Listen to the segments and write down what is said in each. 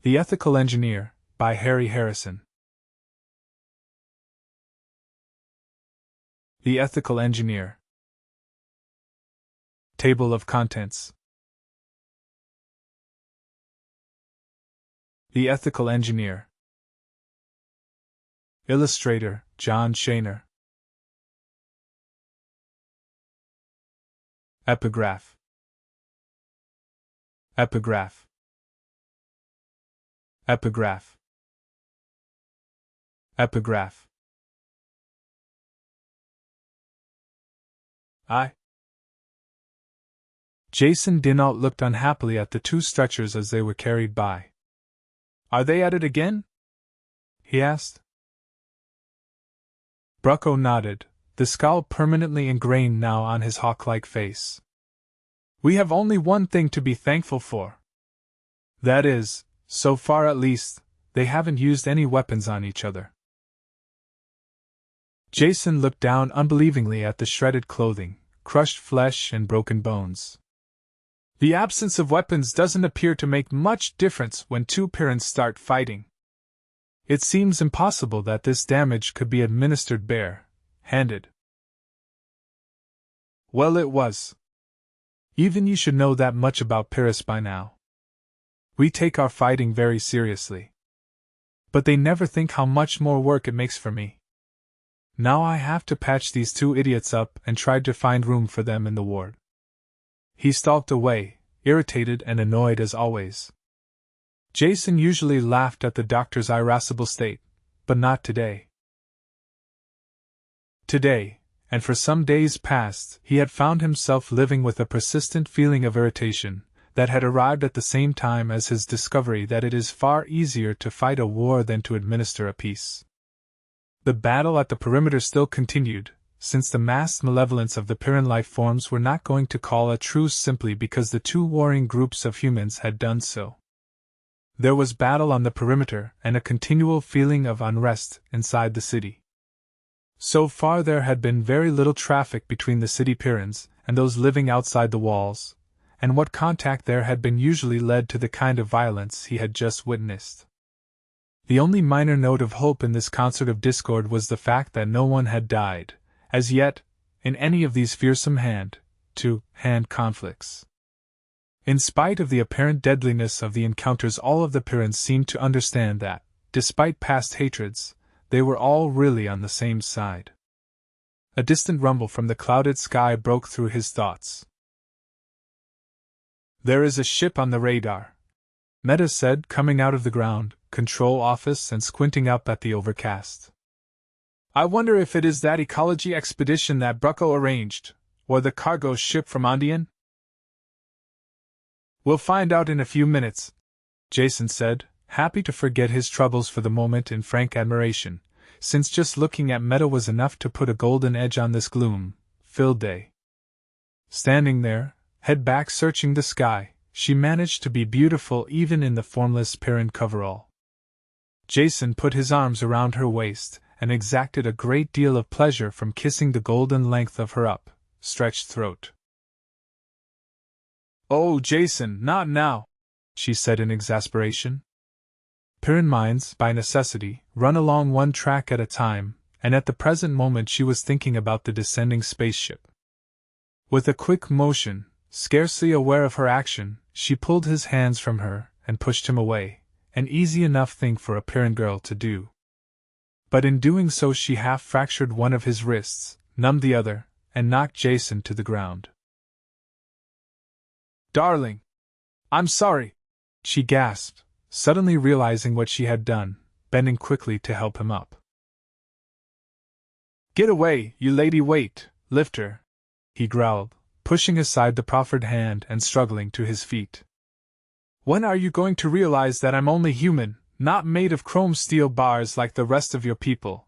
The Ethical Engineer, by Harry Harrison. The Ethical Engineer. Table of Contents. The Ethical Engineer. Illustrator, John Shaner. Epigraph. Epigraph. Epigraph. Epigraph. Jason dinAlt looked unhappily at the two stretchers as they were carried by. "Are they at it again?" he asked. Brucko nodded, the scowl permanently ingrained now on his hawk-like face. "We have only one thing to be thankful for. That is, so far at least, they haven't used any weapons on each other." Jason looked down unbelievingly at the shredded clothing, crushed flesh, and broken bones. "The absence of weapons doesn't appear to make much difference when two Pyrrans start fighting. It seems impossible that this damage could be administered bare-handed." Well, it was. Even you should know that much about Pyrrus by now. We take our fighting very seriously. But they never think how much more work it makes for me. Now I have to patch these two idiots up and try to find room for them in the ward. He stalked away, irritated and annoyed as always. Jason usually laughed at the doctor's irascible state, but not today. Today, and for some days past, he had found himself living with a persistent feeling of irritation that had arrived at the same time as his discovery that it is far easier to fight a war than to administer a peace. The battle at the perimeter still continued, since the massed malevolence of the Pyrran life forms were not going to call a truce simply because the two warring groups of humans had done so. There was battle on the perimeter and a continual feeling of unrest inside the city. So far there had been very little traffic between the city Pyrrans and those living outside the walls, and what contact there had been usually led to the kind of violence he had just witnessed. The only minor note of hope in this concert of discord was the fact that no one had died, as yet, in any of these fearsome hand-to-hand conflicts. In spite of the apparent deadliness of the encounters, all of the Pyrrans seemed to understand that, despite past hatreds, they were all really on the same side. A distant rumble from the clouded sky broke through his thoughts. "There is a ship on the radar," Meta said, coming out of the ground control office and squinting up at the overcast. "I wonder if it is that ecology expedition that Brucko arranged, or the cargo ship from Ondian?" "We'll find out in a few minutes," Jason said, happy to forget his troubles for the moment in frank admiration, since just looking at Meta was enough to put a golden edge on this gloom-filled day. Standing there, head back searching the sky, she managed to be beautiful even in the formless Pyrran coverall. Jason put his arms around her waist and exacted a great deal of pleasure from kissing the golden length of her up-stretched throat. "Oh, Jason, not now," she said in exasperation. Pyrran minds, by necessity, run along one track at a time, and at the present moment she was thinking about the descending spaceship. With a quick motion, scarcely aware of her action, she pulled his hands from her and pushed him away, an easy enough thing for a Pyrran girl to do. But in doing so she half fractured one of his wrists, numbed the other, and knocked Jason to the ground. "Darling! I'm sorry!" she gasped, suddenly realizing what she had done, bending quickly to help him up. "Get away, you lady, wait, lift her," he growled, pushing aside the proffered hand and struggling to his feet. "When are you going to realize that I'm only human, not made of chrome steel bars like the rest of your people?"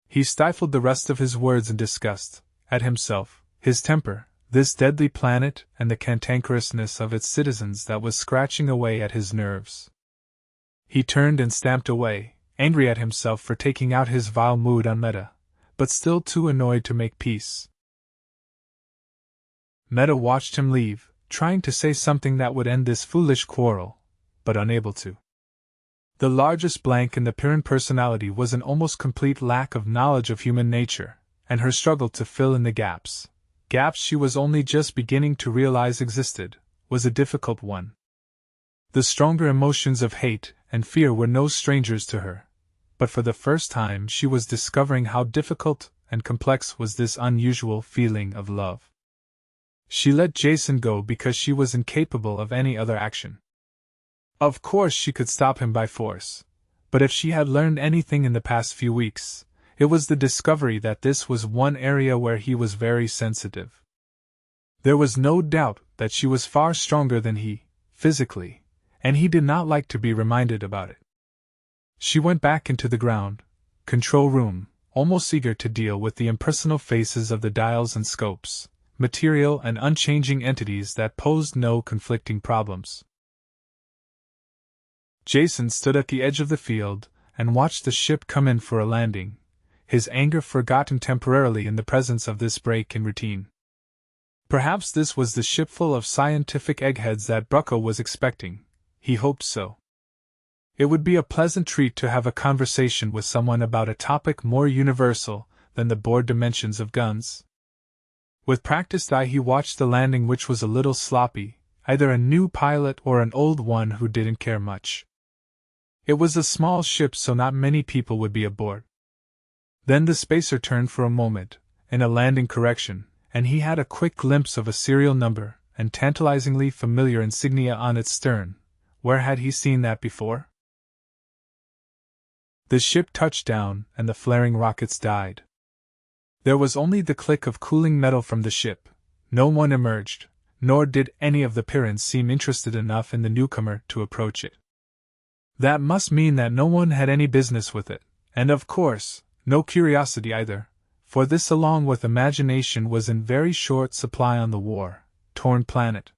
He stifled the rest of his words in disgust, at himself, his temper, this deadly planet and the cantankerousness of its citizens that was scratching away at his nerves. He turned and stamped away, angry at himself for taking out his vile mood on Meta, but still too annoyed to make peace. Meta watched him leave, trying to say something that would end this foolish quarrel, but unable to. The largest blank in the Pyrrhan personality was an almost complete lack of knowledge of human nature, and her struggle to fill in the gaps she was only just beginning to realize existed, was a difficult one. The stronger emotions of hate and fear were no strangers to her, but for the first time she was discovering how difficult and complex was this unusual feeling of love. She let Jason go because she was incapable of any other action. Of course she could stop him by force, but if she had learned anything in the past few weeks, it was the discovery that this was one area where he was very sensitive. There was no doubt that she was far stronger than he, physically, and he did not like to be reminded about it. She went back into the ground control room, almost eager to deal with the impersonal faces of the dials and scopes, material and unchanging entities that posed no conflicting problems. Jason stood at the edge of the field and watched the ship come in for a landing, his anger forgotten temporarily in the presence of this break in routine. Perhaps this was the shipful of scientific eggheads that Brucko was expecting. He hoped so. It would be a pleasant treat to have a conversation with someone about a topic more universal than the bored dimensions of guns. With practiced eye he watched the landing, which was a little sloppy, either a new pilot or an old one who didn't care much. It was a small ship, so not many people would be aboard. Then the spacer turned for a moment, in a landing correction, and he had a quick glimpse of a serial number and tantalizingly familiar insignia on its stern. Where had he seen that before? The ship touched down, and the flaring rockets died. There was only the click of cooling metal from the ship. No one emerged, nor did any of the Pyrrhans seem interested enough in the newcomer to approach it. That must mean that no one had any business with it, and of course, no curiosity either, for this along with imagination was in very short supply on the war-torn planet.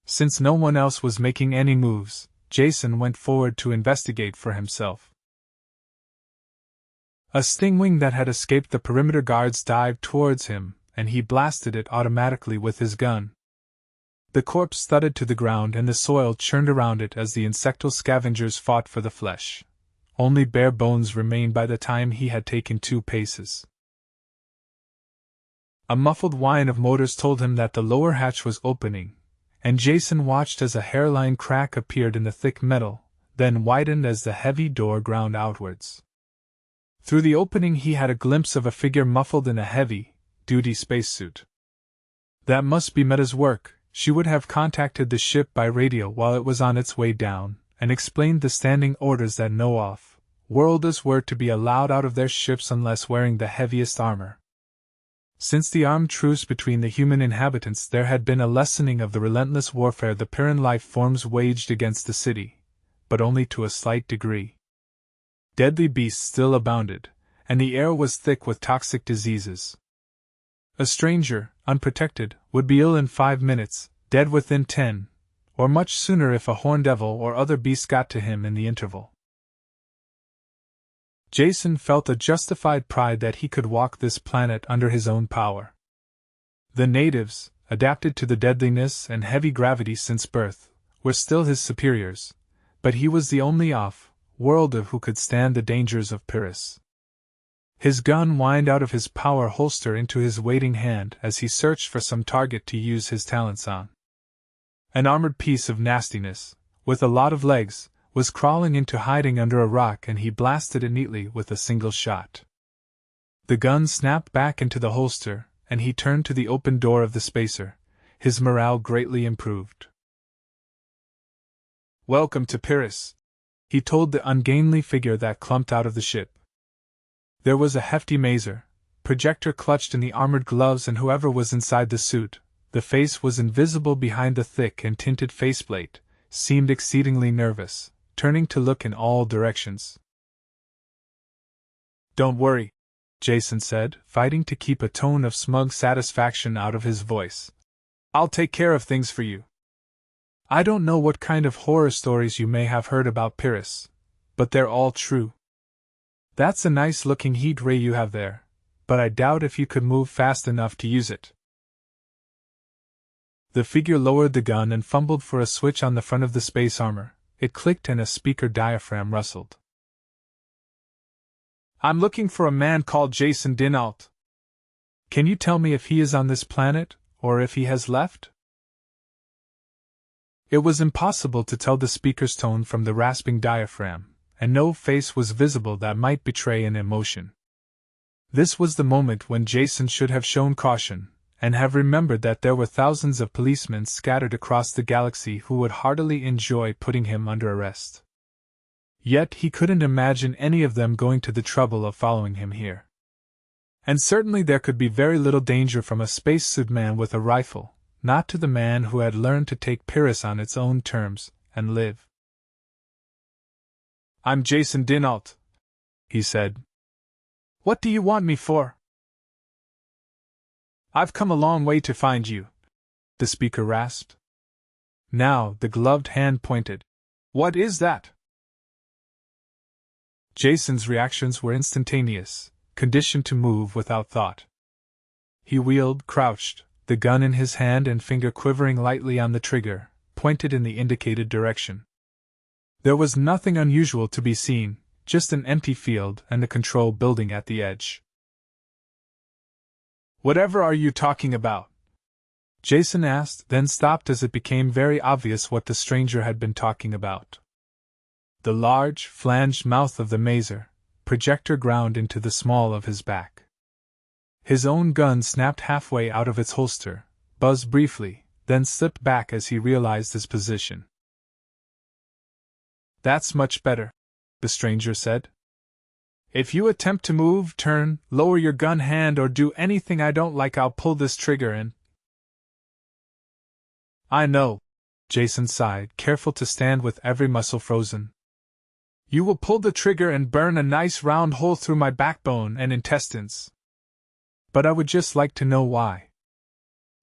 Since no one else was making any moves, Jason went forward to investigate for himself. A stingwing that had escaped the perimeter guards dived towards him, and he blasted it automatically with his gun. The corpse thudded to the ground and the soil churned around it as the insectal scavengers fought for the flesh. Only bare bones remained by the time he had taken 2 paces. A muffled whine of motors told him that the lower hatch was opening, and Jason watched as a hairline crack appeared in the thick metal, then widened as the heavy door ground outwards. Through the opening he had a glimpse of a figure muffled in a heavy-duty spacesuit. That must be Meta's work. She would have contacted the ship by radio while it was on its way down, and explained the standing orders that no off-worlders were to be allowed out of their ships unless wearing the heaviest armor. Since the armed truce between the human inhabitants, there had been a lessening of the relentless warfare the Pyrrhan life forms waged against the city, but only to a slight degree. Deadly beasts still abounded, and the air was thick with toxic diseases. A stranger, unprotected, would be ill in 5 minutes, dead within 10, or much sooner if a horn devil or other beast got to him in the interval. Jason felt a justified pride that he could walk this planet under his own power. The natives, adapted to the deadliness and heavy gravity since birth, were still his superiors, but he was the only off-worlder who could stand the dangers of Pyrrus. His gun whined out of his power holster into his waiting hand as he searched for some target to use his talents on. An armored piece of nastiness, with a lot of legs, was crawling into hiding under a rock, and he blasted it neatly with a single shot. The gun snapped back into the holster, and he turned to the open door of the spacer, his morale greatly improved. "Welcome to Pyrrus," he told the ungainly figure that clumped out of the ship. There was a hefty maser, projector clutched in the armored gloves, and whoever was inside the suit, the face was invisible behind the thick and tinted faceplate, seemed exceedingly nervous, turning to look in all directions. "Don't worry," Jason said, fighting to keep a tone of smug satisfaction out of his voice. "I'll take care of things for you. I don't know what kind of horror stories you may have heard about Pyrrus, but they're all true. That's a nice-looking heat ray you have there, but I doubt if you could move fast enough to use it." The figure lowered the gun and fumbled for a switch on the front of the space armor. It clicked and a speaker diaphragm rustled. I'm looking for a man called Jason dinAlt. Can you tell me if he is on this planet, or if he has left? It was impossible to tell the speaker's tone from the rasping diaphragm, and no face was visible that might betray an emotion. This was the moment when Jason should have shown caution, and have remembered that there were thousands of policemen scattered across the galaxy who would heartily enjoy putting him under arrest. Yet he couldn't imagine any of them going to the trouble of following him here. And certainly there could be very little danger from a spacesuit man with a rifle, not to the man who had learned to take Pyrrus on its own terms, and live. I'm Jason dinAlt, he said. What do you want me for? I've come a long way to find you, the speaker rasped. Now the gloved hand pointed. What is that? Jason's reactions were instantaneous, conditioned to move without thought. He wheeled, crouched, the gun in his hand and finger quivering lightly on the trigger, pointed in the indicated direction. There was nothing unusual to be seen, just an empty field and the control building at the edge. Whatever are you talking about? Jason asked, then stopped as it became very obvious what the stranger had been talking about. The large, flanged mouth of the mazer projector ground into the small of his back. His own gun snapped halfway out of its holster, buzzed briefly, then slipped back as he realized his position. That's much better, the stranger said. If you attempt to move, turn, lower your gun hand, or do anything I don't like, I'll pull this trigger and... I know, Jason sighed, careful to stand with every muscle frozen. You will pull the trigger and burn a nice round hole through my backbone and intestines. But I would just like to know why.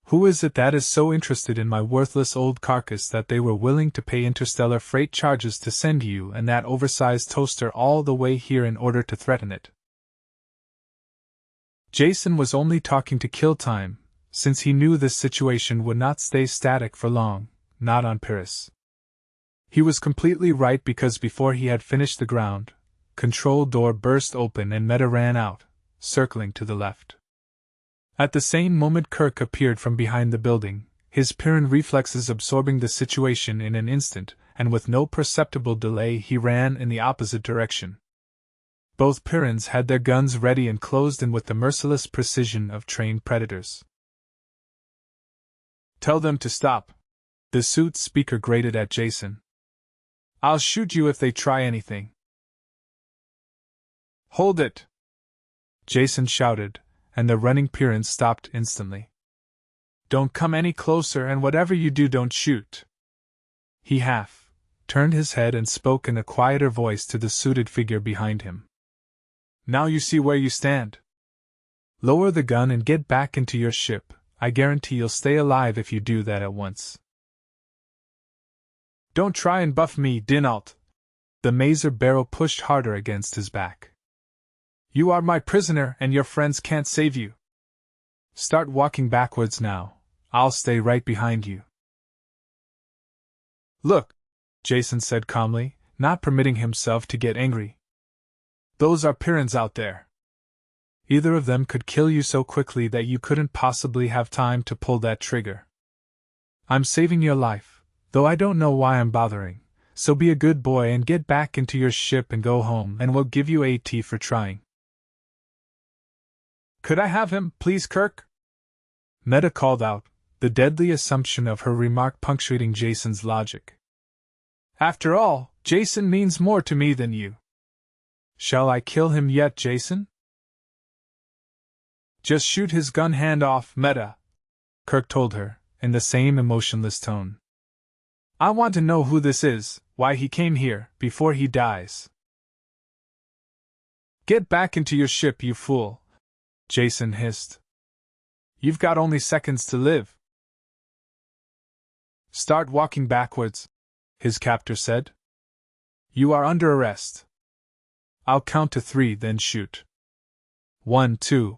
Who is it that is so interested in my worthless old carcass that they were willing to pay interstellar freight charges to send you and that oversized toaster all the way here in order to threaten it? Jason was only talking to kill time, since he knew this situation would not stay static for long, not on Pyrrus. He was completely right, because before he had finished the ground control door burst open and Meta ran out, circling to the left. At the same moment Kirk appeared from behind the building, his Pyrran reflexes absorbing the situation in an instant, and with no perceptible delay he ran in the opposite direction. Both Pyrrans had their guns ready and closed in with the merciless precision of trained predators. Tell them to stop, the suit speaker grated at Jason. I'll shoot you if they try anything. Hold it! Jason shouted, and the running Pyrrans stopped instantly. Don't come any closer, and whatever you do, don't shoot. He turned his head and spoke in a quieter voice to the suited figure behind him. Now you see where you stand. Lower the gun and get back into your ship. I guarantee you'll stay alive if you do that at once. Don't try and buff me, dinAlt. The mazer barrel pushed harder against his back. You are my prisoner and your friends can't save you. Start walking backwards now. I'll stay right behind you. Look, Jason said calmly, not permitting himself to get angry. Those are Pyrrans out there. Either of them could kill you so quickly that you couldn't possibly have time to pull that trigger. I'm saving your life, though I don't know why I'm bothering, so be a good boy and get back into your ship and go home, and we'll give you AT for trying. Could I have him, please, Kirk? Meta called out, the deadly assumption of her remark punctuating Jason's logic. After all, Jason means more to me than you. Shall I kill him yet, Jason? Just shoot his gun hand off, Meta, Kirk told her, in the same emotionless tone. I want to know who this is, why he came here, before he dies. Get back into your ship, you fool, Jason hissed. You've got only seconds to live. Start walking backwards, his captor said. You are under arrest. I'll count to 3, then shoot. 1, 2.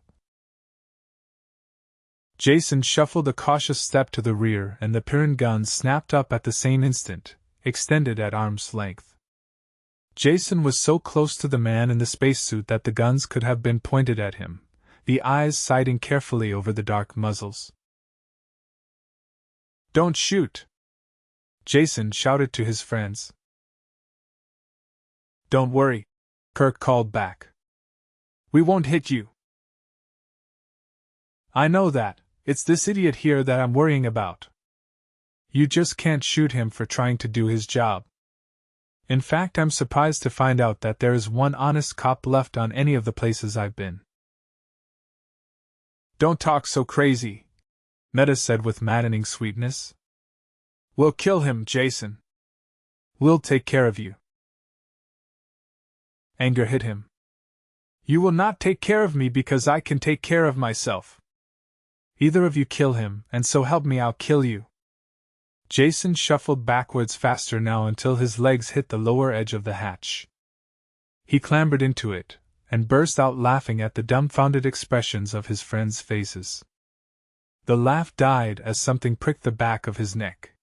Jason shuffled a cautious step to the rear, and the Pyrran gun snapped up at the same instant, extended at arm's length. Jason was so close to the man in the spacesuit that the guns could have been pointed at him, the eyes sighting carefully over the dark muzzles. "Don't shoot!" Jason shouted to his friends. "Don't worry," Kirk called back. "We won't hit you." "I know that. It's this idiot here that I'm worrying about. You just can't shoot him for trying to do his job. In fact, I'm surprised to find out that there is one honest cop left on any of the places I've been." "Don't talk so crazy," Meta said with maddening sweetness. "We'll kill him, Jason. We'll take care of you." Anger hit him. "You will not take care of me because I can take care of myself. Either of you kill him, and so help me I'll kill you." Jason shuffled backwards faster now until his legs hit the lower edge of the hatch. He clambered into it, and burst out laughing at the dumbfounded expressions of his friends' faces. The laugh died as something pricked the back of his neck.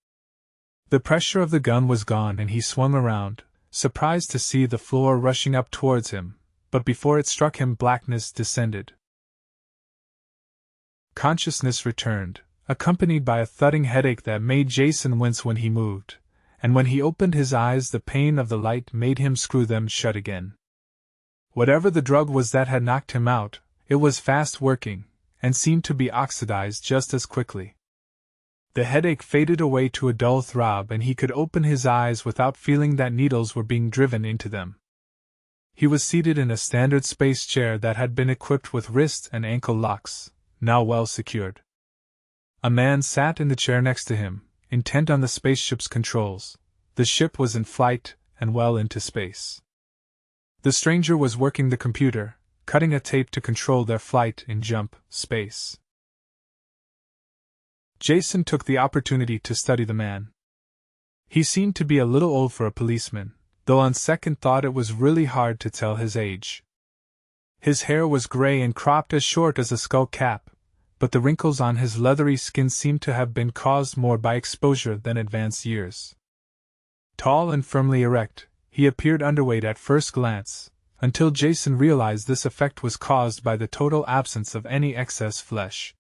The pressure of the gun was gone and he swung around, surprised to see the floor rushing up towards him, but before it struck him blackness descended. Consciousness returned, accompanied by a thudding headache that made Jason wince when he moved, and when he opened his eyes the pain of the light made him screw them shut again. Whatever the drug was that had knocked him out, it was fast working, and seemed to be oxidized just as quickly. The headache faded away to a dull throb and he could open his eyes without feeling that needles were being driven into them. He was seated in a standard space chair that had been equipped with wrist and ankle locks, now well secured. A man sat in the chair next to him, intent on the spaceship's controls. The ship was in flight and well into space. The stranger was working the computer, cutting a tape to control their flight in jump space. Jason took the opportunity to study the man. He seemed to be a little old for a policeman, though on second thought it was really hard to tell his age. His hair was gray and cropped as short as a skull cap, but the wrinkles on his leathery skin seemed to have been caused more by exposure than advanced years. Tall and firmly erect, he appeared underweight at first glance, until Jason realized this effect was caused by the total absence of any excess flesh.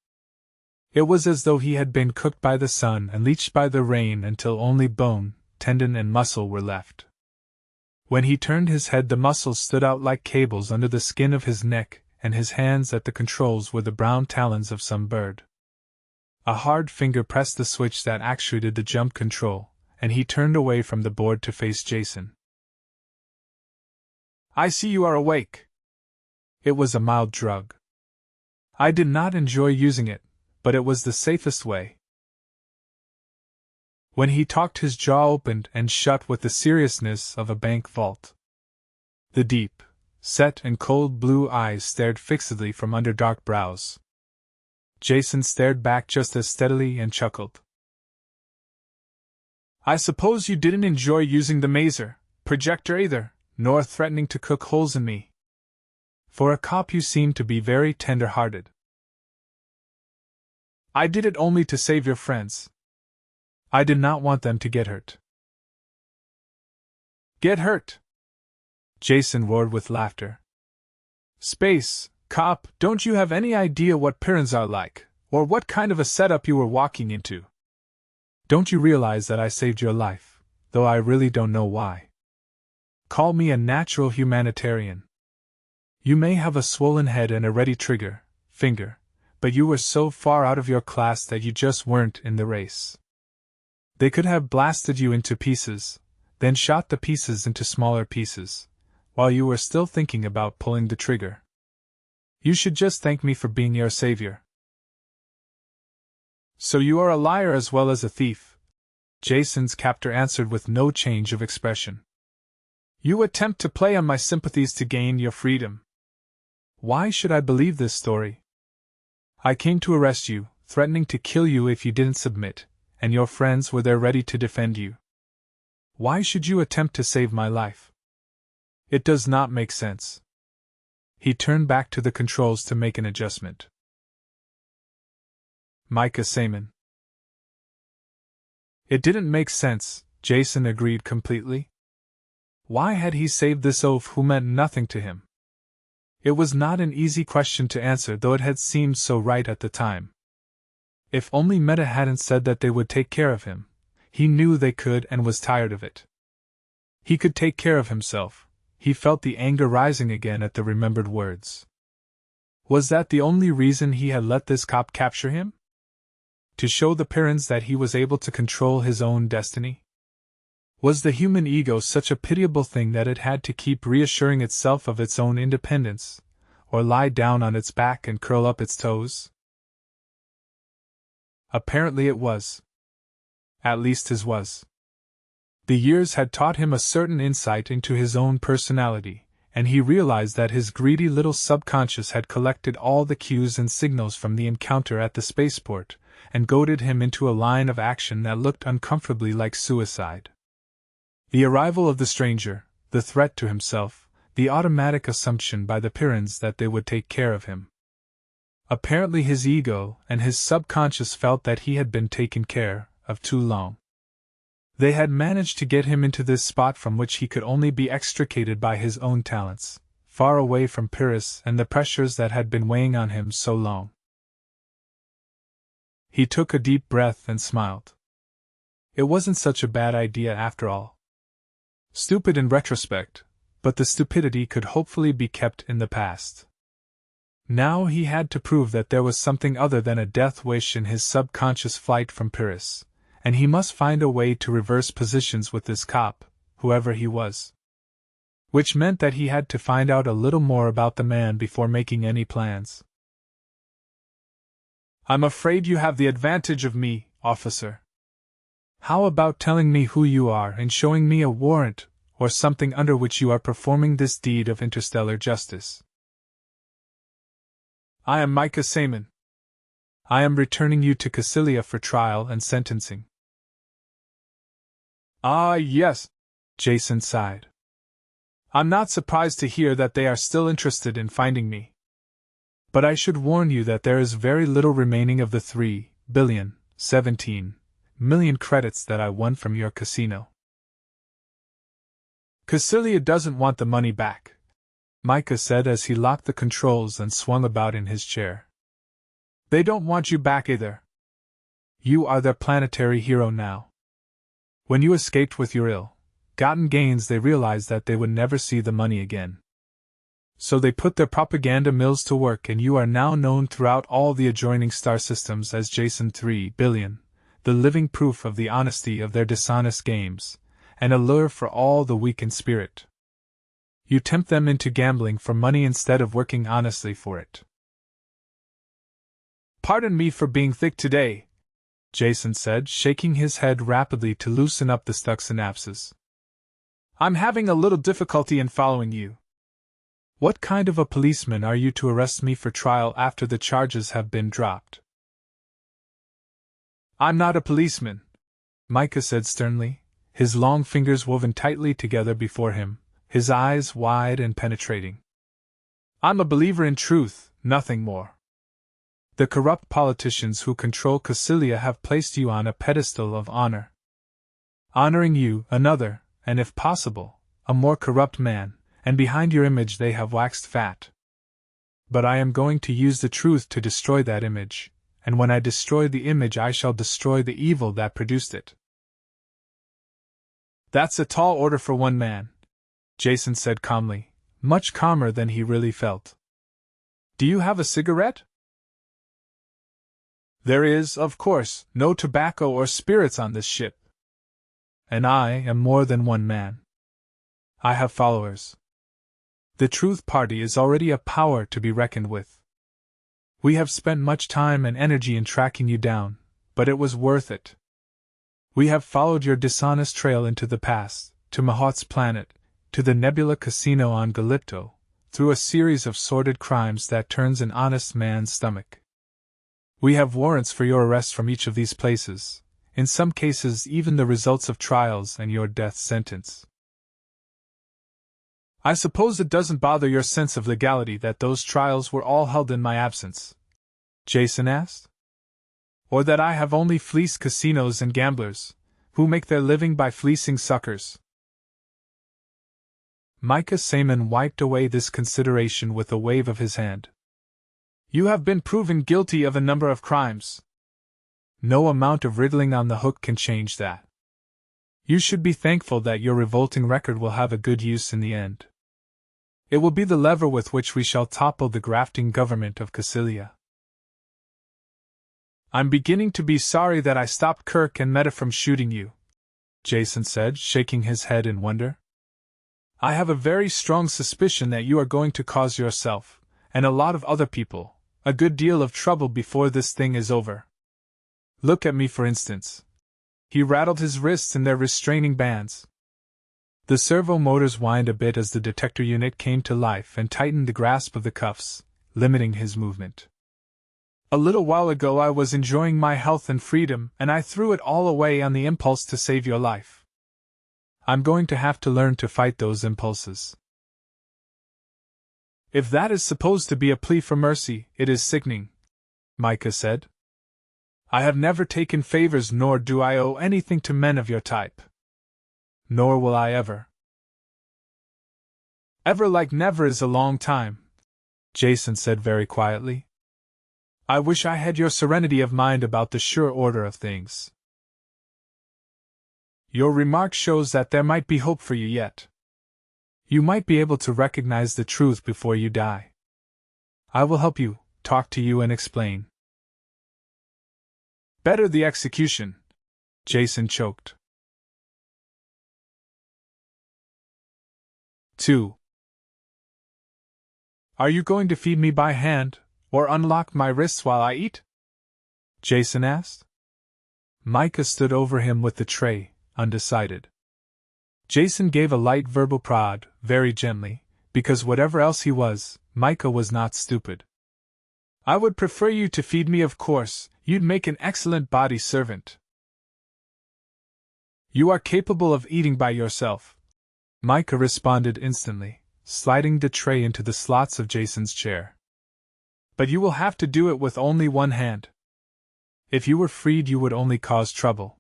It was as though he had been cooked by the sun and leached by the rain until only bone, tendon and muscle were left. When he turned his head the muscles stood out like cables under the skin of his neck, and his hands at the controls were the brown talons of some bird. A hard finger pressed the switch that actuated the jump control, and he turned away from the board to face Jason. "I see you are awake." It was a mild drug. I did not enjoy using it, but it was the safest way. When he talked his jaw opened and shut with the seriousness of a bank vault. The deep, set and cold blue eyes stared fixedly from under dark brows. Jason stared back just as steadily and chuckled. "I suppose you didn't enjoy using the maser, projector either, nor threatening to cook holes in me. For a cop you seem to be very tender-hearted." "I did it only to save your friends. I did not want them to get hurt." "Get hurt?" Jason roared with laughter. "Space, cop, don't you have any idea what Pyrrus are like, or what kind of a setup you were walking into? Don't you realize that I saved your life, though I really don't know why? Call me a natural humanitarian. You may have a swollen head and a ready finger, but you were so far out of your class that you just weren't in the race. They could have blasted you into pieces, then shot the pieces into smaller pieces, while you were still thinking about pulling the trigger. You should just thank me for being your savior." "So you are a liar as well as a thief," Jason's captor answered with no change of expression. "You attempt to play on my sympathies to gain your freedom. Why should I believe this story? I came to arrest you, threatening to kill you if you didn't submit, and your friends were there ready to defend you. Why should you attempt to save my life? It does not make sense." He turned back to the controls to make an adjustment. Micah Saman. "It didn't make sense," Jason agreed completely. Why had he saved this oaf who meant nothing to him? It was not an easy question to answer, though it had seemed so right at the time. If only Meta hadn't said that they would take care of him. He knew they could and was tired of it. He could take care of himself. He felt the anger rising again at the remembered words. Was that the only reason he had let this cop capture him? To show the Pyrrus that he was able to control his own destiny? Was the human ego such a pitiable thing that it had to keep reassuring itself of its own independence, or lie down on its back and curl up its toes? Apparently it was. At least his was. The years had taught him a certain insight into his own personality, and he realized that his greedy little subconscious had collected all the cues and signals from the encounter at the spaceport, and goaded him into a line of action that looked uncomfortably like suicide. The arrival of the stranger, the threat to himself, the automatic assumption by the Pyrrhans that they would take care of him. Apparently his ego and his subconscious felt that he had been taken care of too long. They had managed to get him into this spot from which he could only be extricated by his own talents, far away from Pyrrhus and the pressures that had been weighing on him so long. He took a deep breath and smiled. It wasn't such a bad idea after all. Stupid in retrospect, but the stupidity could hopefully be kept in the past. Now he had to prove that there was something other than a death wish in his subconscious flight from Pyrrhus, and he must find a way to reverse positions with this cop, whoever he was. Which meant that he had to find out a little more about the man before making any plans. "I'm afraid you have the advantage of me, officer. How about telling me who you are and showing me a warrant, or something under which you are performing this deed of interstellar justice?" "I am Micah Saman. I am returning you to Cassilia for trial and sentencing." "Ah, yes," Jason sighed. "I'm not surprised to hear that they are still interested in finding me. But I should warn you that there is very little remaining of the 3,017,000,000 credits that I won from your casino." "Cassilia doesn't want the money back," Micah said as he locked the controls and swung about in his chair. "They don't want you back either. You are their planetary hero now. When you escaped with your ill-gotten gains, they realized that they would never see the money again. So they put their propaganda mills to work, and you are now known throughout all the adjoining star systems as Jason 3 billion, the living proof of the honesty of their dishonest games, and a lure for all the weak in spirit. You tempt them into gambling for money instead of working honestly for it." "Pardon me for being thick today," Jason said, shaking his head rapidly to loosen up the stuck synapses. "I'm having a little difficulty in following you. What kind of a policeman are you to arrest me for trial after the charges have been dropped?" "I'm not a policeman," Micah said sternly, his long fingers woven tightly together before him, his eyes wide and penetrating. "I'm a believer in truth, nothing more. The corrupt politicians who control Cassilia have placed you on a pedestal of honor. Honoring you, another, and if possible, a more corrupt man, and behind your image they have waxed fat. But I am going to use the truth to destroy that image, and when I destroy the image I shall destroy the evil that produced it." "That's a tall order for one man," Jason said calmly, much calmer than he really felt. "Do you have a cigarette?" "There is, of course, no tobacco or spirits on this ship. And I am more than one man. I have followers. The Truth Party is already a power to be reckoned with. We have spent much time and energy in tracking you down, but it was worth it. We have followed your dishonest trail into the past, to Mahat's planet, to the Nebula Casino on Galipto, through a series of sordid crimes that turns an honest man's stomach. We have warrants for your arrest from each of these places, in some cases even the results of trials and your death sentence. I suppose it doesn't bother your sense of legality that those trials were all held in my absence?" Jason asked. "Or that I have only fleeced casinos and gamblers, who make their living by fleecing suckers. Micah Simon wiped away this consideration with a wave of his hand. You have been proven guilty of a number of crimes. No amount of riddling on the hook can change that. You should be thankful that your revolting record will have a good use in the end. It will be the lever with which we shall topple the grafting government of Cassilia. I'm beginning to be sorry that I stopped Kirk and Meta from shooting you, Jason said, shaking his head in wonder. I have a very strong suspicion that you are going to cause yourself, and a lot of other people, a good deal of trouble before this thing is over. Look at me, for instance. He rattled his wrists in their restraining bands. The servo motors whined a bit as the detector unit came to life and tightened the grasp of the cuffs, limiting his movement. A little while ago I was enjoying my health and freedom, and I threw it all away on the impulse to save your life. I'm going to have to learn to fight those impulses. If that is supposed to be a plea for mercy, it is sickening, Micah said. I have never taken favors, nor do I owe anything to men of your type. Nor will I ever. Ever like never is a long time, Jason said very quietly. I wish I had your serenity of mind about the sure order of things. Your remark shows that there might be hope for you yet. You might be able to recognize the truth before you die. I will help you, talk to you and explain. Better the execution, Jason choked. 2. Are you going to feed me by hand, or unlock my wrists while I eat? Jason asked. Micah stood over him with the tray, undecided. Jason gave a light verbal prod, very gently, because whatever else he was, Micah was not stupid. I would prefer you to feed me, of course. You'd make an excellent body servant. You are capable of eating by yourself, Micah responded instantly, sliding the tray into the slots of Jason's chair. But you will have to do it with only one hand. If you were freed, you would only cause trouble.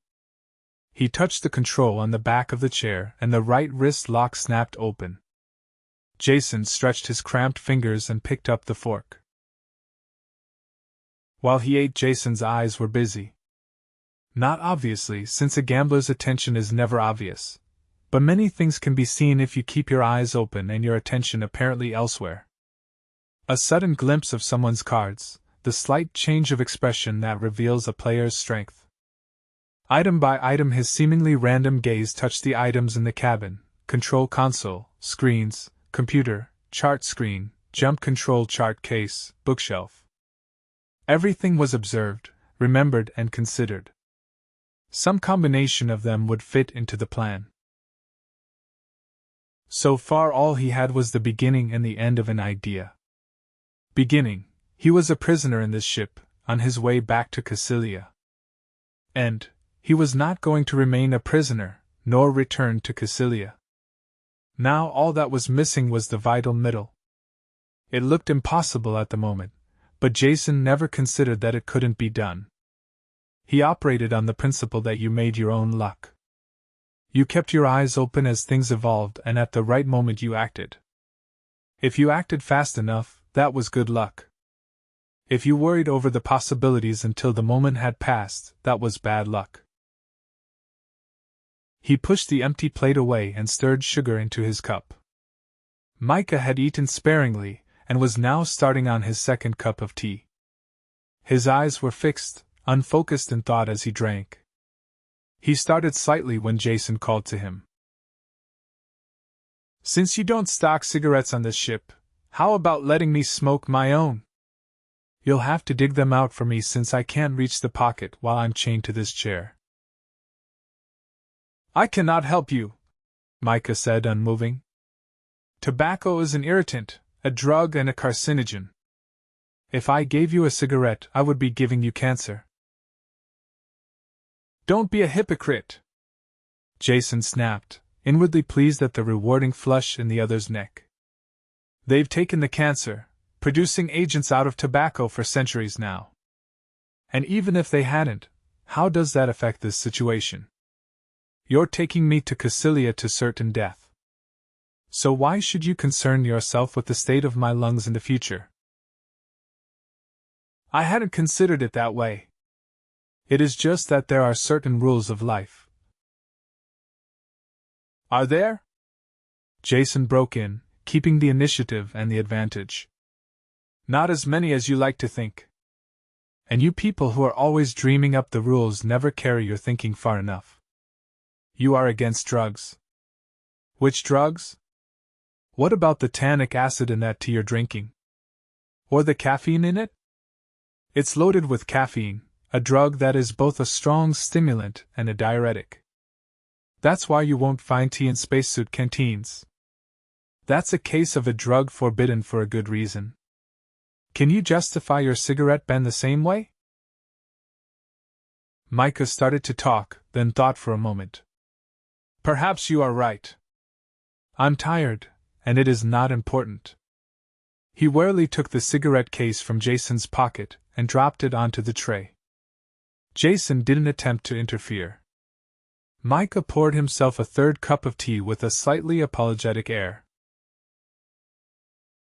He touched the control on the back of the chair, and the right wrist lock snapped open. Jason stretched his cramped fingers and picked up the fork. While he ate, Jason's eyes were busy. Not obviously, since a gambler's attention is never obvious. But many things can be seen if you keep your eyes open and your attention apparently elsewhere. A sudden glimpse of someone's cards, the slight change of expression that reveals a player's strength. Item by item, his seemingly random gaze touched the items in the cabin: control console, screens, computer, chart screen, jump control chart case, bookshelf. Everything was observed, remembered, and considered. Some combination of them would fit into the plan. So far, all he had was the beginning and the end of an idea. Beginning, he was a prisoner in this ship, on his way back to Cassilia. End, he was not going to remain a prisoner, nor return to Cassilia. Now all that was missing was the vital middle. It looked impossible at the moment, but Jason never considered that it couldn't be done. He operated on the principle that you made your own luck. You kept your eyes open as things evolved, and at the right moment you acted. If you acted fast enough, that was good luck. If you worried over the possibilities until the moment had passed, that was bad luck. He pushed the empty plate away and stirred sugar into his cup. Micah had eaten sparingly, and was now starting on his second cup of tea. His eyes were fixed, unfocused in thought as he drank. He started slightly when Jason called to him. Since you don't stock cigarettes on this ship, how about letting me smoke my own? You'll have to dig them out for me since I can't reach the pocket while I'm chained to this chair. I cannot help you, Micah said, unmoving. Tobacco is an irritant, a drug, and a carcinogen. If I gave you a cigarette, I would be giving you cancer. Don't be a hypocrite, Jason snapped, inwardly pleased at the rewarding flush in the other's neck. They've taken the cancer-producing agents out of tobacco for centuries now. And even if they hadn't, how does that affect this situation? You're taking me to Cassilia to certain death. So why should you concern yourself with the state of my lungs in the future? I hadn't considered it that way. It is just that there are certain rules of life. Are there? Jason broke in, keeping the initiative and the advantage. Not as many as you like to think. And you people who are always dreaming up the rules never carry your thinking far enough. You are against drugs. Which drugs? What about the tannic acid in that tea you're drinking? Or the caffeine in it? It's loaded with caffeine, a drug that is both a strong stimulant and a diuretic. That's why you won't find tea in spacesuit canteens. That's a case of a drug forbidden for a good reason. Can you justify your cigarette ban the same way? Micah started to talk, then thought for a moment. Perhaps you are right. I'm tired, and it is not important. He warily took the cigarette case from Jason's pocket and dropped it onto the tray. Jason didn't attempt to interfere. Micah poured himself a third cup of tea with a slightly apologetic air.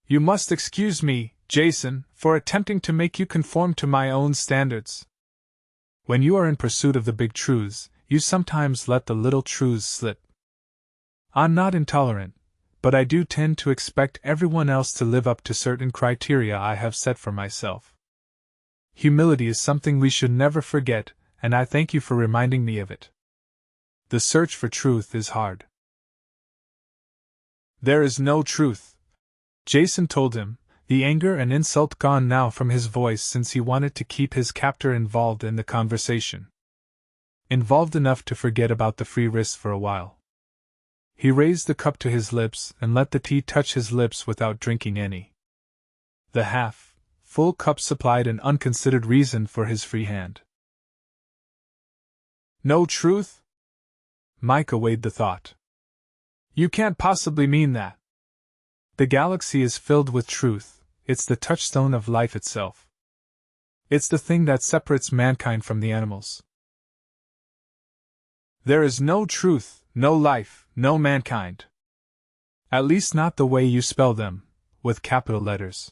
You must excuse me, Jason, for attempting to make you conform to my own standards. When you are in pursuit of the big truths, you sometimes let the little truths slip. I'm not intolerant, but I do tend to expect everyone else to live up to certain criteria I have set for myself. Humility is something we should never forget, and I thank you for reminding me of it. The search for truth is hard. There is no truth, Jason told him, the anger and insult gone now from his voice since he wanted to keep his captor involved in the conversation. Involved enough to forget about the free wrist for a while. He raised the cup to his lips and let the tea touch his lips without drinking any. The half-full cup supplied an unconsidered reason for his free hand. No truth? Micah weighed the thought. You can't possibly mean that. The galaxy is filled with truth, it's the touchstone of life itself. It's the thing that separates mankind from the animals. There is no truth, no life, no mankind. At least not the way you spell them, with capital letters.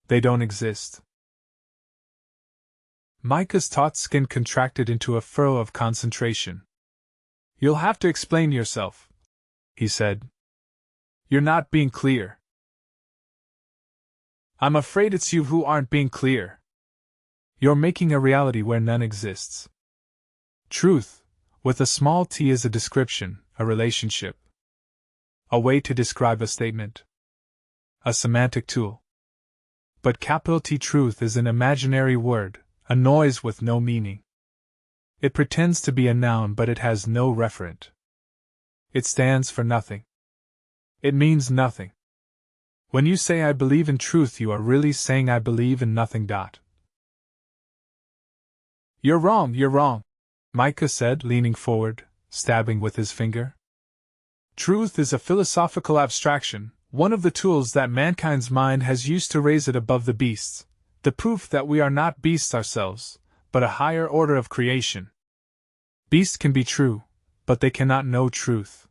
They don't exist. Micah's taut skin contracted into a furrow of concentration. You'll have to explain yourself, he said. You're not being clear. I'm afraid it's you who aren't being clear. You're making a reality where none exists. Truth, with a small t, is a description, a relationship. A way to describe a statement. A semantic tool. But capital T truth is an imaginary word, a noise with no meaning. It pretends to be a noun but it has no referent. It stands for nothing. It means nothing. When you say I believe in truth, you are really saying I believe in nothing. You're wrong, Micah said, leaning forward, stabbing with his finger. Truth is a philosophical abstraction, one of the tools that mankind's mind has used to raise it above the beasts, the proof that we are not beasts ourselves, but a higher order of creation. Beasts can be true, but they cannot know truth.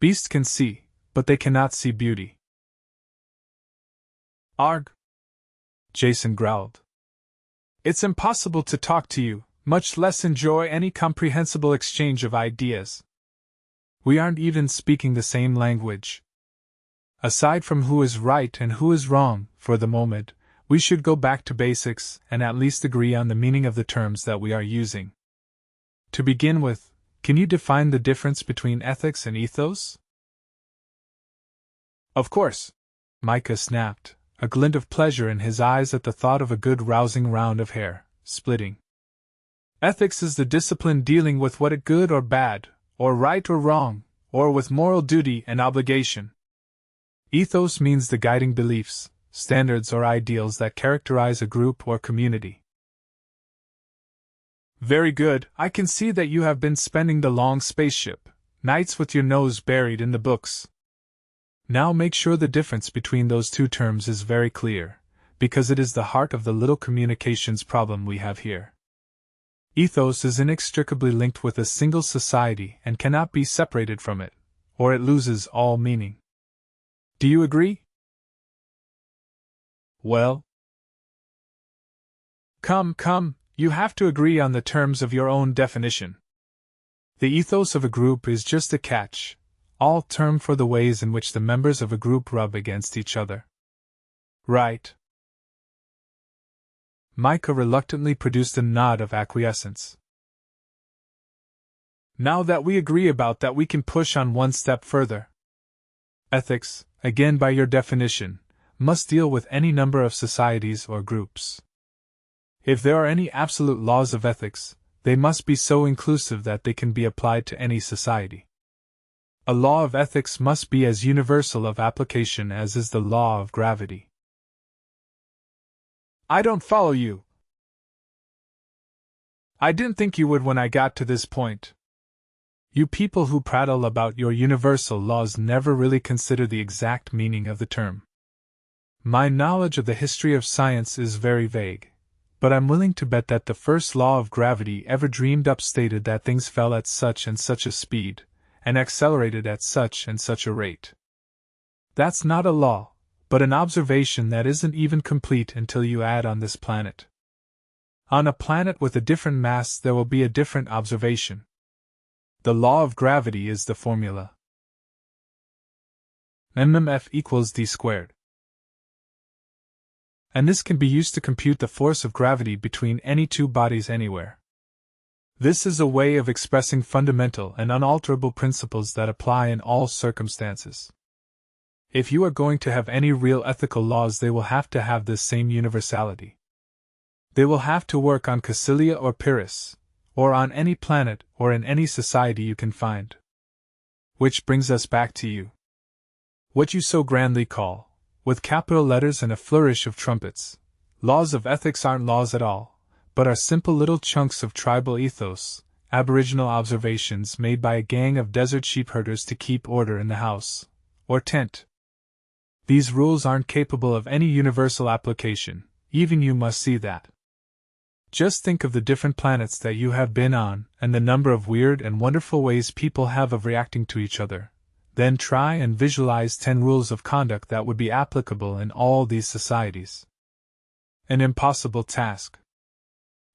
Beasts can see, but they cannot see beauty. Arg! Jason growled. It's impossible to talk to you, much less enjoy any comprehensible exchange of ideas. We aren't even speaking the same language. Aside from who is right and who is wrong, for the moment, we should go back to basics and at least agree on the meaning of the terms that we are using. To begin with, can you define the difference between ethics and ethos? Of course, Micah snapped, a glint of pleasure in his eyes at the thought of a good rousing round of hair splitting. Ethics is the discipline dealing with what is good or bad, or right or wrong, or with moral duty and obligation. Ethos means the guiding beliefs, standards or ideals that characterize a group or community. Very good, I can see that you have been spending the long spaceship nights with your nose buried in the books. Now make sure the difference between those two terms is very clear, because it is the heart of the little communications problem we have here. Ethos is inextricably linked with a single society and cannot be separated from it, or it loses all meaning. Do you agree? Well? Come, you have to agree on the terms of your own definition. The ethos of a group is just a catch-all term for the ways in which the members of a group rub against each other. Right. Micah reluctantly produced a nod of acquiescence. Now that we agree about that, we can push on one step further. Ethics, again by your definition, must deal with any number of societies or groups. If there are any absolute laws of ethics, they must be so inclusive that they can be applied to any society. A law of ethics must be as universal of application as is the law of gravity. I don't follow you. I didn't think you would when I got to this point. You people who prattle about your universal laws never really consider the exact meaning of the term. My knowledge of the history of science is very vague, but I'm willing to bet that the first law of gravity ever dreamed up stated that things fell at such and such a speed, and accelerated at such and such a rate. That's not a law, but an observation that isn't even complete until you add on this planet. On a planet with a different mass there will be a different observation. The law of gravity is the formula. MMF equals d squared. And this can be used to compute the force of gravity between any two bodies anywhere. This is a way of expressing fundamental and unalterable principles that apply in all circumstances. If you are going to have any real ethical laws, they will have to have this same universality. They will have to work on Cassilia or Pyrrus, or on any planet or in any society you can find. Which brings us back to you. What you so grandly call, with capital letters and a flourish of trumpets, laws of ethics aren't laws at all, but are simple little chunks of tribal ethos, aboriginal observations made by a gang of desert sheepherders to keep order in the house, or tent. These rules aren't capable of any universal application, even you must see that. Just think of the different planets that you have been on, and the number of weird and wonderful ways people have of reacting to each other. Then try and visualize 10 rules of conduct that would be applicable in all these societies. An impossible task.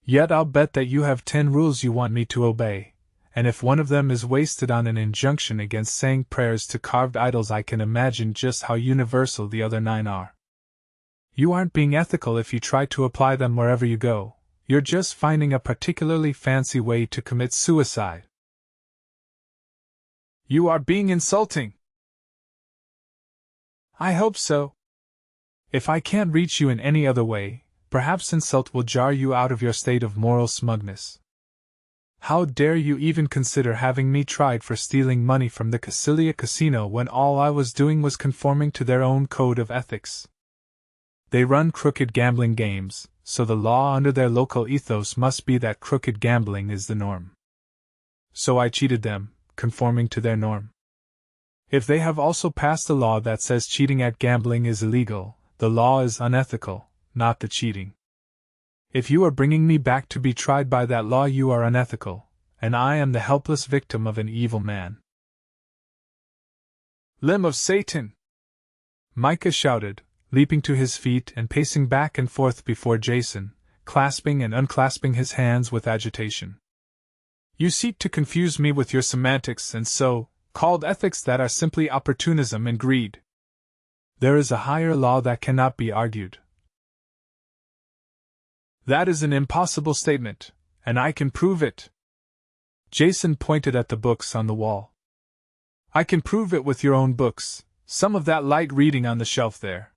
Yet I'll bet that you have 10 rules you want me to obey, and if one of them is wasted on an injunction against saying prayers to carved idols, I can imagine just how universal the other 9 are. You aren't being ethical if you try to apply them wherever you go, you're just finding a particularly fancy way to commit suicide. You are being insulting. I hope so. If I can't reach you in any other way, perhaps insult will jar you out of your state of moral smugness. How dare you even consider having me tried for stealing money from the Cassilia casino when all I was doing was conforming to their own code of ethics? They run crooked gambling games, so the law under their local ethos must be that crooked gambling is the norm. So I cheated them, conforming to their norm. If they have also passed a law that says cheating at gambling is illegal, the law is unethical, not the cheating. If you are bringing me back to be tried by that law, you are unethical, and I am the helpless victim of an evil man. Limb of Satan! Micah shouted, leaping to his feet and pacing back and forth before Jason, clasping and unclasping his hands with agitation. You seek to confuse me with your semantics and so-called ethics that are simply opportunism and greed. There is a higher law that cannot be argued. That is an impossible statement, and I can prove it. Jason pointed at the books on the wall. I can prove it with your own books, some of that light reading on the shelf there.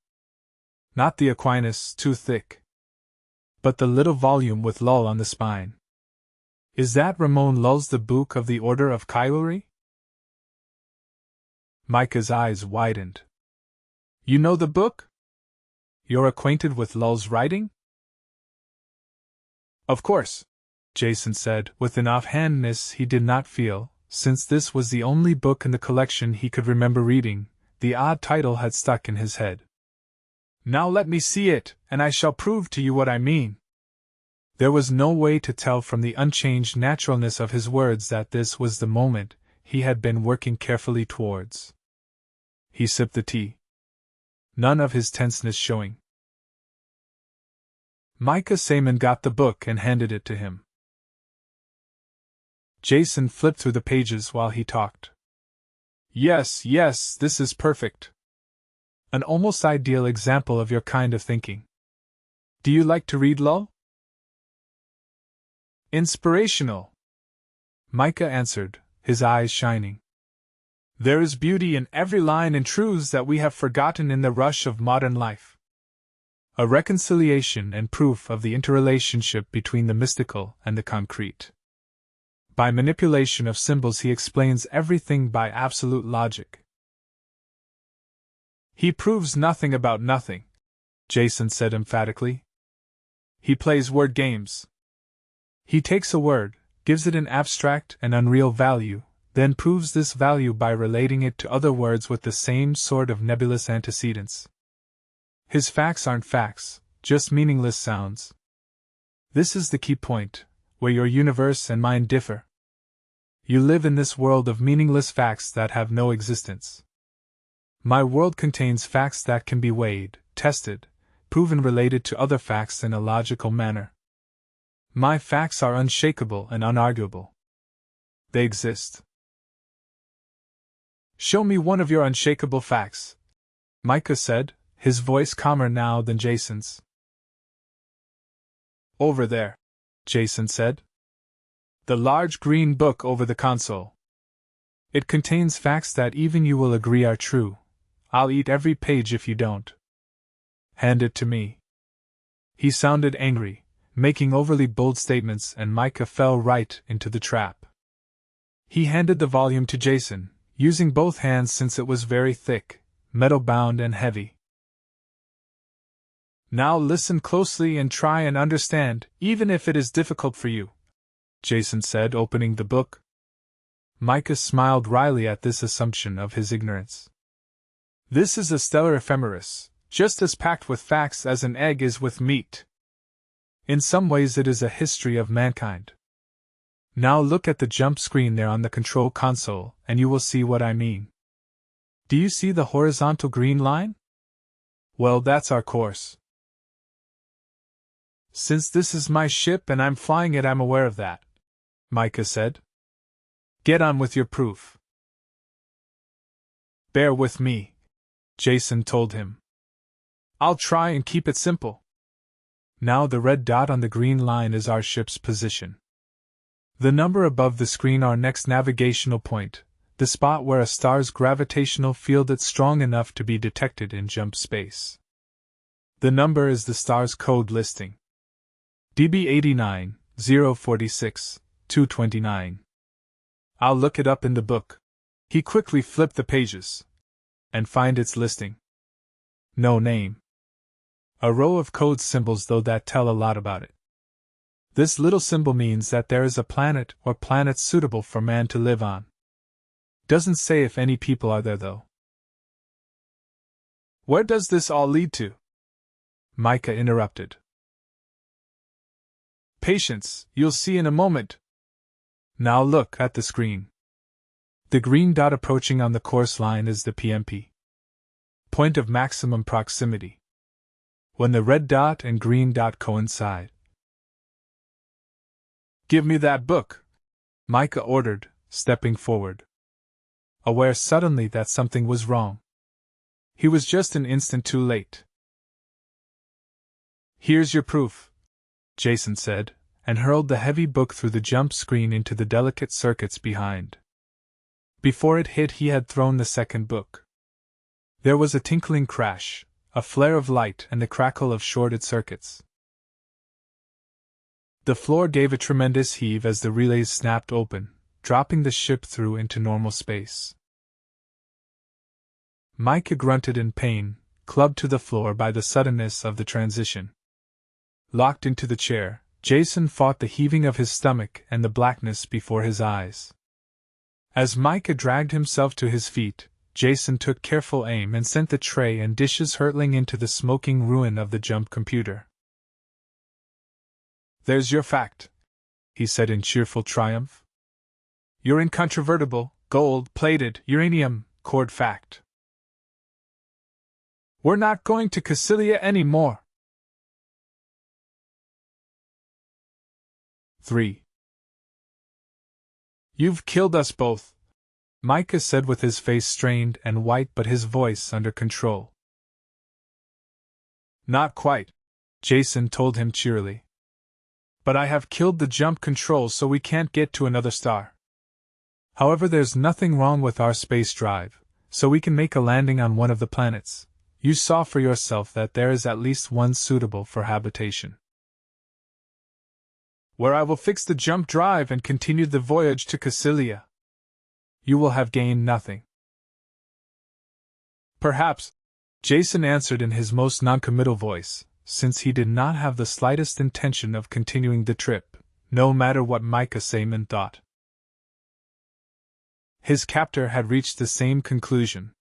Not the Aquinas, too thick. But the little volume with Lull on the spine. Is that Ramon Lull's The Book of the Order of Chivalry? Micah's eyes widened. You know the book? You're acquainted with Lull's writing? Of course, Jason said, with an offhandedness he did not feel, since this was the only book in the collection he could remember reading. The odd title had stuck in his head. Now let me see it, and I shall prove to you what I mean. There was no way to tell from the unchanged naturalness of his words that this was the moment he had been working carefully towards. He sipped the tea, none of his tenseness showing. Micah Simon got the book and handed it to him. Jason flipped through the pages while he talked. Yes, this is perfect. An almost ideal example of your kind of thinking. Do you like to read, Lo? Inspirational, Micah answered, his eyes shining. There is beauty in every line and truths that we have forgotten in the rush of modern life. A reconciliation and proof of the interrelationship between the mystical and the concrete. By manipulation of symbols he explains everything by absolute logic. He proves nothing about nothing, Jason said emphatically. He plays word games. He takes a word, gives it an abstract and unreal value, then proves this value by relating it to other words with the same sort of nebulous antecedents. His facts aren't facts, just meaningless sounds. This is the key point, where your universe and mine differ. You live in this world of meaningless facts that have no existence. My world contains facts that can be weighed, tested, proven related to other facts in a logical manner. My facts are unshakable and unarguable. They exist. Show me one of your unshakable facts, Micah said, his voice calmer now than Jason's. Over there, Jason said. The large green book over the console. It contains facts that even you will agree are true. I'll eat every page if you don't. Hand it to me. He sounded angry, making overly bold statements, and Micah fell right into the trap. He handed the volume to Jason, using both hands since it was very thick, metal-bound and heavy. Now listen closely and try and understand, even if it is difficult for you, Jason said, opening the book. Micah smiled wryly at this assumption of his ignorance. This is a stellar ephemeris, just as packed with facts as an egg is with meat. In some ways it is a history of mankind. Now look at the jump screen there on the control console, and you will see what I mean. Do you see the horizontal green line? Well, that's our course. Since this is my ship and I'm flying it, I'm aware of that, Micah said. Get on with your proof. Bear with me, Jason told him. I'll try and keep it simple. Now the red dot on the green line is our ship's position. The number above the screen our next navigational point, the spot where a star's gravitational field is strong enough to be detected in jump space. The number is the star's code listing. DB89, 046, 229. I'll look it up in the book. He quickly flipped the pages. And find its listing. No name. A row of code symbols though that tell a lot about it. This little symbol means that there is a planet or planets suitable for man to live on. Doesn't say if any people are there though. Where does this all lead to? Micah interrupted. Patience, you'll see in a moment. Now look at the screen. The green dot approaching on the course line is the PMP. Point of maximum proximity. When the red dot and green dot coincide. Give me that book, Micah ordered, stepping forward. Aware suddenly that something was wrong. He was just an instant too late. Here's your proof, Jason said, and hurled the heavy book through the jump screen into the delicate circuits behind. Before it hit, he had thrown the second book. There was a tinkling crash, a flare of light, and the crackle of shorted circuits. The floor gave a tremendous heave as the relays snapped open, dropping the ship through into normal space. Micah grunted in pain, clubbed to the floor by the suddenness of the transition. Locked into the chair, Jason fought the heaving of his stomach and the blackness before his eyes. As Micah dragged himself to his feet, Jason took careful aim and sent the tray and dishes hurtling into the smoking ruin of the jump computer. There's your fact, he said in cheerful triumph. Your incontrovertible, gold-plated, uranium-cored fact. We're not going to Cassilia anymore. 3. You've killed us both, Micah said with his face strained and white but his voice under control. Not quite, Jason told him cheerily. But I have killed the jump control so we can't get to another star. However, there's nothing wrong with our space drive, so we can make a landing on one of the planets. You saw for yourself that there is at least one suitable for habitation. Where I will fix the jump drive and continue the voyage to Cassilia. You will have gained nothing. Perhaps, Jason answered in his most noncommittal voice, since he did not have the slightest intention of continuing the trip, no matter what Micah Simon thought. His captor had reached the same conclusion.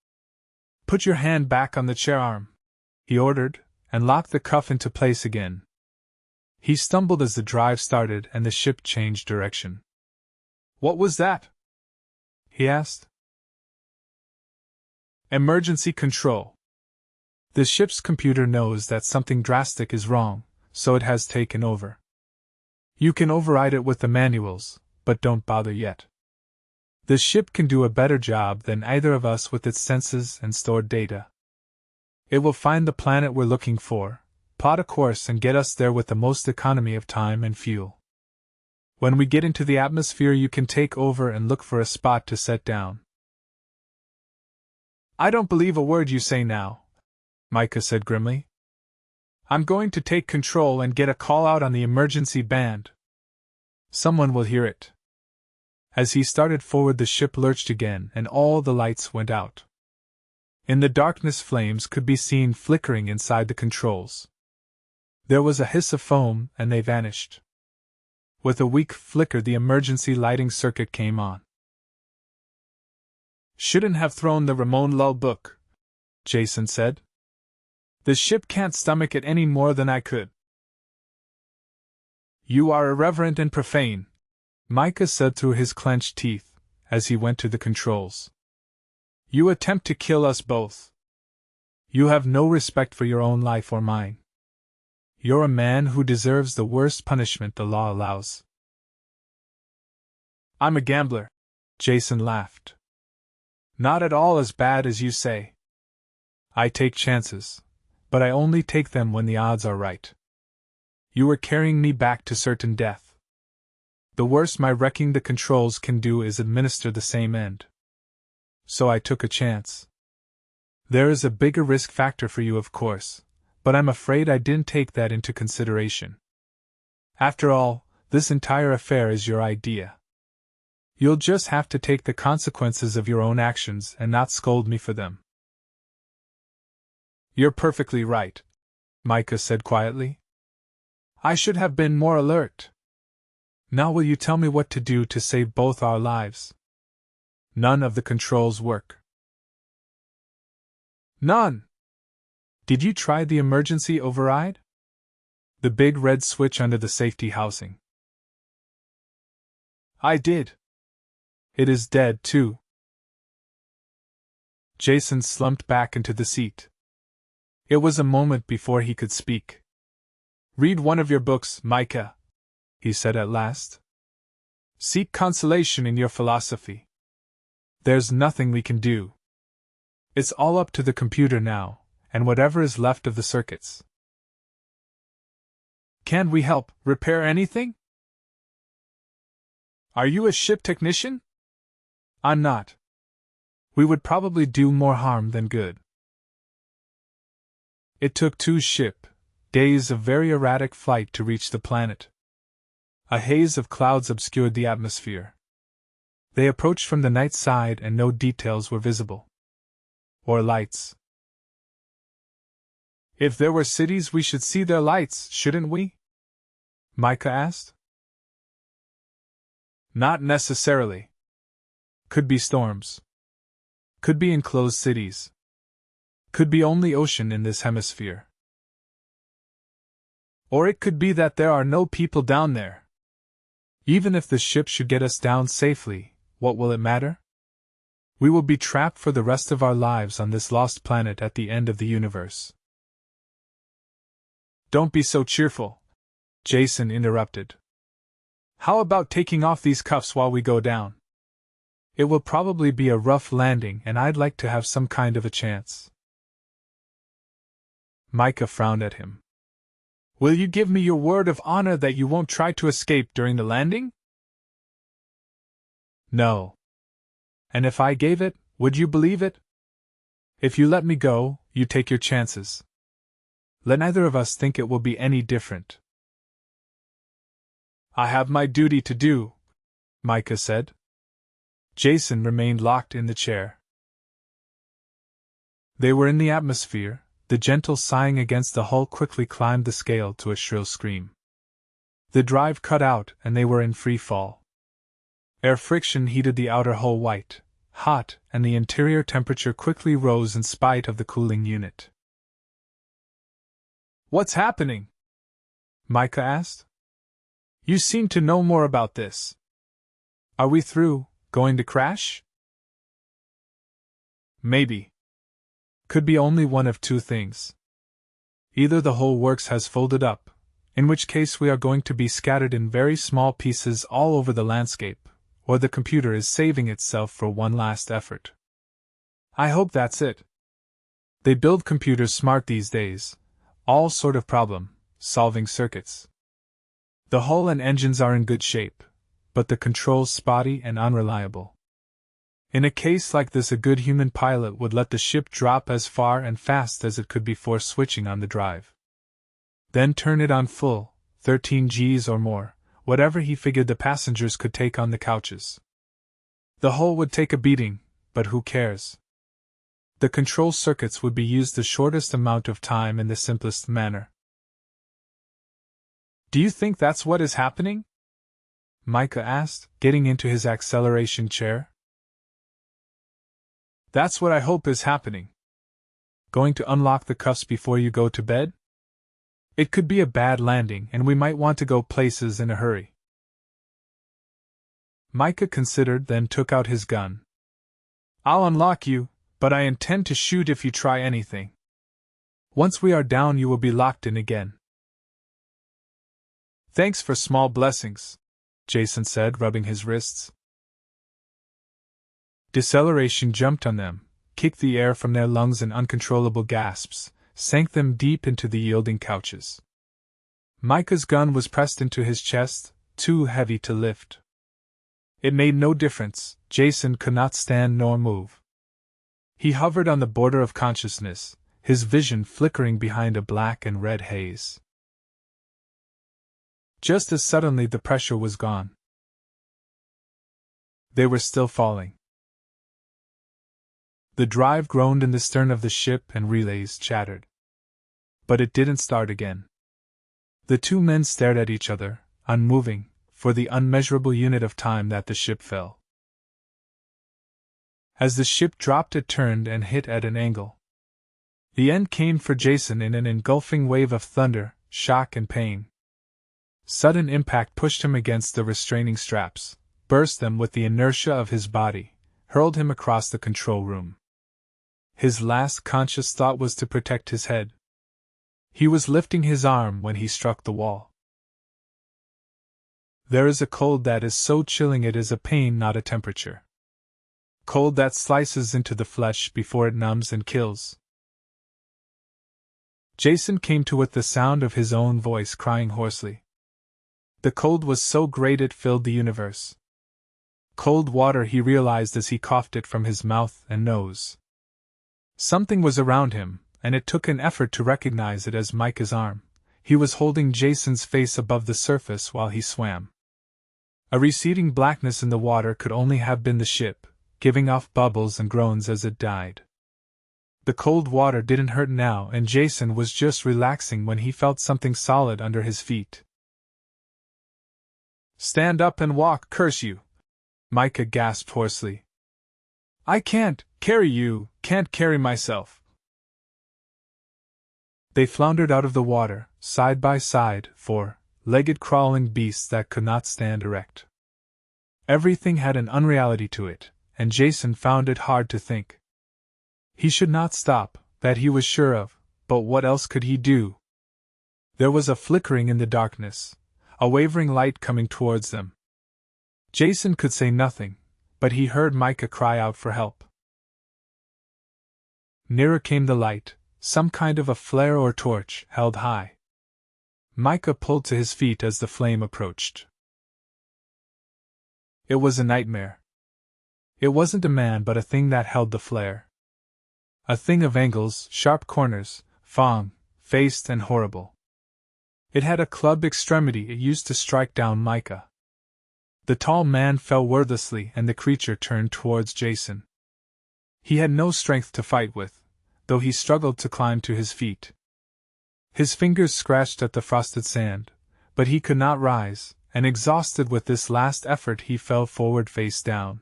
Put your hand back on the chair arm, he ordered, and lock the cuff into place again. He stumbled as the drive started and the ship changed direction. What was that? He asked. Emergency control. The ship's computer knows that something drastic is wrong, so it has taken over. You can override it with the manuals, but don't bother yet. The ship can do a better job than either of us with its senses and stored data. It will find the planet we're looking for, plot a course and get us there with the most economy of time and fuel. When we get into the atmosphere, you can take over and look for a spot to set down. I don't believe a word you say now, Micah said grimly. I'm going to take control and get a call out on the emergency band. Someone will hear it. As he started forward, the ship lurched again and all the lights went out. In the darkness, flames could be seen flickering inside the controls. There was a hiss of foam and they vanished. With a weak flicker, the emergency lighting circuit came on. Shouldn't have thrown the Ramon Lull book, Jason said. The ship can't stomach it any more than I could. You are irreverent and profane, Micah said through his clenched teeth, as he went to the controls. You attempt to kill us both. You have no respect for your own life or mine. You're a man who deserves the worst punishment the law allows. I'm a gambler, Jason laughed. Not at all as bad as you say. I take chances, but I only take them when the odds are right. You were carrying me back to certain death. The worst my wrecking the controls can do is administer the same end. So I took a chance. There is a bigger risk factor for you, of course, but I'm afraid I didn't take that into consideration. After all, this entire affair is your idea. You'll just have to take the consequences of your own actions and not scold me for them. You're perfectly right, Micah said quietly. I should have been more alert. Now will you tell me what to do to save both our lives? None of the controls work. None! Did you try the emergency override? The big red switch under the safety housing. I did. It is dead, too. Jason slumped back into the seat. It was a moment before he could speak. Read one of your books, Micah, he said at last. Seek consolation in your philosophy. There's nothing we can do. It's all up to the computer now, and whatever is left of the circuits. Can't we help repair anything? Are you a ship technician? I'm not. We would probably do more harm than good. It took 2 days of very erratic flight to reach the planet. A haze of clouds obscured the atmosphere. They approached from the night side and no details were visible. Or lights. If there were cities, we should see their lights, shouldn't we? Micah asked. Not necessarily. Could be storms. Could be enclosed cities. Could be only ocean in this hemisphere. Or it could be that there are no people down there. Even if the ship should get us down safely, what will it matter? We will be trapped for the rest of our lives on this lost planet at the end of the universe. Don't be so cheerful, Jason interrupted. How about taking off these cuffs while we go down? It will probably be a rough landing, and I'd like to have some kind of a chance. Micah frowned at him. Will you give me your word of honor that you won't try to escape during the landing? No. And if I gave it, would you believe it? If you let me go, you take your chances. Let neither of us think it will be any different. I have my duty to do, Micah said. Jason remained locked in the chair. They were in the atmosphere. The gentle sighing against the hull quickly climbed the scale to a shrill scream. The drive cut out, and they were in free fall. Air friction heated the outer hull white hot, and the interior temperature quickly rose in spite of the cooling unit. What's happening? Micah asked. You seem to know more about this. Are we through, going to crash? Maybe. Could be only one of two things. Either the whole works has folded up, in which case we are going to be scattered in very small pieces all over the landscape, or the computer is saving itself for one last effort. I hope that's it. They build computers smart these days, all sort of problem-solving circuits. The hull and engines are in good shape, but the controls spotty and unreliable. In a case like this, a good human pilot would let the ship drop as far and fast as it could before switching on the drive. Then turn it on full, 13 Gs or more, whatever he figured the passengers could take on the couches. The hull would take a beating, but who cares? The control circuits would be used the shortest amount of time in the simplest manner. Do you think that's what is happening? Micah asked, getting into his acceleration chair. That's what I hope is happening. Going to unlock the cuffs before you go to bed? It could be a bad landing, and we might want to go places in a hurry. Micah considered, then took out his gun. I'll unlock you, but I intend to shoot if you try anything. Once we are down, you will be locked in again. Thanks for small blessings, Jason said, rubbing his wrists. Deceleration jumped on them, kicked the air from their lungs in uncontrollable gasps, sank them deep into the yielding couches. Micah's gun was pressed into his chest, too heavy to lift. It made no difference, Jason could not stand nor move. He hovered on the border of consciousness, his vision flickering behind a black and red haze. Just as suddenly the pressure was gone. They were still falling. The drive groaned in the stern of the ship and relays chattered. But it didn't start again. The two men stared at each other, unmoving, for the unmeasurable unit of time that the ship fell. As the ship dropped, it turned and hit at an angle. The end came for Jason in an engulfing wave of thunder, shock, and pain. Sudden impact pushed him against the restraining straps, burst them with the inertia of his body, hurled him across the control room. His last conscious thought was to protect his head. He was lifting his arm when he struck the wall. There is a cold that is so chilling it is a pain, not a temperature. Cold that slices into the flesh before it numbs and kills. Jason came to with the sound of his own voice crying hoarsely. The cold was so great it filled the universe. Cold water, he realized as he coughed it from his mouth and nose. Something was around him, and it took an effort to recognize it as Micah's arm. He was holding Jason's face above the surface while he swam. A receding blackness in the water could only have been the ship, giving off bubbles and groans as it died. The cold water didn't hurt now, and Jason was just relaxing when he felt something solid under his feet. Stand up and walk, curse you! Micah gasped hoarsely. I can't carry you, can't carry myself. They floundered out of the water, side by side, four-legged crawling beasts that could not stand erect. Everything had an unreality to it, and Jason found it hard to think. He should not stop, that he was sure of, but what else could he do? There was a flickering in the darkness, a wavering light coming towards them. Jason could say nothing, but he heard Micah cry out for help. Nearer came the light, some kind of a flare or torch, held high. Micah pulled to his feet as the flame approached. It was a nightmare. It wasn't a man but a thing that held the flare. A thing of angles, sharp corners, fang-faced and horrible. It had a clubbed extremity it used to strike down Micah. The tall man fell wordlessly and the creature turned towards Jason. He had no strength to fight with, though he struggled to climb to his feet. His fingers scratched at the frosted sand, but he could not rise, and exhausted with this last effort he fell forward face down.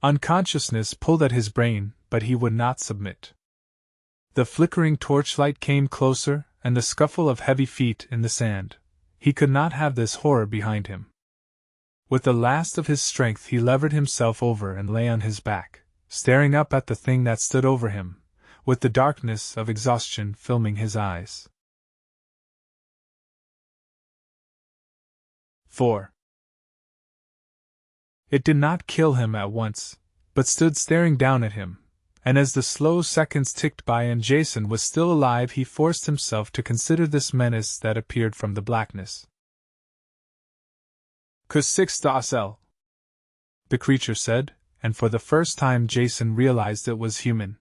Unconsciousness pulled at his brain, but he would not submit. The flickering torchlight came closer, and the scuffle of heavy feet in the sand. He could not have this horror behind him. With the last of his strength he levered himself over and lay on his back, staring up at the thing that stood over him, with the darkness of exhaustion filming his eyes. 4. It did not kill him at once, but stood staring down at him, and as the slow seconds ticked by and Jason was still alive he forced himself to consider this menace that appeared from the blackness. "Kusik the creature said, and for the first time Jason realized it was human.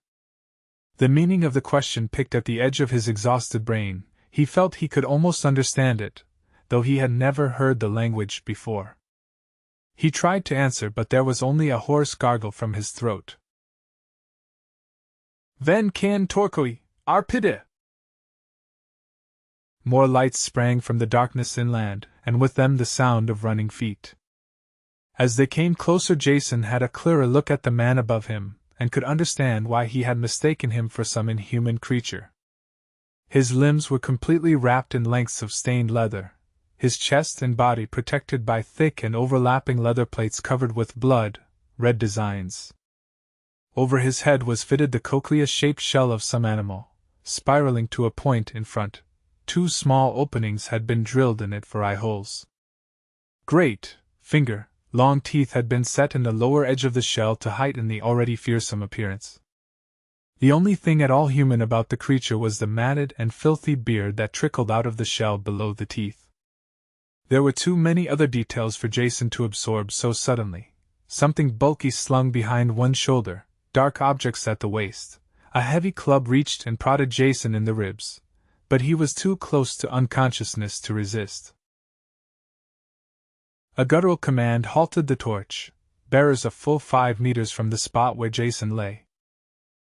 The meaning of the question picked at the edge of his exhausted brain. He felt he could almost understand it, though he had never heard the language before. He tried to answer, but there was only a hoarse gargle from his throat. "Ven kan torkoi, arpide!" More lights sprang from the darkness inland, and with them the sound of running feet. As they came closer Jason had a clearer look at the man above him, and could understand why he had mistaken him for some inhuman creature. His limbs were completely wrapped in lengths of stained leather, his chest and body protected by thick and overlapping leather plates covered with blood-red designs. Over his head was fitted the cochlea-shaped shell of some animal, spiraling to a point in front. 2 small openings had been drilled in it for eye holes. Great, long teeth had been set in the lower edge of the shell to heighten the already fearsome appearance. The only thing at all human about the creature was the matted and filthy beard that trickled out of the shell below the teeth. There were too many other details for Jason to absorb so suddenly. Something bulky slung behind one shoulder, dark objects at the waist. A heavy club reached and prodded Jason in the ribs, but he was too close to unconsciousness to resist. A guttural command halted the torch bearers a full 5 meters from the spot where Jason lay.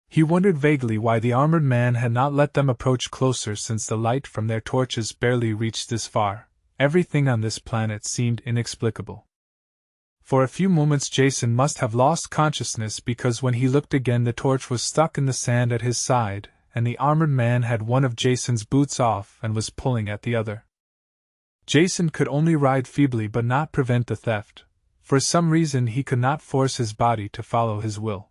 He wondered vaguely why the armored man had not let them approach closer, since the light from their torches barely reached this far. Everything on this planet seemed inexplicable. For a few moments Jason must have lost consciousness, because when he looked again the torch was stuck in the sand at his side, and the armored man had one of Jason's boots off and was pulling at the other. Jason could only ride feebly but not prevent the theft. For some reason he could not force his body to follow his will.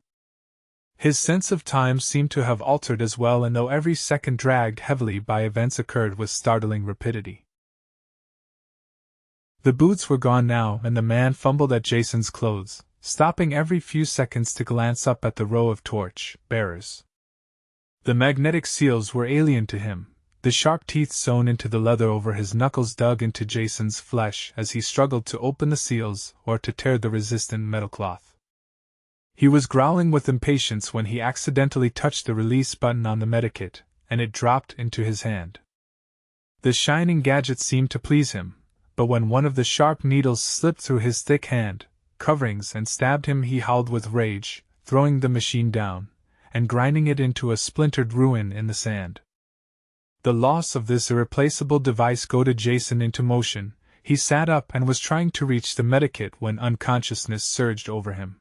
His sense of time seemed to have altered as well, and though every second dragged heavily by events occurred with startling rapidity. The boots were gone now, and the man fumbled at Jason's clothes, stopping every few seconds to glance up at the row of torch bearers. The magnetic seals were alien to him, the sharp teeth sewn into the leather over his knuckles dug into Jason's flesh as he struggled to open the seals or to tear the resistant metal cloth. He was growling with impatience when he accidentally touched the release button on the medikit, and it dropped into his hand. The shining gadget seemed to please him, but when one of the sharp needles slipped through his thick hand coverings and stabbed him, he howled with rage, throwing the machine down and grinding it into a splintered ruin in the sand. The loss of this irreplaceable device goaded Jason into motion. He sat up and was trying to reach the medikit when unconsciousness surged over him.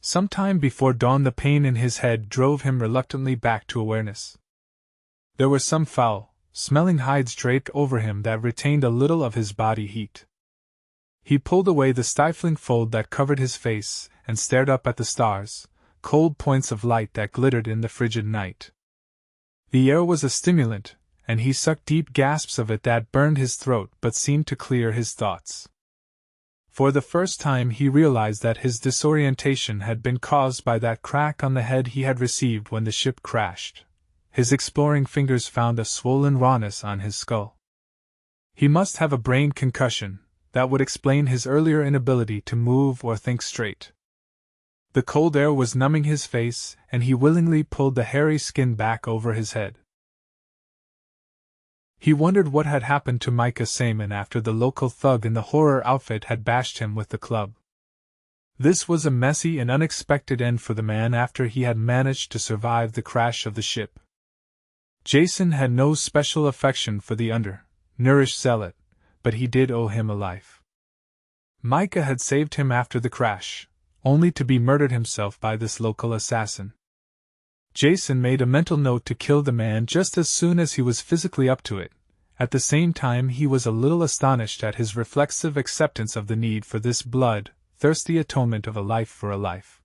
Sometime before dawn the pain in his head drove him reluctantly back to awareness. There were some foul, smelling hides draped over him that retained a little of his body heat. He pulled away the stifling fold that covered his face and stared up at the stars, cold points of light that glittered in the frigid night. The air was a stimulant, and he sucked deep gasps of it that burned his throat but seemed to clear his thoughts. For the first time he realized that his disorientation had been caused by that crack on the head he had received when the ship crashed. His exploring fingers found a swollen rawness on his skull. He must have a brain concussion. That would explain his earlier inability to move or think straight. The cold air was numbing his face, and he willingly pulled the hairy skin back over his head. He wondered what had happened to Micah Saman after the local thug in the horror outfit had bashed him with the club. This was a messy and unexpected end for the man after he had managed to survive the crash of the ship. Jason had no special affection for the undernourished zealot, but he did owe him a life. Micah had saved him after the crash, only to be murdered himself by this local assassin. Jason made a mental note to kill the man just as soon as he was physically up to it. At the same time, he was a little astonished at his reflexive acceptance of the need for this blood-thirsty atonement of a life for a life.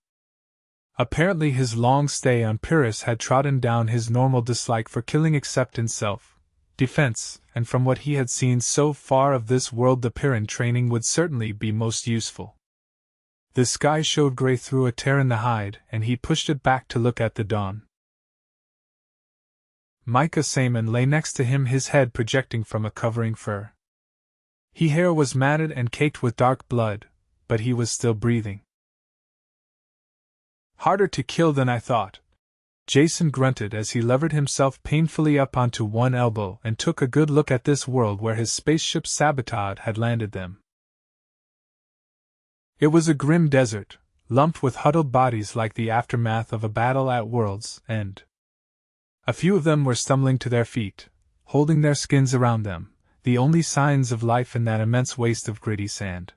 Apparently his long stay on Pyrrus had trodden down his normal dislike for killing except in self-defense, and from what he had seen so far of this world the Pyrrhan training would certainly be most useful. The sky showed gray through a tear in the hide, and he pushed it back to look at the dawn. Micah Saman lay next to him, his head projecting from a covering fur. His hair was matted and caked with dark blood, but he was still breathing. "Harder to kill than I thought," Jason grunted as he levered himself painfully up onto one elbow and took a good look at this world where his spaceship's sabotage had landed them. It was a grim desert, lumped with huddled bodies like the aftermath of a battle at World's End. A few of them were stumbling to their feet, holding their skins around them, the only signs of life in that immense waste of gritty sand.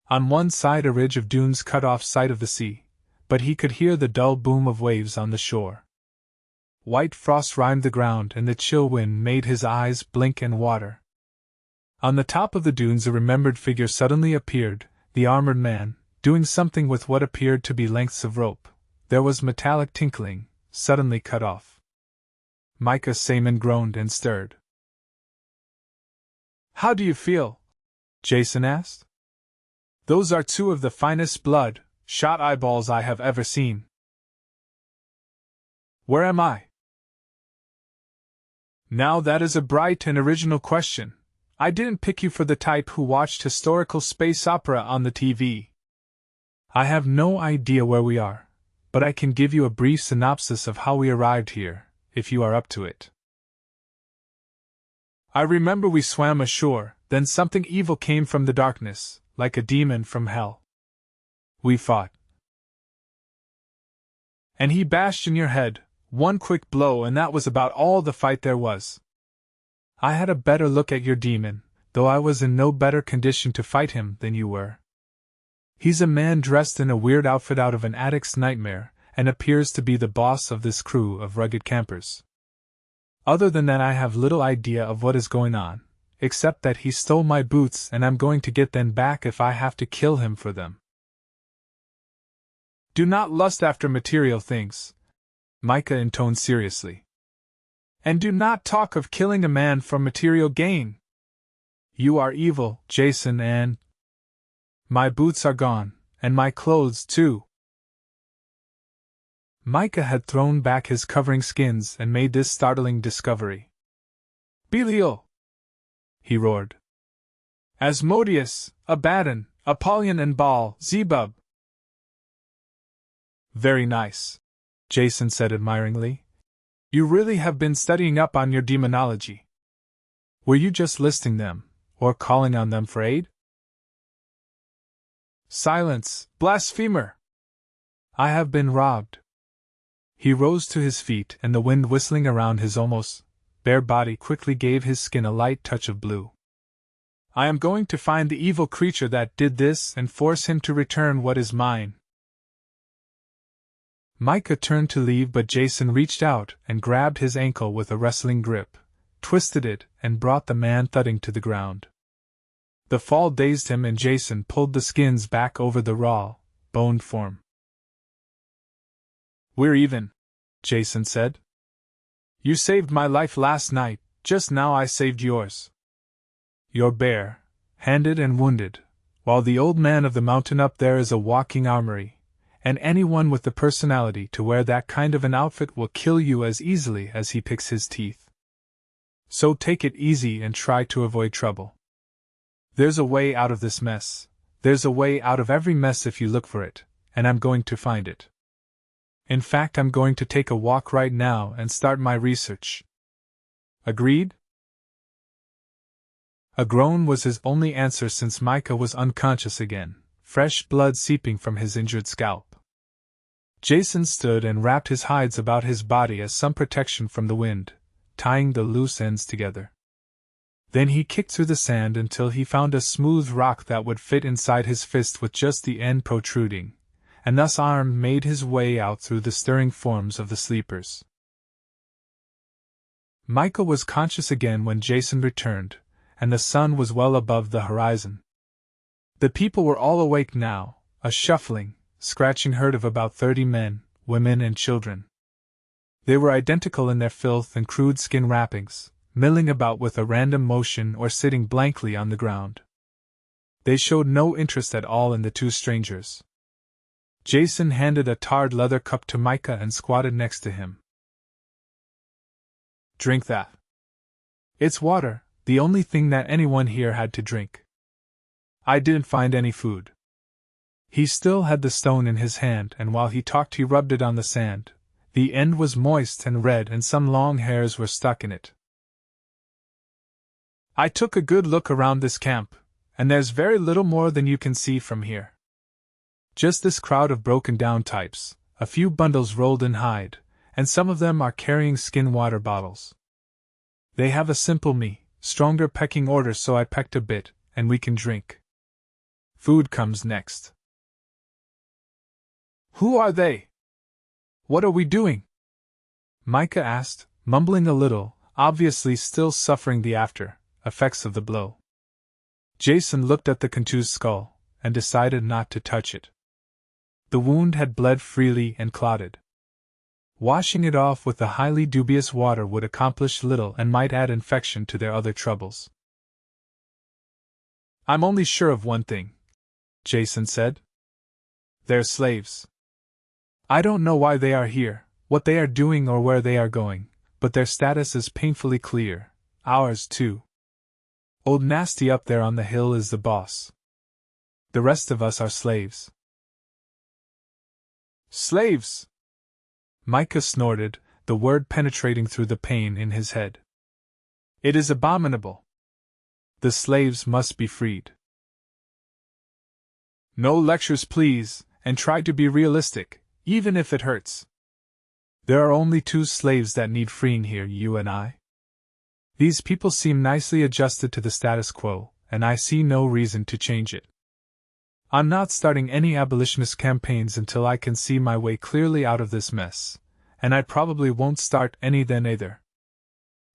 On one side a ridge of dunes cut off sight of the sea, but he could hear the dull boom of waves on the shore. White frost rimed the ground and the chill wind made his eyes blink and water. On the top of the dunes a remembered figure suddenly appeared, the armored man, doing something with what appeared to be lengths of rope. There was metallic tinkling, suddenly cut off. Micah Saman groaned and stirred. "How do you feel?" Jason asked. "Those are two of the finest blood-shot eyeballs I have ever seen." "Where am I?" "Now that is a bright and original question. I didn't pick you for the type who watched historical space opera on the TV. I have no idea where we are, but I can give you a brief synopsis of how we arrived here, if you are up to it. I remember we swam ashore, then something evil came from the darkness, like a demon from hell. We fought. And he bashed in your head, one quick blow, and that was about all the fight there was. I had a better look at your demon, though I was in no better condition to fight him than you were. He's a man dressed in a weird outfit out of an addict's nightmare, and appears to be the boss of this crew of rugged campers. Other than that I have little idea of what is going on, except that he stole my boots and I'm going to get them back if I have to kill him for them. Do not lust after material things, Micah intoned seriously. And do not talk of killing a man for material gain. You are evil, Jason, and my boots are gone, and my clothes too. Micah had thrown back his covering skins and made this startling discovery. Belial! He roared. Asmodeus, Abaddon, Apollyon and Baal, Zebub. Very nice, Jason said admiringly. You really have been studying up on your demonology. Were you just listing them, or calling on them for aid? Silence, blasphemer! I have been robbed. He rose to his feet, and the wind whistling around his almost bare body quickly gave his skin a light touch of blue. I am going to find the evil creature that did this and force him to return what is mine. Micah turned to leave, but Jason reached out and grabbed his ankle with a wrestling grip, twisted it, and brought the man thudding to the ground. The fall dazed him, and Jason pulled the skins back over the raw, boned form. "We're even," Jason said. "You saved my life last night, just now I saved yours. You're bare, handed and wounded, while the old man of the mountain up there is a walking armory, and anyone with the personality to wear that kind of an outfit will kill you as easily as he picks his teeth. So take it easy and try to avoid trouble. There's a way out of this mess. There's a way out of every mess if you look for it, and I'm going to find it. In fact, I'm going to take a walk right now and start my research. Agreed?" A groan was his only answer, since Micah was unconscious again, fresh blood seeping from his injured scalp. Jason stood and wrapped his hides about his body as some protection from the wind, tying the loose ends together. Then he kicked through the sand until he found a smooth rock that would fit inside his fist with just the end protruding, and thus armed made his way out through the stirring forms of the sleepers. Micah was conscious again when Jason returned, and the sun was well above the horizon. The people were all awake now, a shuffling, scratching herd of about 30 men, women and children. They were identical in their filth and crude skin wrappings, milling about with a random motion or sitting blankly on the ground. They showed no interest at all in the two strangers. Jason handed a tarred leather cup to Micah and squatted next to him. "Drink that. It's water, the only thing that anyone here had to drink. I didn't find any food." He still had the stone in his hand, and while he talked he rubbed it on the sand. The end was moist and red, and some long hairs were stuck in it. "I took a good look around this camp, and there's very little more than you can see from here. Just this crowd of broken-down types, a few bundles rolled in hide, and some of them are carrying skin water bottles. They have a simple stronger pecking order, so I pecked a bit, and we can drink. Food comes next." "Who are they? What are we doing?" Micah asked, mumbling a little, obviously still suffering the after-effects of the blow. Jason looked at the contused skull, and decided not to touch it. The wound had bled freely and clotted. Washing it off with the highly dubious water would accomplish little and might add infection to their other troubles. "I'm only sure of one thing," Jason said. "They're slaves. I don't know why they are here, what they are doing or where they are going, but their status is painfully clear, ours too. Old Nasty up there on the hill is the boss. The rest of us are slaves." "Slaves!" Micah snorted, the word penetrating through the pain in his head. "It is abominable. The slaves must be freed." "No lectures, please, and try to be realistic, even if it hurts. There are only two slaves that need freeing here, you and I. These people seem nicely adjusted to the status quo, and I see no reason to change it. I'm not starting any abolitionist campaigns until I can see my way clearly out of this mess, and I probably won't start any then either.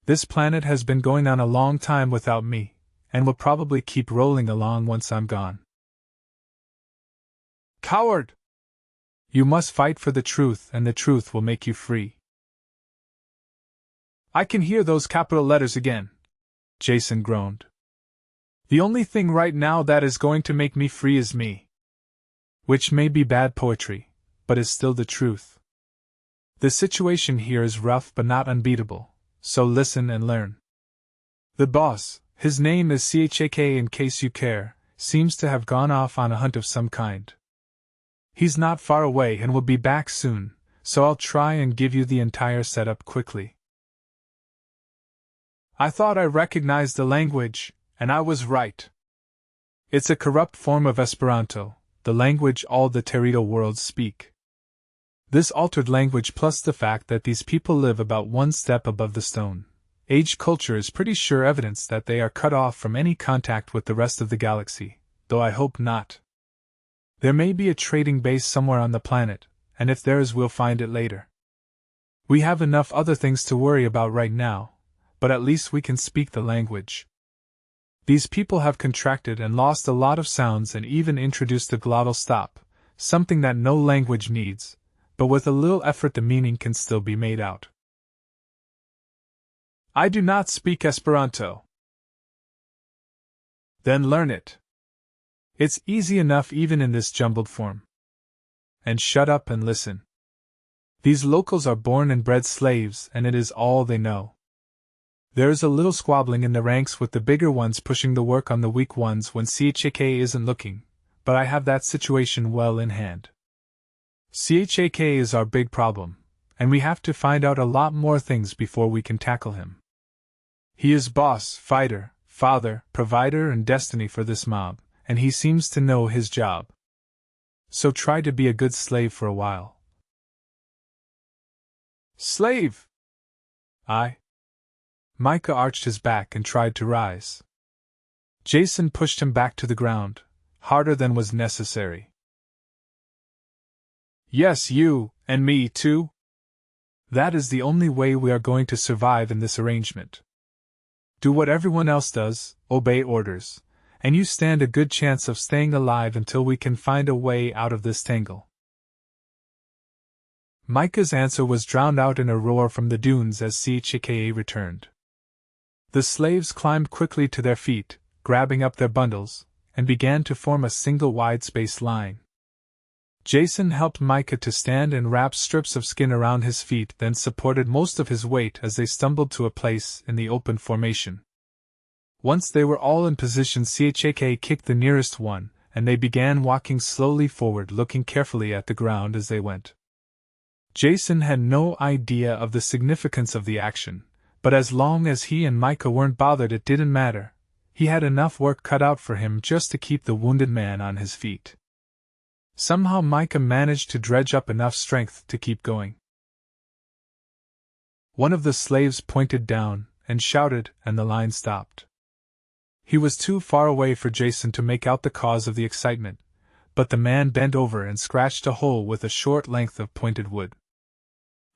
This planet has been going on a long time without me, and will probably keep rolling along once I'm gone." "Coward! You must fight for the truth, and the truth will make you free." "I can hear those capital letters again," Jason groaned. "The only thing right now that is going to make me free is me." Which may be bad poetry, but is still the truth. The situation here is rough but not unbeatable, so listen and learn. The boss, his name is Chak in case you care, seems to have gone off on a hunt of some kind. He's not far away and will be back soon, so I'll try and give you the entire setup quickly. I thought I recognized the language, and I was right. It's a corrupt form of Esperanto, the language all the Territo worlds speak. This altered language, plus the fact that these people live about one step above the Stone Age culture, is pretty sure evidence that they are cut off from any contact with the rest of the galaxy, though I hope not. There may be a trading base somewhere on the planet, and if there is, we'll find it later. We have enough other things to worry about right now, but at least we can speak the language. These people have contracted and lost a lot of sounds and even introduced the glottal stop, something that no language needs, but with a little effort the meaning can still be made out. I do not speak Esperanto. Then learn it. It's easy enough even in this jumbled form. And shut up and listen. These locals are born and bred slaves, and it is all they know. There is a little squabbling in the ranks with the bigger ones pushing the work on the weak ones when CHAK isn't looking, but I have that situation well in hand. CHAK is our big problem, and we have to find out a lot more things before we can tackle him. He is boss, fighter, father, provider, and destiny for this mob, and he seems to know his job. So try to be a good slave for a while. Slave! Micah arched his back and tried to rise. Jason pushed him back to the ground, harder than was necessary. Yes, you, and me too. That is the only way we are going to survive in this arrangement. Do what everyone else does, obey orders, and you stand a good chance of staying alive until we can find a way out of this tangle. Micah's answer was drowned out in a roar from the dunes as CHAK returned. The slaves climbed quickly to their feet, grabbing up their bundles, and began to form a single wide-spaced line. Jason helped Micah to stand and wrap strips of skin around his feet, then supported most of his weight as they stumbled to a place in the open formation. Once they were all in position, CHAK kicked the nearest one, and they began walking slowly forward, looking carefully at the ground as they went. Jason had no idea of the significance of the action, but as long as he and Micah weren't bothered, it didn't matter. He had enough work cut out for him just to keep the wounded man on his feet. Somehow Micah managed to dredge up enough strength to keep going. One of the slaves pointed down and shouted, and the line stopped. He was too far away for Jason to make out the cause of the excitement, but the man bent over and scratched a hole with a short length of pointed wood.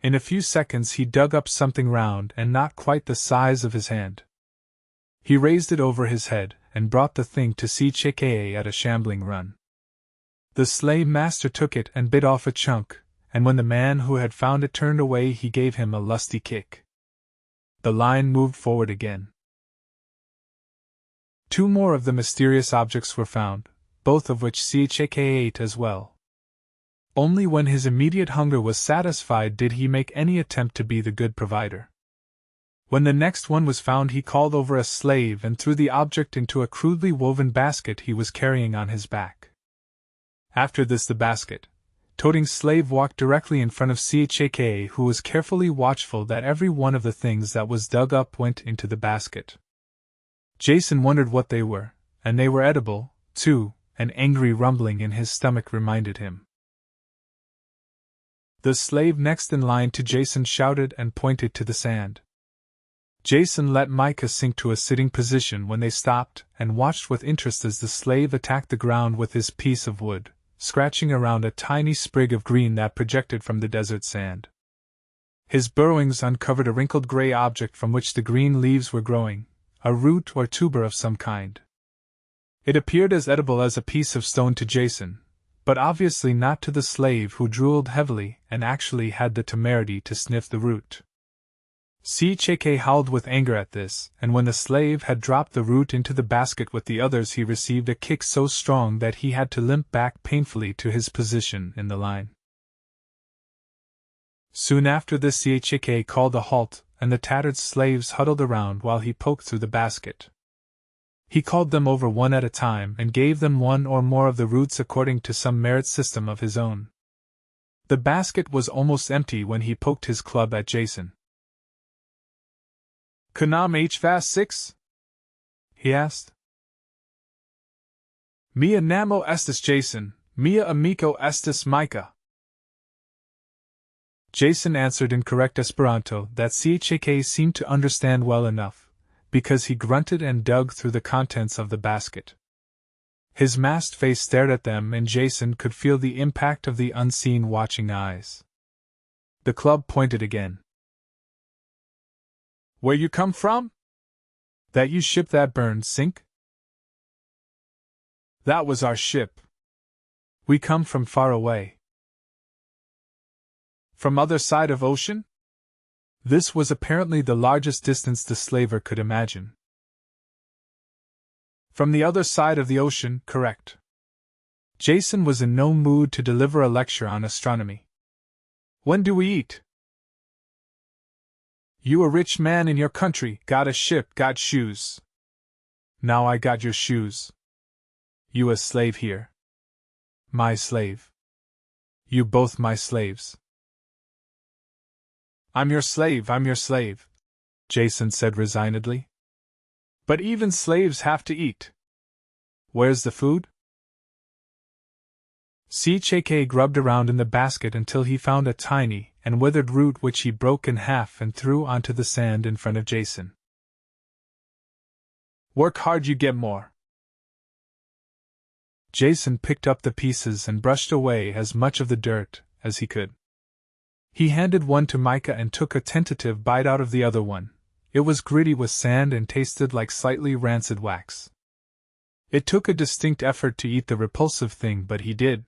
In a few seconds he dug up something round and not quite the size of his hand. He raised it over his head and brought the thing to CHAK at a shambling run. The slave master took it and bit off a chunk, and when the man who had found it turned away, he gave him a lusty kick. The line moved forward again. 2 more of the mysterious objects were found, both of which CHAK ate as well. Only when his immediate hunger was satisfied did he make any attempt to be the good provider. When the next one was found, he called over a slave and threw the object into a crudely woven basket he was carrying on his back. After this, the basket-toting slave walked directly in front of CHAK, who was carefully watchful that every one of the things that was dug up went into the basket. Jason wondered what they were, and they were edible, too. An angry rumbling in his stomach reminded him. The slave next in line to Jason shouted and pointed to the sand. Jason let Micah sink to a sitting position when they stopped and watched with interest as the slave attacked the ground with his piece of wood, scratching around a tiny sprig of green that projected from the desert sand. His burrowings uncovered a wrinkled gray object from which the green leaves were growing, a root or tuber of some kind. It appeared as edible as a piece of stone to Jason, but obviously not to the slave, who drooled heavily and actually had the temerity to sniff the root. CHAK howled with anger at this, and when the slave had dropped the root into the basket with the others, he received a kick so strong that he had to limp back painfully to his position in the line. Soon after this, CHAK called a halt, and the tattered slaves huddled around while he poked through the basket. He called them over one at a time and gave them one or more of the roots according to some merit system of his own. The basket was almost empty when he poked his club at Jason. "Kunam hfas 6?" he asked. "Mia namo estis Jason, mia amico estis Micah." Jason answered in correct Esperanto that CHAK seemed to understand well enough, because he grunted and dug through the contents of the basket. His masked face stared at them, and Jason could feel the impact of the unseen watching eyes. The club pointed again. Where you come from? That you ship that burned sink? That was our ship. We come from far away. From other side of ocean? This was apparently the largest distance the slaver could imagine. From the other side of the ocean, correct. Jason was in no mood to deliver a lecture on astronomy. When do we eat? You a rich man in your country, got a ship, got shoes. Now I got your shoes. You a slave here. My slave. You both my slaves. I'm your slave, Jason said resignedly. But even slaves have to eat. Where's the food? CHK grubbed around in the basket until he found a tiny and withered root which he broke in half and threw onto the sand in front of Jason. Work hard, you get more. Jason picked up the pieces and brushed away as much of the dirt as he could. He handed one to Micah and took a tentative bite out of the other one. It was gritty with sand and tasted like slightly rancid wax. It took a distinct effort to eat the repulsive thing, but he did.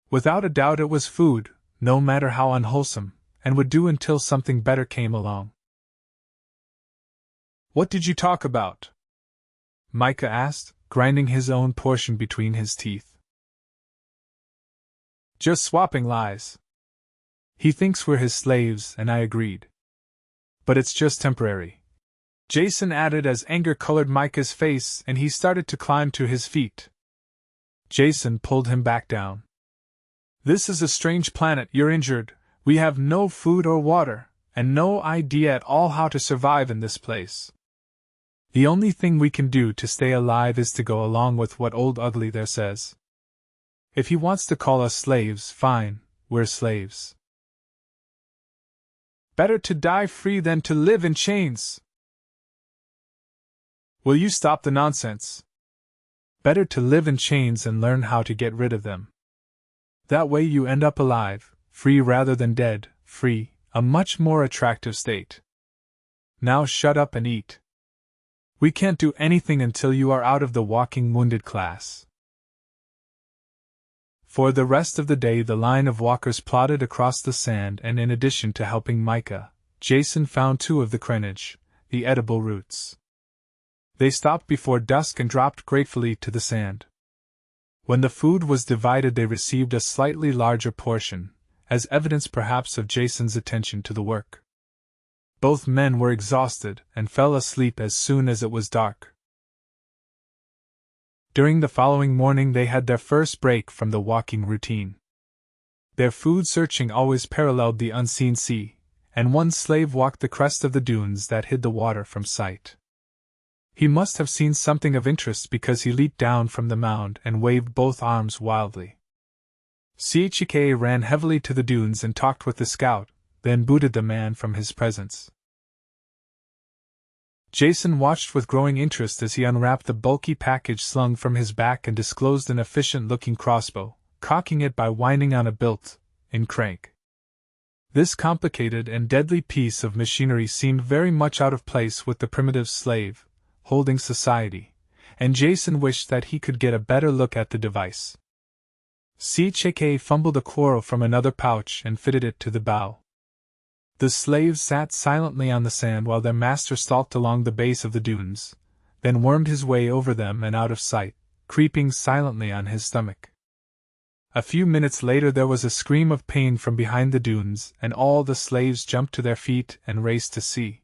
Without a doubt it was food, no matter how unwholesome, and would do until something better came along. What did you talk about? Micah asked, grinding his own portion between his teeth. Just swapping lies. He thinks we're his slaves, and I agreed. But it's just temporary, Jason added as anger colored Micah's face and he started to climb to his feet. Jason pulled him back down. This is a strange planet, you're injured, we have no food or water, and no idea at all how to survive in this place. The only thing we can do to stay alive is to go along with what Old Ugly there says. If he wants to call us slaves, fine, we're slaves. Better to die free than to live in chains. Will you stop the nonsense? Better to live in chains and learn how to get rid of them. That way you end up alive, free rather than dead, free, a much more attractive state. Now shut up and eat. We can't do anything until you are out of the walking wounded class. For the rest of the day the line of walkers plodded across the sand, and in addition to helping Micah, Jason found 2 of the crenage, the edible roots. They stopped before dusk and dropped gratefully to the sand. When the food was divided they received a slightly larger portion, as evidence perhaps of Jason's attention to the work. Both men were exhausted and fell asleep as soon as it was dark. During the following morning they had their first break from the walking routine. Their food searching always paralleled the unseen sea, and one slave walked the crest of the dunes that hid the water from sight. He must have seen something of interest because he leaped down from the mound and waved both arms wildly. Chike ran heavily to the dunes and talked with the scout, then booted the man from his presence. Jason watched with growing interest as he unwrapped the bulky package slung from his back and disclosed an efficient-looking crossbow, cocking it by winding on a built-in crank. This complicated and deadly piece of machinery seemed very much out of place with the primitive slave-holding society, and Jason wished that he could get a better look at the device. Chike fumbled a quarrel from another pouch and fitted it to the bow. The slaves sat silently on the sand while their master stalked along the base of the dunes, then wormed his way over them and out of sight, creeping silently on his stomach. A few minutes later there was a scream of pain from behind the dunes, and all the slaves jumped to their feet and raced to sea.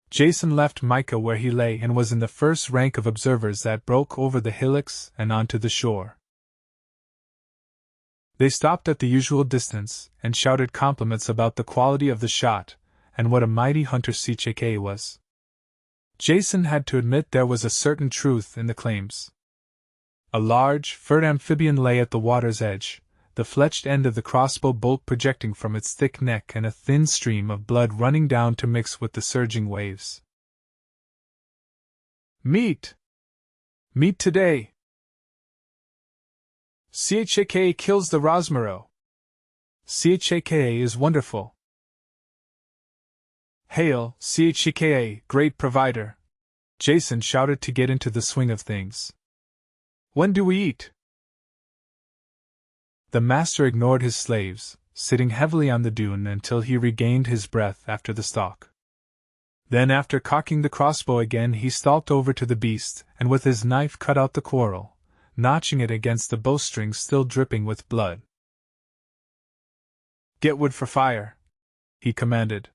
Jason left Micah where he lay and was in the first rank of observers that broke over the hillocks and onto the shore. They stopped at the usual distance and shouted compliments about the quality of the shot and what a mighty hunter Chike was. Jason had to admit there was a certain truth in the claims. A large, furred amphibian lay at the water's edge, the fletched end of the crossbow bolt projecting from its thick neck and a thin stream of blood running down to mix with the surging waves. Meat! Meat today! Chaka kills the Rosmero. Chaka is wonderful. Hail, Chaka, great provider! Jason shouted to get into the swing of things. When do we eat? The master ignored his slaves, sitting heavily on the dune until he regained his breath after the stalk. Then, after cocking the crossbow again, he stalked over to the beast and with his knife cut out the quarrel, notching it against the bowstring still dripping with blood. Get wood for fire, he commanded.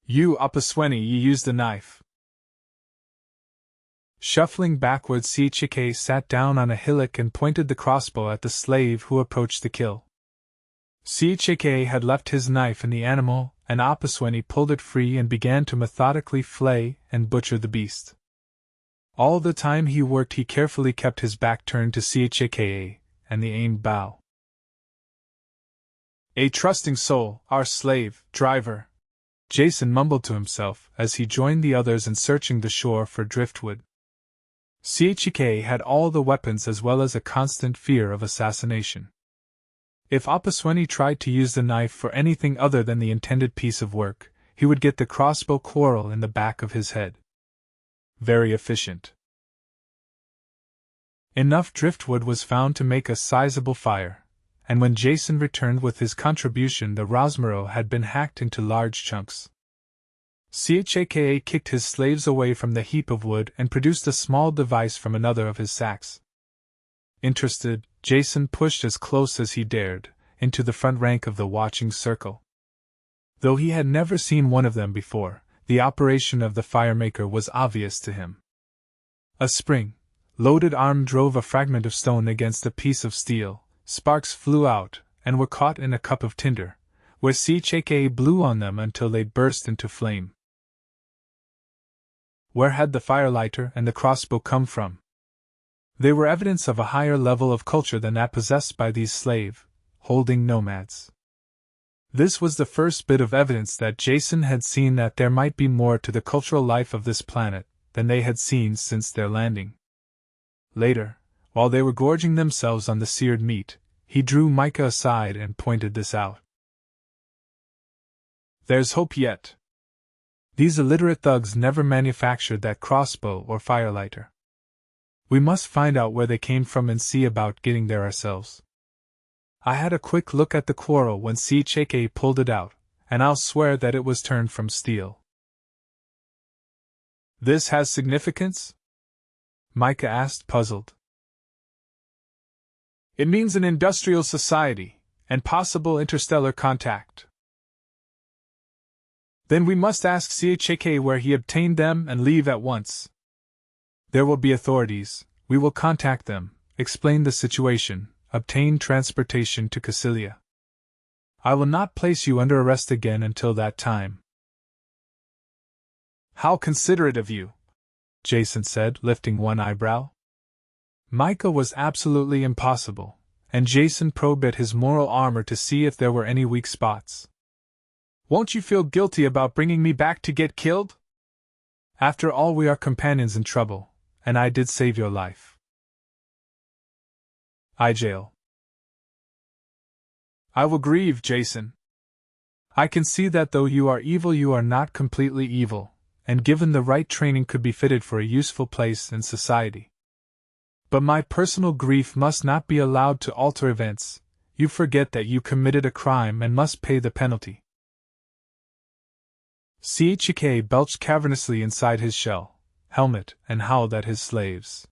You, Opasweni, ye use the knife. Shuffling backwards, Chaka sat down on a hillock and pointed the crossbow at the slave who approached the kill. Chaka had left his knife in the animal, and Opasweni pulled it free and began to methodically flay and butcher the beast. All the time he worked, he carefully kept his back turned to Chaka and the aimed bow. A trusting soul, our slave, driver, Jason mumbled to himself as he joined the others in searching the shore for driftwood. Chaka had all the weapons as well as a constant fear of assassination. If Opasweni tried to use the knife for anything other than the intended piece of work, he would get the crossbow quarrel in the back of his head. Very efficient. Enough driftwood was found to make a sizable fire, and when Jason returned with his contribution, the Rosmero had been hacked into large chunks. Chaka kicked his slaves away from the heap of wood and produced a small device from another of his sacks. Interested, Jason pushed as close as he dared, into the front rank of the watching circle. Though he had never seen one of them before, the operation of the firemaker was obvious to him. A spring-loaded arm drove a fragment of stone against a piece of steel, sparks flew out, and were caught in a cup of tinder, where Chaka blew on them until they burst into flame. Where had the firelighter and the crossbow come from? They were evidence of a higher level of culture than that possessed by these slave-holding nomads. This was the first bit of evidence that Jason had seen that there might be more to the cultural life of this planet than they had seen since their landing. Later, while they were gorging themselves on the seared meat, he drew Micah aside and pointed this out. There's hope yet. These illiterate thugs never manufactured that crossbow or firelighter. We must find out where they came from and see about getting there ourselves. I had a quick look at the quarrel when Chaka pulled it out, and I'll swear that it was turned from steel. This has significance? Micah asked, puzzled. It means an industrial society, and possible interstellar contact. Then we must ask Chaka where he obtained them and leave at once. There will be authorities, we will contact them, explain the situation, obtain transportation to Cassilia. I will not place you under arrest again until that time. How considerate of you, Jason said, lifting one eyebrow. Micah was absolutely impossible, and Jason probed at his moral armor to see if there were any weak spots. Won't you feel guilty about bringing me back to get killed? After all, we are companions in trouble, and I did save your life. Jail. I will grieve, Jason. I can see that though you are evil, you are not completely evil, and given the right training could be fitted for a useful place in society. But my personal grief must not be allowed to alter events. You forget that you committed a crime and must pay the penalty. Chaka belched cavernously inside his shell, helmet, and howled at his slaves.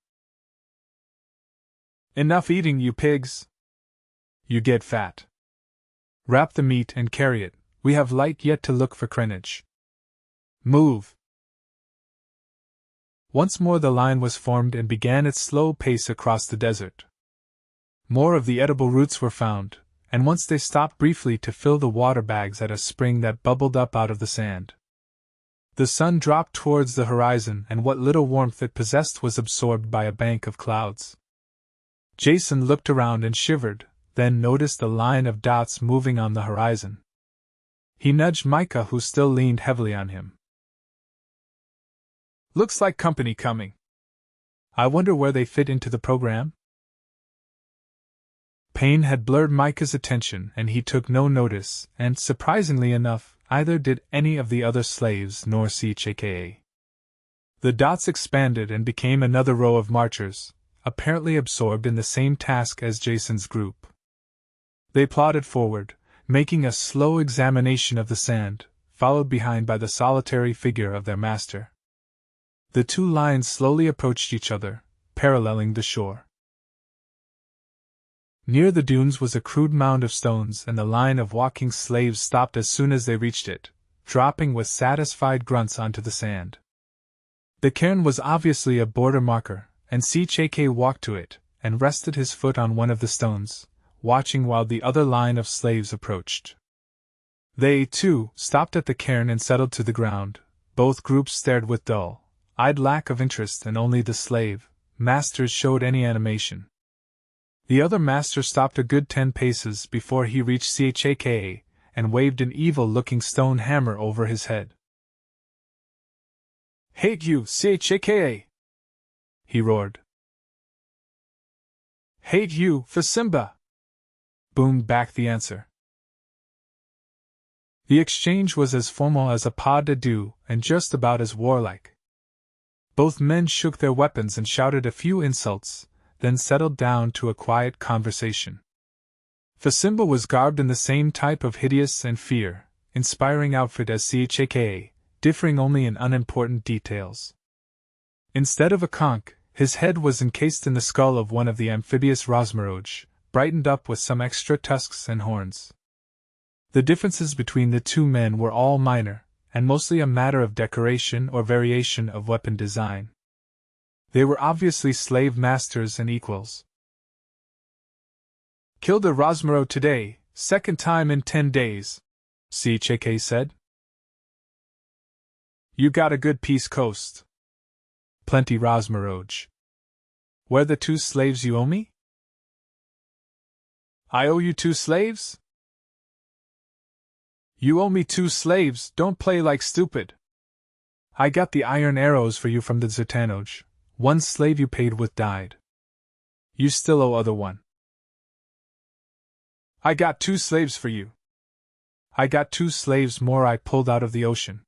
Enough eating, you pigs! You get fat. Wrap the meat and carry it, we have light yet to look for Greenwich. Move! Once more the line was formed and began its slow pace across the desert. More of the edible roots were found, and once they stopped briefly to fill the water bags at a spring that bubbled up out of the sand. The sun dropped towards the horizon, and what little warmth it possessed was absorbed by a bank of clouds. Jason looked around and shivered, then noticed the line of dots moving on the horizon. He nudged Micah, who still leaned heavily on him. Looks like company coming. I wonder where they fit into the program? Pain had blurred Micah's attention and he took no notice, and, surprisingly enough, either did any of the other slaves nor Chaka. The dots expanded and became another row of marchers, apparently absorbed in the same task as Jason's group. They plodded forward, making a slow examination of the sand, followed behind by the solitary figure of their master. The two lines slowly approached each other, paralleling the shore. Near the dunes was a crude mound of stones, and the line of walking slaves stopped as soon as they reached it, dropping with satisfied grunts onto the sand. The cairn was obviously a border marker, and Chaka walked to it, and rested his foot on one of the stones, watching while the other line of slaves approached. They, too, stopped at the cairn and settled to the ground. Both groups stared with dull-eyed lack of interest, and only the slave masters showed any animation. The other master stopped a good 10 paces before he reached Chaka, and waved an evil-looking stone hammer over his head. "Hate you, Chaka!" he roared. "Hate you, Fasimba!" boomed back the answer. The exchange was as formal as a pas de deux and just about as warlike. Both men shook their weapons and shouted a few insults, then settled down to a quiet conversation. Fasimba was garbed in the same type of hideous and fear-inspiring outfit as Chaka, differing only in unimportant details. Instead of a conch, his head was encased in the skull of one of the amphibious Rosmeroj, brightened up with some extra tusks and horns. The differences between the two men were all minor, and mostly a matter of decoration or variation of weapon design. They were obviously slave masters and equals. "Killed a Rosmero today, second time in 10 days, Chaka said. "You got a good piece coast. Plenty Rosmeroj. Where the 2 slaves you owe me?" "I owe you 2 slaves?" "You owe me 2 slaves, don't play like stupid. I got the iron arrows for you from the Zertanoj. 1 slave you paid with died. You still owe other 1. "I got 2 slaves for you. I got 2 slaves more I pulled out of the ocean.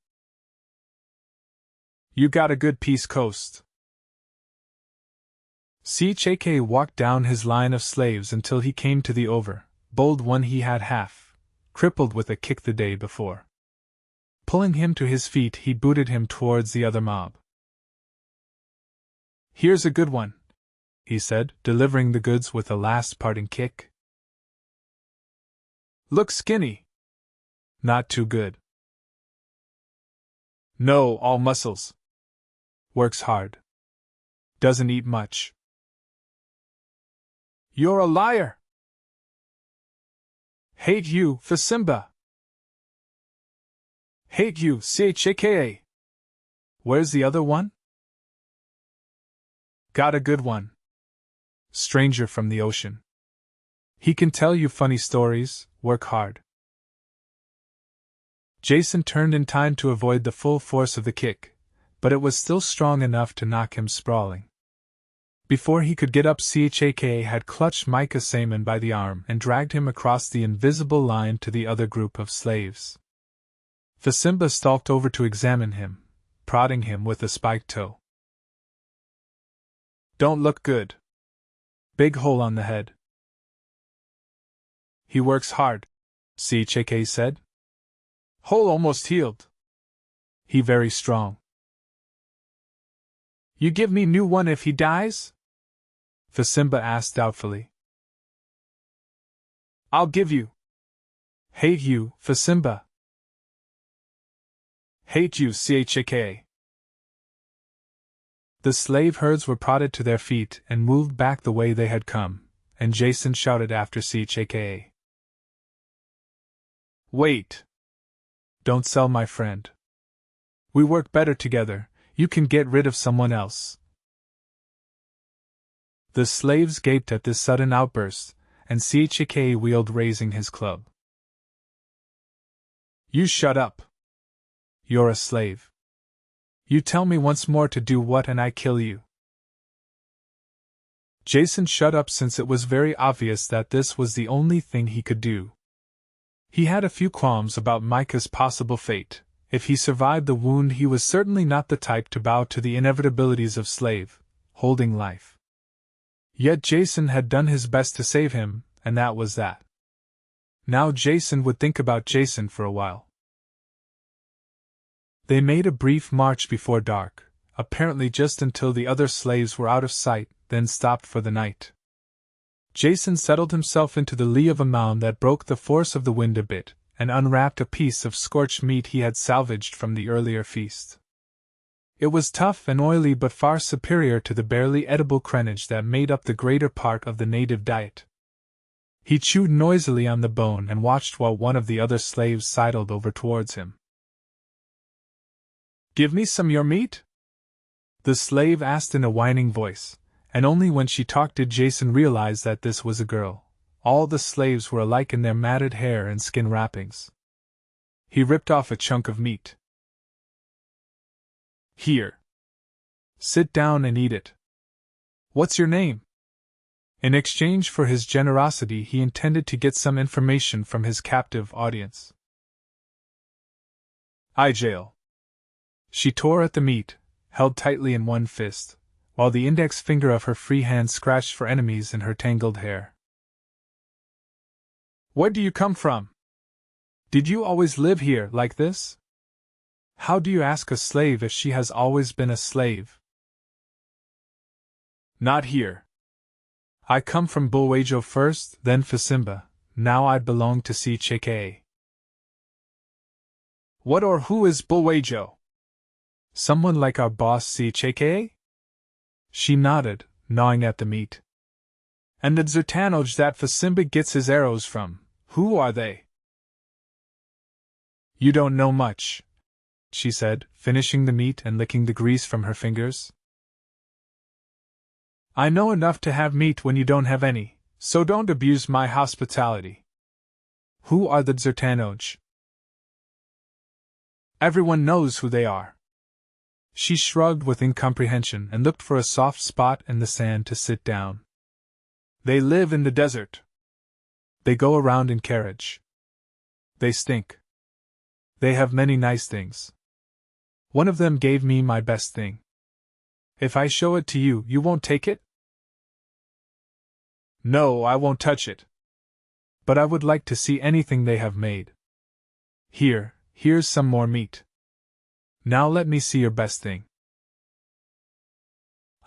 You got a good piece coast." Chaka walked down his line of slaves until he came to the bold one he had crippled with a kick the day before. Pulling him to his feet, he booted him towards the other mob. "Here's a good one," he said, delivering the goods with a last parting kick. "Look skinny." "Not too good." "No, all muscles. Works hard. Doesn't eat much." "You're a liar!" "Hate you, Fasimba!" "Hate you, Chaka!" "Where's the other one?" "Got a good one. Stranger from the ocean. He can tell you funny stories, work hard." Jason turned in time to avoid the full force of the kick, but it was still strong enough to knock him sprawling. Before he could get up, Chaka had clutched Micah Saman by the arm and dragged him across the invisible line to the other group of slaves. Fasimba stalked over to examine him, prodding him with a spiked toe. "Don't look good. Big hole on the head." "He works hard," Chaka said. "Hole almost healed. He very strong." "You give me new one if he dies?" Fasimba asked doubtfully. "I'll give you." "Hate you, Fasimba." "Hate you, Chaka." The slave herds were prodded to their feet and moved back the way they had come, and Jason shouted after Chaka. "Wait! Don't sell my friend. We work better together, you can get rid of someone else." The slaves gaped at this sudden outburst, and Chaka wheeled, raising his club. "You shut up. You're a slave. You tell me once more to do what and I kill you." Jason shut up since it was very obvious that this was the only thing he could do. He had a few qualms about Micah's possible fate. If he survived the wound, he was certainly not the type to bow to the inevitabilities of holding life. Yet Jason had done his best to save him, and that was that. Now Jason would think about Jason for a while. They made a brief march before dark, apparently just until the other slaves were out of sight, then stopped for the night. Jason settled himself into the lee of a mound that broke the force of the wind a bit, and unwrapped a piece of scorched meat he had salvaged from the earlier feast. It was tough and oily, but far superior to the barely edible crenage that made up the greater part of the native diet. He chewed noisily on the bone and watched while one of the other slaves sidled over towards him. "Give me some your meat?" the slave asked in a whining voice, and only when she talked did Jason realize that this was a girl. All the slaves were alike in their matted hair and skin wrappings. He ripped off a chunk of meat. "Here. Sit down and eat it. What's your name?" In exchange for his generosity, he intended to get some information from his captive audience. "Ijail." She tore at the meat, held tightly in one fist, while the index finger of her free hand scratched for enemies in her tangled hair. "Where do you come from? Did you always live here, like this? How do you ask a slave if she has always been a slave?" "Not here. I come from Bulwajo first, then Fasimba, now I belong to CHK." "What or who is Bulwajo?" "Someone like our boss CHK?" She nodded, gnawing at the meat. "And the Zertanoj that Fasimba gets his arrows from, who are they?" "You don't know much," she said, finishing the meat and licking the grease from her fingers. "I know enough to have meat when you don't have any, so don't abuse my hospitality." "Who are the Zertanoj?" "Everyone knows who they are." She shrugged with incomprehension and looked for a soft spot in the sand to sit down. "They live in the desert. They go around in carriage. They stink. They have many nice things. One of them gave me my best thing. If I show it to you, you won't take it?" "No, I won't touch it. But I would like to see anything they have made. Here's some more meat. Now let me see your best thing."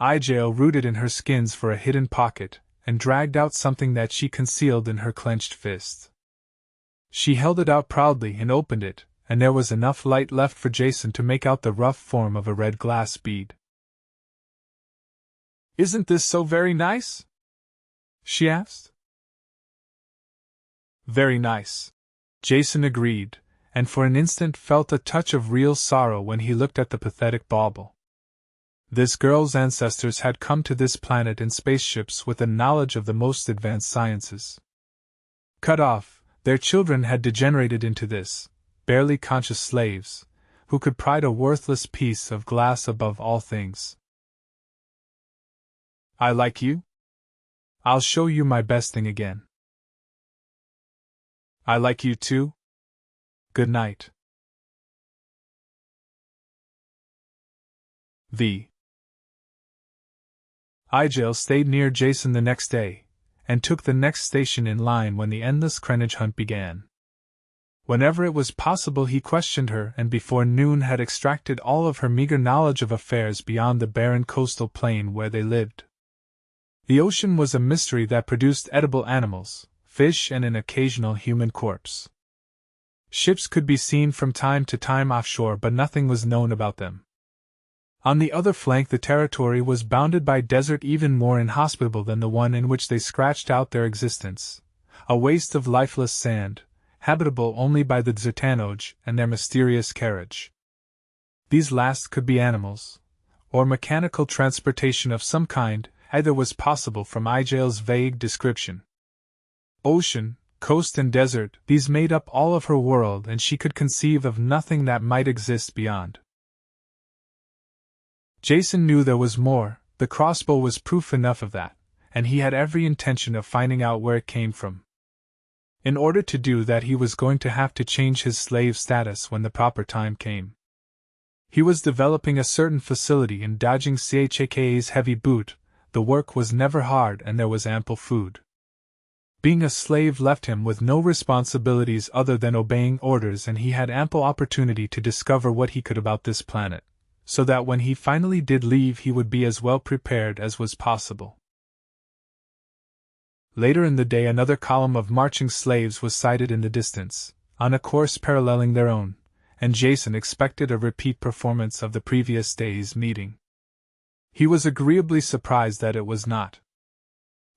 Ijail rooted in her skins for a hidden pocket, and dragged out something that she concealed in her clenched fist. She held it out proudly and opened it, and there was enough light left for Jason to make out the rough form of a red glass bead. "Isn't this so very nice?" she asked. "Very nice," Jason agreed, and for an instant felt a touch of real sorrow when he looked at the pathetic bauble. This girl's ancestors had come to this planet in spaceships with a knowledge of the most advanced sciences. Cut off, their children had degenerated into this, barely conscious slaves, who could pride a worthless piece of glass above all things. "I like you? I'll show you my best thing again." "I like you too. Good night." The Ijail stayed near Jason the next day, and took the next station in line when the endless crenage hunt began. Whenever it was possible he questioned her, and before noon had extracted all of her meager knowledge of affairs beyond the barren coastal plain where they lived. The ocean was a mystery that produced edible animals, fish and an occasional human corpse. Ships could be seen from time to time offshore, but nothing was known about them. On the other flank the territory was bounded by desert even more inhospitable than the one in which they scratched out their existence, a waste of lifeless sand, habitable only by the Zertanoj and their mysterious carriage. These last could be animals, or mechanical transportation of some kind, either was possible from Ijail's vague description. Ocean, coast and desert, these made up all of her world, and she could conceive of nothing that might exist beyond. Jason knew there was more, the crossbow was proof enough of that, and he had every intention of finding out where it came from. In order to do that, he was going to have to change his slave status when the proper time came. He was developing a certain facility in dodging Chaka's heavy boot. The work was never hard and there was ample food. Being a slave left him with no responsibilities other than obeying orders, and he had ample opportunity to discover what he could about this planet, so that when he finally did leave he would be as well prepared as was possible. Later in the day, another column of marching slaves was sighted in the distance, on a course paralleling their own, and Jason expected a repeat performance of the previous day's meeting. He was agreeably surprised that it was not.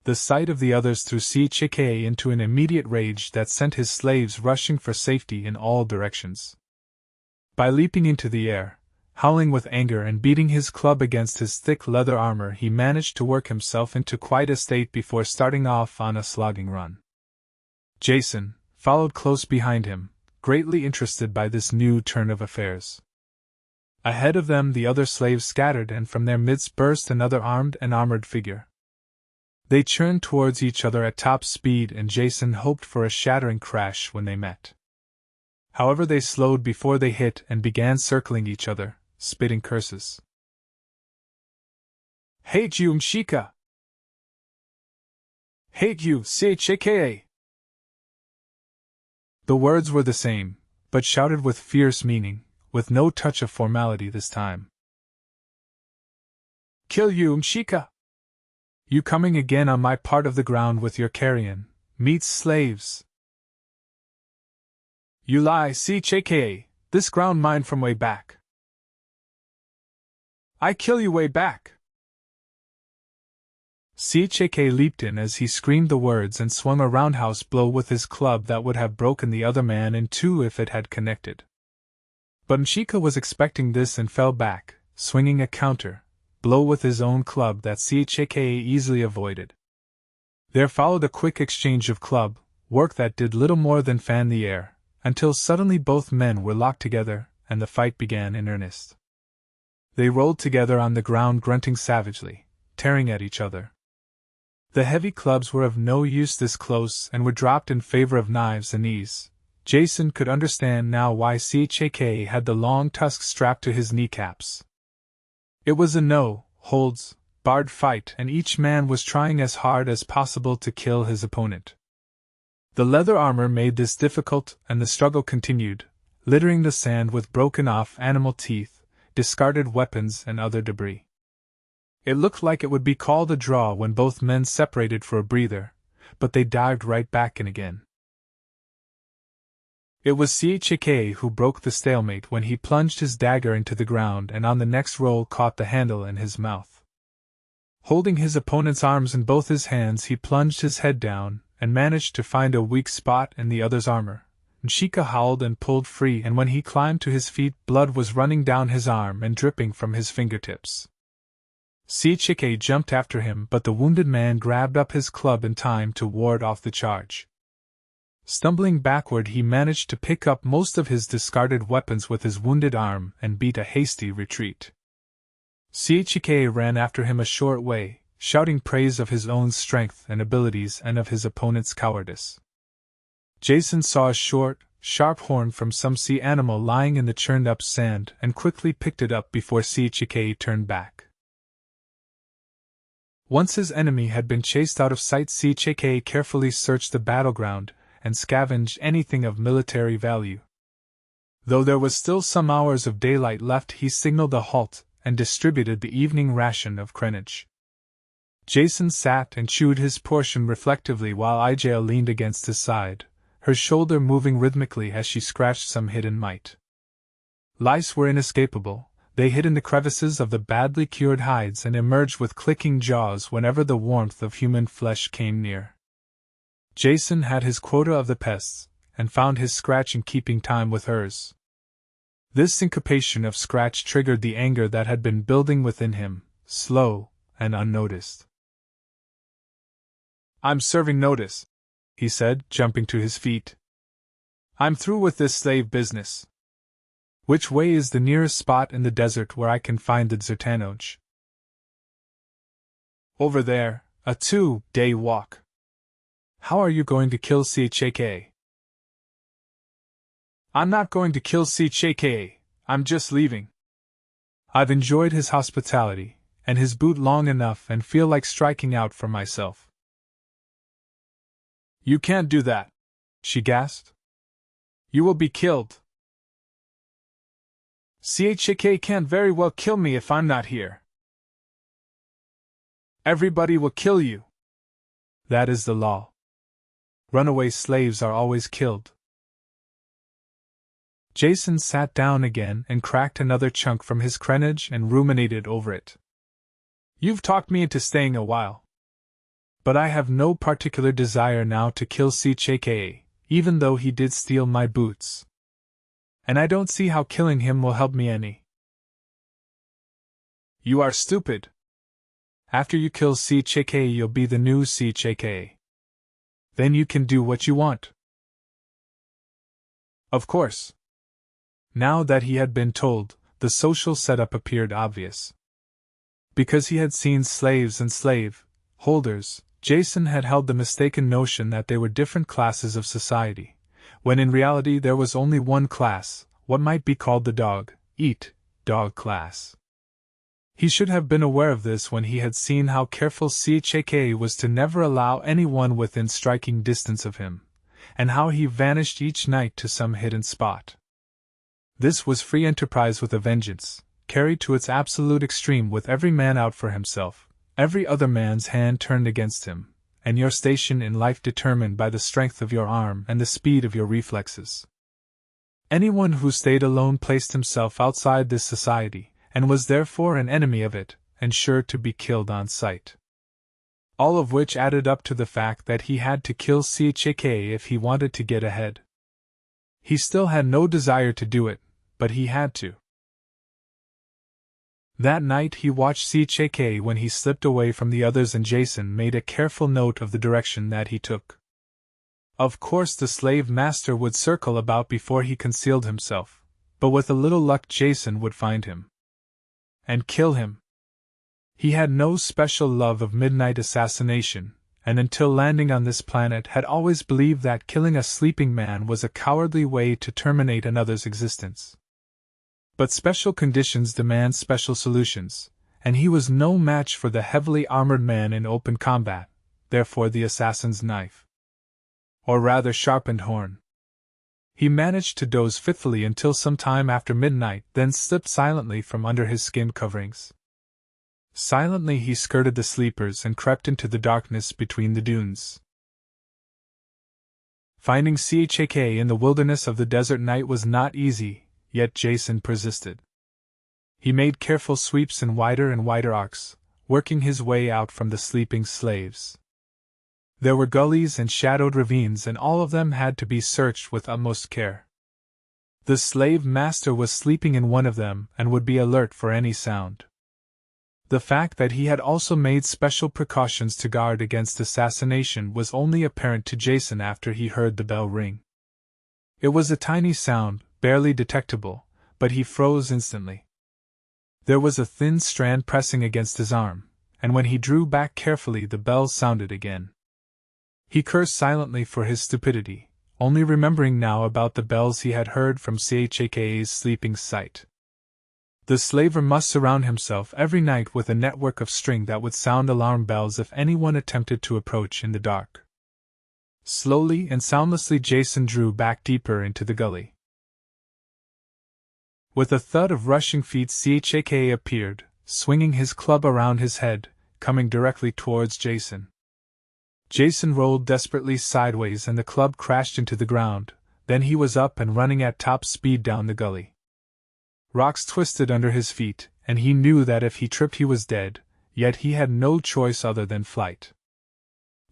The sight of the others threw Chaka into an immediate rage that sent his slaves rushing for safety in all directions. By leaping into the air, howling with anger and beating his club against his thick leather armor, he managed to work himself into quite a state before starting off on a slogging run. Jason followed close behind him, greatly interested by this new turn of affairs. Ahead of them the other slaves scattered, and from their midst burst another armed and armored figure. They churned towards each other at top speed, and Jason hoped for a shattering crash when they met. However, they slowed before they hit and began circling each other, spitting curses. "Hate you, Mshika! Hate you, Chaka!" The words were the same, but shouted with fierce meaning, with no touch of formality this time. "Kill you, Mshika! You coming again on my part of the ground with your carrion, meats slaves! You lie, Chaka! This ground mine from way back! I kill you way back!" Chaka leaped in as he screamed the words and swung a roundhouse blow with his club that would have broken the other man in two if it had connected. But Mshika was expecting this and fell back, swinging a counter blow with his own club that Chaka easily avoided. There followed a quick exchange of club work that did little more than fan the air, until suddenly both men were locked together, and the fight began in earnest. They rolled together on the ground, grunting savagely, tearing at each other. The heavy clubs were of no use this close and were dropped in favor of knives and knees. Jason could understand now why Chaka had the long tusks strapped to his kneecaps. It was a no-holds-barred fight, and each man was trying as hard as possible to kill his opponent. The leather armor made this difficult, and the struggle continued, littering the sand with broken-off animal teeth, discarded weapons, and other debris. It looked like it would be called a draw when both men separated for a breather, but they dived right back in again. It was Chaka who broke the stalemate when he plunged his dagger into the ground and on the next roll caught the handle in his mouth. Holding his opponent's arms in both his hands, he plunged his head down and managed to find a weak spot in the other's armor. Mshika howled and pulled free, and when he climbed to his feet, blood was running down his arm and dripping from his fingertips. Chaka jumped after him, but the wounded man grabbed up his club in time to ward off the charge. Stumbling backward, he managed to pick up most of his discarded weapons with his wounded arm and beat a hasty retreat. Chaka ran after him a short way, shouting praise of his own strength and abilities and of his opponent's cowardice. Jason saw a short, sharp horn from some sea animal lying in the churned-up sand and quickly picked it up before Chaka turned back. Once his enemy had been chased out of sight, Chaka carefully searched the battleground and scavenged anything of military value. Though there was still some hours of daylight left, he signaled a halt and distributed the evening ration of crenage. Jason sat and chewed his portion reflectively while Ija leaned against his side, her shoulder moving rhythmically as she scratched some hidden mite. Lice were inescapable. They hid in the crevices of the badly cured hides and emerged with clicking jaws whenever the warmth of human flesh came near. Jason had his quota of the pests, and found his scratch in keeping time with hers. This syncopation of scratch triggered the anger that had been building within him, slow and unnoticed. "I'm serving notice," he said, jumping to his feet. "I'm through with this slave business. Which way is the nearest spot in the desert where I can find the Zertanoj?" "Over there, A 2-day walk. How are you going to kill CHAK? I'm not going to kill CHAK, I'm just leaving. I've enjoyed his hospitality, and his boot long enough and feel like striking out for myself. You can't do that, she gasped. You will be killed. CHAK can't very well kill me if I'm not here. Everybody will kill you. That is the law. Runaway slaves are always killed. Jason sat down again and cracked another chunk from his crenage and ruminated over it. You've talked me into staying a while. But I have no particular desire now to kill CHAK, even though he did steal my boots. And I don't see how killing him will help me any. You are stupid. After you kill CHAK, you'll be the new CHAK. Then you can do what you want. Of course. Now that he had been told, the social setup appeared obvious. Because he had seen slaves and slave holders, Jason had held the mistaken notion that they were different classes of society, when in reality there was only one class, what might be called the dog class. He should have been aware of this when he had seen how careful CHAK was to never allow anyone within striking distance of him, and how he vanished each night to some hidden spot. This was free enterprise with a vengeance, carried to its absolute extreme with every man out for himself, every other man's hand turned against him, and your station in life determined by the strength of your arm and the speed of your reflexes. Anyone who stayed alone placed himself outside this society, and was therefore an enemy of it, and sure to be killed on sight. All of which added up to the fact that he had to kill CHAK if he wanted to get ahead. He still had no desire to do it, but he had to. That night he watched CHAK when he slipped away from the others, and Jason made a careful note of the direction that he took. Of course the slave master would circle about before he concealed himself, but with a little luck Jason would find him. And kill him. He had no special love of midnight assassination, and until landing on this planet had always believed that killing a sleeping man was a cowardly way to terminate another's existence. But special conditions demand special solutions, and he was no match for the heavily armored man in open combat, therefore the assassin's knife. Or rather sharpened horn. He managed to doze fitfully until some time after midnight, then slipped silently from under his skin coverings. Silently he skirted the sleepers and crept into the darkness between the dunes. Finding CHAK in the wilderness of the desert night was not easy, yet Jason persisted. He made careful sweeps in wider and wider arcs, working his way out from the sleeping slaves. There were gullies and shadowed ravines, and all of them had to be searched with utmost care. The slave master was sleeping in one of them and would be alert for any sound. The fact that he had also made special precautions to guard against assassination was only apparent to Jason after he heard the bell ring. It was a tiny sound, barely detectable, but he froze instantly. There was a thin strand pressing against his arm, and when he drew back carefully the bell sounded again. He cursed silently for his stupidity, only remembering now about the bells he had heard from CHAK's sleeping sight. The slaver must surround himself every night with a network of string that would sound alarm bells if anyone attempted to approach in the dark. Slowly and soundlessly Jason drew back deeper into the gully. With a thud of rushing feet CHAK appeared, swinging his club around his head, coming directly towards Jason. Jason rolled desperately sideways and the club crashed into the ground, then he was up and running at top speed down the gully. Rocks twisted under his feet, and he knew that if he tripped he was dead, yet he had no choice other than flight.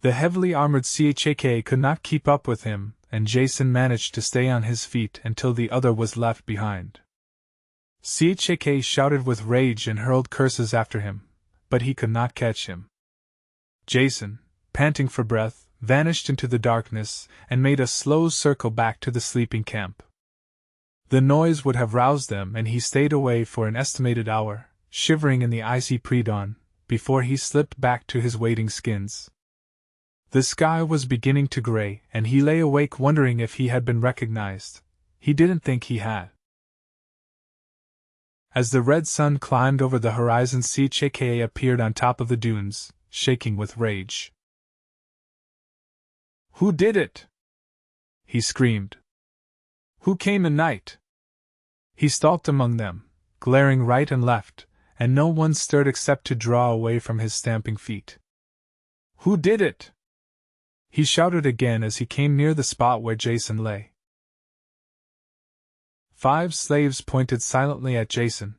The heavily armored CHAK could not keep up with him, and Jason managed to stay on his feet until the other was left behind. CHAK shouted with rage and hurled curses after him, but he could not catch him. Jason, panting for breath, vanished into the darkness and made a slow circle back to the sleeping camp. The noise would have roused them, and he stayed away for an estimated hour, shivering in the icy pre-dawn, before he slipped back to his waiting skins. The sky was beginning to gray, and he lay awake wondering if he had been recognized. He didn't think he had. As the red sun climbed over the horizon, Chka appeared on top of the dunes, shaking with rage. "Who did it?" he screamed. "Who came in night?" He stalked among them, glaring right and left, and no one stirred except to draw away from his stamping feet. "Who did it?" he shouted again as he came near the spot where Jason lay. 5 slaves pointed silently at Jason.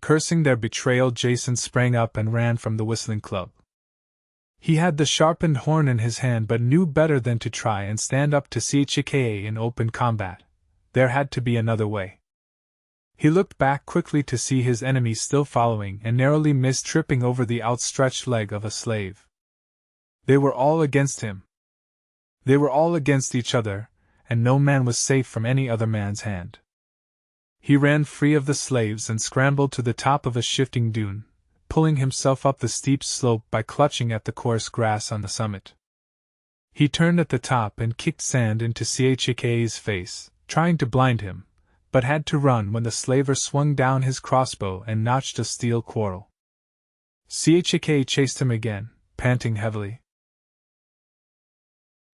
Cursing their betrayal, Jason sprang up and ran from the whistling club. He had the sharpened horn in his hand but knew better than to try and stand up to Chka in open combat. There had to be another way. He looked back quickly to see his enemy still following and narrowly missed tripping over the outstretched leg of a slave. They were all against him. They were all against each other, and no man was safe from any other man's hand. He ran free of the slaves and scrambled to the top of a shifting dune, pulling himself up the steep slope by clutching at the coarse grass on the summit. He turned at the top and kicked sand into Chka's face, trying to blind him, but had to run when the slaver swung down his crossbow and notched a steel quarrel. Chka chased him again, panting heavily.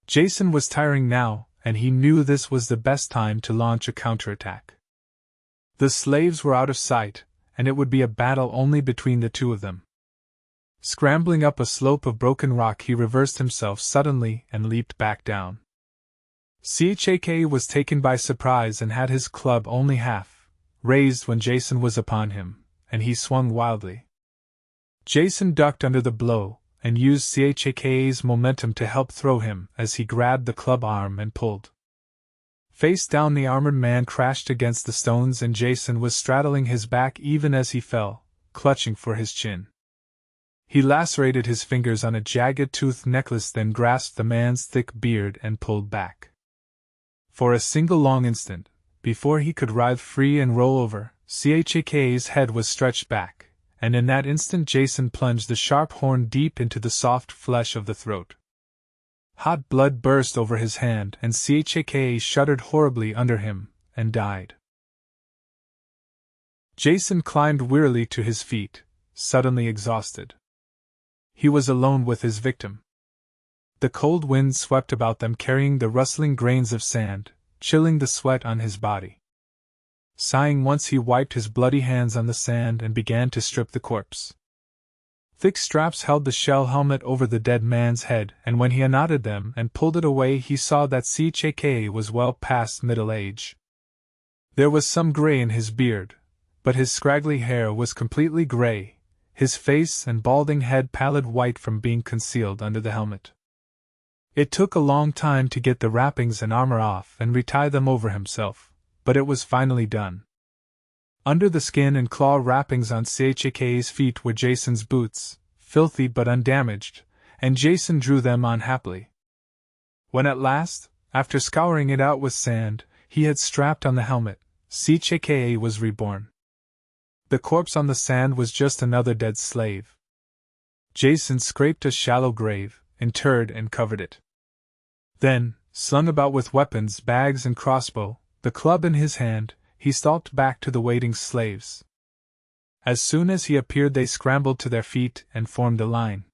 Jason was tiring now, and he knew this was the best time to launch a counterattack. The slaves were out of sight, and it would be a battle only between the two of them. Scrambling up a slope of broken rock, he reversed himself suddenly and leaped back down. Chka was taken by surprise and had his club only half raised when Jason was upon him, and he swung wildly. Jason ducked under the blow, and used Chka's momentum to help throw him as he grabbed the club arm and pulled. Face down, the armored man crashed against the stones, and Jason was straddling his back even as he fell, clutching for his chin. He lacerated his fingers on a jagged tooth necklace, then grasped the man's thick beard and pulled back. For a single long instant, before he could writhe free and roll over, Chka's head was stretched back, and in that instant Jason plunged the sharp horn deep into the soft flesh of the throat. Hot blood burst over his hand, and Chka shuddered horribly under him, and died. Jason climbed wearily to his feet, suddenly exhausted. He was alone with his victim. The cold wind swept about them, carrying the rustling grains of sand, chilling the sweat on his body. Sighing once, he wiped his bloody hands on the sand and began to strip the corpse. Thick straps held the shell helmet over the dead man's head, and when he unknotted them and pulled it away, he saw that Chka was well past middle age. There was some gray in his beard, but his scraggly hair was completely gray, his face and balding head pallid white from being concealed under the helmet. It took a long time to get the wrappings and armor off and retie them over himself, but it was finally done. Under the skin and claw wrappings on Chka's feet were Jason's boots, filthy but undamaged, and Jason drew them on happily. When at last, after scouring it out with sand, he had strapped on the helmet, Chka was reborn. The corpse on the sand was just another dead slave. Jason scraped a shallow grave, interred and covered it. Then, slung about with weapons, bags and crossbow, the club in his hand, he stalked back to the waiting slaves. As soon as he appeared, they scrambled to their feet and formed a line.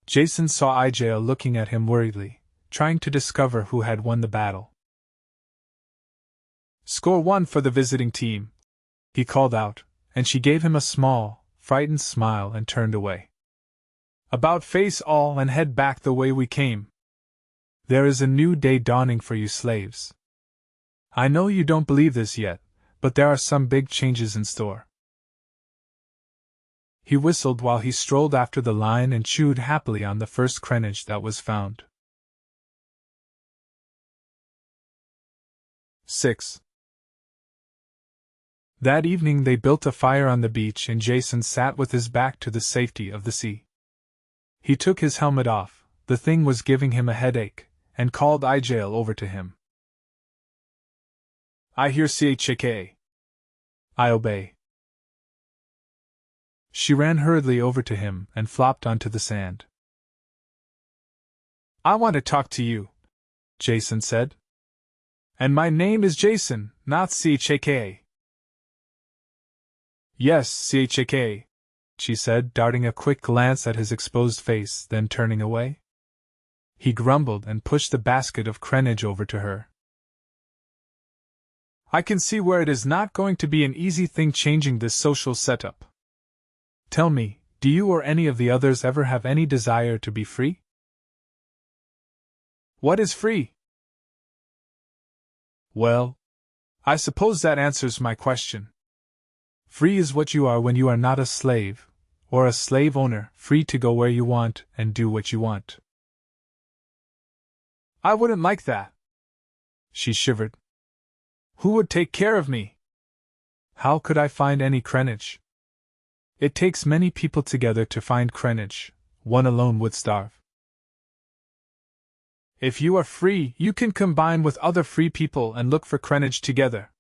Jason saw Ijael looking at him worriedly, trying to discover who had won the battle. "Score 1 for the visiting team," he called out, and she gave him a small, frightened smile and turned away. "About face all and head back the way we came. There is a new day dawning for you slaves. I know you don't believe this yet, but there are some big changes in store." He whistled while he strolled after the line and chewed happily on the first crenage that was found. 6. That evening they built a fire on the beach, and Jason sat with his back to the safety of the sea. He took his helmet off, the thing was giving him a headache, and called Ijael over to him. "I hear Chka. I obey." She ran hurriedly over to him and flopped onto the sand. "I want to talk to you," Jason said. "And my name is Jason, not Chaka." "Yes, Chaka," she said, darting a quick glance at his exposed face, then turning away. He grumbled and pushed the basket of crenage over to her. "I can see where it is not going to be an easy thing changing this social setup. Tell me, do you or any of the others ever have any desire to be free?" "What is free?" "Well, I suppose that answers my question. Free is what you are when you are not a slave, or a slave owner, free to go where you want and do what you want." "I wouldn't like that." She shivered. "Who would take care of me?" "How could I find any crenage? It takes many people together to find crenage. One alone would starve." "If you are free, you can combine with other free people and look for crenage together."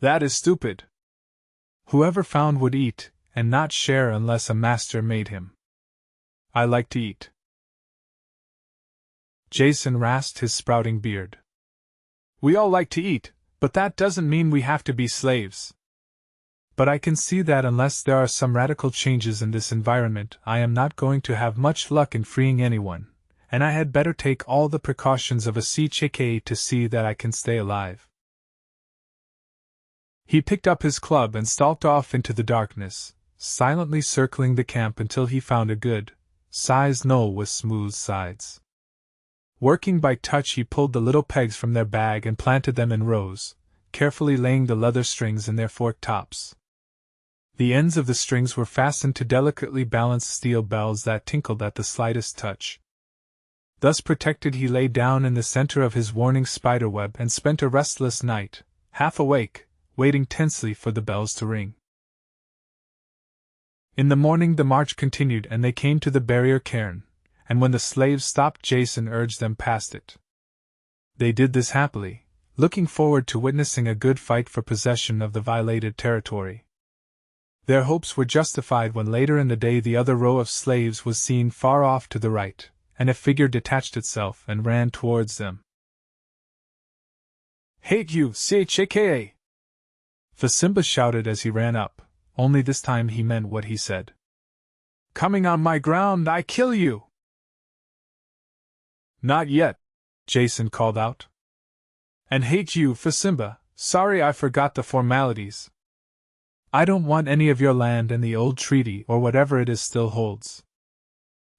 "That is stupid. Whoever found would eat, and not share unless a master made him. I like to eat." Jason rasped his sprouting beard. "We all like to eat, but that doesn't mean we have to be slaves. But I can see that unless there are some radical changes in this environment, I am not going to have much luck in freeing anyone, and I had better take all the precautions of a Chaka to see that I can stay alive." He picked up his club and stalked off into the darkness, silently circling the camp until he found a good-sized knoll with smooth sides. Working by touch, he pulled the little pegs from their bag and planted them in rows, carefully laying the leather strings in their forked tops. The ends of the strings were fastened to delicately balanced steel bells that tinkled at the slightest touch. Thus protected, he lay down in the center of his warning spiderweb and spent a restless night, half awake, waiting tensely for the bells to ring. In the morning the march continued and they came to the barrier cairn, and when the slaves stopped, Jason urged them past it. They did this happily, looking forward to witnessing a good fight for possession of the violated territory. Their hopes were justified when later in the day the other row of slaves was seen far off to the right, and a figure detached itself and ran towards them. "Hate you, Chaka!" Fasimba shouted as he ran up, only this time he meant what he said. "Coming on my ground, I kill you!" "Not yet," Jason called out. "And hate you, Fasimba, sorry I forgot the formalities. I don't want any of your land and the old treaty or whatever it is still holds.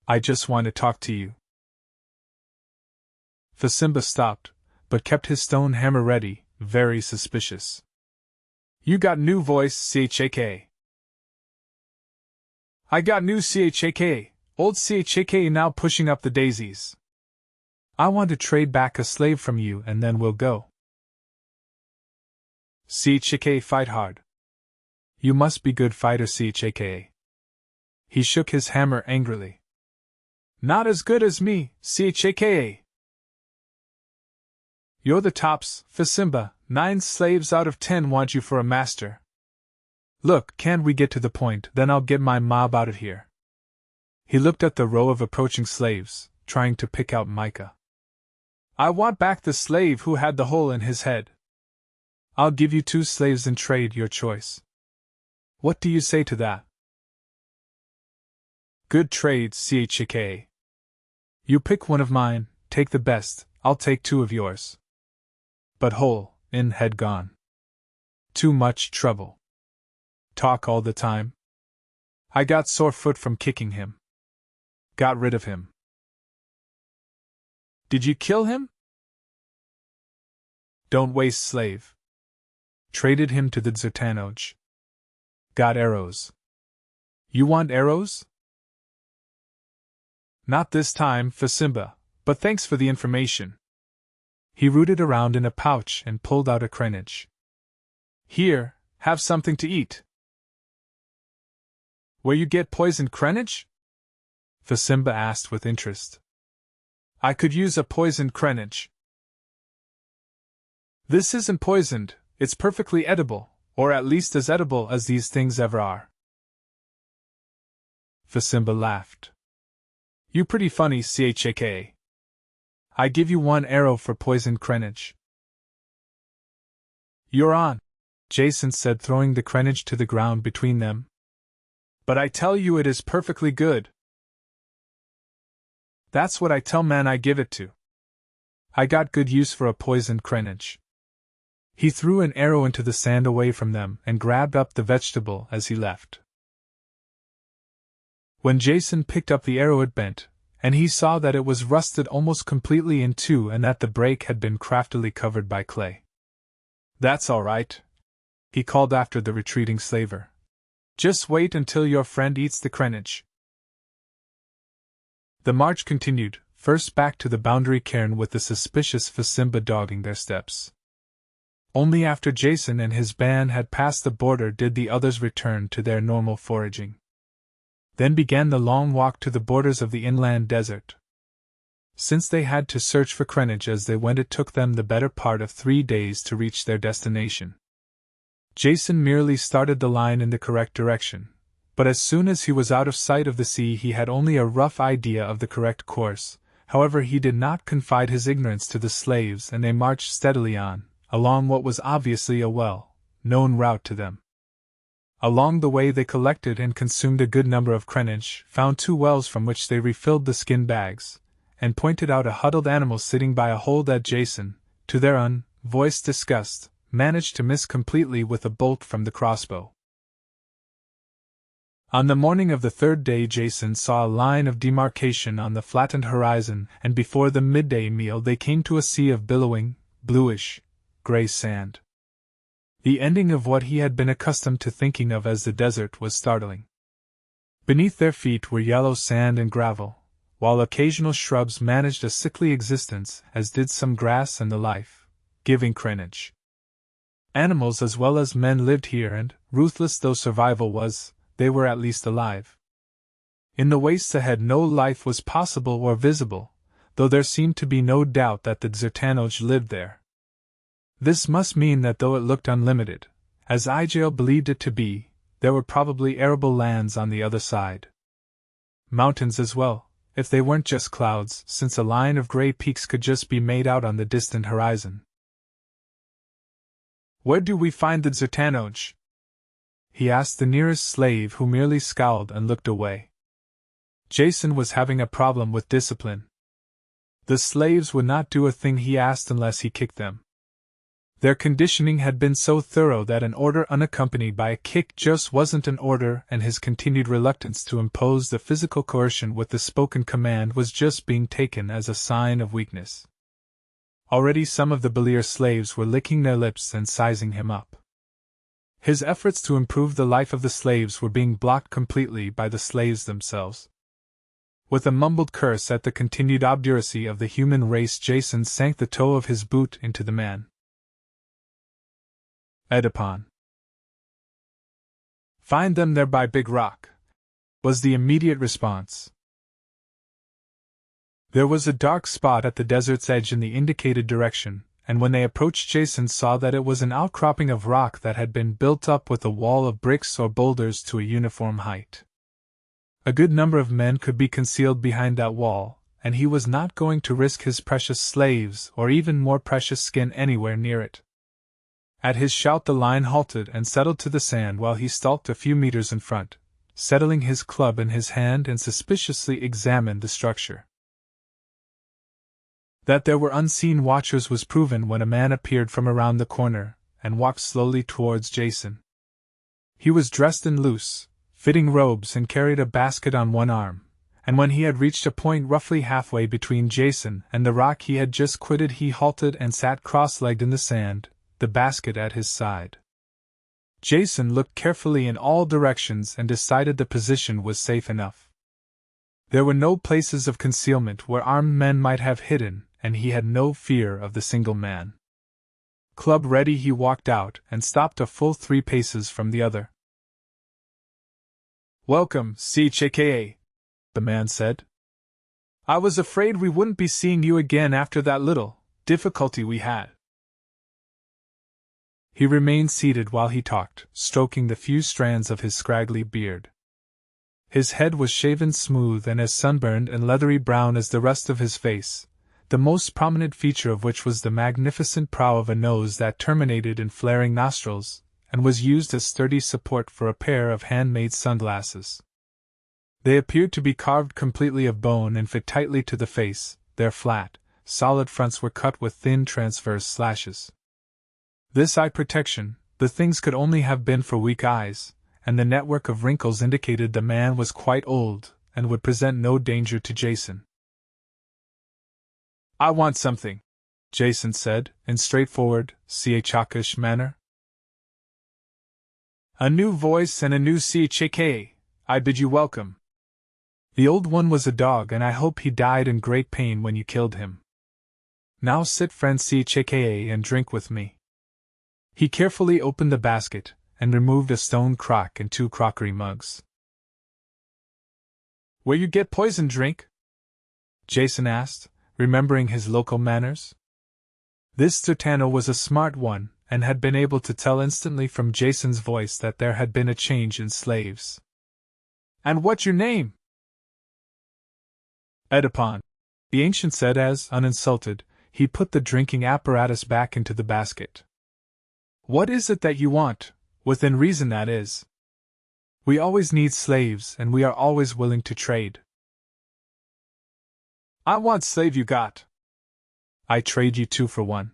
I just want to talk to you." Fasimba stopped, but kept his stone hammer ready, very suspicious. "You got new voice, Chaka." "I got new Chaka, old Chaka now pushing up the daisies. I want to trade back a slave from you and then we'll go." Chaka fight hard. You must be good fighter, Chaka. He shook his hammer angrily. "Not as good as me, Chaka." "You're the tops, Fasimba. 9 slaves out of 10 want you for a master. Look, can't we get to the point, then I'll get my mob out of here." He looked at the row of approaching slaves, trying to pick out Micah. "I want back the slave who had the hole in his head. I'll give you 2 slaves in trade, your choice. What do you say to that?" "Good trade, Chaka. You pick one of mine, take the best, I'll take 2 of yours. But hole in head gone. Too much trouble. Talk all the time. I got sore foot from kicking him. Got rid of him." "Did you kill him?" "Don't waste slave. Traded him to the Zertanoj. Got arrows. You want arrows?" "Not this time, Fasimba, but thanks for the information." He rooted around in a pouch and pulled out a crenage. "Here, have something to eat." "Where you get poisoned crenage?" Fasimba asked with interest. "I could use a poisoned crenage." "This isn't poisoned, it's perfectly edible, Or at least as edible as these things ever are. Fasimba laughed. You pretty funny, Chaka. I give you 1 arrow for poisoned crenage. You're on, Jason said, throwing the crenage to the ground between them. But I tell you it is perfectly good. That's what I tell man I give it to. I got good use for a poisoned crenage. He threw an arrow into the sand away from them and grabbed up the vegetable as he left. When Jason picked up the arrow it bent, and he saw that it was rusted almost completely in two and that the break had been craftily covered by clay. That's all right, he called after the retreating slaver. Just wait until your friend eats the crenage. The march continued, first back to the boundary cairn with the suspicious Fasimba dogging their steps. Only after Jason and his band had passed the border did the others return to their normal foraging. Then began the long walk to the borders of the inland desert. Since they had to search for crenage as they went, it took them the better part of 3 days to reach their destination. Jason merely started the line in the correct direction, but as soon as he was out of sight of the sea he had only a rough idea of the correct course. However, he did not confide his ignorance to the slaves, and they marched steadily on, along what was obviously a well-known route to them. Along the way they collected and consumed a good number of crenage, found 2 wells from which they refilled the skin bags, and pointed out a huddled animal sitting by a hole that Jason, to their unvoiced disgust, managed to miss completely with a bolt from the crossbow. On the morning of the 3rd day Jason saw a line of demarcation on the flattened horizon, and before the midday meal they came to a sea of billowing, bluish, gray sand. The ending of what he had been accustomed to thinking of as the desert was startling. Beneath their feet were yellow sand and gravel, while occasional shrubs managed a sickly existence, as did some grass and the life-giving crenage. Animals as well as men lived here, and, ruthless though survival was, they were at least alive. In the wastes ahead no life was possible or visible, though there seemed to be no doubt that the Zertanoj lived there. This must mean that though it looked unlimited, as Igael believed it to be, there were probably arable lands on the other side. Mountains as well, if they weren't just clouds, since a line of gray peaks could just be made out on the distant horizon. Where do we find the Zertanoj? He asked the nearest slave, who merely scowled and looked away. Jason was having a problem with discipline. The slaves would not do a thing he asked unless he kicked them. Their conditioning had been so thorough that an order unaccompanied by a kick just wasn't an order, and his continued reluctance to impose the physical coercion with the spoken command was just being taken as a sign of weakness. Already some of the Belir slaves were licking their lips and sizing him up. His efforts to improve the life of the slaves were being blocked completely by the slaves themselves. With a mumbled curse at the continued obduracy of the human race, Jason sank the toe of his boot into the man. Edipon. Find them there by Big Rock, was the immediate response. There was a dark spot at the desert's edge in the indicated direction, and when they approached Jason saw that it was an outcropping of rock that had been built up with a wall of bricks or boulders to a uniform height. A good number of men could be concealed behind that wall, and he was not going to risk his precious slaves or even more precious skin anywhere near it. At his shout the line halted and settled to the sand while he stalked a few meters in front, settling his club in his hand and suspiciously examined the structure. That there were unseen watchers was proven when a man appeared from around the corner and walked slowly towards Jason. He was dressed in loose, fitting robes and carried a basket on one arm, and when he had reached a point roughly halfway between Jason and the rock he had just quitted he halted and sat cross-legged in the sand, the basket at his side. Jason looked carefully in all directions and decided the position was safe enough. There were no places of concealment where armed men might have hidden, and he had no fear of the single man. Club ready, he walked out and stopped a full 3 paces from the other. "Welcome, Chaka," the man said. "I was afraid we wouldn't be seeing you again after that little difficulty we had." He remained seated while he talked, stroking the few strands of his scraggly beard. His head was shaven smooth and as sunburned and leathery brown as the rest of his face, the most prominent feature of which was the magnificent prow of a nose that terminated in flaring nostrils, and was used as sturdy support for a pair of handmade sunglasses. They appeared to be carved completely of bone and fit tightly to the face. Their flat, solid fronts were cut with thin transverse slashes. This eye protection, the things could only have been for weak eyes, and the network of wrinkles indicated the man was quite old, and would present no danger to Jason. "I want something," Jason said, in straightforward, hawkish manner. "A new voice and a new chk. I bid you welcome. The old one was a dog, and I hope he died in great pain when you killed him. Now sit, friend chk, and drink with me." He carefully opened the basket, and removed a stone crock and 2 crockery mugs. "Where you get poison drink?" Jason asked, remembering his local manners. This Sertano was a smart one, and had been able to tell instantly from Jason's voice that there had been a change in slaves. "And what's your name?" "Edipon," the ancient said as, uninsulted, he put the drinking apparatus back into the basket. "What is it that you want? Within reason, that is. We always need slaves, and we are always willing to trade." "I want slave you got." "I trade you 2 for 1.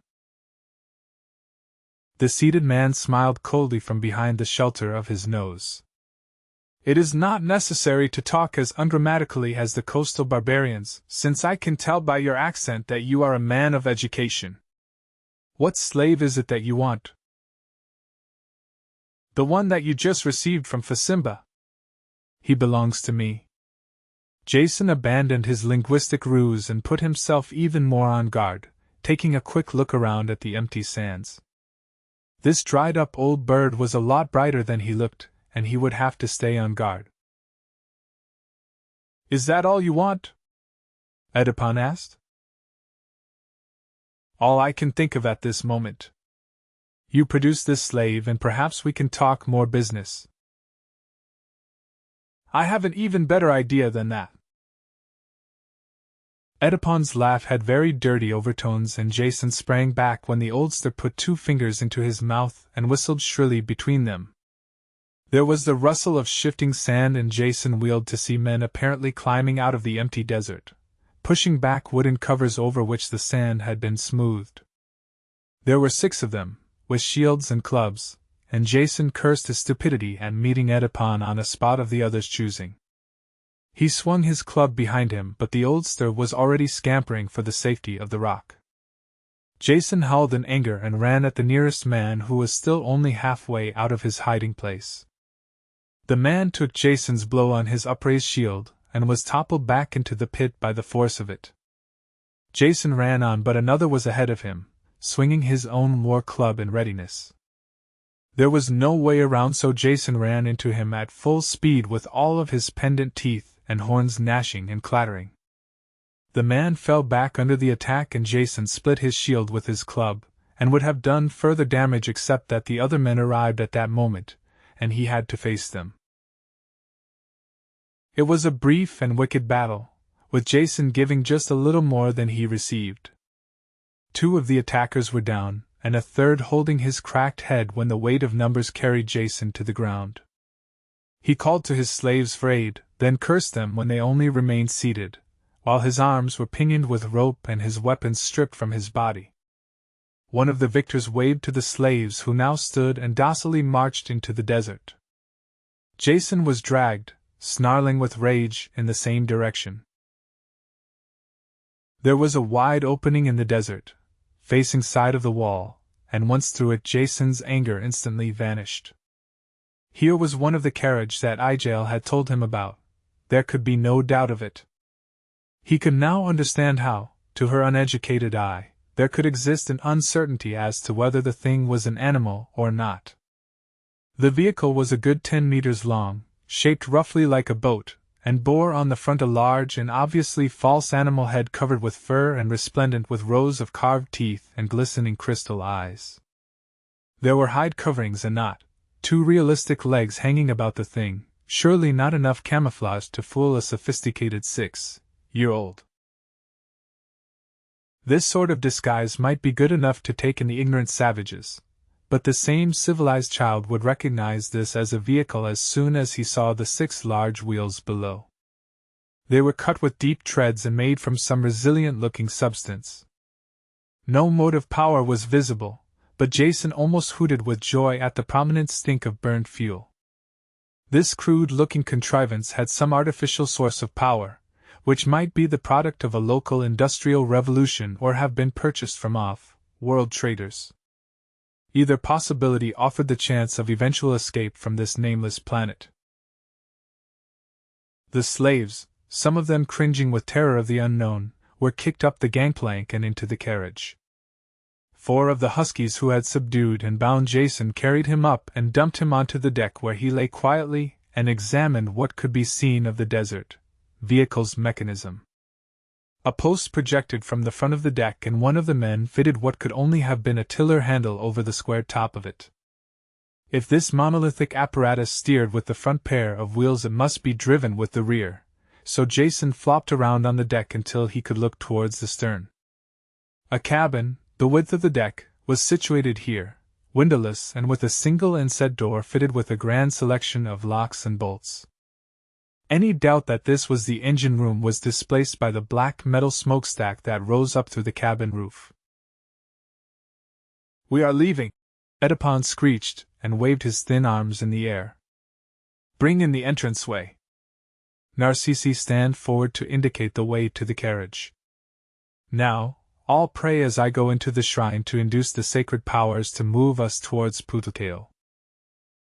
The seated man smiled coldly from behind the shelter of his nose. "It is not necessary to talk as ungrammatically as the coastal barbarians, since I can tell by your accent that you are a man of education. What slave is it that you want?" "The one that you just received from Fasimba." "He belongs to me." Jason abandoned his linguistic ruse and put himself even more on guard, taking a quick look around at the empty sands. This dried-up old bird was a lot brighter than he looked, and he would have to stay on guard. "Is that all you want?" Edipon asked. "All I can think of at this moment. You produce this slave and perhaps we can talk more business." "I have an even better idea than that." Edipon's laugh had very dirty overtones, and Jason sprang back when the oldster put 2 fingers into his mouth and whistled shrilly between them. There was the rustle of shifting sand, and Jason wheeled to see men apparently climbing out of the empty desert, pushing back wooden covers over which the sand had been smoothed. There were 6 of them, with shields and clubs, and Jason cursed his stupidity at meeting Edipon on a spot of the other's choosing. He swung his club behind him, but the oldster was already scampering for the safety of the rock. Jason howled in anger and ran at the nearest man, who was still only halfway out of his hiding place. The man took Jason's blow on his upraised shield, and was toppled back into the pit by the force of it. Jason ran on, but another was ahead of him, swinging his own war club in readiness. There was no way around, so Jason ran into him at full speed with all of his pendant teeth and horns gnashing and clattering. The man fell back under the attack, and Jason split his shield with his club, and would have done further damage except that the other men arrived at that moment, and he had to face them. It was a brief and wicked battle, with Jason giving just a little more than he received. 2 of the attackers were down, and a third holding his cracked head when the weight of numbers carried Jason to the ground. He called to his slaves for aid, then cursed them when they only remained seated, while his arms were pinioned with rope and his weapons stripped from his body. One of the victors waved to the slaves, who now stood and docilely marched into the desert. Jason was dragged, snarling with rage, in the same direction. There was a wide opening in the desert, facing side of the wall, and once through it Jason's anger instantly vanished. Here was one of the carriage that Ijael had told him about. There could be no doubt of it. He could now understand how, to her uneducated eye, there could exist an uncertainty as to whether the thing was an animal or not. The vehicle was a good 10 meters long, shaped roughly like a boat, and bore on the front a large and obviously false animal head covered with fur and resplendent with rows of carved teeth and glistening crystal eyes. There were hide coverings and not two realistic legs hanging about the thing, surely not enough camouflage to fool a sophisticated 6-year-old. This sort of disguise might be good enough to take in the ignorant savages, but the same civilized child would recognize this as a vehicle as soon as he saw the 6 large wheels below. They were cut with deep treads and made from some resilient-looking substance. No motive power was visible, but Jason almost hooted with joy at the prominent stink of burned fuel. This crude-looking contrivance had some artificial source of power, which might be the product of a local industrial revolution or have been purchased from off-world traders. Either possibility offered the chance of eventual escape from this nameless planet. The slaves, some of them cringing with terror of the unknown, were kicked up the gangplank and into the carriage. 4 of the huskies who had subdued and bound Jason carried him up and dumped him onto the deck, where he lay quietly and examined what could be seen of the desert vehicle's mechanism. A post projected from the front of the deck, and one of the men fitted what could only have been a tiller handle over the square top of it. If this monolithic apparatus steered with the front pair of wheels, it must be driven with the rear, so Jason flopped around on the deck until he could look towards the stern. A cabin, the width of the deck, was situated here, windowless and with a single inset door fitted with a grand selection of locks and bolts. Any doubt that this was the engine room was displaced by the black metal smokestack that rose up through the cabin roof. "We are leaving," Edipon screeched and waved his thin arms in the air. "Bring in the entranceway." Narcisse stand forward to indicate the way to the carriage. "Now, all pray as I go into the shrine to induce the sacred powers to move us towards Putukeo."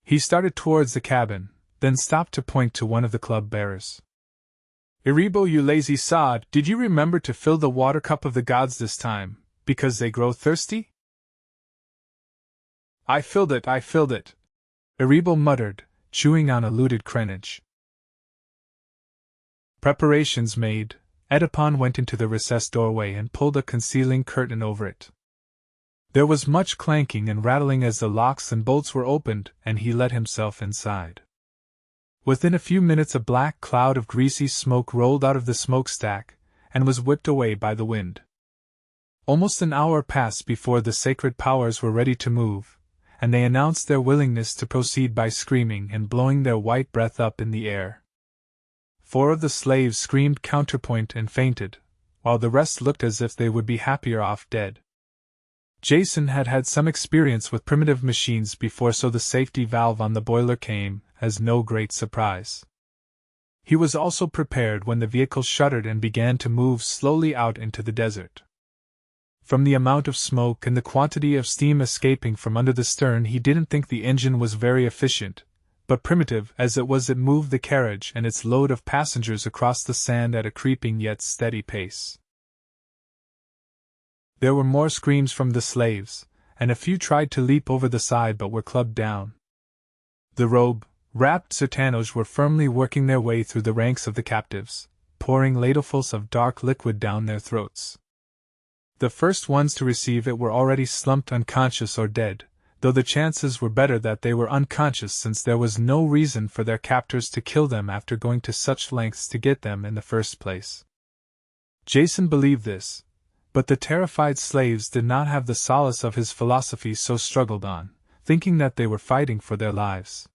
He started towards the cabin, then stopped to point to one of the club bearers. "Iribo, you lazy sod, did you remember to fill the water cup of the gods this time, because they grow thirsty?" I filled it, Iribo muttered, chewing on a looted crenage. Preparations made, Edipon went into the recessed doorway and pulled a concealing curtain over it. There was much clanking and rattling as the locks and bolts were opened, and he let himself inside. Within a few minutes a black cloud of greasy smoke rolled out of the smokestack, and was whipped away by the wind. Almost an hour passed before the sacred powers were ready to move, and they announced their willingness to proceed by screaming and blowing their white breath up in the air. 4 of the slaves screamed counterpoint and fainted, while the rest looked as if they would be happier off dead. Jason had had some experience with primitive machines before, so the safety valve on the boiler came as no great surprise. He was also prepared when the vehicle shuddered and began to move slowly out into the desert. From the amount of smoke and the quantity of steam escaping from under the stern, he didn't think the engine was very efficient, but primitive as it was, it moved the carriage and its load of passengers across the sand at a creeping yet steady pace. There were more screams from the slaves, and a few tried to leap over the side but were clubbed down. The robe-wrapped Sertanos were firmly working their way through the ranks of the captives, pouring ladlefuls of dark liquid down their throats. The first ones to receive it were already slumped unconscious or dead, though the chances were better that they were unconscious, since there was no reason for their captors to kill them after going to such lengths to get them in the first place. Jason believed this, but the terrified slaves did not have the solace of his philosophy, so struggled on, thinking that they were fighting for their lives.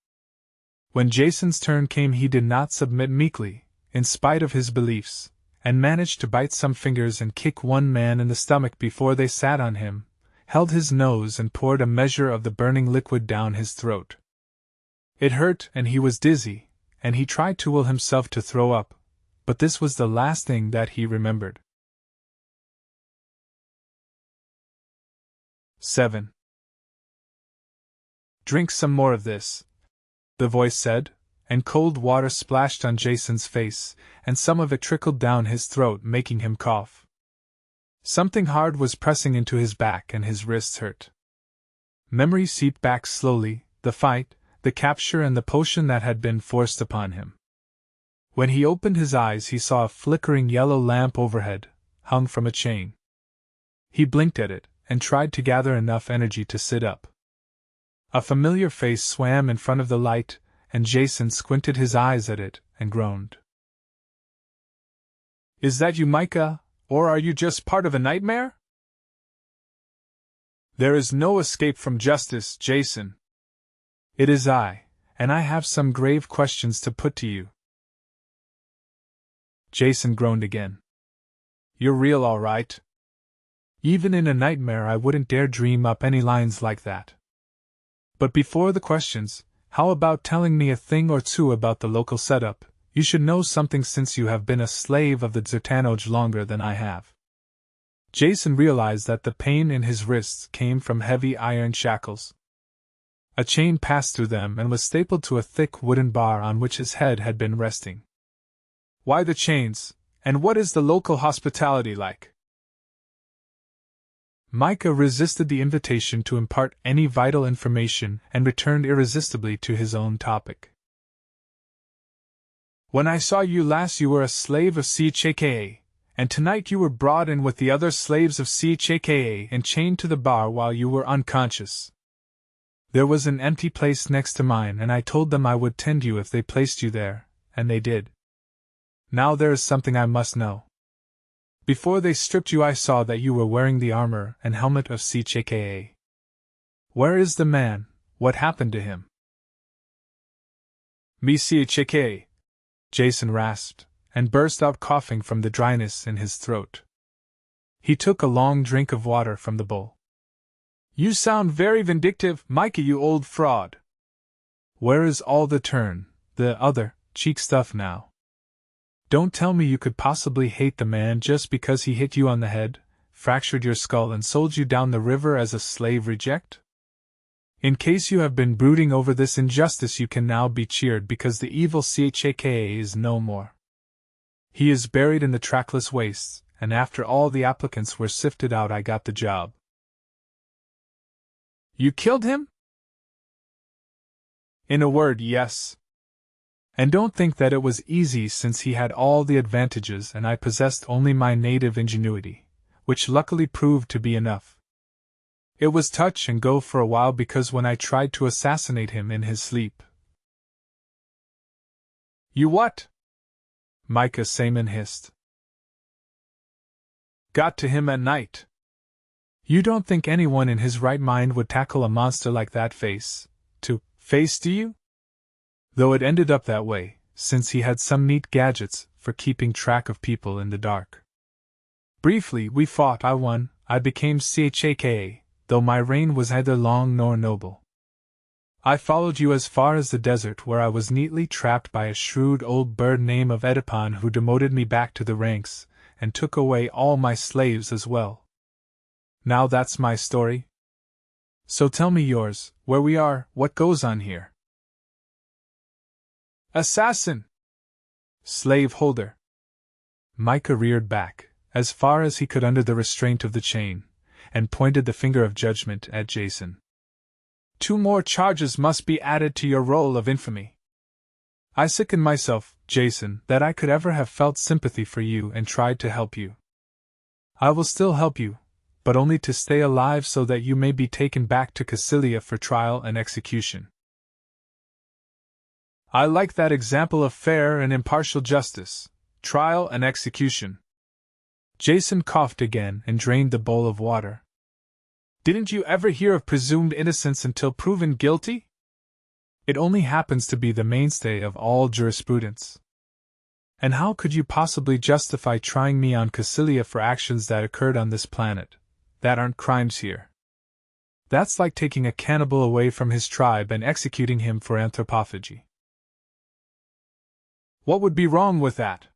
When Jason's turn came, he did not submit meekly, in spite of his beliefs, and managed to bite some fingers and kick one man in the stomach before they sat on him, held his nose and poured a measure of the burning liquid down his throat. It hurt and he was dizzy, and he tried to will himself to throw up, but this was the last thing that he remembered. 7. "Drink some more of this," the voice said, and cold water splashed on Jason's face, and some of it trickled down his throat, making him cough. Something hard was pressing into his back and his wrists hurt. Memory seeped back slowly, the fight, the capture, and the potion that had been forced upon him. When he opened his eyes, he saw a flickering yellow lamp overhead, hung from a chain. He blinked at it, and tried to gather enough energy to sit up. A familiar face swam in front of the light, and Jason squinted his eyes at it and groaned. Is that you, Micah, or are you just part of a nightmare? There is no escape from justice, Jason. It is I, and I have some grave questions to put to you. Jason groaned again. You're real, all right. Even in a nightmare I wouldn't dare dream up any lines like that. But before the questions, how about telling me a thing or two about the local setup? You should know something since you have been a slave of the Zertanoj longer than I have. Jason realized that the pain in his wrists came from heavy iron shackles. A chain passed through them and was stapled to a thick wooden bar on which his head had been resting. Why the chains, and what is the local hospitality like? Micah resisted the invitation to impart any vital information and returned irresistibly to his own topic. When I saw you last you were a slave of CHKA, and tonight you were brought in with the other slaves of CHKA and chained to the bar while you were unconscious. There was an empty place next to mine and I told them I would tend you if they placed you there, and they did. Now there is something I must know. Before they stripped you I saw that you were wearing the armor and helmet of CHKA. Where is the man? What happened to him? Me CHKA, Jason rasped, and burst out coughing from the dryness in his throat. He took a long drink of water from the bowl. You sound very vindictive, Micah, you old fraud. Where is all the other, cheek stuff now? Don't tell me you could possibly hate the man just because he hit you on the head, fractured your skull and sold you down the river as a slave reject? In case you have been brooding over this injustice you can now be cheered because the evil CHKA is no more. He is buried in the trackless wastes, and after all the applicants were sifted out I got the job. You killed him? In a word, yes. And don't think that it was easy since he had all the advantages and I possessed only my native ingenuity, which luckily proved to be enough. It was touch and go for a while because when I tried to assassinate him in his sleep. You what? Micah Saman hissed. Got to him at night. You don't think anyone in his right mind would tackle a monster like that face to face, do you? Though it ended up that way, since he had some neat gadgets for keeping track of people in the dark. Briefly, we fought, I won, I became CHKA, though my reign was neither long nor noble. I followed you as far as the desert where I was neatly trapped by a shrewd old bird named of Edipon who demoted me back to the ranks, and took away all my slaves as well. Now that's my story. So tell me yours, where we are, what goes on here. Assassin! Slaveholder! Micah reared back, as far as he could under the restraint of the chain, and pointed the finger of judgment at Jason. 2 more charges must be added to your roll of infamy. I sicken myself, Jason, that I could ever have felt sympathy for you and tried to help you. I will still help you, but only to stay alive so that you may be taken back to Cassilia for trial and execution. I like that example of fair and impartial justice, trial and execution. Jason coughed again and drained the bowl of water. Didn't you ever hear of presumed innocence until proven guilty? It only happens to be the mainstay of all jurisprudence. And how could you possibly justify trying me on Cassilia for actions that occurred on this planet, that aren't crimes here? That's like taking a cannibal away from his tribe and executing him for anthropophagy. What would be wrong with that?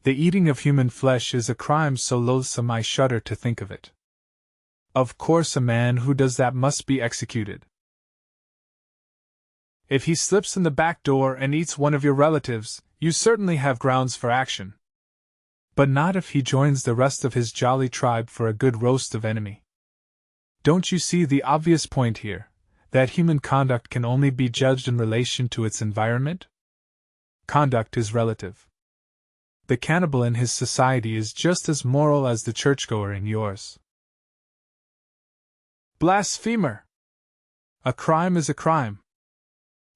The eating of human flesh is a crime so loathsome I shudder to think of it. Of course a man who does that must be executed. If he slips in the back door and eats one of your relatives, you certainly have grounds for action. But not if he joins the rest of his jolly tribe for a good roast of enemy. Don't you see the obvious point here, that human conduct can only be judged in relation to its environment? Conduct is relative. The cannibal in his society is just as moral as the churchgoer in yours. Blasphemer! A crime is a crime.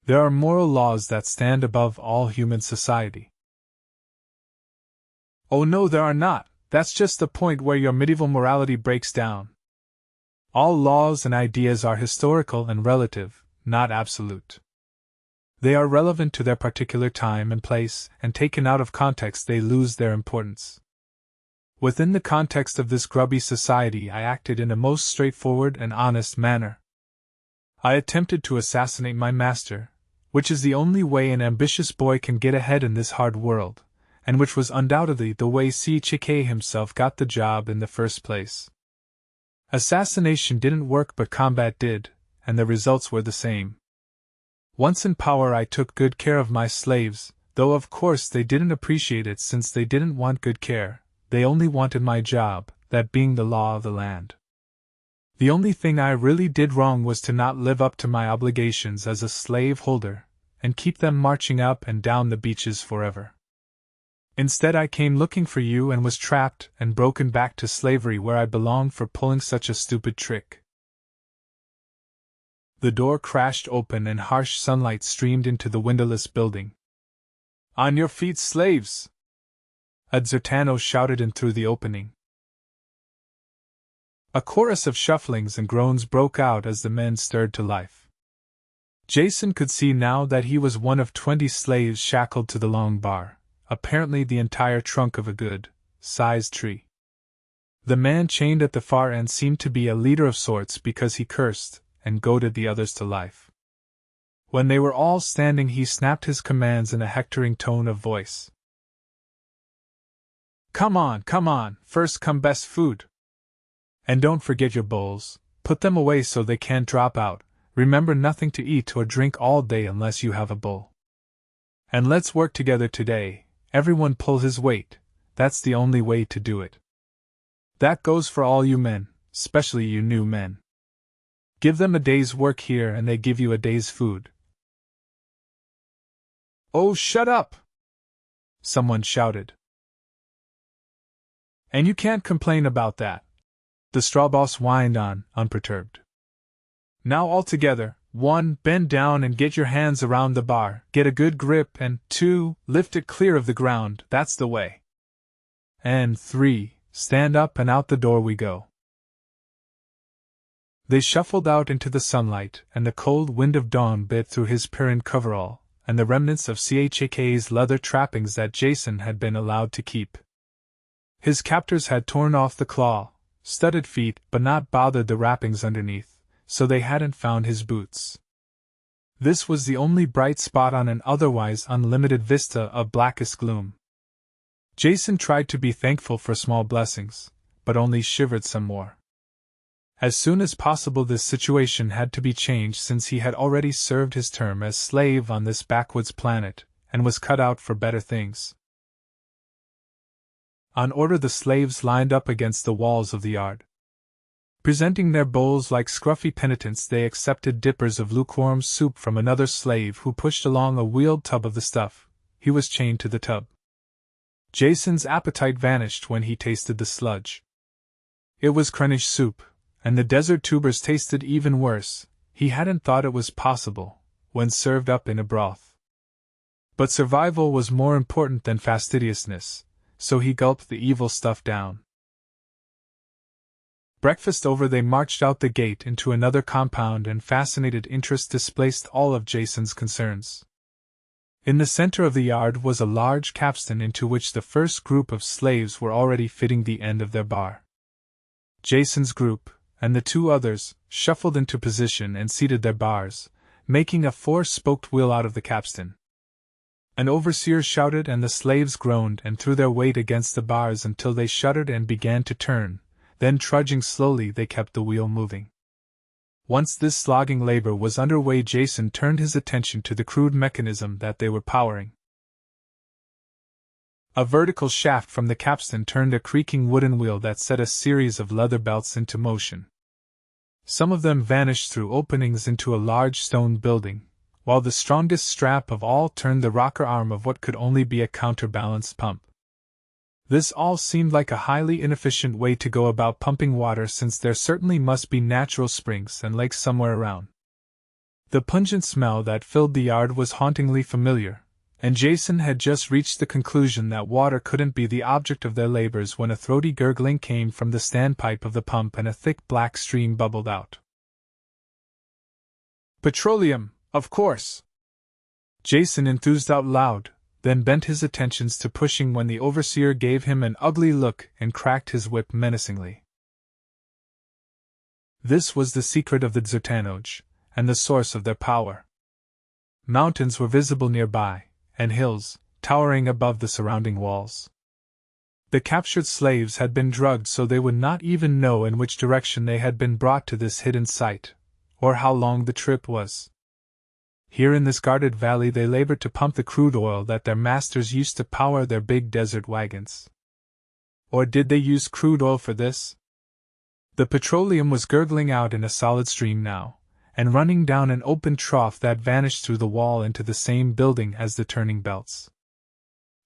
There are moral laws that stand above all human society. Oh no, there are not. That's just the point where your medieval morality breaks down. All laws and ideas are historical and relative, not absolute. They are relevant to their particular time and place, and taken out of context they lose their importance. Within the context of this grubby society, I acted in a most straightforward and honest manner. I attempted to assassinate my master, which is the only way an ambitious boy can get ahead in this hard world, and which was undoubtedly the way Chike himself got the job in the first place. Assassination didn't work, but combat did, and the results were the same. Once in power, I took good care of my slaves, though of course they didn't appreciate it since they didn't want good care, they only wanted my job, that being the law of the land. The only thing I really did wrong was to not live up to my obligations as a slave holder, and keep them marching up and down the beaches forever. Instead, I came looking for you and was trapped and broken back to slavery where I belonged for pulling such a stupid trick. The door crashed open and harsh sunlight streamed into the windowless building. On your feet, slaves! A Zertano shouted in through the opening. A chorus of shufflings and groans broke out as the men stirred to life. Jason could see now that he was one of 20 slaves shackled to the long bar, apparently the entire trunk of a good-sized tree. The man chained at the far end seemed to be a leader of sorts because he cursed and goaded the others to life. When they were all standing, he snapped his commands in a hectoring tone of voice. Come on, first come best food. And don't forget your bowls, put them away so they can't drop out, remember nothing to eat or drink all day unless you have a bowl. And let's work together today, everyone pull his weight, that's the only way to do it. That goes for all you men, especially you new men. Give them a day's work here and they give you a day's food. Oh, shut up! Someone shouted. And you can't complain about that. The straw boss whined on, unperturbed. Now all together, 1. Bend down and get your hands around the bar, get a good grip, and 2. Lift it clear of the ground, that's the way. And 3. Stand up and out the door we go. They shuffled out into the sunlight, and the cold wind of dawn bit through his Pyrrhine coverall, and the remnants of Chik's leather trappings that Jason had been allowed to keep. His captors had torn off the studded feet but not bothered the wrappings underneath, so they hadn't found his boots. This was the only bright spot on an otherwise unlimited vista of blackest gloom. Jason tried to be thankful for small blessings, but only shivered some more. As soon as possible this situation had to be changed since he had already served his term as slave on this backwoods planet, and was cut out for better things. On order the slaves lined up against the walls of the yard. Presenting their bowls like scruffy penitents, they accepted dippers of lukewarm soup from another slave who pushed along a wheeled tub of the stuff. He was chained to the tub. Jason's appetite vanished when he tasted the sludge. It was Krenish soup, and the desert tubers tasted even worse. He hadn't thought it was possible, when served up in a broth. But survival was more important than fastidiousness, so he gulped the evil stuff down. Breakfast over, they marched out the gate into another compound, and fascinated interest displaced all of Jason's concerns. In the center of the yard was a large capstan into which the first group of slaves were already fitting the end of their bar. Jason's group, and the 2 others, shuffled into position and seated their bars, making a 4-spoked wheel out of the capstan. An overseer shouted and the slaves groaned and threw their weight against the bars until they shuddered and began to turn, then trudging slowly they kept the wheel moving. Once this slogging labor was underway, Jason turned his attention to the crude mechanism that they were powering. A vertical shaft from the capstan turned a creaking wooden wheel that set a series of leather belts into motion. Some of them vanished through openings into a large stone building, while the strongest strap of all turned the rocker arm of what could only be a counterbalanced pump. This all seemed like a highly inefficient way to go about pumping water, since there certainly must be natural springs and lakes somewhere around. The pungent smell that filled the yard was hauntingly familiar, and Jason had just reached the conclusion that water couldn't be the object of their labors when a throaty gurgling came from the standpipe of the pump and a thick black stream bubbled out. "Petroleum, of course!" Jason enthused out loud, then bent his attentions to pushing when the overseer gave him an ugly look and cracked his whip menacingly. This was the secret of the Zertanoj, and the source of their power. Mountains were visible nearby, and hills, towering above the surrounding walls. The captured slaves had been drugged so they would not even know in which direction they had been brought to this hidden site, or how long the trip was. Here in this guarded valley they labored to pump the crude oil that their masters used to power their big desert wagons. Or did they use crude oil for this? The petroleum was gurgling out in a solid stream now, and running down an open trough that vanished through the wall into the same building as the turning belts.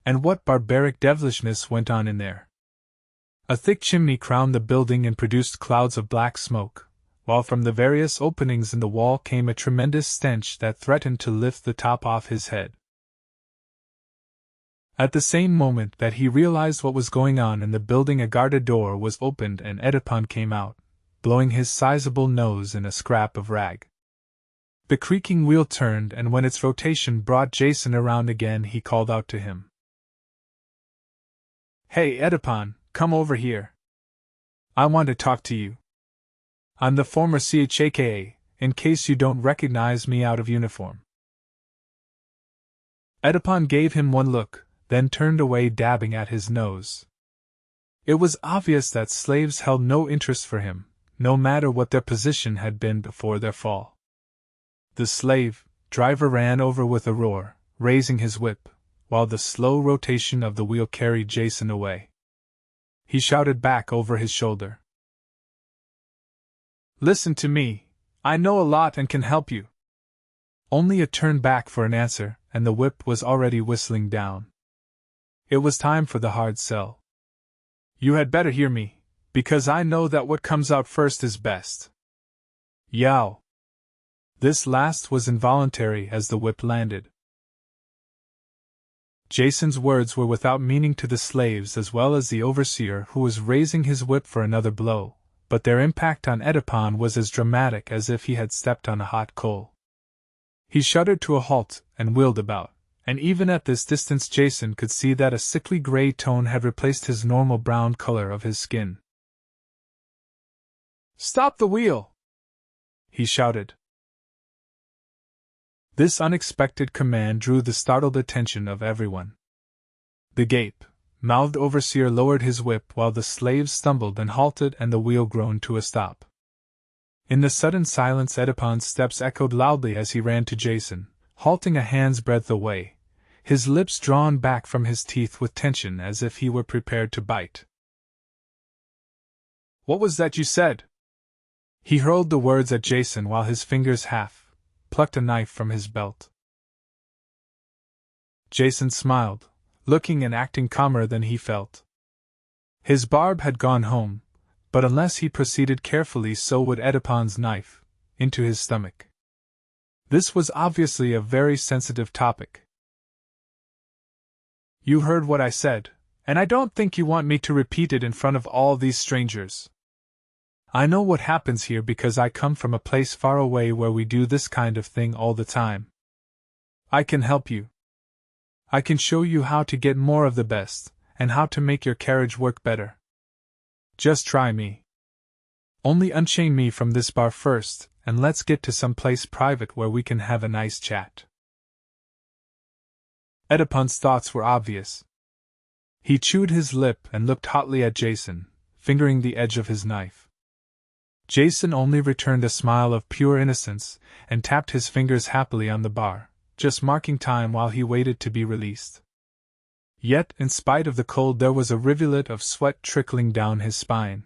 And what barbaric devilishness went on in there? A thick chimney crowned the building and produced clouds of black smoke, while from the various openings in the wall came a tremendous stench that threatened to lift the top off his head. At the same moment that he realized what was going on in the building, a guarded door was opened and Edipon came out, blowing his sizable nose in a scrap of rag. The creaking wheel turned, and when its rotation brought Jason around again, he called out to him. "Hey, Edipon, come over here. I want to talk to you. I'm the former CHAKA, in case you don't recognize me out of uniform." Edipon gave him one look, then turned away, dabbing at his nose. It was obvious that slaves held no interest for him, no matter what their position had been before their fall. The slave driver ran over with a roar, raising his whip, while the slow rotation of the wheel carried Jason away. He shouted back over his shoulder, "Listen to me, I know a lot and can help you." Only a turn back for an answer, and the whip was already whistling down. It was time for the hard sell. "You had better hear me, because I know that what comes out first is best." Yow! This last was involuntary as the whip landed. Jason's words were without meaning to the slaves as well as the overseer, who was raising his whip for another blow, but their impact on Edipon was as dramatic as if he had stepped on a hot coal. He shuddered to a halt and wheeled about, and even at this distance Jason could see that a sickly gray tone had replaced his normal brown color of his skin. "Stop the wheel!" he shouted. This unexpected command drew the startled attention of everyone. The gape-mouthed overseer lowered his whip while the slaves stumbled and halted and the wheel groaned to a stop. In the sudden silence Edipon's steps echoed loudly as he ran to Jason, halting a hand's breadth away, his lips drawn back from his teeth with tension as if he were prepared to bite. "What was that you said?" He hurled the words at Jason while his fingers plucked a knife from his belt. Jason smiled, looking and acting calmer than he felt. His barb had gone home, but unless he proceeded carefully so would Edipon's knife, into his stomach. This was obviously a very sensitive topic. "You heard what I said, and I don't think you want me to repeat it in front of all these strangers. I know what happens here because I come from a place far away where we do this kind of thing all the time. I can help you. I can show you how to get more of the best, and how to make your carriage work better. Just try me. Only unchain me from this bar first, and let's get to some place private where we can have a nice chat." Edipon's thoughts were obvious. He chewed his lip and looked hotly at Jason, fingering the edge of his knife. Jason only returned a smile of pure innocence and tapped his fingers happily on the bar, just marking time while he waited to be released. Yet, in spite of the cold, there was a rivulet of sweat trickling down his spine.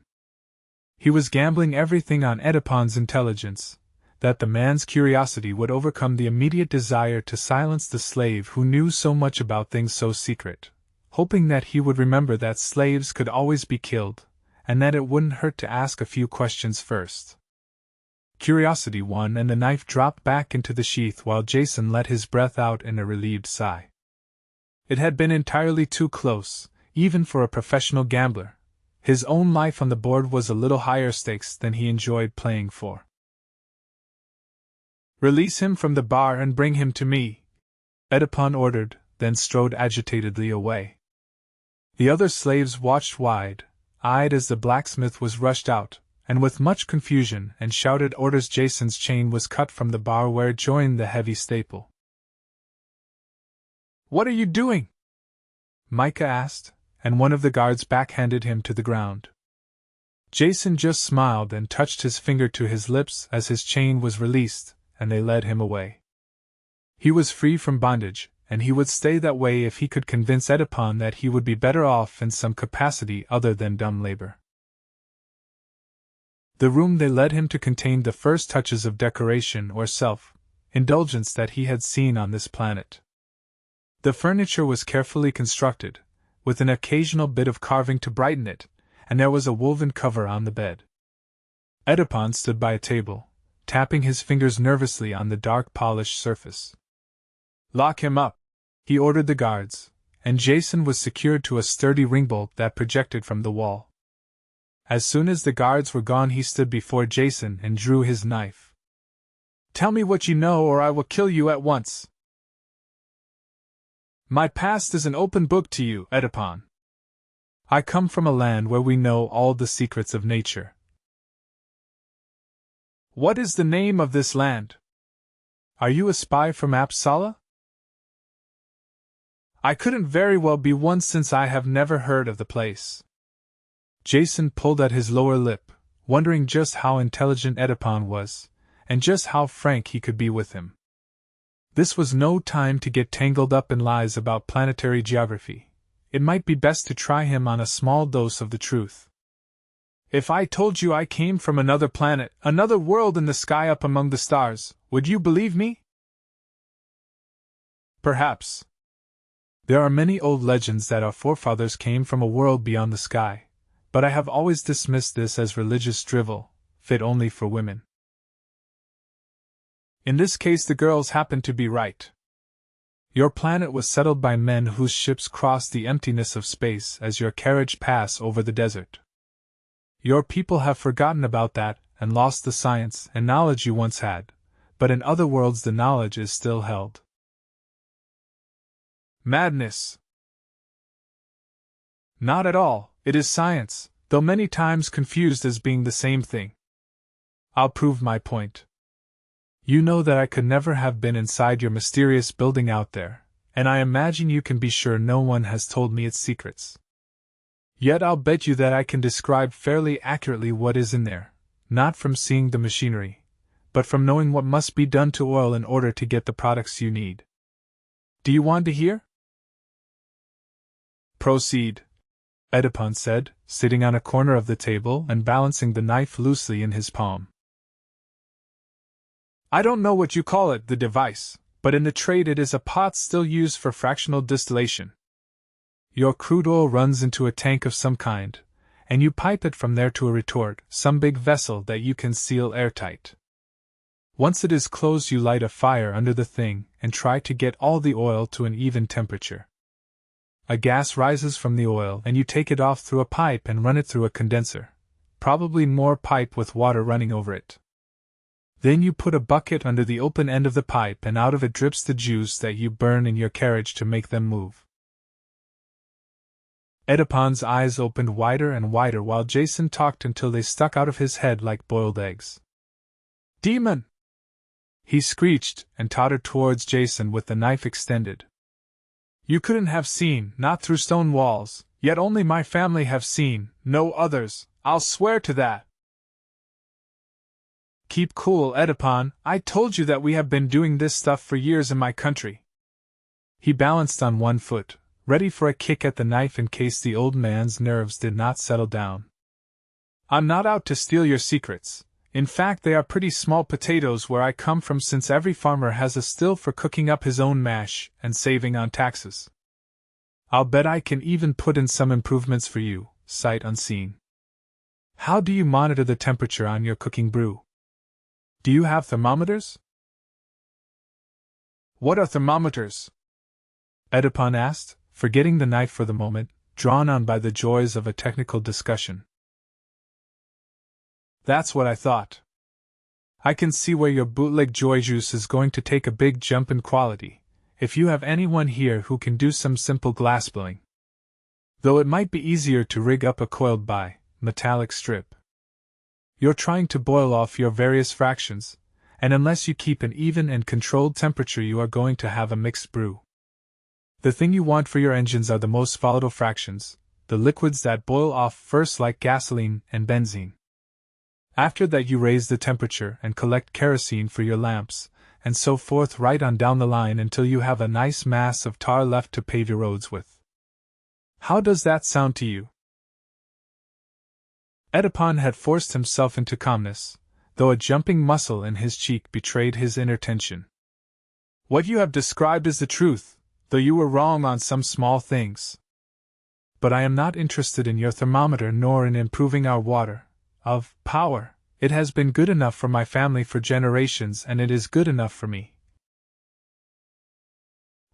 He was gambling everything on Edipon's intelligence, that the man's curiosity would overcome the immediate desire to silence the slave who knew so much about things so secret, hoping that he would remember that slaves could always be killed, and that it wouldn't hurt to ask a few questions first. Curiosity won, and the knife dropped back into the sheath while Jason let his breath out in a relieved sigh. It had been entirely too close, even for a professional gambler. His own life on the board was a little higher stakes than he enjoyed playing for. "Release him from the bar and bring him to me," Edipon ordered, then strode agitatedly away. The other slaves watched wide-eyed as the blacksmith was rushed out, and with much confusion and shouted orders Jason's chain was cut from the bar where it joined the heavy staple. "What are you doing?" Micah asked, and one of the guards backhanded him to the ground. Jason just smiled and touched his finger to his lips as his chain was released, and they led him away. He was free from bondage, and he would stay that way if he could convince Edipon that he would be better off in some capacity other than dumb labor. The room they led him to contained the first touches of decoration or self-indulgence that he had seen on this planet. The furniture was carefully constructed, with an occasional bit of carving to brighten it, and there was a woven cover on the bed. Edipon stood by a table, tapping his fingers nervously on the dark polished surface. "Lock him up," he ordered the guards, and Jason was secured to a sturdy ringbolt that projected from the wall. As soon as the guards were gone, he stood before Jason and drew his knife. "Tell me what you know, or I will kill you at once." "My past is an open book to you, Edipon. I come from a land where we know all the secrets of nature." "What is the name of this land? Are you a spy from Apsala?" "I couldn't very well be one since I have never heard of the place." Jason pulled at his lower lip, wondering just how intelligent Edipon was, and just how frank he could be with him. This was no time to get tangled up in lies about planetary geography. It might be best to try him on a small dose of the truth. "If I told you I came from another planet, another world in the sky up among the stars, would you believe me?" "Perhaps. There are many old legends that our forefathers came from a world beyond the sky, but I have always dismissed this as religious drivel, fit only for women. In this case, the girls happen to be right. Your planet was settled by men whose ships crossed the emptiness of space as your carriage passed over the desert. Your people have forgotten about that and lost the science and knowledge you once had, but in other worlds the knowledge is still held." "Madness." "Not at all, it is science, though many times confused as being the same thing. I'll prove my point. You know that I could never have been inside your mysterious building out there, and I imagine you can be sure no one has told me its secrets. Yet I'll bet you that I can describe fairly accurately what is in there, not from seeing the machinery, but from knowing what must be done to oil in order to get the products you need. Do you want to hear?" "Proceed," Edipon said, sitting on a corner of the table and balancing the knife loosely in his palm. "I don't know what you call it, the device, but in the trade it is a pot still used for fractional distillation. Your crude oil runs into a tank of some kind, and you pipe it from there to a retort, some big vessel that you can seal airtight. Once it is closed, you light a fire under the thing and try to get all the oil to an even temperature. A gas rises from the oil and you take it off through a pipe and run it through a condenser, probably more pipe with water running over it. Then you put a bucket under the open end of the pipe and out of it drips the juice that you burn in your carriage to make them move." Edipon's eyes opened wider and wider while Jason talked until they stuck out of his head like boiled eggs. "Demon!" he screeched and tottered towards Jason with the knife extended. "You couldn't have seen, not through stone walls, yet only my family have seen, no others, I'll swear to that." "Keep cool, Edipon, I told you that we have been doing this stuff for years in my country." He balanced on one foot, ready for a kick at the knife in case the old man's nerves did not settle down. "I'm not out to steal your secrets. In fact, they are pretty small potatoes where I come from, since every farmer has a still for cooking up his own mash and saving on taxes. I'll bet I can even put in some improvements for you, sight unseen. How do you monitor the temperature on your cooking brew?" Do you have thermometers? What are thermometers? Edipon asked, forgetting the knife for the moment, drawn on by the joys of a technical discussion. That's what I thought. I can see where your bootleg joy juice is going to take a big jump in quality, if you have anyone here who can do some simple glassblowing. Though it might be easier to rig up a coiled metallic strip. You're trying to boil off your various fractions, and unless you keep an even and controlled temperature you are going to have a mixed brew. The thing you want for your engines are the most volatile fractions, the liquids that boil off first like gasoline and benzene. After that you raise the temperature and collect kerosene for your lamps, and so forth right on down the line until you have a nice mass of tar left to pave your roads with. How does that sound to you? Edipon had forced himself into calmness, though a jumping muscle in his cheek betrayed his inner tension. What you have described is the truth, though you were wrong on some small things. But I am not interested in your thermometer nor in improving our water of power. It has been good enough for my family for generations and it is good enough for me.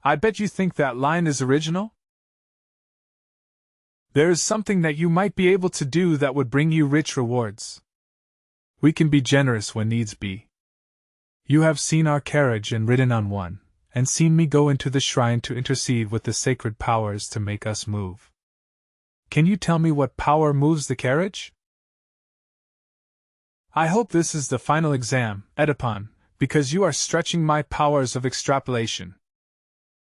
I bet you think that line is original? There is something that you might be able to do that would bring you rich rewards. We can be generous when needs be. You have seen our carriage and ridden on one, and seen me go into the shrine to intercede with the sacred powers to make us move. Can you tell me what power moves the carriage? I hope this is the final exam, Edipon, because you are stretching my powers of extrapolation.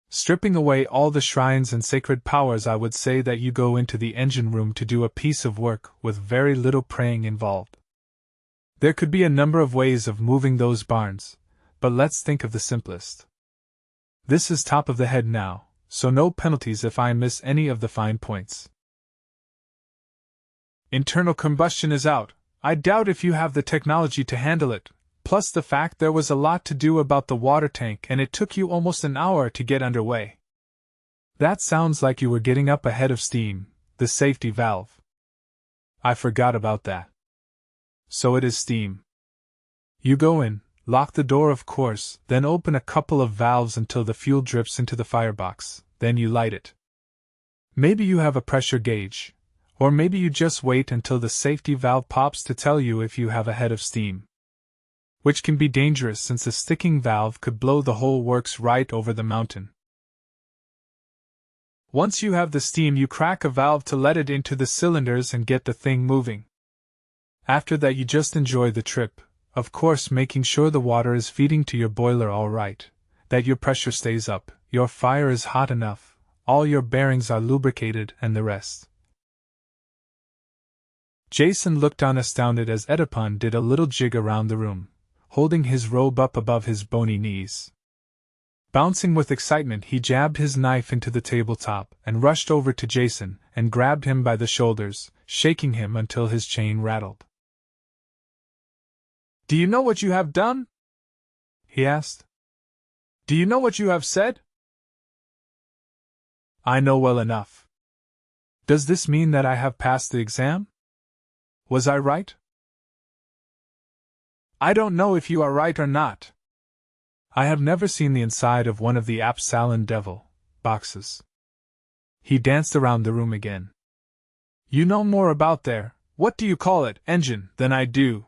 Stripping away all the shrines and sacred powers, I would say that you go into the engine room to do a piece of work with very little praying involved. There could be a number of ways of moving those barns, but let's think of the simplest. This is top of the head now, so no penalties if I miss any of the fine points. Internal combustion is out. I doubt if you have the technology to handle it, plus the fact there was a lot to do about the water tank and it took you almost an hour to get underway. That sounds like you were getting up ahead of steam, the safety valve. I forgot about that. So it is steam. You go in, lock the door of course, then open a couple of valves until the fuel drips into the firebox, then you light it. Maybe you have a pressure gauge. Or maybe you just wait until the safety valve pops to tell you if you have a head of steam. Which can be dangerous since a sticking valve could blow the whole works right over the mountain. Once you have the steam, you crack a valve to let it into the cylinders and get the thing moving. After that you just enjoy the trip, of course making sure the water is feeding to your boiler all right, that your pressure stays up, your fire is hot enough, all your bearings are lubricated and the rest. Jason looked on astounded as Edipon did a little jig around the room, holding his robe up above his bony knees. Bouncing with excitement, he jabbed his knife into the tabletop and rushed over to Jason and grabbed him by the shoulders, shaking him until his chain rattled. Do you know what you have done? He asked. Do you know what you have said? I know well enough. Does this mean that I have passed the exam? Was I right? I don't know if you are right or not. I have never seen the inside of one of the Absalon Devil boxes. He danced around the room again. You know more about their, what do you call it, engine, than I do.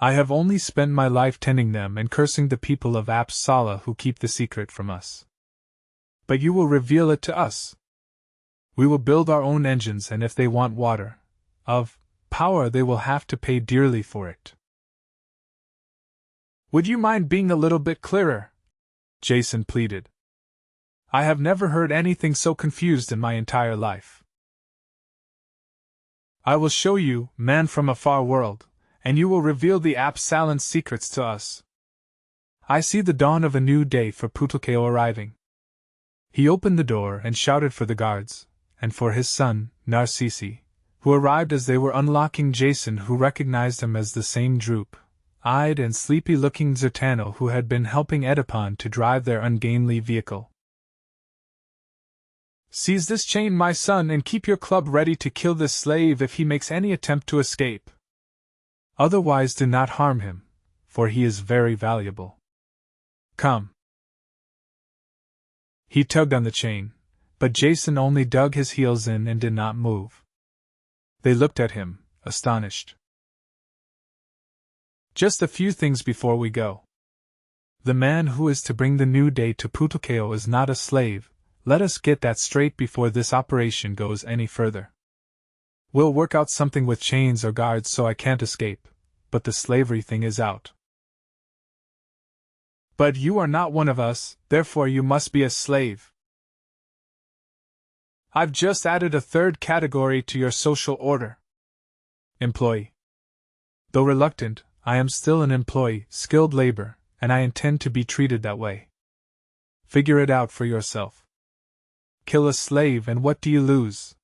I have only spent my life tending them and cursing the people of Apsala who keep the secret from us. But you will reveal it to us. We will build our own engines, and if they want water, of power, they will have to pay dearly for it. Would you mind being a little bit clearer? Jason pleaded. I have never heard anything so confused in my entire life. I will show you, man from a far world, and you will reveal the Absalon secrets to us. I see the dawn of a new day for Putukeo arriving. He opened the door and shouted for the guards, and for his son, Narcisse, who arrived as they were unlocking Jason, who recognized him as the same droop-eyed and sleepy-looking Zertano who had been helping Edipon to drive their ungainly vehicle. Seize this chain, my son, and keep your club ready to kill this slave if he makes any attempt to escape. Otherwise do not harm him, for he is very valuable. Come. He tugged on the chain, but Jason only dug his heels in and did not move. They looked at him, astonished. Just a few things before we go. The man who is to bring the new day to Putukeo is not a slave. Let us get that straight before this operation goes any further. We'll work out something with chains or guards so I can't escape, but the slavery thing is out. But you are not one of us, therefore you must be a slave. I've just added a third category to your social order. Employee. Though reluctant, I am still an employee, skilled labor, and I intend to be treated that way. Figure it out for yourself. Kill a slave and what do you lose?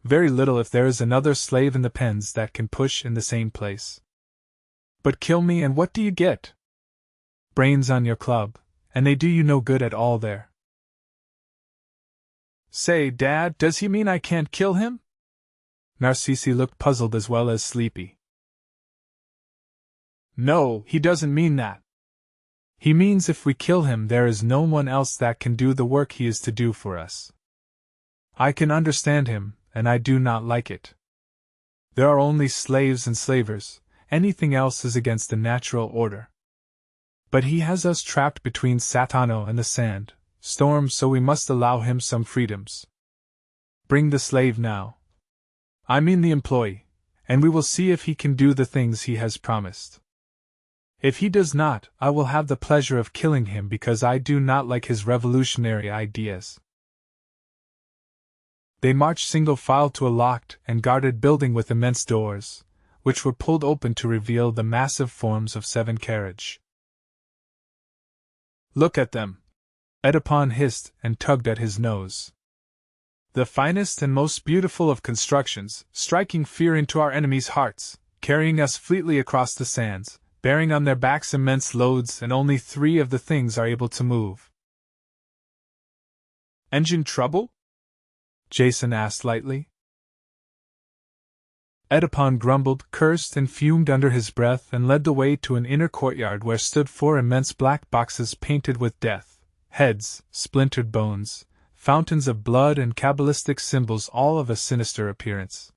Very little if there is another slave in the pens that can push in the same place. But kill me and what do you get? Brains on your club, and they do you no good at all there. Say, Dad, does he mean I can't kill him? Narcisse looked puzzled as well as sleepy. No, he doesn't mean that. He means if we kill him there is no one else that can do the work he is to do for us. I can understand him, and I do not like it. There are only slaves and slavers, anything else is against the natural order. But he has us trapped between Satano and the sand, storm, so we must allow him some freedoms. Bring the slave now. I mean the employee, and we will see if he can do the things he has promised. If he does not, I will have the pleasure of killing him because I do not like his revolutionary ideas. They marched single file to a locked and guarded building with immense doors, which were pulled open to reveal the massive forms of 7 carriage. Look at them! Edipon hissed and tugged at his nose. The finest and most beautiful of constructions, striking fear into our enemies' hearts, carrying us fleetly across the sands, bearing on their backs immense loads, and only 3 of the things are able to move. Engine trouble? Jason asked lightly. Edipon grumbled, cursed, and fumed under his breath and led the way to an inner courtyard where stood 4 immense black boxes painted with death, heads, splintered bones, fountains of blood, and cabalistic symbols, all of a sinister appearance.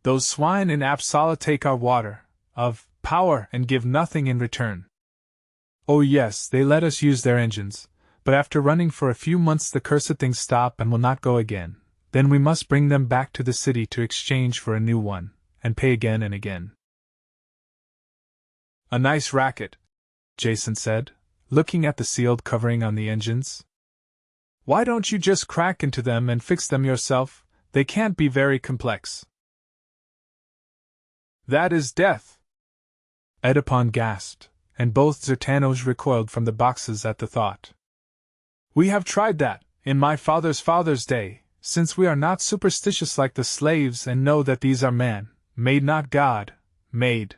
Those swine in Apsala take our water, of power, and give nothing in return. Oh yes, they let us use their engines, but after running for a few months the cursed things stop and will not go again. Then we must bring them back to the city to exchange for a new one, and pay again and again. A nice racket, Jason said, looking at the sealed covering on the engines. Why don't you just crack into them and fix them yourself? They can't be very complex. That is death! Edipon gasped, and both Zertanos recoiled from the boxes at the thought. We have tried that, in my father's day, since we are not superstitious like the slaves and know that these are man-made, not God-made.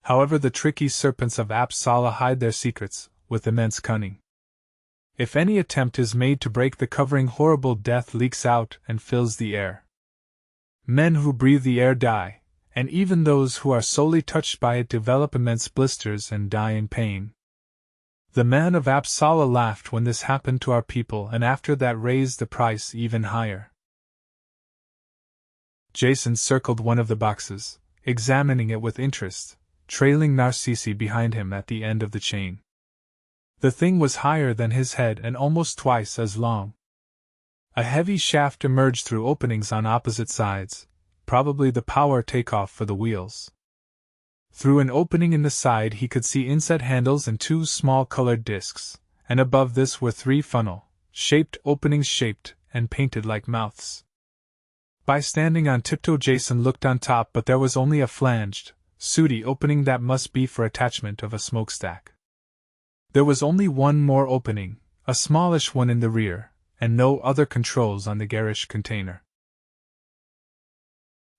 However, the tricky serpents of Apsala hide their secrets with immense cunning. If any attempt is made to break the covering, horrible death leaks out and fills the air. Men who breathe the air die, and even those who are solely touched by it develop immense blisters and die in pain. The man of Apsala laughed when this happened to our people, and after that raised the price even higher. Jason circled one of the boxes, examining it with interest, trailing Narcisse behind him at the end of the chain. The thing was higher than his head and almost twice as long. A heavy shaft emerged through openings on opposite sides, probably the power takeoff for the wheels. Through an opening in the side he could see inset handles and 2 small colored discs, and above this were 3 funnel-shaped openings shaped and painted like mouths. By standing on tiptoe Jason looked on top, but there was only a flanged, sooty opening that must be for attachment of a smokestack. There was only one more opening, a smallish one in the rear, and no other controls on the garish container.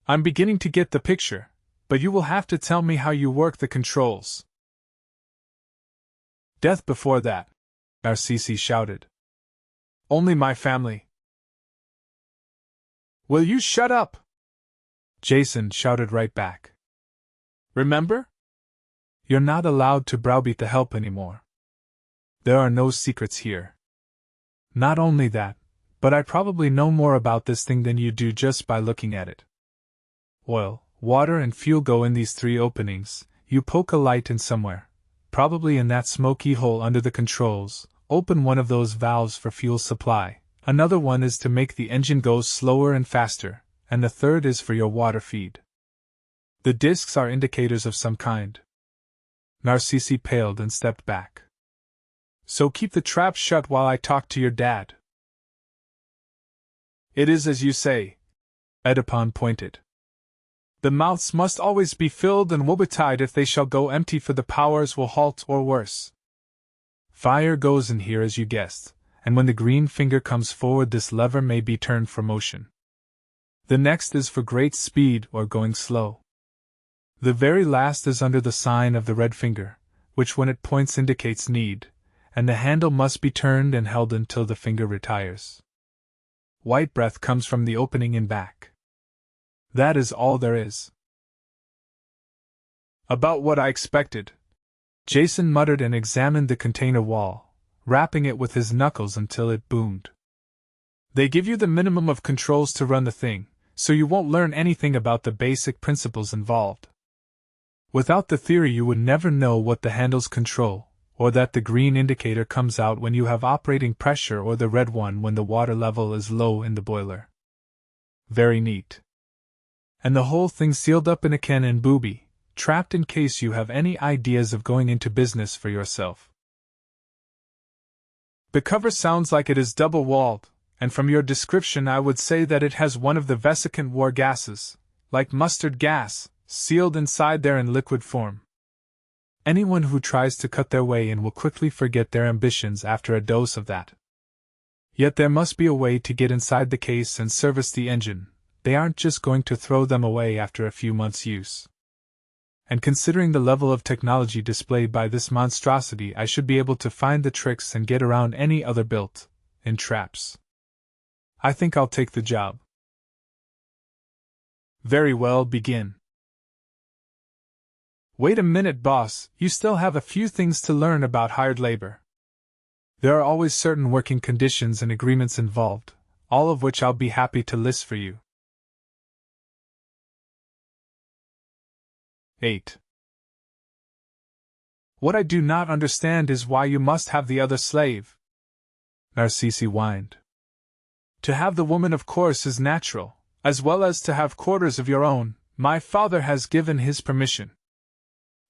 I'm beginning to get the picture, but you will have to tell me how you work the controls. Death before that, Narcisse shouted. Only my family. Will you shut up? Jason shouted right back. Remember? You're not allowed to browbeat the help anymore. There are no secrets here. Not only that, but I probably know more about this thing than you do just by looking at it. Oil, water, and fuel go in these 3 openings. You poke a light in somewhere, probably in that smoky hole under the controls, open one of those valves for fuel supply, another one is to make the engine go slower and faster, and the third is for your water feed. The discs are indicators of some kind. Narcisse paled and stepped back. So keep the trap shut while I talk to your dad. It is as you say, Edipon pointed. The mouths must always be filled and woebetide if they shall go empty, for the powers will halt or worse. Fire goes in here as you guessed, and when the green finger comes forward this lever may be turned for motion. The next is for great speed or going slow. The very last is under the sign of the red finger, which when it points indicates need, and the handle must be turned and held until the finger retires. White breath comes from the opening in back. That is all there is. About what I expected. Jason muttered and examined the container wall, rapping it with his knuckles until it boomed. They give you the minimum of controls to run the thing, so you won't learn anything about the basic principles involved. Without the theory you would never know what the handles control, or that the green indicator comes out when you have operating pressure or the red one when the water level is low in the boiler. Very neat. And the whole thing sealed up in a can and booby, trapped in case you have any ideas of going into business for yourself. The cover sounds like it is double-walled, and from your description I would say that it has one of the vesicant war gases, like mustard gas, sealed inside there in liquid form. Anyone who tries to cut their way in will quickly forget their ambitions after a dose of that. Yet there must be a way to get inside the case and service the engine. They aren't just going to throw them away after a few months' use. And considering the level of technology displayed by this monstrosity, I should be able to find the tricks and get around any other built-in traps. I think I'll take the job. Very well, begin. Wait a minute, boss, you still have a few things to learn about hired labor. There are always certain working conditions and agreements involved, all of which I'll be happy to list for you. 8. What I do not understand is why you must have the other slave, Narcisse whined. To have the woman, of course, is natural, as well as to have quarters of your own. My father has given his permission.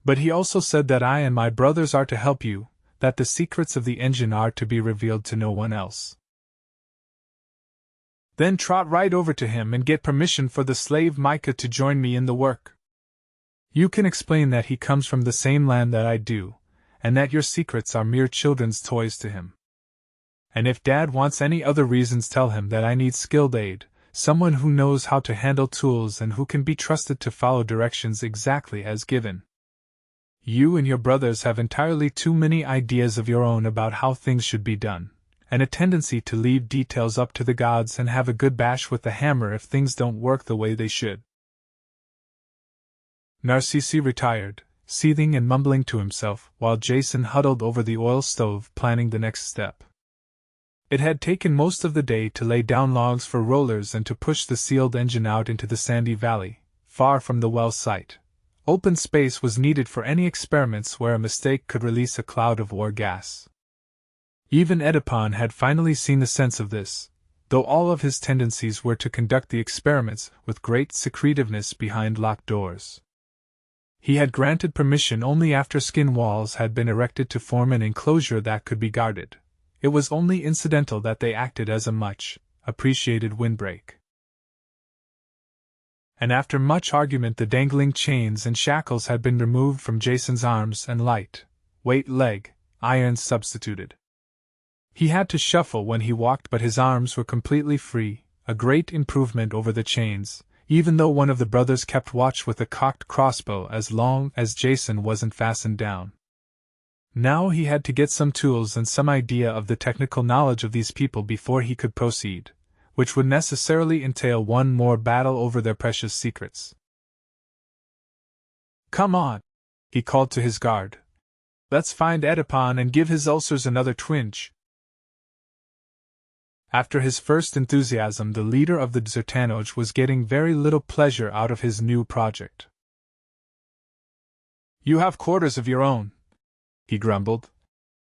But he also said that I and my brothers are to help you, that the secrets of the engine are to be revealed to no one else. Then trot right over to him and get permission for the slave Micah to join me in the work. You can explain that he comes from the same land that I do, and that your secrets are mere children's toys to him. And if Dad wants any other reasons, tell him that I need skilled aid, someone who knows how to handle tools and who can be trusted to follow directions exactly as given. You and your brothers have entirely too many ideas of your own about how things should be done, and a tendency to leave details up to the gods and have a good bash with the hammer if things don't work the way they should. Narcisse retired, seething and mumbling to himself, while Jason huddled over the oil stove planning the next step. It had taken most of the day to lay down logs for rollers and to push the sealed engine out into the sandy valley, far from the well site. Open space was needed for any experiments where a mistake could release a cloud of war gas. Even Edipon had finally seen the sense of this, though all of his tendencies were to conduct the experiments with great secretiveness behind locked doors. He had granted permission only after skin walls had been erected to form an enclosure that could be guarded. It was only incidental that they acted as a much appreciated windbreak. And after much argument the dangling chains and shackles had been removed from Jason's arms and light-weight leg irons substituted. He had to shuffle when he walked, but his arms were completely free, a great improvement over the chains, even though one of the brothers kept watch with a cocked crossbow as long as Jason wasn't fastened down. Now he had to get some tools and some idea of the technical knowledge of these people before he could proceed, which would necessarily entail one more battle over their precious secrets. Come on, he called to his guard. Let's find Edipon and give his ulcers another twinge. After his first enthusiasm, the leader of the Zertanoj was getting very little pleasure out of his new project. You have quarters of your own, he grumbled,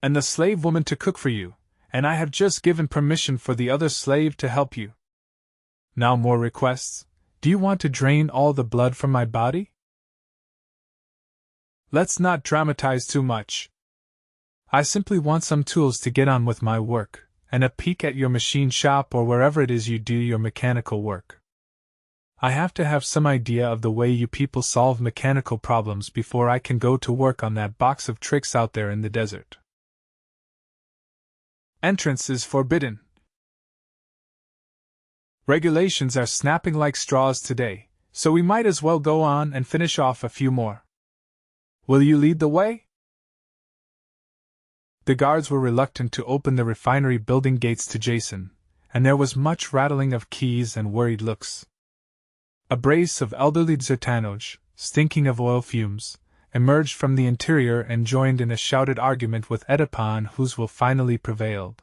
and the slave woman to cook for you, and I have just given permission for the other slave to help you. Now more requests. Do you want to drain all the blood from my body? Let's not dramatize too much. I simply want some tools to get on with my work, and a peek at your machine shop or wherever it is you do your mechanical work. I have to have some idea of the way you people solve mechanical problems before I can go to work on that box of tricks out there in the desert. Entrance is forbidden. Regulations are snapping like straws today, so we might as well go on and finish off a few more. Will you lead the way? The guards were reluctant to open the refinery building gates to Jason, and there was much rattling of keys and worried looks. A brace of elderly Zertanoj, stinking of oil fumes, emerged from the interior and joined in a shouted argument with Edipon, whose will finally prevailed.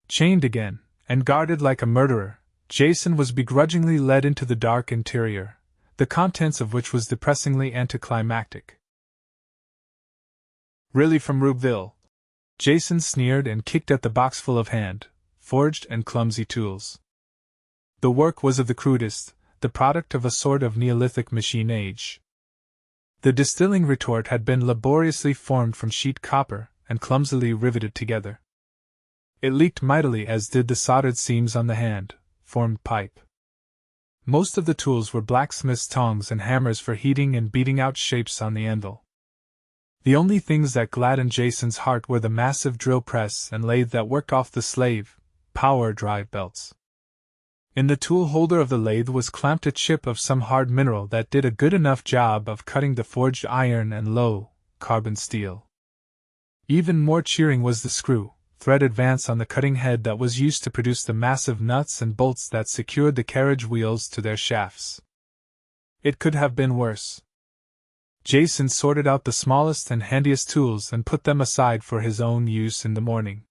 Chained again, and guarded like a murderer, Jason was begrudgingly led into the dark interior, the contents of which was depressingly anticlimactic. Really from Rubeville? Jason sneered and kicked at the box full of hand-forged and clumsy tools. The work was of the crudest, the product of a sort of Neolithic machine age. The distilling retort had been laboriously formed from sheet copper and clumsily riveted together. It leaked mightily, as did the soldered seams on the hand-formed pipe. Most of the tools were blacksmith's tongs and hammers for heating and beating out shapes on the anvil. The only things that gladdened Jason's heart were the massive drill press and lathe that worked off the slave power drive belts. In the tool holder of the lathe was clamped a chip of some hard mineral that did a good enough job of cutting the forged iron and low-carbon steel. Even more cheering was the screw-thread advance on the cutting head that was used to produce the massive nuts and bolts that secured the carriage wheels to their shafts. It could have been worse. Jason sorted out the smallest and handiest tools and put them aside for his own use in the morning.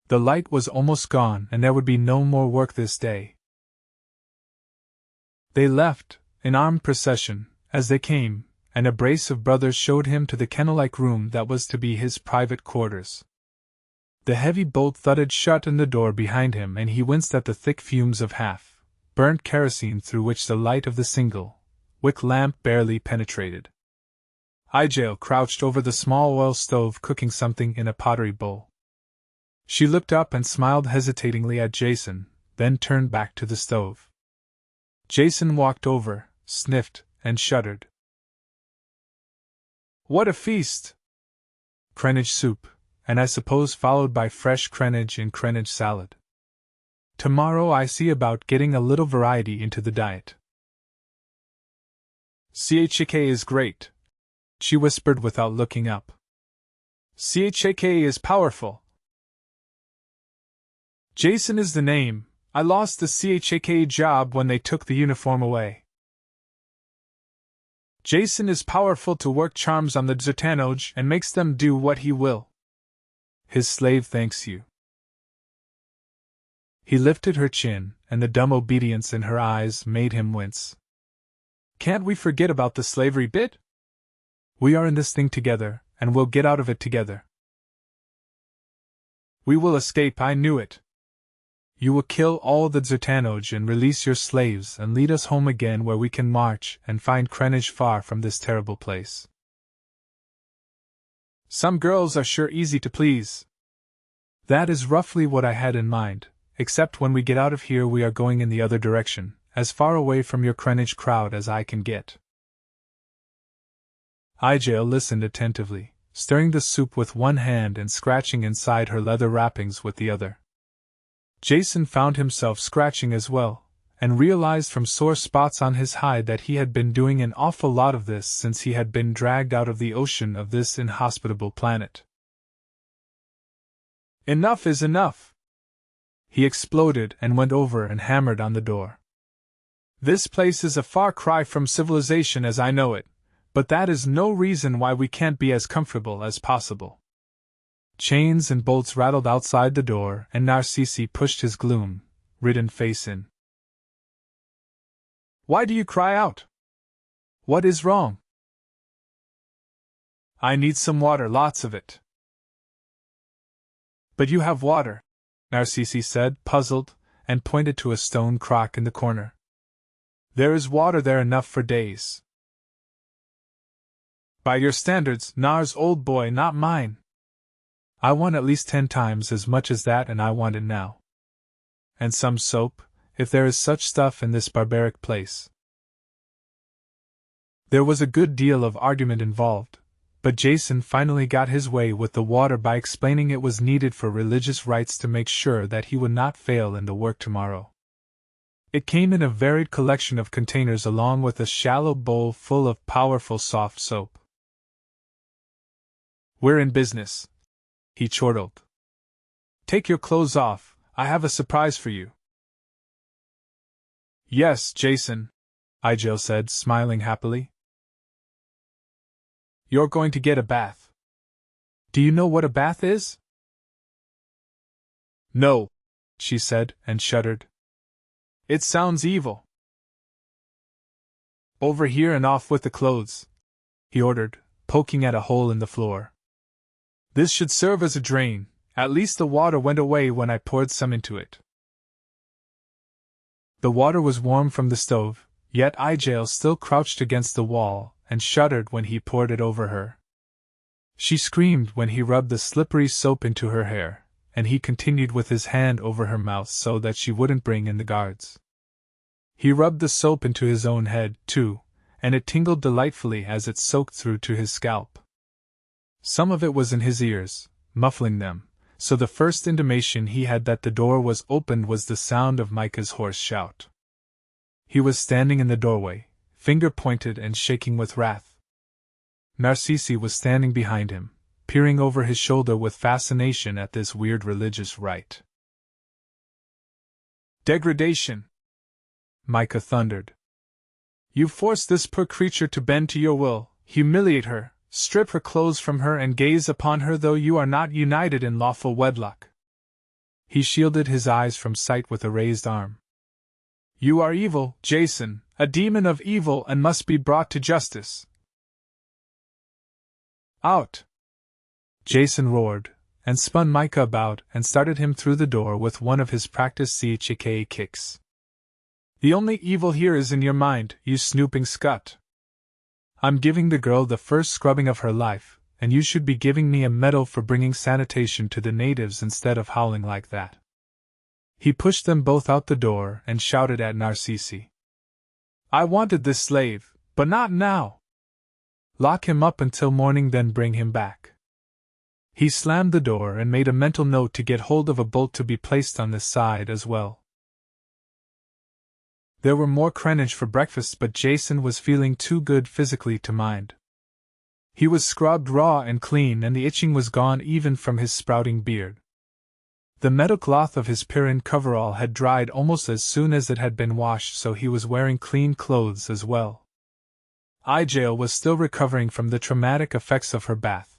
The light was almost gone and there would be no more work this day. They left, in armed procession, as they came, and a brace of brothers showed him to the kennel-like room that was to be his private quarters. The heavy bolt thudded shut in the door behind him and he winced at the thick fumes of half-burnt kerosene through which the light of the single-wick lamp barely penetrated. Ijael crouched over the small oil stove cooking something in a pottery bowl. She looked up and smiled hesitatingly at Jason, then turned back to the stove. Jason walked over, sniffed, and shuddered. What a feast! Crenage soup, and I suppose followed by fresh crenage in crenage salad. Tomorrow I see about getting a little variety into the diet. Chak is great, she whispered without looking up. Chak is powerful. Jason is the name. I lost the Chak job when they took the uniform away. Jason is powerful to work charms on the Zertanoj and makes them do what he will. His slave thanks you. He lifted her chin, and the dumb obedience in her eyes made him wince. Can't we forget about the slavery bit? We are in this thing together, and we'll get out of it together. We will escape, I knew it. You will kill all the Zertanoj and release your slaves and lead us home again where we can march and find Crenage far from this terrible place. Some girls are sure easy to please. That is roughly what I had in mind, except when we get out of here we are going in the other direction, as far away from your Crenage crowd as I can get. Ijael listened attentively, stirring the soup with one hand and scratching inside her leather wrappings with the other. Jason found himself scratching as well, and realized from sore spots on his hide that he had been doing an awful lot of this since he had been dragged out of the ocean of this inhospitable planet. Enough is enough! He exploded and went over and hammered on the door. This place is a far cry from civilization as I know it, But that is no reason why we can't be as comfortable as possible. Chains and bolts rattled outside the door, and Narcisse pushed his gloom-ridden face in. Why do you cry out? What is wrong? I need some water, lots of it. But you have water, Narcisse said, puzzled, and pointed to a stone crock in the corner. There is water there enough for days. By your standards, Nars, old boy, not mine. I want at least 10 times as much as that, and I want it now. And some soap, if there is such stuff in this barbaric place. There was a good deal of argument involved, but Jason finally got his way with the water by explaining it was needed for religious rites to make sure that he would not fail in the work tomorrow. It came in a varied collection of containers along with a shallow bowl full of powerful soft soap. We're in business, he chortled. Take your clothes off, I have a surprise for you. Yes, Jason, Igel said, smiling happily. You're going to get a bath. Do you know what a bath is? No, she said, and shuddered. It sounds evil. Over here and off with the clothes, he ordered, poking at a hole in the floor. This should serve as a drain, at least the water went away when I poured some into it. The water was warm from the stove, yet Igel still crouched against the wall and shuddered when he poured it over her. She screamed when he rubbed the slippery soap into her hair, and he continued with his hand over her mouth so that she wouldn't bring in the guards. He rubbed the soap into his own head, too, and it tingled delightfully as it soaked through to his scalp. Some of it was in his ears, muffling them, so the first intimation he had that the door was opened was the sound of Micah's hoarse shout. He was standing in the doorway, finger pointed and shaking with wrath. Narcisse was standing behind him, peering over his shoulder with fascination at this weird religious rite. Degradation! Micah thundered. You force this poor creature to bend to your will, humiliate her, strip her clothes from her and gaze upon her though you are not united in lawful wedlock. He shielded his eyes from sight with a raised arm. You are evil, Jason, a demon of evil, and must be brought to justice. Out! Jason roared, and spun Micah about and started him through the door with one of his practiced CHK kicks. The only evil here is in your mind, you snooping scut. I'm giving the girl the first scrubbing of her life, and you should be giving me a medal for bringing sanitation to the natives instead of howling like that. He pushed them both out the door and shouted at Narcisse. I wanted this slave, but not now. Lock him up until morning, then bring him back. He slammed the door and made a mental note to get hold of a bolt to be placed on this side as well. There were more crenage for breakfast, but Jason was feeling too good physically to mind. He was scrubbed raw and clean, and the itching was gone even from his sprouting beard. The metal cloth of his Pyrrhus coverall had dried almost as soon as it had been washed, so he was wearing clean clothes as well. Igel was still recovering from the traumatic effects of her bath,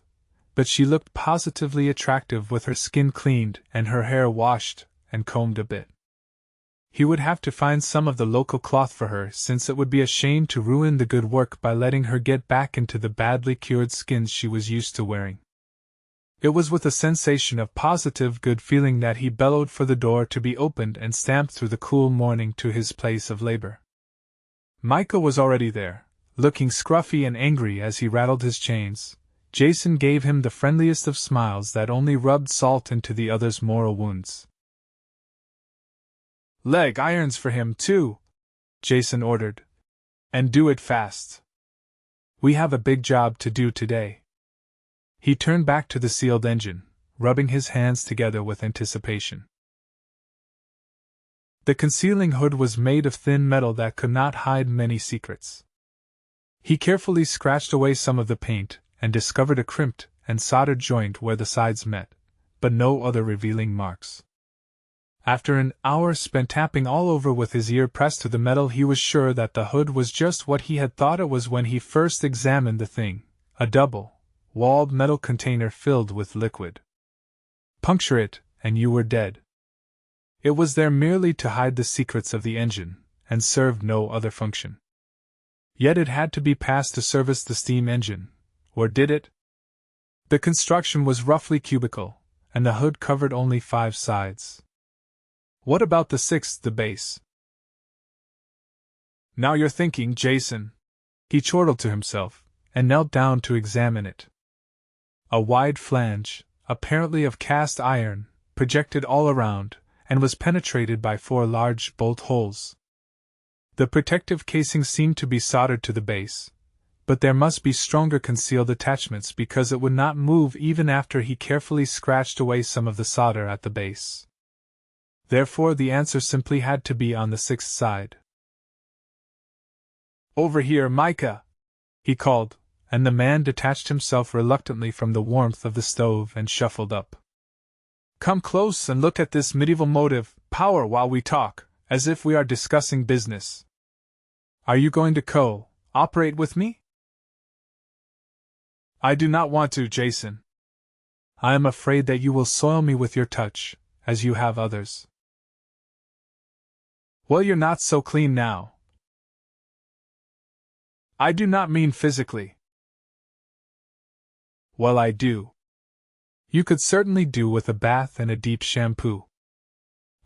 but she looked positively attractive with her skin cleaned and her hair washed and combed a bit. He would have to find some of the local cloth for her, since it would be a shame to ruin the good work by letting her get back into the badly cured skins she was used to wearing. It was with a sensation of positive good feeling that he bellowed for the door to be opened and stamped through the cool morning to his place of labor. Micah was already there, looking scruffy and angry as he rattled his chains. Jason gave him the friendliest of smiles that only rubbed salt into the other's moral wounds. Leg irons for him, too, Jason ordered. And do it fast. We have a big job to do today. He turned back to the sealed engine, rubbing his hands together with anticipation. The concealing hood was made of thin metal that could not hide many secrets. He carefully scratched away some of the paint and discovered a crimped and soldered joint where the sides met, but no other revealing marks. After an hour spent tapping all over with his ear pressed to the metal, he was sure that the hood was just what he had thought it was when he first examined the thing, a double-walled metal container filled with liquid. Puncture it, and you were dead. It was there merely to hide the secrets of the engine, and served no other function. Yet it had to be passed to service the steam engine, or did it? The construction was roughly cubical, and the hood covered only 5 sides. What about the 6th, the base? Now you're thinking, Jason. He chortled to himself, and knelt down to examine it. A wide flange, apparently of cast iron, projected all around, and was penetrated by 4 large bolt holes. The protective casing seemed to be soldered to the base, but there must be stronger concealed attachments because it would not move even after he carefully scratched away some of the solder at the base. Therefore the answer simply had to be on the 6th side. "Over here, Micah!" he called, and the man detached himself reluctantly from the warmth of the stove and shuffled up. "Come close and look at this medieval motive power while we talk, as if we are discussing business. Are you going to co-operate with me?" "I do not want to, Jason. I am afraid that you will soil me with your touch, as you have others." "Well, you're not so clean now." "I do not mean physically." "Well, I do. You could certainly do with a bath and a deep shampoo.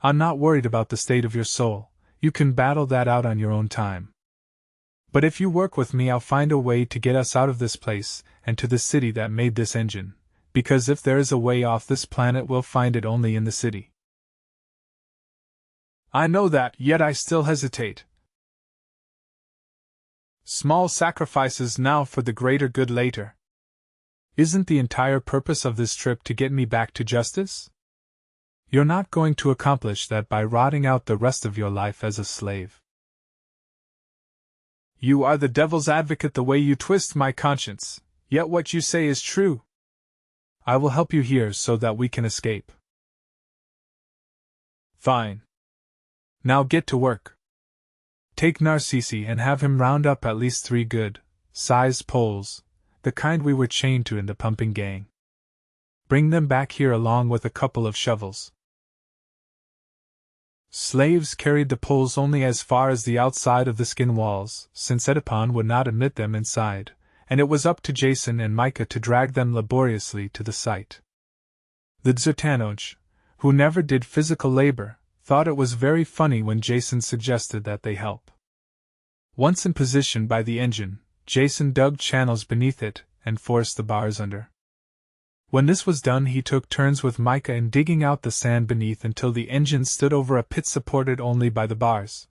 I'm not worried about the state of your soul, you can battle that out on your own time. But if you work with me, I'll find a way to get us out of this place and to the city that made this engine, because if there is a way off this planet, we'll find it only in the city." "I know that, yet I still hesitate. Small sacrifices now for the greater good later. Isn't the entire purpose of this trip to get me back to justice? You're not going to accomplish that by rotting out the rest of your life as a slave." "You are the devil's advocate the way you twist my conscience, yet what you say is true. I will help you here so that we can escape." "Fine. Now get to work. Take Narcisse and have him round up at least 3 good-sized poles, the kind we were chained to in the pumping gang. Bring them back here along with a couple of shovels." Slaves carried the poles only as far as the outside of the skin walls, since Edipon would not admit them inside, and it was up to Jason and Micah to drag them laboriously to the site. The Zertanoj, who never did physical labor, thought it was very funny when Jason suggested that they help. Once in position by the engine, Jason dug channels beneath it and forced the bars under. When this was done, he took turns with Micah in digging out the sand beneath until the engine stood over a pit supported only by the bars.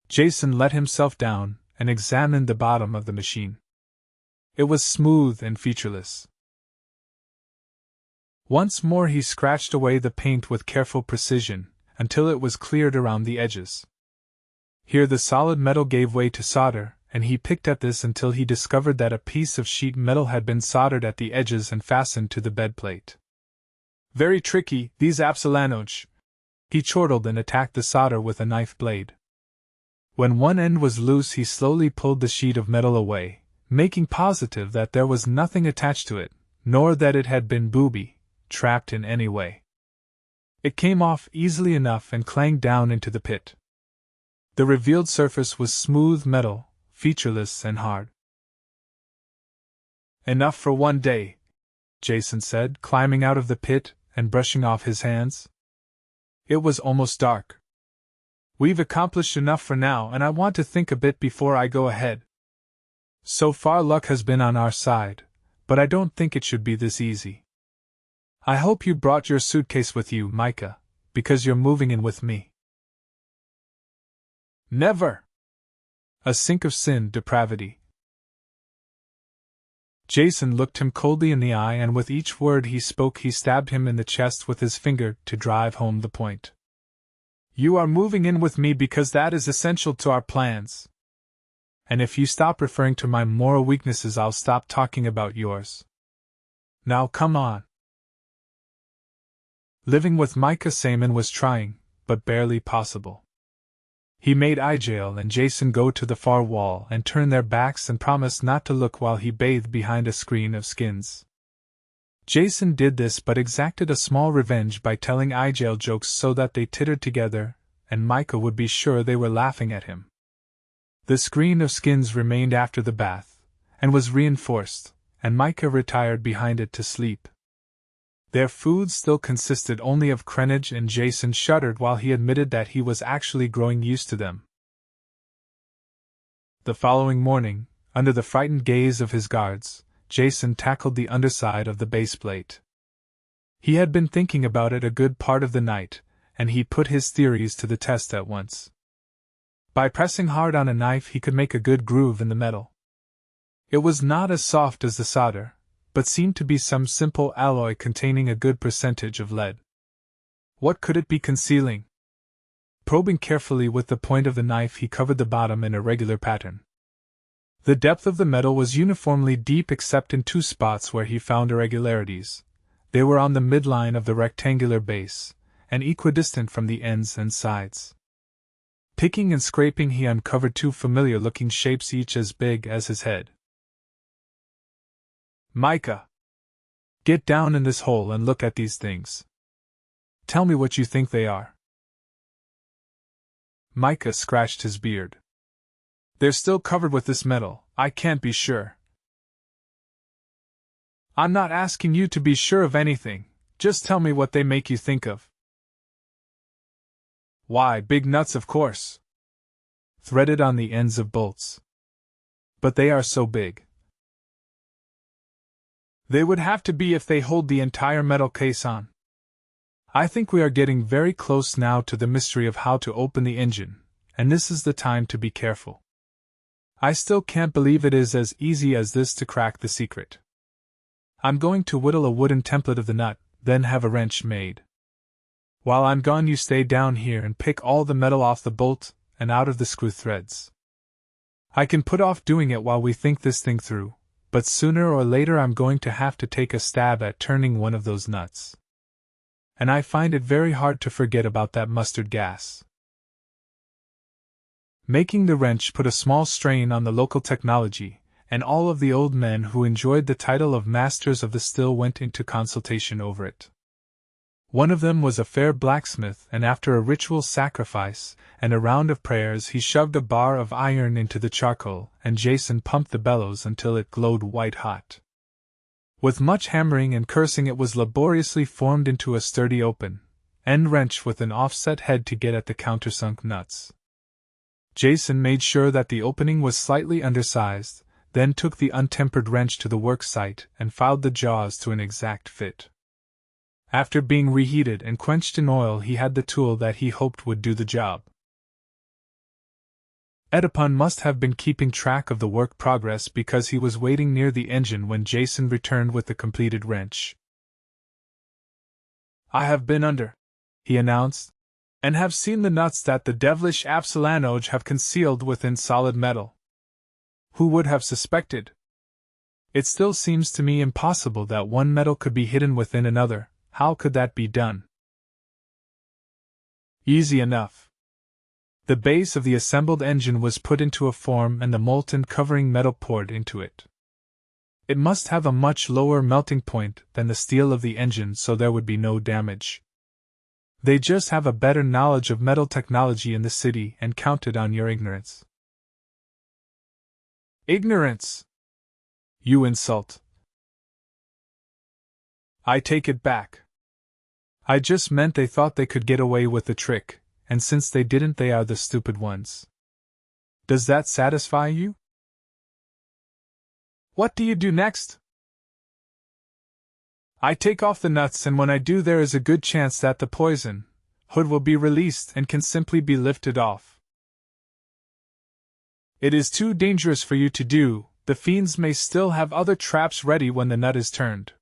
Jason let himself down and examined the bottom of the machine. It was smooth and featureless. Once more he scratched away the paint with careful precision, until it was cleared around the edges. Here the solid metal gave way to solder, and he picked at this until he discovered that a piece of sheet metal had been soldered at the edges and fastened to the bed plate. "Very tricky, these Apsilanoj." He chortled and attacked the solder with a knife blade. When one end was loose, he slowly pulled the sheet of metal away, making positive that there was nothing attached to it, nor that it had been booby-trapped in any way. It came off easily enough and clanged down into the pit. The revealed surface was smooth metal, featureless and hard. "Enough for one day," Jason said, climbing out of the pit and brushing off his hands. It was almost dark. "We've accomplished enough for now, and I want to think a bit before I go ahead. So far luck has been on our side, but I don't think it should be this easy. I hope you brought your suitcase with you, Micah, because you're moving in with me." "Never!" A sink of sin, depravity. Jason looked him coldly in the eye, and with each word he spoke he stabbed him in the chest with his finger to drive home the point. "You are moving in with me because that is essential to our plans. And if you stop referring to my moral weaknesses, I'll stop talking about yours. Now come on." Living with Micah Saman was trying, but barely possible. He made Ijael and Jason go to the far wall and turn their backs and promised not to look while he bathed behind a screen of skins. Jason did this but exacted a small revenge by telling Ijael jokes so that they tittered together, and Micah would be sure they were laughing at him. The screen of skins remained after the bath, and was reinforced, and Micah retired behind it to sleep. Their food still consisted only of crenage, and Jason shuddered while he admitted that he was actually growing used to them. The following morning, under the frightened gaze of his guards, Jason tackled the underside of the base plate. He had been thinking about it a good part of the night, and he put his theories to the test at once. By pressing hard on a knife he could make a good groove in the metal. It was not as soft as the solder, but seemed to be some simple alloy containing a good percentage of lead. What could it be concealing? Probing carefully with the point of the knife, he covered the bottom in a regular pattern. The depth of the metal was uniformly deep except in two spots where he found irregularities. They were on the midline of the rectangular base, and equidistant from the ends and sides. Picking and scraping, he uncovered two familiar-looking shapes, each as big as his head. "Micah! Get down in this hole and look at these things. Tell me what you think they are." Micah scratched his beard. "They're still covered with this metal, I can't be sure." "I'm not asking you to be sure of anything, just tell me what they make you think of." "Why, big nuts, of course. Threaded on the ends of bolts. But they are so big." "They would have to be if they hold the entire metal case on. I think we are getting very close now to the mystery of how to open the engine, and this is the time to be careful. I still can't believe it is as easy as this to crack the secret. I'm going to whittle a wooden template of the nut, then have a wrench made. While I'm gone, you stay down here and pick all the metal off the bolt and out of the screw threads. I can put off doing it while we think this thing through, but sooner or later I'm going to have to take a stab at turning one of those nuts. And I find it very hard to forget about that mustard gas." Making the wrench put a small strain on the local technology, and all of the old men who enjoyed the title of Masters of the Still went into consultation over it. One of them was a fair blacksmith, and after a ritual sacrifice and a round of prayers he shoved a bar of iron into the charcoal, and Jason pumped the bellows until it glowed white hot. With much hammering and cursing it was laboriously formed into a sturdy open-end wrench with an offset head to get at the countersunk nuts. Jason made sure that the opening was slightly undersized, then took the untempered wrench to the work site and filed the jaws to an exact fit. After being reheated and quenched in oil, he had the tool that he hoped would do the job. Edipon must have been keeping track of the work progress because he was waiting near the engine when Jason returned with the completed wrench. "I have been under," he announced, "and have seen the nuts that the devilish Absalanoge have concealed within solid metal. Who would have suspected? It still seems to me impossible that one metal could be hidden within another. How could that be done?" "Easy enough. The base of the assembled engine was put into a form and the molten covering metal poured into it. It must have a much lower melting point than the steel of the engine, so there would be no damage. They just have a better knowledge of metal technology in the city and counted on your ignorance." "Ignorance! You insult." "I take it back. I just meant they thought they could get away with the trick, and since they didn't, they are the stupid ones. Does that satisfy you?" "What do you do next?" "I take off the nuts, and when I do there is a good chance that the poison hood will be released and can simply be lifted off. It is too dangerous for you to do. The fiends may still have other traps ready when the nut is turned.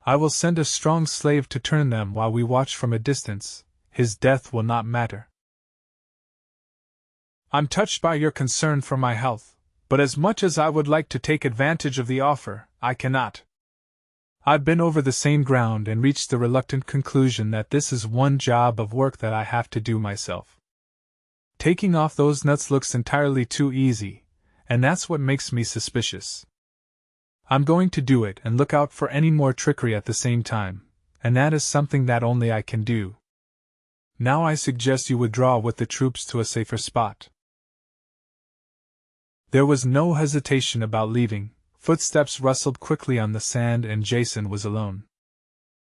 I will send a strong slave to turn them while we watch from a distance. His death will not matter." "I'm touched by your concern for my health, but as much as I would like to take advantage of the offer, I cannot. I've been over the same ground and reached the reluctant conclusion that this is one job of work that I have to do myself. Taking off those nuts looks entirely too easy, and that's what makes me suspicious. I'm going to do it and look out for any more trickery at the same time, and that is something that only I can do. Now I suggest you withdraw with the troops to a safer spot. There was no hesitation about leaving. Footsteps rustled quickly on the sand and Jason was alone.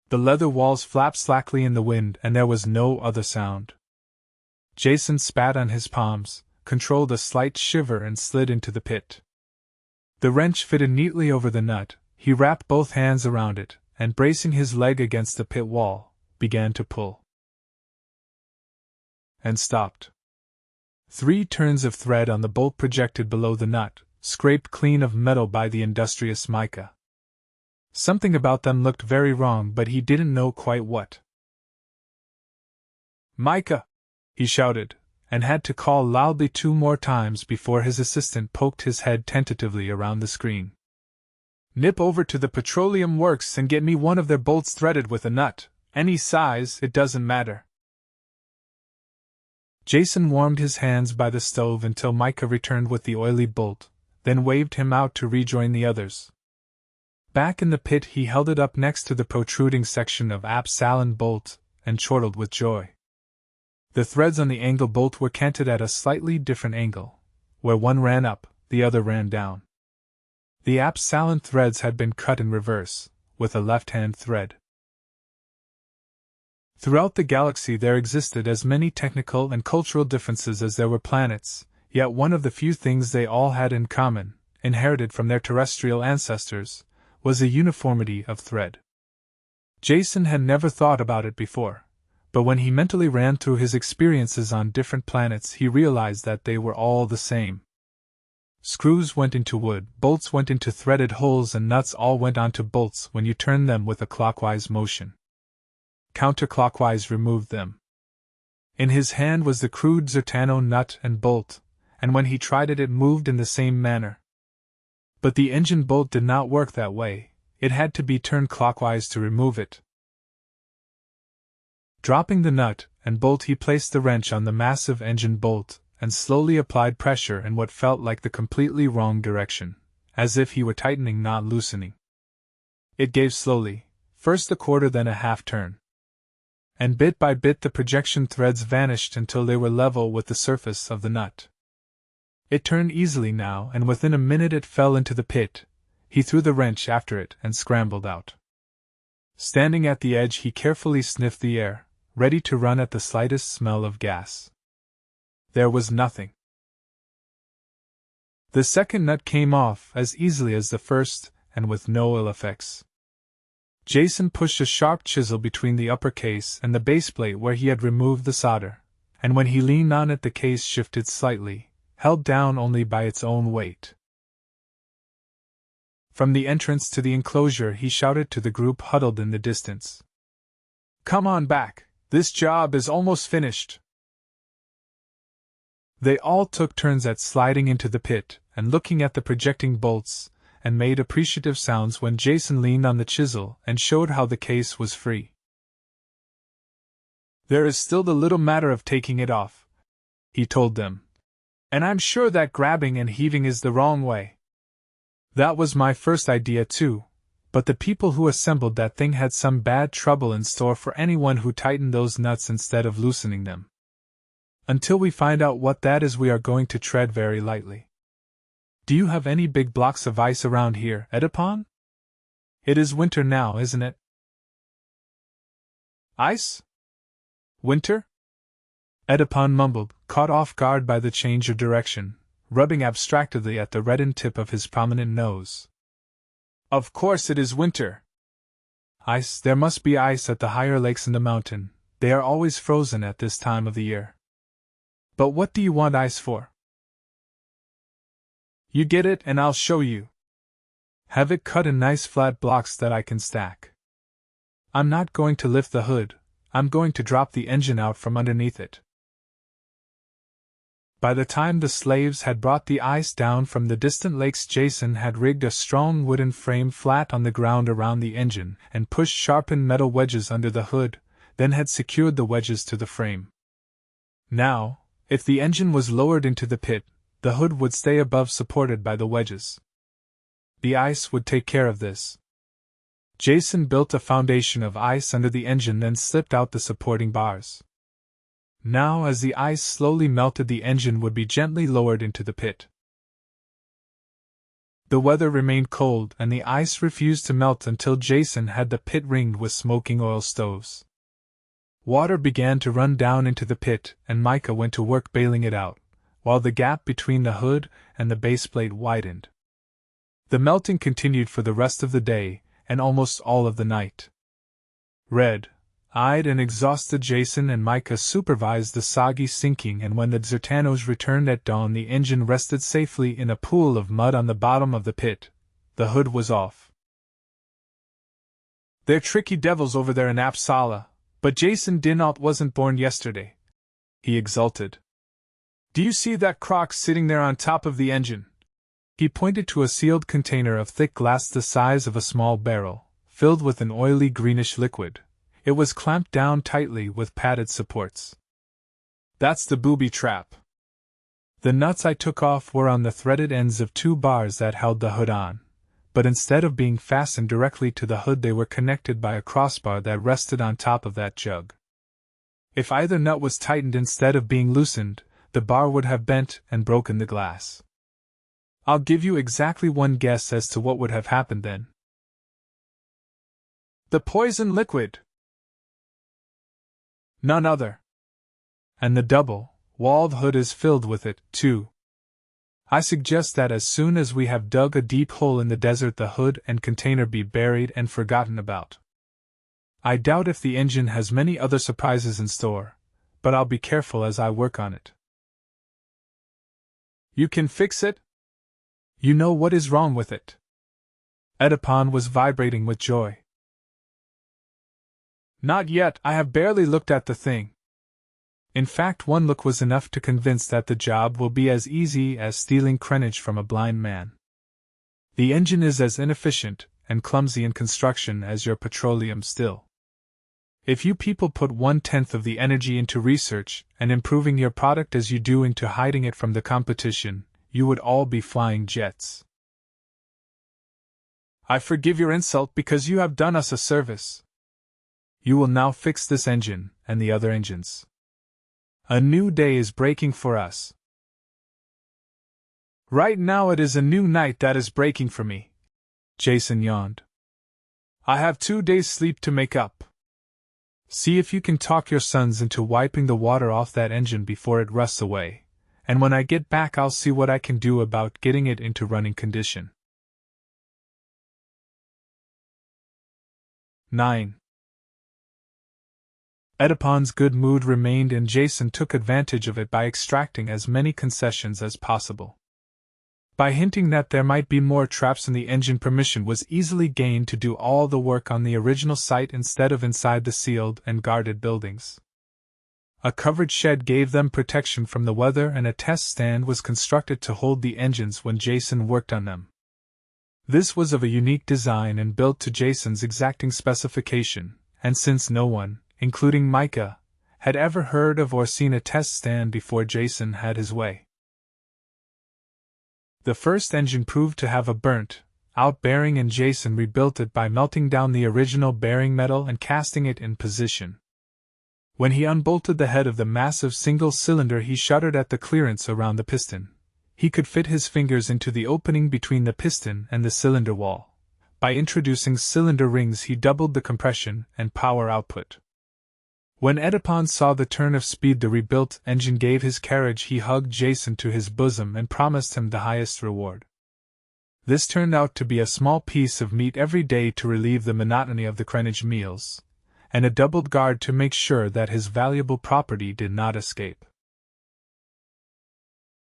The leather walls flapped slackly in the wind and there was no other sound. Jason spat on his palms, controlled a slight shiver and slid into the pit. The wrench fitted neatly over the nut. He wrapped both hands around it, and bracing his leg against the pit wall, began to pull. And stopped. 3 turns of thread on the bolt projected below the nut, scraped clean of metal by the industrious Micah. Something about them looked very wrong, but he didn't know quite what. "Micah!" he shouted, and had to call loudly 2 more times before his assistant poked his head tentatively around the screen. "Nip over to the petroleum works and get me one of their bolts threaded with a nut, any size, it doesn't matter." Jason warmed his hands by the stove until Micah returned with the oily bolt, then waved him out to rejoin the others. Back in the pit he held it up next to the protruding section of Absalon bolt, and chortled with joy. The threads on the angle bolt were canted at a slightly different angle. Where one ran up, the other ran down. The Absalon threads had been cut in reverse, with a left-hand thread. Throughout the galaxy there existed as many technical and cultural differences as there were planets, yet one of the few things they all had in common, inherited from their terrestrial ancestors, was a uniformity of thread. Jason had never thought about it before, but when he mentally ran through his experiences on different planets he realized that they were all the same. Screws went into wood, bolts went into threaded holes, and nuts all went onto bolts when you turned them with a clockwise motion. Counterclockwise removed them. In his hand was the crude Zertano nut and bolt, and when he tried it moved in the same manner. But the engine bolt did not work that way, it had to be turned clockwise to remove it. Dropping the nut and bolt he placed the wrench on the massive engine bolt, and slowly applied pressure in what felt like the completely wrong direction, as if he were tightening not loosening. It gave slowly, first a quarter then a half turn. And bit by bit the projection threads vanished until they were level with the surface of the nut. It turned easily now, and within a minute it fell into the pit. He threw the wrench after it and scrambled out. Standing at the edge he carefully sniffed the air, ready to run at the slightest smell of gas. There was nothing. The second nut came off as easily as the first, and with no ill effects. Jason pushed a sharp chisel between the upper case and the base plate where he had removed the solder, and when he leaned on it the case shifted slightly, held down only by its own weight. From the entrance to the enclosure he shouted to the group huddled in the distance. "Come on back, this job is almost finished." They all took turns at sliding into the pit and looking at the projecting bolts, and made appreciative sounds when Jason leaned on the chisel and showed how the case was free. "There is still the little matter of taking it off," he told them. "And I'm sure that grabbing and heaving is the wrong way. That was my first idea too, but the people who assembled that thing had some bad trouble in store for anyone who tightened those nuts instead of loosening them. Until we find out what that is we are going to tread very lightly. Do you have any big blocks of ice around here, Edipon? It is winter now, isn't it?" "Ice? Winter?" Edipon mumbled, caught off guard by the change of direction, rubbing abstractedly at the reddened tip of his prominent nose. "Of course it is winter." "Ice, there must be ice at the higher lakes in the mountain, they are always frozen at this time of the year. But what do you want ice for?" "You get it and I'll show you. Have it cut in nice flat blocks that I can stack. I'm not going to lift the hood, I'm going to drop the engine out from underneath it." By the time the slaves had brought the ice down from the distant lakes, Jason had rigged a strong wooden frame flat on the ground around the engine and pushed sharpened metal wedges under the hood, then had secured the wedges to the frame. Now, if the engine was lowered into the pit, the hood would stay above supported by the wedges. The ice would take care of this. Jason built a foundation of ice under the engine, then slipped out the supporting bars. Now, as the ice slowly melted, the engine would be gently lowered into the pit. The weather remained cold, and the ice refused to melt until Jason had the pit ringed with smoking oil stoves. Water began to run down into the pit, and Micah went to work bailing it out, while the gap between the hood and the baseplate widened. The melting continued for the rest of the day, and almost all of the night. Red-eyed and exhausted, Jason and Micah supervised the soggy sinking, and when the Zertanos returned at dawn, the engine rested safely in a pool of mud on the bottom of the pit. The hood was off. "They're tricky devils over there in Apsala, but Jason dinAlt wasn't born yesterday," he exulted. "Do you see that crock sitting there on top of the engine?" He pointed to a sealed container of thick glass the size of a small barrel, filled with an oily greenish liquid. It was clamped down tightly with padded supports. "That's the booby trap." The nuts I took off were on the threaded ends of 2 bars that held the hood on, but instead of being fastened directly to the hood, they were connected by a crossbar that rested on top of that jug. If either nut was tightened instead of being loosened, the bar would have bent and broken the glass. I'll give you exactly one guess as to what would have happened then. "The poison liquid!" "None other. And the double-walled hood is filled with it, too. I suggest that as soon as we have dug a deep hole in the desert, the hood and container be buried and forgotten about. I doubt if the engine has many other surprises in store, but I'll be careful as I work on it." "You can fix it? You know what is wrong with it?" Edipon was vibrating with joy. "Not yet. I have barely looked at the thing. In fact, one look was enough to convince that the job will be as easy as stealing crenage from a blind man. The engine is as inefficient and clumsy in construction as your petroleum still. If you people put 1/10 of the energy into research and improving your product as you do into hiding it from the competition, you would all be flying jets." "I forgive your insult because you have done us a service. You will now fix this engine and the other engines. A new day is breaking for us." "Right now it is a new night that is breaking for me," Jason yawned. "I have 2 days' sleep to make up. See if you can talk your sons into wiping the water off that engine before it rusts away, and when I get back I'll see what I can do about getting it into running condition." 9. Edipon's good mood remained, and Jason took advantage of it by extracting as many concessions as possible. By hinting that there might be more traps in the engine, permission was easily gained to do all the work on the original site instead of inside the sealed and guarded buildings. A covered shed gave them protection from the weather, and a test stand was constructed to hold the engines when Jason worked on them. This was of a unique design and built to Jason's exacting specification, and since no one, including Micah, had ever heard of or seen a test stand before, Jason had his way. The first engine proved to have a burnt-out bearing, and Jason rebuilt it by melting down the original bearing metal and casting it in position. When he unbolted the head of the massive single cylinder, he shuddered at the clearance around the piston. He could fit his fingers into the opening between the piston and the cylinder wall. By introducing cylinder rings, he doubled the compression and power output. When Edipon saw the turn of speed the rebuilt engine gave his carriage, he hugged Jason to his bosom and promised him the highest reward. This turned out to be a small piece of meat every day to relieve the monotony of the crenage meals, and a doubled guard to make sure that his valuable property did not escape.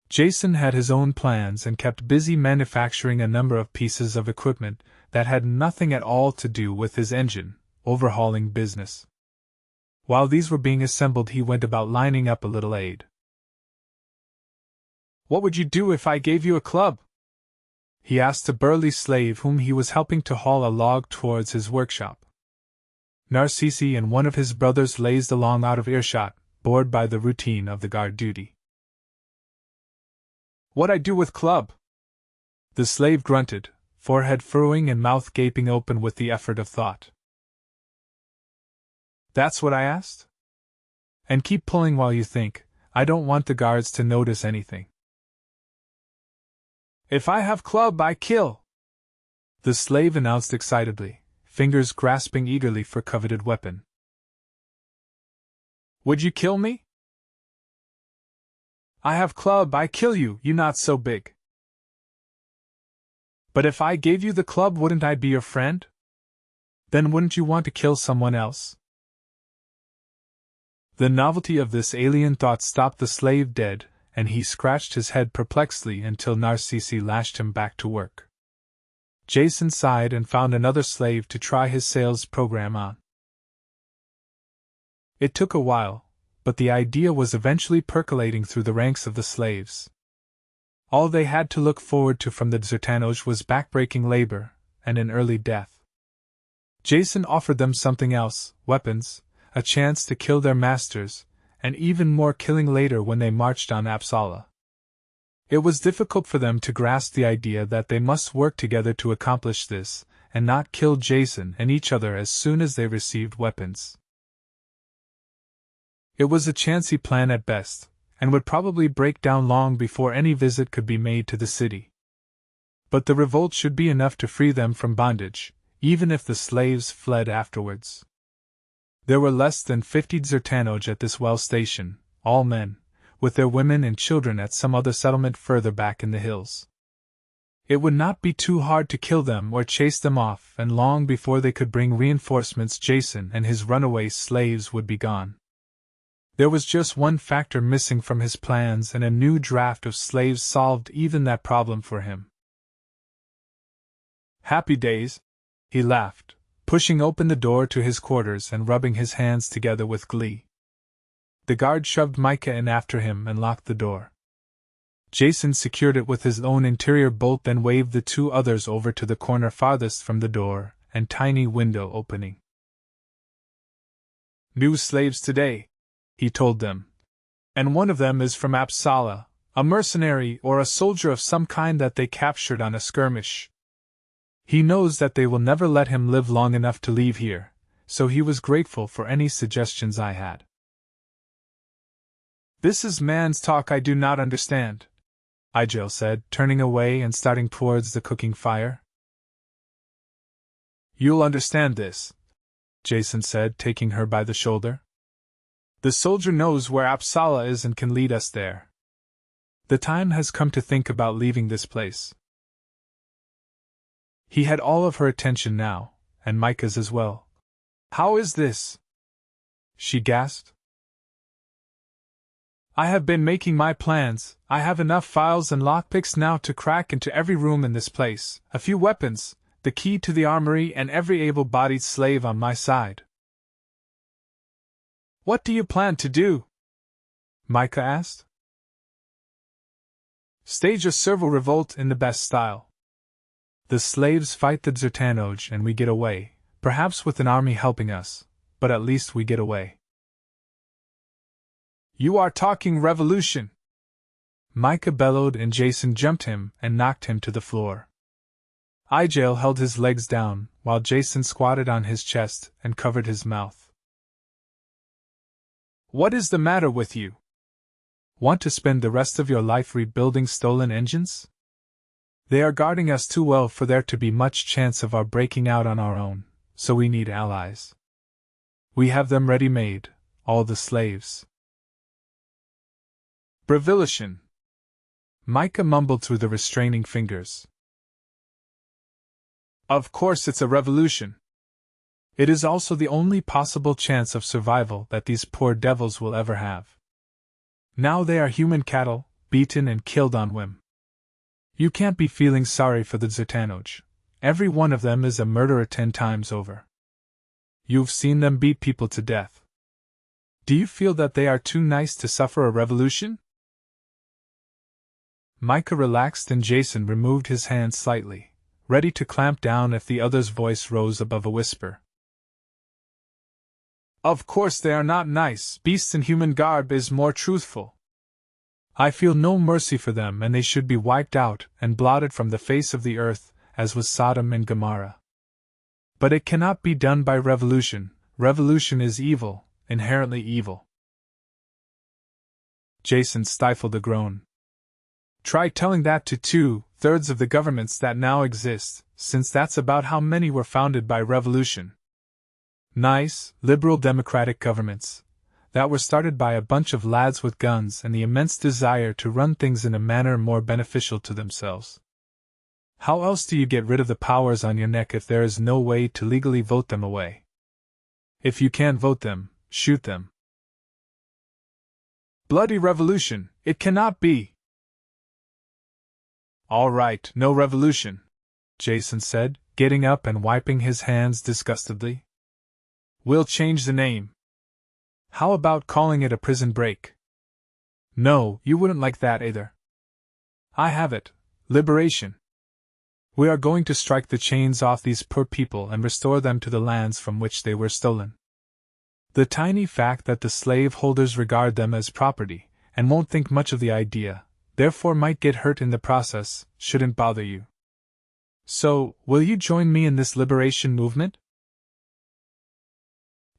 Jason had his own plans and kept busy manufacturing a number of pieces of equipment that had nothing at all to do with his engine overhauling business. While these were being assembled, he went about lining up a little aid. What would you do if I gave you a club? He asked a burly slave whom he was helping to haul a log towards his workshop. Narcisse and one of his brothers lazed along out of earshot, bored by the routine of the guard duty. What I do with club? The slave grunted, forehead furrowing and mouth gaping open with the effort of thought. That's what I asked? And keep pulling while you think. I don't want the guards to notice anything. If I have club, I kill, the slave announced excitedly, fingers grasping eagerly for coveted weapon. Would you kill me? I have club, I kill you, you not so big. But if I gave you the club, wouldn't I be your friend? Then wouldn't you want to kill someone else? The novelty of this alien thought stopped the slave dead, and he scratched his head perplexedly until Narcisse lashed him back to work. Jason sighed and found another slave to try his sales program on. It took a while, but the idea was eventually percolating through the ranks of the slaves. All they had to look forward to from the Zertanoj was backbreaking labor and an early death. Jason offered them something else: weapons, a chance to kill their masters, and even more killing later when they marched on Apsala. It was difficult for them to grasp the idea that they must work together to accomplish this, and not kill Jason and each other as soon as they received weapons. It was a chancy plan at best, and would probably break down long before any visit could be made to the city. But the revolt should be enough to free them from bondage, even if the slaves fled afterwards. There were less than 50 Zertanoj at this well station, all men, with their women and children at some other settlement further back in the hills. It would not be too hard to kill them or chase them off, and long before they could bring reinforcements, Jason and his runaway slaves would be gone. There was just one factor missing from his plans, and a new draft of slaves solved even that problem for him. Happy days, he laughed, pushing open the door to his quarters and rubbing his hands together with glee. The guard shoved Micah in after him and locked the door. Jason secured it with his own interior bolt, then waved the two others over to the corner farthest from the door and tiny window opening. New slaves today, he told them. And one of them is from Apsala, a mercenary or a soldier of some kind that they captured on a skirmish. He knows that they will never let him live long enough to leave here, so he was grateful for any suggestions I had. This is man's talk I do not understand, Igel said, turning away and starting towards the cooking fire. You'll understand this, Jason said, taking her by the shoulder. The soldier knows where Apsala is and can lead us there. The time has come to think about leaving this place. He had all of her attention now, and Micah's as well. How is this? She gasped. I have been making my plans. I have enough files and lockpicks now to crack into every room in this place, a few weapons, the key to the armory, and every able-bodied slave on my side. What do you plan to do? Micah asked. Stage a servo revolt in the best style. The slaves fight the Zertanoj and we get away, perhaps with an army helping us, but at least we get away. You are talking revolution! Micah bellowed, and Jason jumped him and knocked him to the floor. Igel held his legs down, while Jason squatted on his chest and covered his mouth. What is the matter with you? Want to spend the rest of your life rebuilding stolen engines? They are guarding us too well for there to be much chance of our breaking out on our own, so we need allies. We have them ready-made, all the slaves. Revolution! Micah mumbled through the restraining fingers. Of course it's a revolution. It is also the only possible chance of survival that these poor devils will ever have. Now they are human cattle, beaten and killed on whim. You can't be feeling sorry for the Zertanoj. Every one of them is a murderer 10 times over. You've seen them beat people to death. Do you feel that they are too nice to suffer a revolution? Micah relaxed and Jason removed his hand slightly, ready to clamp down if the other's voice rose above a whisper. Of course they are not nice. Beasts in human garb is more truthful. I feel no mercy for them, and they should be wiped out and blotted from the face of the earth, as was Sodom and Gomorrah. But it cannot be done by revolution. Revolution is evil, inherently evil. Jason stifled a groan. Try telling that to 2/3 of the governments that now exist, since that's about how many were founded by revolution. Nice, liberal democratic governments that were started by a bunch of lads with guns and the immense desire to run things in a manner more beneficial to themselves. How else do you get rid of the powers on your neck if there is no way to legally vote them away? If you can't vote them, shoot them. Bloody revolution, it cannot be. All right, no revolution, Jason said, getting up and wiping his hands disgustedly. We'll change the name. How about calling it a prison break? No, you wouldn't like that either. I have it. Liberation. We are going to strike the chains off these poor people and restore them to the lands from which they were stolen. The tiny fact that the slave holders regard them as property, and won't think much of the idea, therefore might get hurt in the process, shouldn't bother you. So, will you join me in this liberation movement?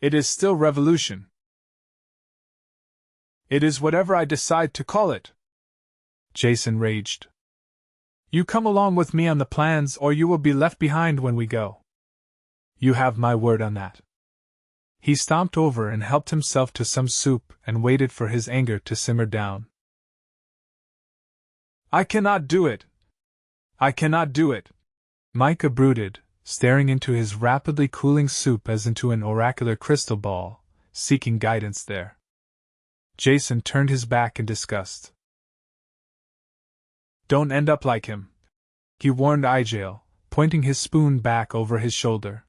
It is still revolution. It is whatever I decide to call it, Jason raged. You come along with me on the plans or you will be left behind when we go. You have my word on that. He stomped over and helped himself to some soup and waited for his anger to simmer down. I cannot do it. I cannot do it, Micah brooded, staring into his rapidly cooling soup as into an oracular crystal ball, seeking guidance there. Jason turned his back in disgust. Don't end up like him, he warned Ijael, pointing his spoon back over his shoulder.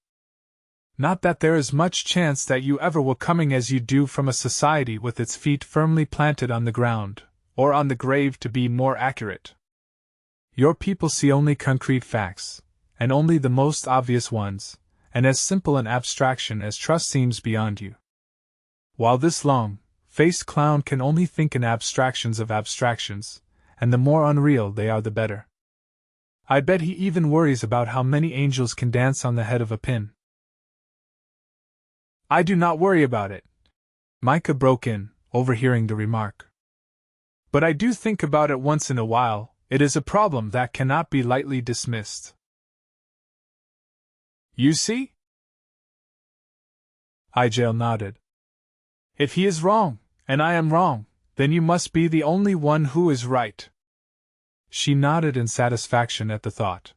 Not that there is much chance that you ever will coming as you do from a society with its feet firmly planted on the ground, or on the grave to be more accurate. Your people see only concrete facts, and only the most obvious ones, and as simple an abstraction as trust seems beyond you. While this long-faced clown can only think in abstractions of abstractions, and the more unreal they are the better. I bet he even worries about how many angels can dance on the head of a pin. I do not worry about it, Micah broke in, overhearing the remark. But I do think about it once in a while. It is a problem that cannot be lightly dismissed. You see? Ijael nodded. If he is wrong, and I am wrong, then you must be the only one who is right. She nodded in satisfaction at the thought.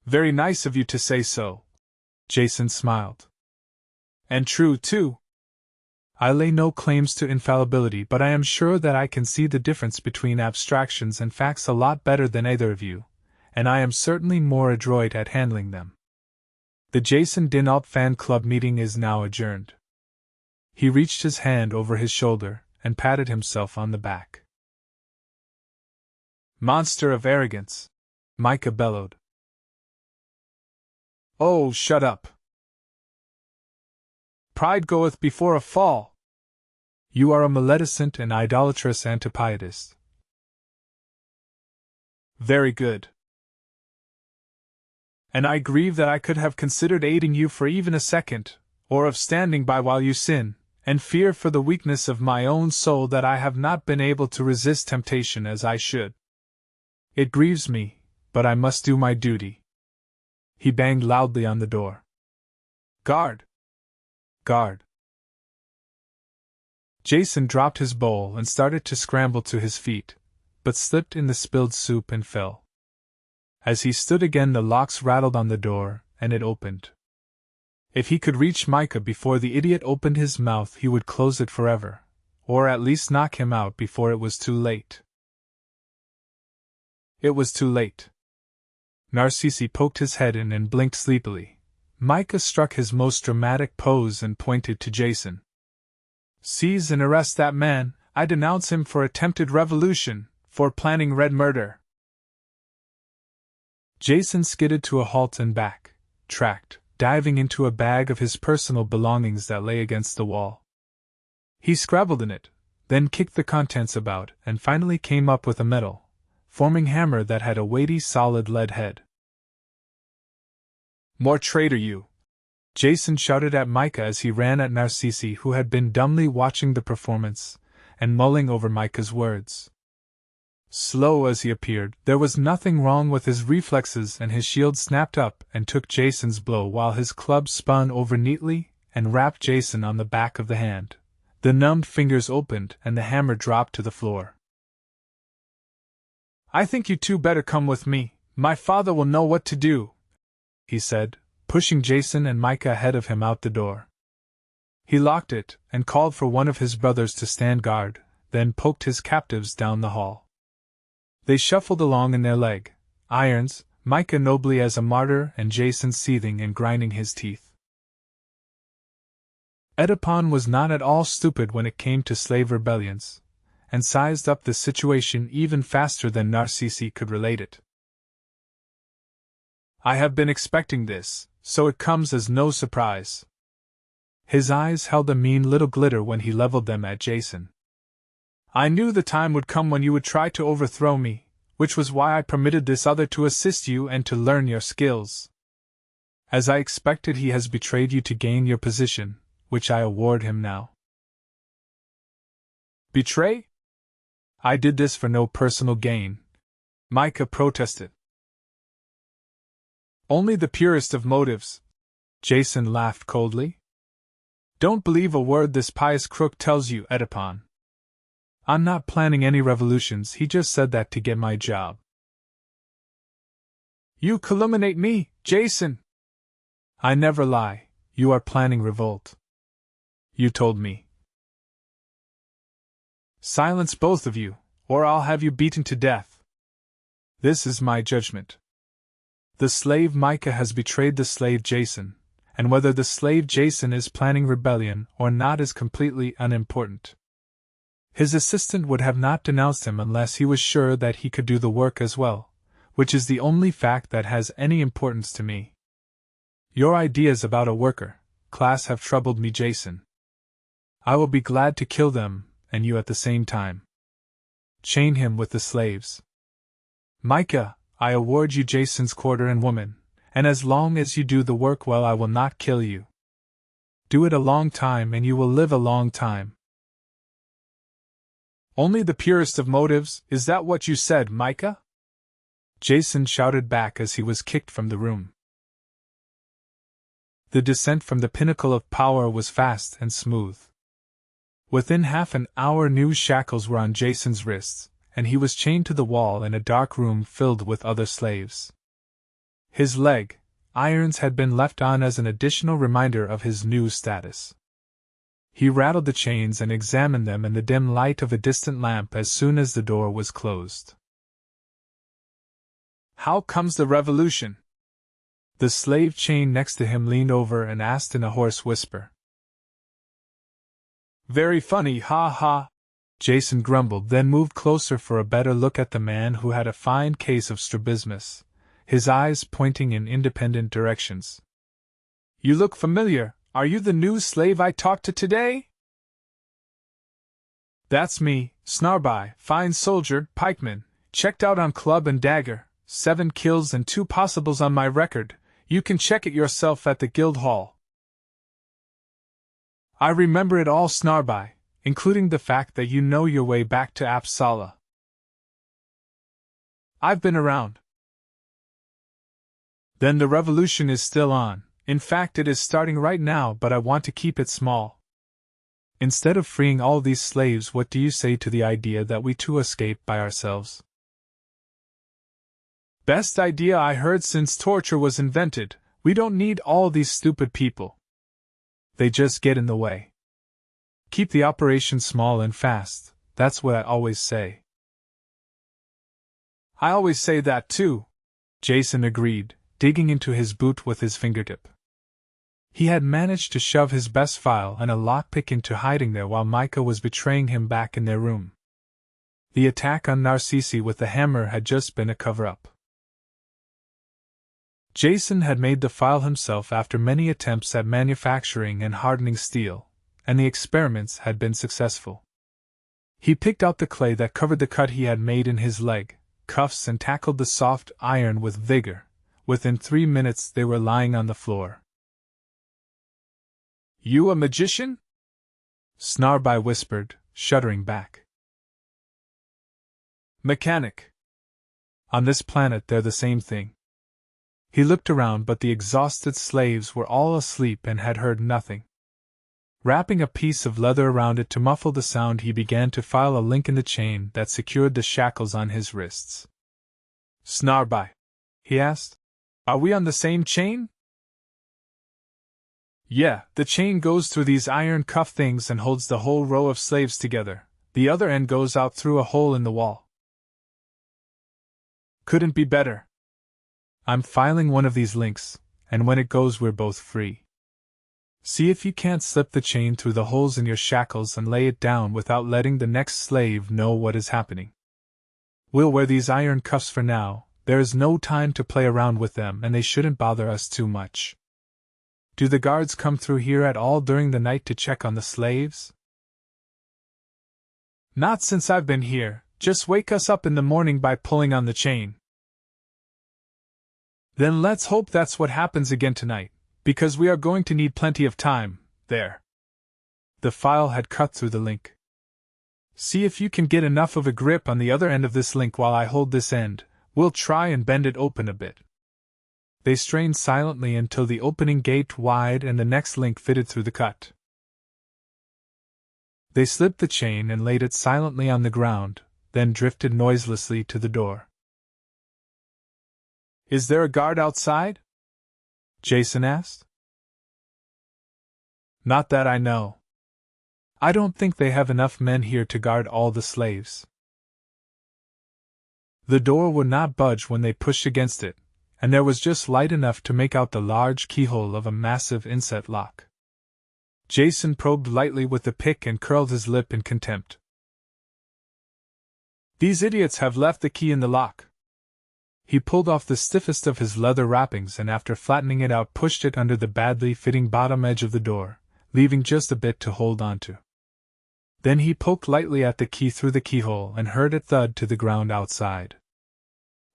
Very nice of you to say so, Jason smiled. And true, too. I lay no claims to infallibility, but I am sure that I can see the difference between abstractions and facts a lot better than either of you, and I am certainly more adroit at handling them. The Jason dinAlt fan club meeting is now adjourned. He reached his hand over his shoulder and patted himself on the back. Monster of arrogance, Micah bellowed. Oh, shut up. Pride goeth before a fall. You are a maledicent and idolatrous antipietist. Very good. And I grieve that I could have considered aiding you for even a second, or of standing by while you sin, and fear for the weakness of my own soul that I have not been able to resist temptation as I should. It grieves me, but I must do my duty. He banged loudly on the door. Guard! Guard! Jason dropped his bowl and started to scramble to his feet, but slipped in the spilled soup and fell. As he stood again, the locks rattled on the door, and it opened. If he could reach Micah before the idiot opened his mouth, he would close it forever, or at least knock him out before it was too late. It was too late. Narcisse poked his head in and blinked sleepily. Micah struck his most dramatic pose and pointed to Jason. Seize and arrest that man. I denounce him for attempted revolution, For planning red murder. Jason skidded to a halt and back-tracked, diving into a bag of his personal belongings that lay against the wall. He scrabbled in it, then kicked the contents about, and finally came up with a metal-forming hammer that had a weighty solid lead head. "More traitor you!" Jason shouted at Micah as he ran at Narcisse, who had been dumbly watching the performance and mulling over Micah's words. Slow as he appeared, there was nothing wrong with his reflexes, and his shield snapped up and took Jason's blow while his club spun over neatly and rapped Jason on the back of the hand. The numbed fingers opened and the hammer dropped to the floor. "I think you two better come with me. My father will know what to do," he said, pushing Jason and Micah ahead of him out the door. He locked it and called for one of his brothers to stand guard, then poked his captives down the hall. They shuffled along in their irons, Micah nobly as a martyr and Jason seething and grinding his teeth. Oedipon was not at all stupid when it came to slave rebellions, and sized up the situation even faster than Narcisse could relate it. "I have been expecting this, so it comes as no surprise." His eyes held a mean little glitter when he leveled them at Jason. "I knew the time would come when you would try to overthrow me, which was why I permitted this other to assist you and to learn your skills. As I expected, he has betrayed you to gain your position, which I award him now." "Betray? I did this for no personal gain," Micah protested. "Only the purest of motives," Jason laughed coldly. "Don't believe a word this pious crook tells you, Oedipon. I'm not planning any revolutions, he just said that to get my job." "You calumniate me, Jason!" "I never lie, you are planning revolt. You told me." "Silence both of you, or I'll have you beaten to death. This is my judgment. The slave Micah has betrayed the slave Jason, and whether the slave Jason is planning rebellion or not is completely unimportant. His assistant would have not denounced him unless he was sure that he could do the work as well, which is the only fact that has any importance to me. Your ideas about a worker class have troubled me, Jason. I will be glad to kill them, and you at the same time. Chain him with the slaves. Micah, I award you Jason's quarter and woman, and as long as you do the work well, I will not kill you. Do it a long time and you will live a long time." "Only the purest of motives, is that what you said, Micah?" Jason shouted back as he was kicked from the room. The descent from the pinnacle of power was fast and smooth. Within half an hour new shackles were on Jason's wrists, and he was chained to the wall in a dark room filled with other slaves. His irons had been left on as an additional reminder of his new status. He rattled the chains and examined them in the dim light of a distant lamp as soon as the door was closed. "How comes the revolution?" The slave chained next to him leaned over and asked in a hoarse whisper. "Very funny, ha ha," Jason grumbled, then moved closer for a better look at the man who had a fine case of strabismus, his eyes pointing in independent directions. "You look familiar. Are you the new slave I talked to today?" "That's me, Snarby, fine soldier, pikeman, checked out on club and dagger, 7 kills and 2 possibles on my record. You can check it yourself at the guild hall." "I remember it all, Snarby, including the fact that you know your way back to Appsala." "I've been around." "Then the revolution is still on. In fact, it is starting right now, but I want to keep it small. Instead of freeing all these slaves, what do you say to the idea that we two escape by ourselves?" "Best idea I heard since torture was invented. We don't need all these stupid people. They just get in the way. Keep the operation small and fast, that's what I always say." "I always say that too," Jason agreed, digging into his boot with his fingertip. He had managed to shove his best file and a lockpick into hiding there while Micah was betraying him back in their room. The attack on Narcisse with the hammer had just been a cover-up. Jason had made the file himself after many attempts at manufacturing and hardening steel, and the experiments had been successful. He picked out the clay that covered the cut he had made in his leg, cuffs, and tackled the soft iron with vigor. Within 3 minutes they were lying on the floor. "You a magician?" Snarby whispered, shuddering back. "Mechanic. On this planet they're the same thing." He looked around, but the exhausted slaves were all asleep and had heard nothing. Wrapping a piece of leather around it to muffle the sound, he began to file a link in the chain that secured the shackles on his wrists. "Snarby," he asked, "are we on the same chain?" "Yeah, the chain goes through these iron cuff things and holds the whole row of slaves together. The other end goes out through a hole in the wall." "Couldn't be better. I'm filing one of these links, and when it goes we're both free. See if you can't slip the chain through the holes in your shackles and lay it down without letting the next slave know what is happening. We'll wear these iron cuffs for now. There is no time to play around with them, and they shouldn't bother us too much. Do the guards come through here at all during the night to check on the slaves?" "Not since I've been here. Just wake us up in the morning by pulling on the chain." "Then let's hope that's what happens again tonight, because we are going to need plenty of time, there." The file had cut through the link. "See if you can get enough of a grip on the other end of this link while I hold this end. We'll try and bend it open a bit." They strained silently until the opening gaped wide and the next link fitted through the cut. They slipped the chain and laid it silently on the ground, then drifted noiselessly to the door. "Is there a guard outside?" Jason asked. "Not that I know. I don't think they have enough men here to guard all the slaves." The door would not budge when they pushed against it, and there was just light enough to make out the large keyhole of a massive inset lock. Jason probed lightly with the pick and curled his lip in contempt. "These idiots have left the key in the lock." He pulled off the stiffest of his leather wrappings and, after flattening it out, pushed it under the badly fitting bottom edge of the door, leaving just a bit to hold onto. Then he poked lightly at the key through the keyhole and heard it thud to the ground outside.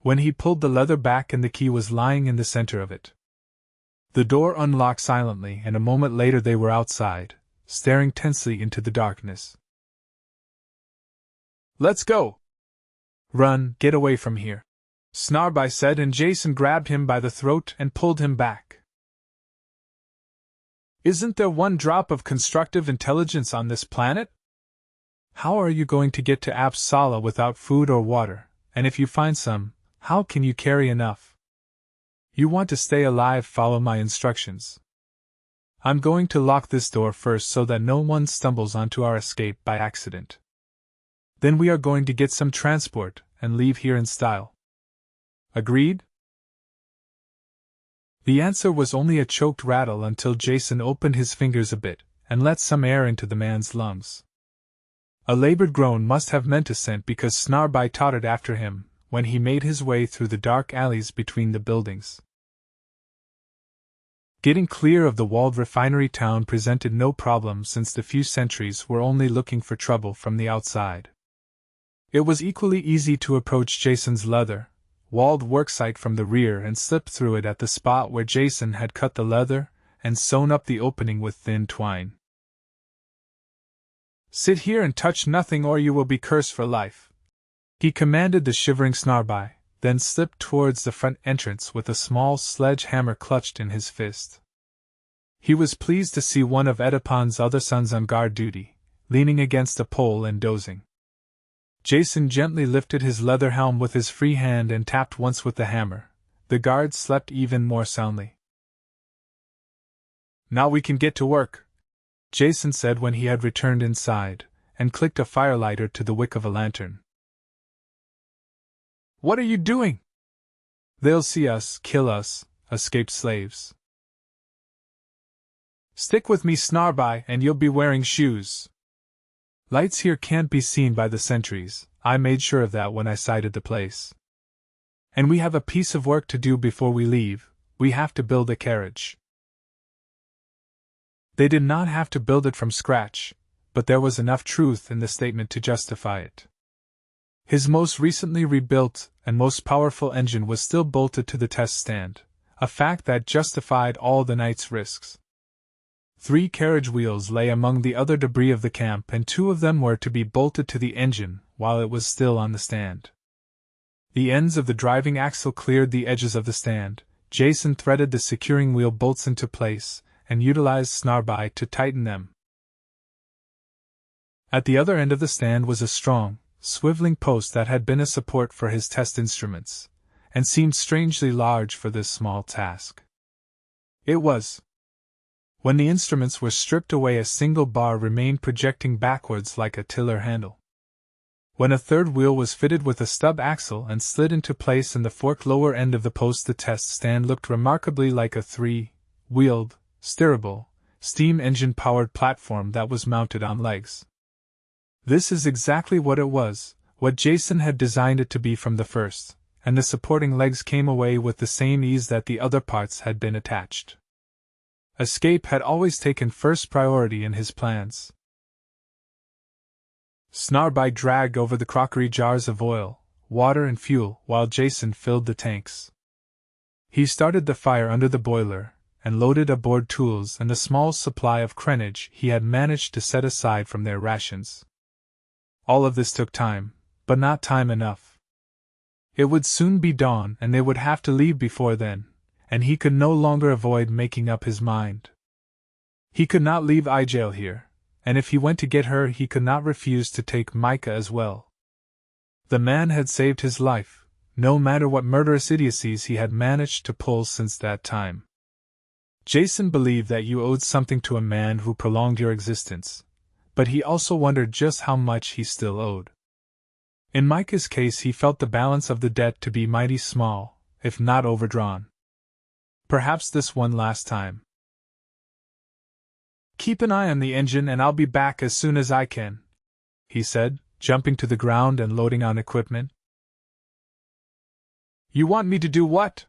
When he pulled the leather back and the key was lying in the center of it. The door unlocked silently, and a moment later they were outside, staring tensely into the darkness. "Let's go!" "Run, get away from here," Snarby said, and Jason grabbed him by the throat and pulled him back. "Isn't there one drop of constructive intelligence on this planet? How are you going to get to Apsala without food or water, and if you find some, how can you carry enough? You want to stay alive, follow my instructions. I'm going to lock this door first so that no one stumbles onto our escape by accident. Then we are going to get some transport and leave here in style. Agreed?" The answer was only a choked rattle until Jason opened his fingers a bit and let some air into the man's lungs. A labored groan must have meant assent, because Snarby tottered after him when he made his way through the dark alleys between the buildings. Getting clear of the walled refinery town presented no problem, since the few sentries were only looking for trouble from the outside. It was equally easy to approach Jason's leather walled worksite from the rear and slip through it at the spot where Jason had cut the leather and sewn up the opening with thin twine. "Sit here and touch nothing, or you will be cursed for life," he commanded the shivering Snarby, then slipped towards the front entrance with a small sledge-hammer clutched in his fist. He was pleased to see one of Edapon's other sons on guard duty, leaning against a pole and dozing. Jason gently lifted his leather helm with his free hand and tapped once with the hammer. The guard slept even more soundly. "Now we can get to work," Jason said when he had returned inside, and clicked a firelighter to the wick of a lantern. "What are you doing?" "They'll see us, kill us, escaped slaves." "Stick with me, Snarby, and you'll be wearing shoes. Lights here can't be seen by the sentries, I made sure of that when I sighted the place. And we have a piece of work to do before we leave. We have to build a carriage. They did not have to build it from scratch, but there was enough truth in the statement to justify it. His most recently rebuilt and most powerful engine was still bolted to the test stand, a fact that justified all the night's risks. 3 carriage wheels lay among the other debris of the camp, and 2 of them were to be bolted to the engine while it was still on the stand. The ends of the driving axle cleared the edges of the stand. Jason threaded the securing wheel bolts into place and utilized Snarby to tighten them. At the other end of the stand was a strong, swiveling post that had been a support for his test instruments, and seemed strangely large for this small task. It was. When the instruments were stripped away, a single bar remained projecting backwards like a tiller handle. When a third wheel was fitted with a stub axle and slid into place in the forked lower end of the post, the test stand looked remarkably like a 3-wheeled, steerable, steam engine-powered platform that was mounted on legs. This is exactly what it was, what Jason had designed it to be from the first, and the supporting legs came away with the same ease that the other parts had been attached. Escape had always taken first priority in his plans. Snarby dragged over the crockery jars of oil, water and fuel while Jason filled the tanks. He started the fire under the boiler and loaded aboard tools and the small supply of crenage he had managed to set aside from their rations. All of this took time, but not time enough. It would soon be dawn and they would have to leave before then, and he could no longer avoid making up his mind. He could not leave Igel here, and if he went to get her he could not refuse to take Micah as well. The man had saved his life, no matter what murderous idiocies he had managed to pull since that time. Jason believed that you owed something to a man who prolonged your existence, but he also wondered just how much he still owed. In Micah's case he felt the balance of the debt to be mighty small, if not overdrawn. Perhaps this one last time. "Keep an eye on the engine and I'll be back as soon as I can," he said, jumping to the ground and loading on equipment. "You want me to do what?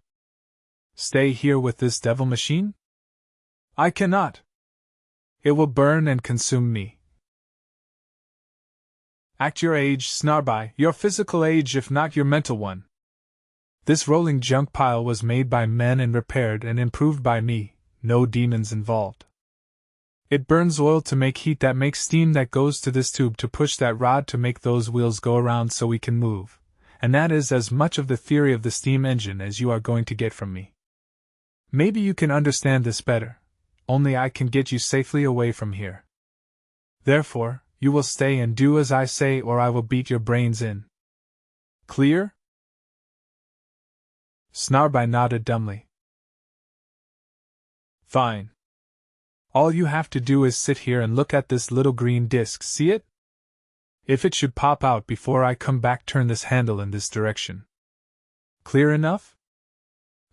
Stay here with this devil machine? I cannot. It will burn and consume me." "Act your age, Snarby, your physical age if not your mental one. This rolling junk pile was made by men and repaired and improved by me, no demons involved. It burns oil to make heat that makes steam that goes to this tube to push that rod to make those wheels go around so we can move, and that is as much of the theory of the steam engine as you are going to get from me. Maybe you can understand this better, only I can get you safely away from here. Therefore, you will stay and do as I say or I will beat your brains in. Clear?" Snarby nodded dumbly. "Fine. All you have to do is sit here and look at this little green disc, see it? If it should pop out before I come back, turn this handle in this direction. Clear enough?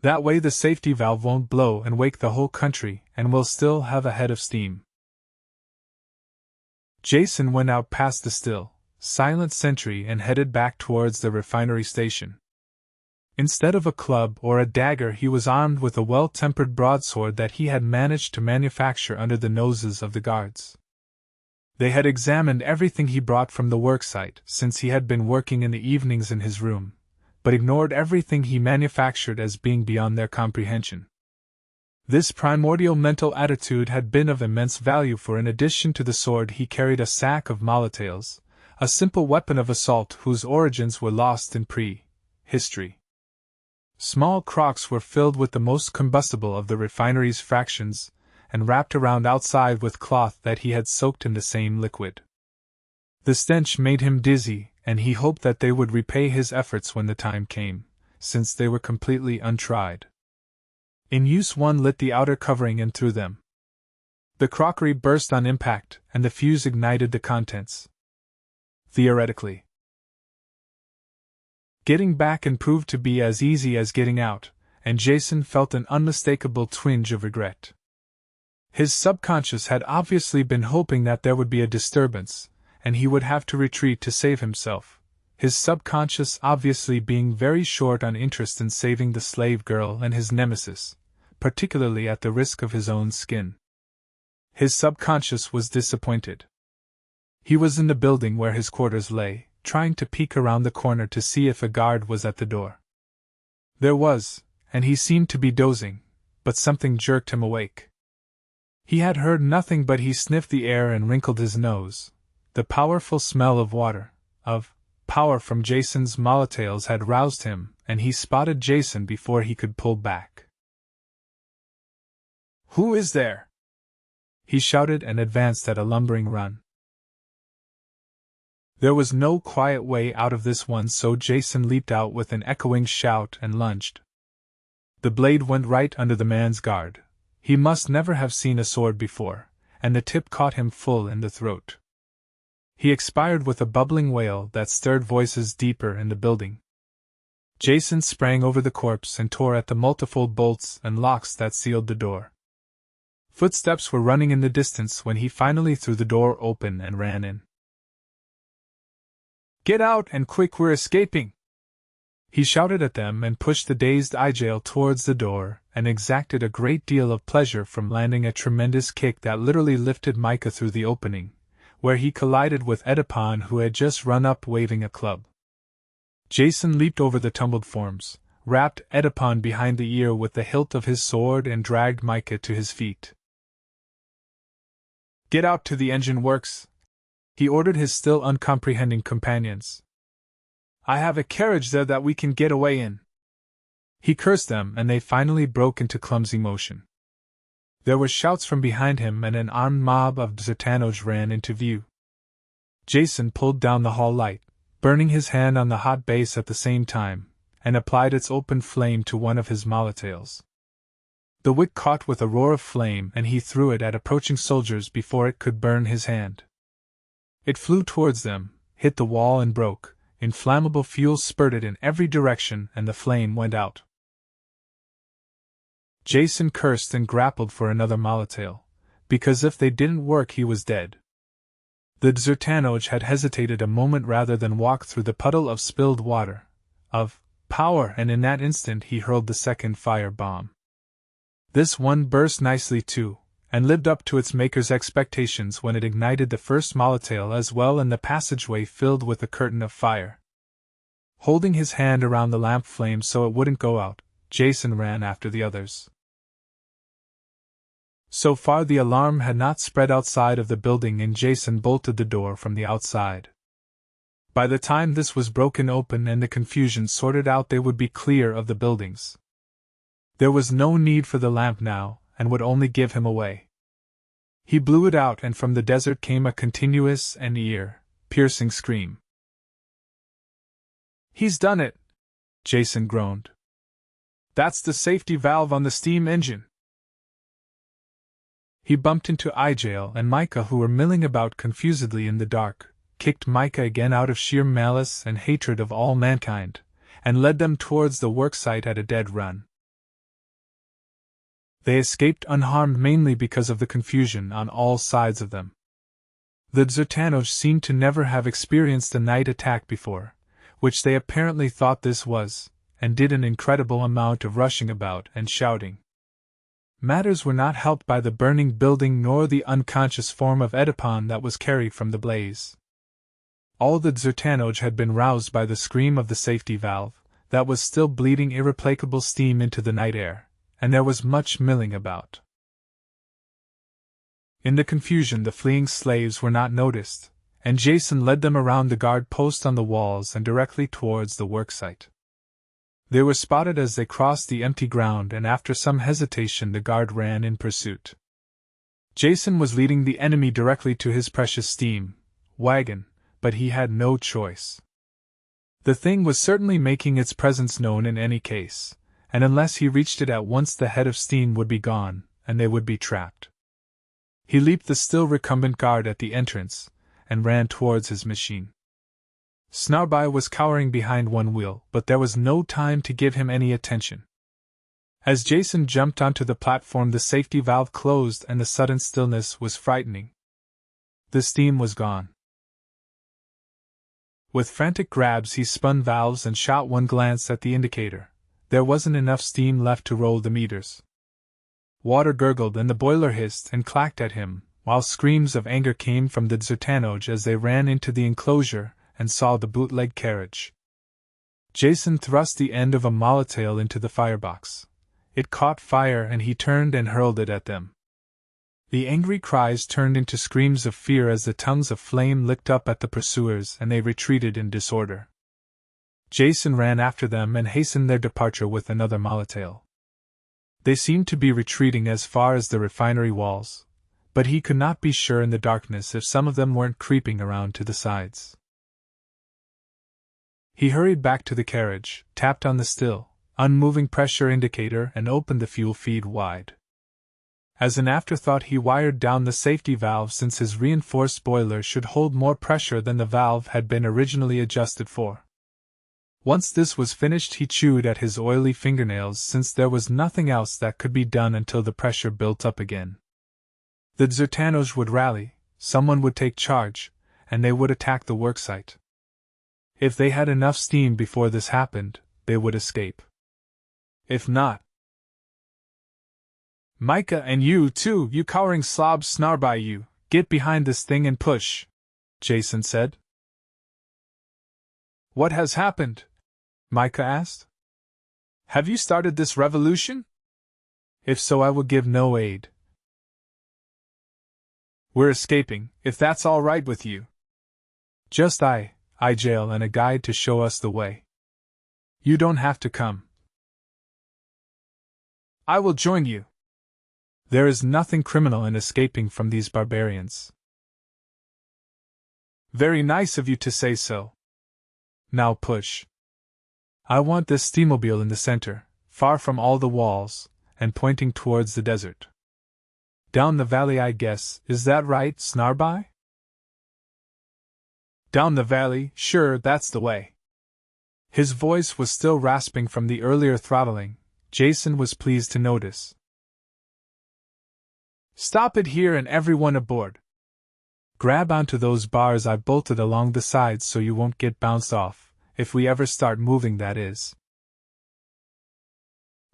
That way the safety valve won't blow and wake the whole country, and we'll still have a head of steam." Jason went out past the still, silent sentry and headed back towards the refinery station. Instead of a club or a dagger, he was armed with a well-tempered broadsword that he had managed to manufacture under the noses of the guards. They had examined everything he brought from the worksite since he had been working in the evenings in his room, but ignored everything he manufactured as being beyond their comprehension. This primordial mental attitude had been of immense value, for in addition to the sword he carried a sack of molotails, a simple weapon of assault whose origins were lost in prehistory. Small crocks were filled with the most combustible of the refinery's fractions, and wrapped around outside with cloth that he had soaked in the same liquid. The stench made him dizzy, and he hoped that they would repay his efforts when the time came, since they were completely untried. In use, one lit the outer covering and threw them. The crockery burst on impact, and the fuse ignited the contents. Theoretically, getting back and proved to be as easy as getting out, and Jason felt an unmistakable twinge of regret. His subconscious had obviously been hoping that there would be a disturbance, and he would have to retreat to save himself. his subconscious obviously being very short on interest in saving the slave girl and his nemesis, particularly at the risk of his own skin. His subconscious was disappointed. He was in the building where his quarters lay, trying to peek around the corner to see if a guard was at the door. There was, and he seemed to be dozing, but something jerked him awake. He had heard nothing, but he sniffed the air and wrinkled his nose. The powerful smell of water, of power from Jason's molotails had roused him, and he spotted Jason before he could pull back. "Who is there?" he shouted and advanced at a lumbering run. There was no quiet way out of this one, so Jason leaped out with an echoing shout and lunged. The blade went right under the man's guard. He must never have seen a sword before, and the tip caught him full in the throat. He expired with a bubbling wail that stirred voices deeper in the building. Jason sprang over the corpse and tore at the multifold bolts and locks that sealed the door. Footsteps were running in the distance when he finally threw the door open and ran in. "Get out, and quick, we're escaping!" He shouted at them and pushed the dazed Igel towards the door, and exacted a great deal of pleasure from landing a tremendous kick that literally lifted Micah through the opening, where he collided with Oedipon, who had just run up waving a club. Jason leaped over the tumbled forms, rapped Oedipon behind the ear with the hilt of his sword, and dragged Micah to his feet. "Get out to the engine works," he ordered his still uncomprehending companions. "I have a carriage there that we can get away in." He cursed them, and they finally broke into clumsy motion. There were shouts from behind him, and an armed mob of Zertanoj ran into view. Jason pulled down the hall light, burning his hand on the hot base at the same time, and applied its open flame to one of his molotails. The wick caught with a roar of flame, and he threw it at approaching soldiers before it could burn his hand. It flew towards them, hit the wall and broke. Inflammable fuel spurted in every direction, and the flame went out. Jason cursed and grappled for another molotail, because if they didn't work he was dead. The Zertanoj had hesitated a moment rather than walk through the puddle of spilled water, of power, and in that instant he hurled the second fire bomb. This one burst nicely too, and lived up to its maker's expectations when it ignited the first molotail as well, and the passageway filled with a curtain of fire. Holding his hand around the lamp flame so it wouldn't go out, Jason ran after the others. So far the alarm had not spread outside of the building, and Jason bolted the door from the outside. By the time this was broken open and the confusion sorted out, they would be clear of the buildings. There was no need for the lamp now, and would only give him away. He blew it out, and from the desert came a continuous and ear-piercing scream. "He's done it!" Jason groaned. "That's the safety valve on the steam engine." He bumped into Igel and Micah, who were milling about confusedly in the dark, kicked Micah again out of sheer malice and hatred of all mankind, and led them towards the worksite at a dead run. They escaped unharmed mainly because of the confusion on all sides of them. The Zertanoj seemed to never have experienced a night attack before, which they apparently thought this was, and did an incredible amount of rushing about and shouting. Matters were not helped by the burning building nor the unconscious form of Oedipon that was carried from the blaze. All the Zertanoj had been roused by the scream of the safety valve, that was still bleeding irreplacable steam into the night air, and there was much milling about. In the confusion the fleeing slaves were not noticed, and Jason led them around the guard post on the walls and directly towards the worksite. They were spotted as they crossed the empty ground, and after some hesitation the guard ran in pursuit. Jason was leading the enemy directly to his precious steam wagon, but he had no choice. The thing was certainly making its presence known in any case, and unless he reached it at once the head of steam would be gone, and they would be trapped. He leaped the still recumbent guard at the entrance, and ran towards his machine. Snarby was cowering behind one wheel, but there was no time to give him any attention. As Jason jumped onto the platform the safety valve closed and the sudden stillness was frightening. The steam was gone. With frantic grabs he spun valves and shot one glance at the indicator. There wasn't enough steam left to roll the meters. Water gurgled and the boiler hissed and clacked at him, while screams of anger came from the Zertanoj as they ran into the enclosure and saw the bootleg carriage. Jason thrust the end of a molotail into the firebox. It caught fire and he turned and hurled it at them. The angry cries turned into screams of fear as the tongues of flame licked up at the pursuers and they retreated in disorder. Jason ran after them and hastened their departure with another molotail. They seemed to be retreating as far as the refinery walls, but he could not be sure in the darkness if some of them weren't creeping around to the sides. He hurried back to the carriage, tapped on the still, unmoving pressure indicator and opened the fuel feed wide. As an afterthought he wired down the safety valve since his reinforced boiler should hold more pressure than the valve had been originally adjusted for. Once this was finished he chewed at his oily fingernails since there was nothing else that could be done until the pressure built up again. The Zertanoj would rally, someone would take charge, and they would attack the worksite. If they had enough steam before this happened, they would escape. If not, "Micah, and you too, you cowering slobs, Snarby, you, get behind this thing and push," Jason said. "What has happened?" Micah asked. "Have you started this revolution? If so, I will give no aid." "We're escaping, if that's all right with you." "Just I jail and a guide to show us the way. You don't have to come." "I will join you." "There is nothing criminal in escaping from these barbarians." "Very nice of you to say so. Now push. I want this steamobile in the center, far from all the walls, and pointing towards the desert. Down the valley, I guess, is that right, Snarby?" "Down the valley, sure, that's the way." His voice was still rasping from the earlier throttling, Jason was pleased to notice. "Stop it here and everyone aboard. Grab onto those bars I bolted along the sides so you won't get bounced off, if we ever start moving, that is."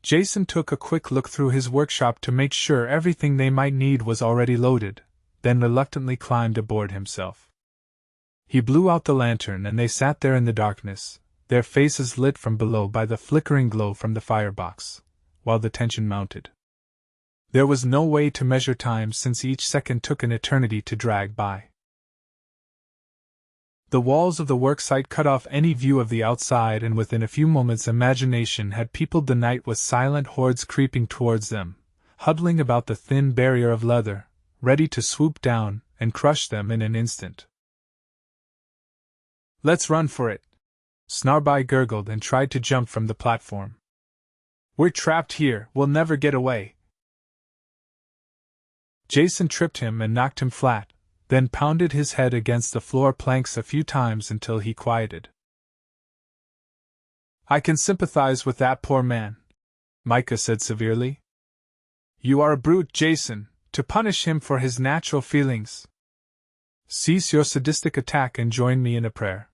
Jason took a quick look through his workshop to make sure everything they might need was already loaded, then reluctantly climbed aboard himself. He blew out the lantern and they sat there in the darkness, their faces lit from below by the flickering glow from the firebox, while the tension mounted. There was no way to measure time since each second took an eternity to drag by. The walls of the worksite cut off any view of the outside, and within a few moments imagination had peopled the night with silent hordes creeping towards them, huddling about the thin barrier of leather, ready to swoop down and crush them in an instant. "Let's run for it," Snarby gurgled and tried to jump from the platform. "We're trapped here, we'll never get away." Jason tripped him and knocked him flat, then pounded his head against the floor planks a few times until he quieted. "I can sympathize with that poor man," Micah said severely. "You are a brute, Jason, to punish him for his natural feelings. Cease your sadistic attack and join me in a prayer.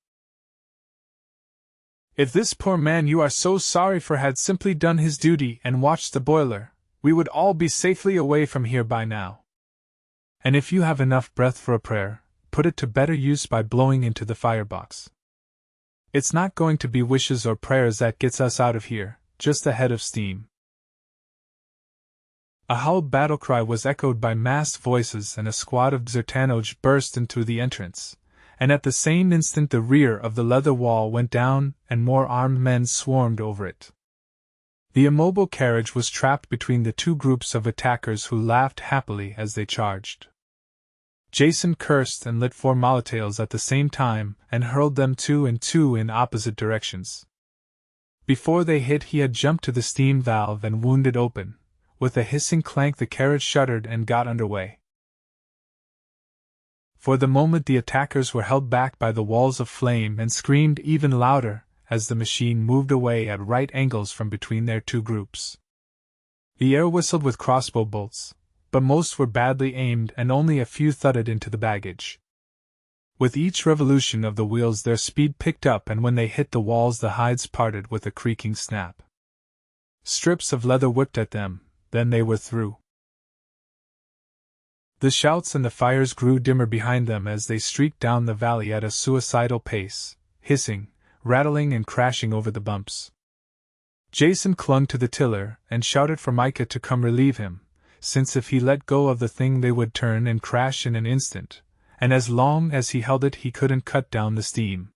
If this poor man you are so sorry for had simply done his duty and watched the boiler, we would all be safely away from here by now. And if you have enough breath for a prayer, put it to better use by blowing into the firebox. It's not going to be wishes or prayers that gets us out of here, just a head of steam." A howled battlecry was echoed by massed voices and a squad of Zertanoj burst into the entrance, and at the same instant the rear of the leather wall went down and more armed men swarmed over it. The immobile carriage was trapped between the two groups of attackers who laughed happily as they charged. Jason cursed and lit 4 molotails at the same time and hurled them 2 and 2 in opposite directions. Before they hit he had jumped to the steam valve and wound it open. With a hissing clank the carriage shuddered and got underway. For the moment the attackers were held back by the walls of flame and screamed even louder as the machine moved away at right angles from between their two groups. The air whistled with crossbow bolts, but most were badly aimed and only a few thudded into the baggage. With each revolution of the wheels their speed picked up, and when they hit the walls the hides parted with a creaking snap. Strips of leather whipped at them, then they were through. The shouts and the fires grew dimmer behind them as they streaked down the valley at a suicidal pace, hissing, rattling and crashing over the bumps. Jason clung to the tiller and shouted for Micah to come relieve him, since if he let go of the thing they would turn and crash in an instant, and as long as he held it he couldn't cut down the steam.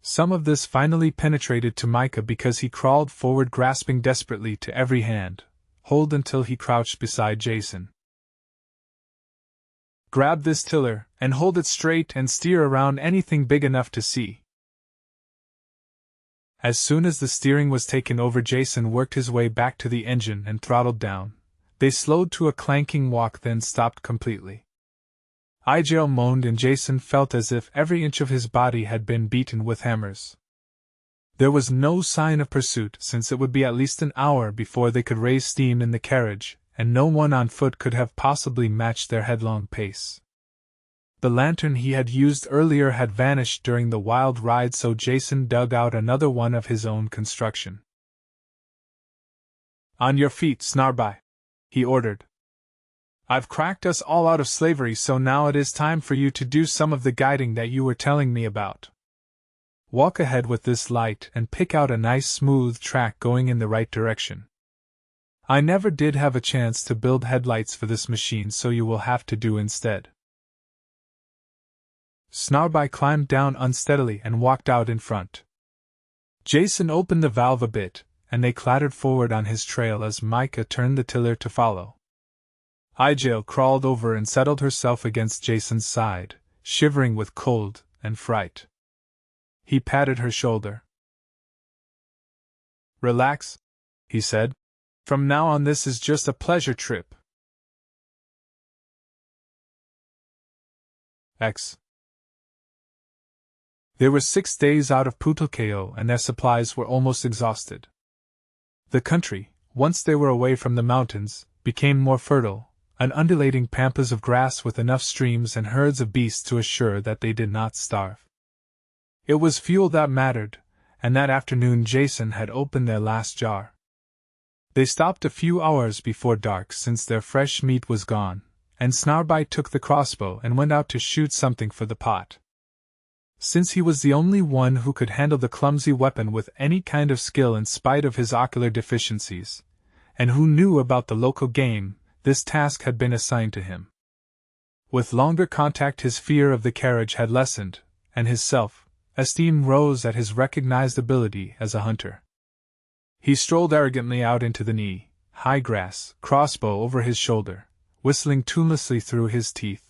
Some of this finally penetrated to Micah because he crawled forward grasping desperately to every hand, hold until he crouched beside Jason. Grab this tiller, and hold it straight and steer around anything big enough to see. As soon as the steering was taken over, Jason worked his way back to the engine and throttled down. They slowed to a clanking walk, then stopped completely. Igel moaned and Jason felt as if every inch of his body had been beaten with hammers. There was no sign of pursuit, since it would be at least an hour before they could raise steam in the carriage, and no one on foot could have possibly matched their headlong pace. The lantern he had used earlier had vanished during the wild ride, so Jason dug out another one of his own construction. "On your feet, Snarby," he ordered. "I've cracked us all out of slavery, so now it is time for you to do some of the guiding that you were telling me about. Walk ahead with this light and pick out a nice smooth track going in the right direction. I never did have a chance to build headlights for this machine, so you will have to do instead." Snarby climbed down unsteadily and walked out in front. Jason opened the valve a bit, and they clattered forward on his trail as Micah turned the tiller to follow. Igel crawled over and settled herself against Jason's side, shivering with cold and fright. He patted her shoulder. "Relax," he said. "From now on this is just a pleasure trip." They were 6 days out of Putalkeo and their supplies were almost exhausted. The country, once they were away from the mountains, became more fertile, an undulating pampas of grass with enough streams and herds of beasts to assure that they did not starve. It was fuel that mattered, and that afternoon Jason had opened their last jar. They stopped a few hours before dark since their fresh meat was gone, and Snarby took the crossbow and went out to shoot something for the pot. Since he was the only one who could handle the clumsy weapon with any kind of skill in spite of his ocular deficiencies, and who knew about the local game, this task had been assigned to him. With longer contact his fear of the carriage had lessened, and his self-esteem rose at his recognized ability as a hunter. He strolled arrogantly out into the knee-high grass, crossbow over his shoulder, whistling tunelessly through his teeth.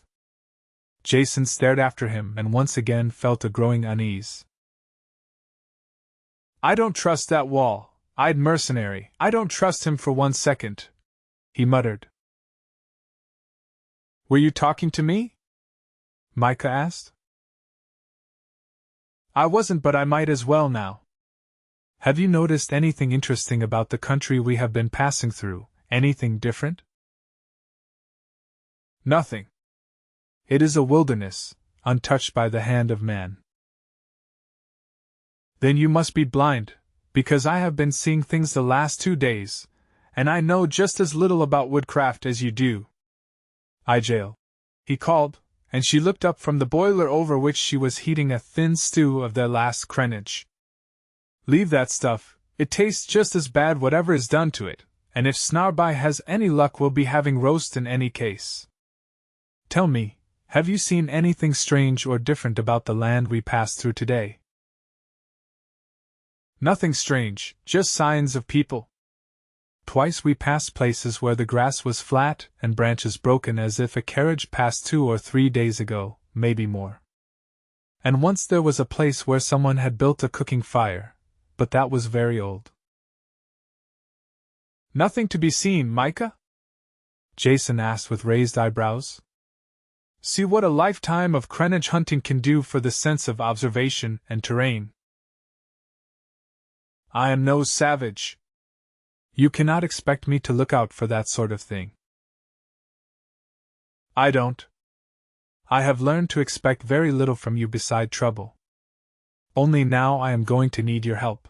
Jason stared after him and once again felt a growing unease. "I don't trust that wall-eyed mercenary, I don't trust him for 1 second," he muttered. "Were you talking to me?" Micah asked. "I wasn't, but I might as well now. Have you noticed anything interesting about the country we have been passing through, anything different?" "Nothing. It is a wilderness, untouched by the hand of man." "Then you must be blind, because I have been seeing things the last 2 days, and I know just as little about woodcraft as you do." "Igel," he called, and she looked up from the boiler over which she was heating a thin stew of their last crenage. "Leave that stuff, it tastes just as bad whatever is done to it, and if Snarby has any luck we'll be having roast in any case. Tell me, have you seen anything strange or different about the land we passed through today?" "Nothing strange, just signs of people. Twice we passed places where the grass was flat and branches broken as if a carriage passed 2 or 3 days ago, maybe more. And once there was a place where someone had built a cooking fire, but that was very old." "Nothing to be seen, Micah?" Jason asked with raised eyebrows. "See what a lifetime of crenage hunting can do for the sense of observation and terrain." "I am no savage. You cannot expect me to look out for that sort of thing." "I don't. I have learned to expect very little from you beside trouble. Only now I am going to need your help.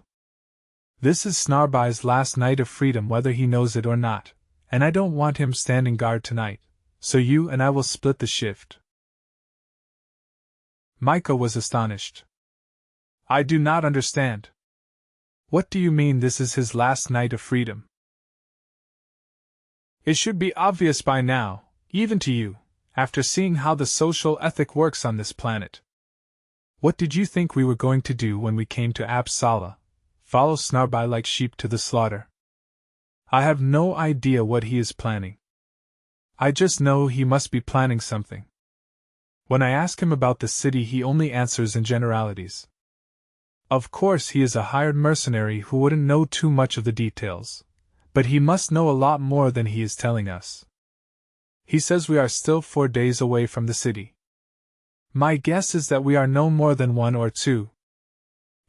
This is Snarbai's last night of freedom whether he knows it or not, and I don't want him standing guard tonight, so you and I will split the shift. Micah was astonished. I do not understand. What do you mean this is his last night of freedom? It should be obvious by now, even to you, after seeing how the social ethic works on this planet. What did you think we were going to do when we came to Apsala? Follow Snarbai like sheep to the slaughter? I have no idea what he is planning. I just know he must be planning something. When I ask him about the city, he only answers in generalities. Of course, he is a hired mercenary who wouldn't know too much of the details, but he must know a lot more than he is telling us. He says we are still 4 days away from the city. My guess is that we are no more than 1 or 2.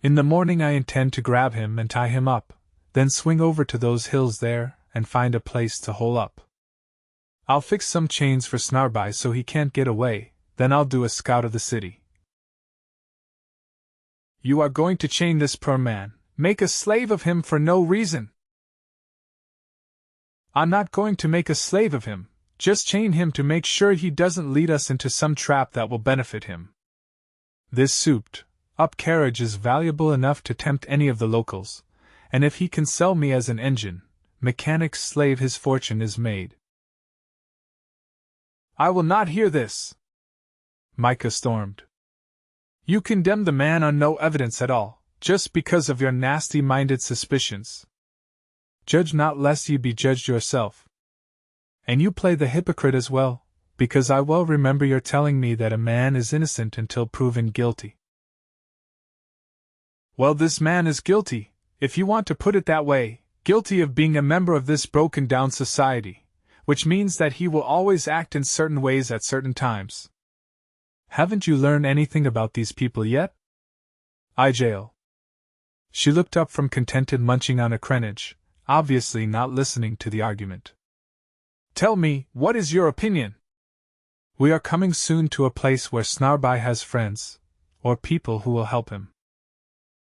In the morning I intend to grab him and tie him up, then swing over to those hills there and find a place to hole up. I'll fix some chains for Snarbai so he can't get away, then I'll do a scout of the city. You are going to chain this poor man, make a slave of him for no reason. I'm not going to make a slave of him. Just chain him to make sure he doesn't lead us into some trap that will benefit him. This souped-up carriage is valuable enough to tempt any of the locals, and if he can sell me as an engine, mechanic slave, his fortune is made. I will not hear this! Micah stormed. You condemn the man on no evidence at all, just because of your nasty-minded suspicions. Judge not lest ye be judged yourself. And you play the hypocrite as well, because I well remember your telling me that a man is innocent until proven guilty. Well, this man is guilty, if you want to put it that way, guilty of being a member of this broken-down society, which means that he will always act in certain ways at certain times. Haven't you learned anything about these people yet? Jail. She looked up from contented munching on a crenage, obviously not listening to the argument. Tell me, what is your opinion? We are coming soon to a place where Snarbai has friends, or people who will help him.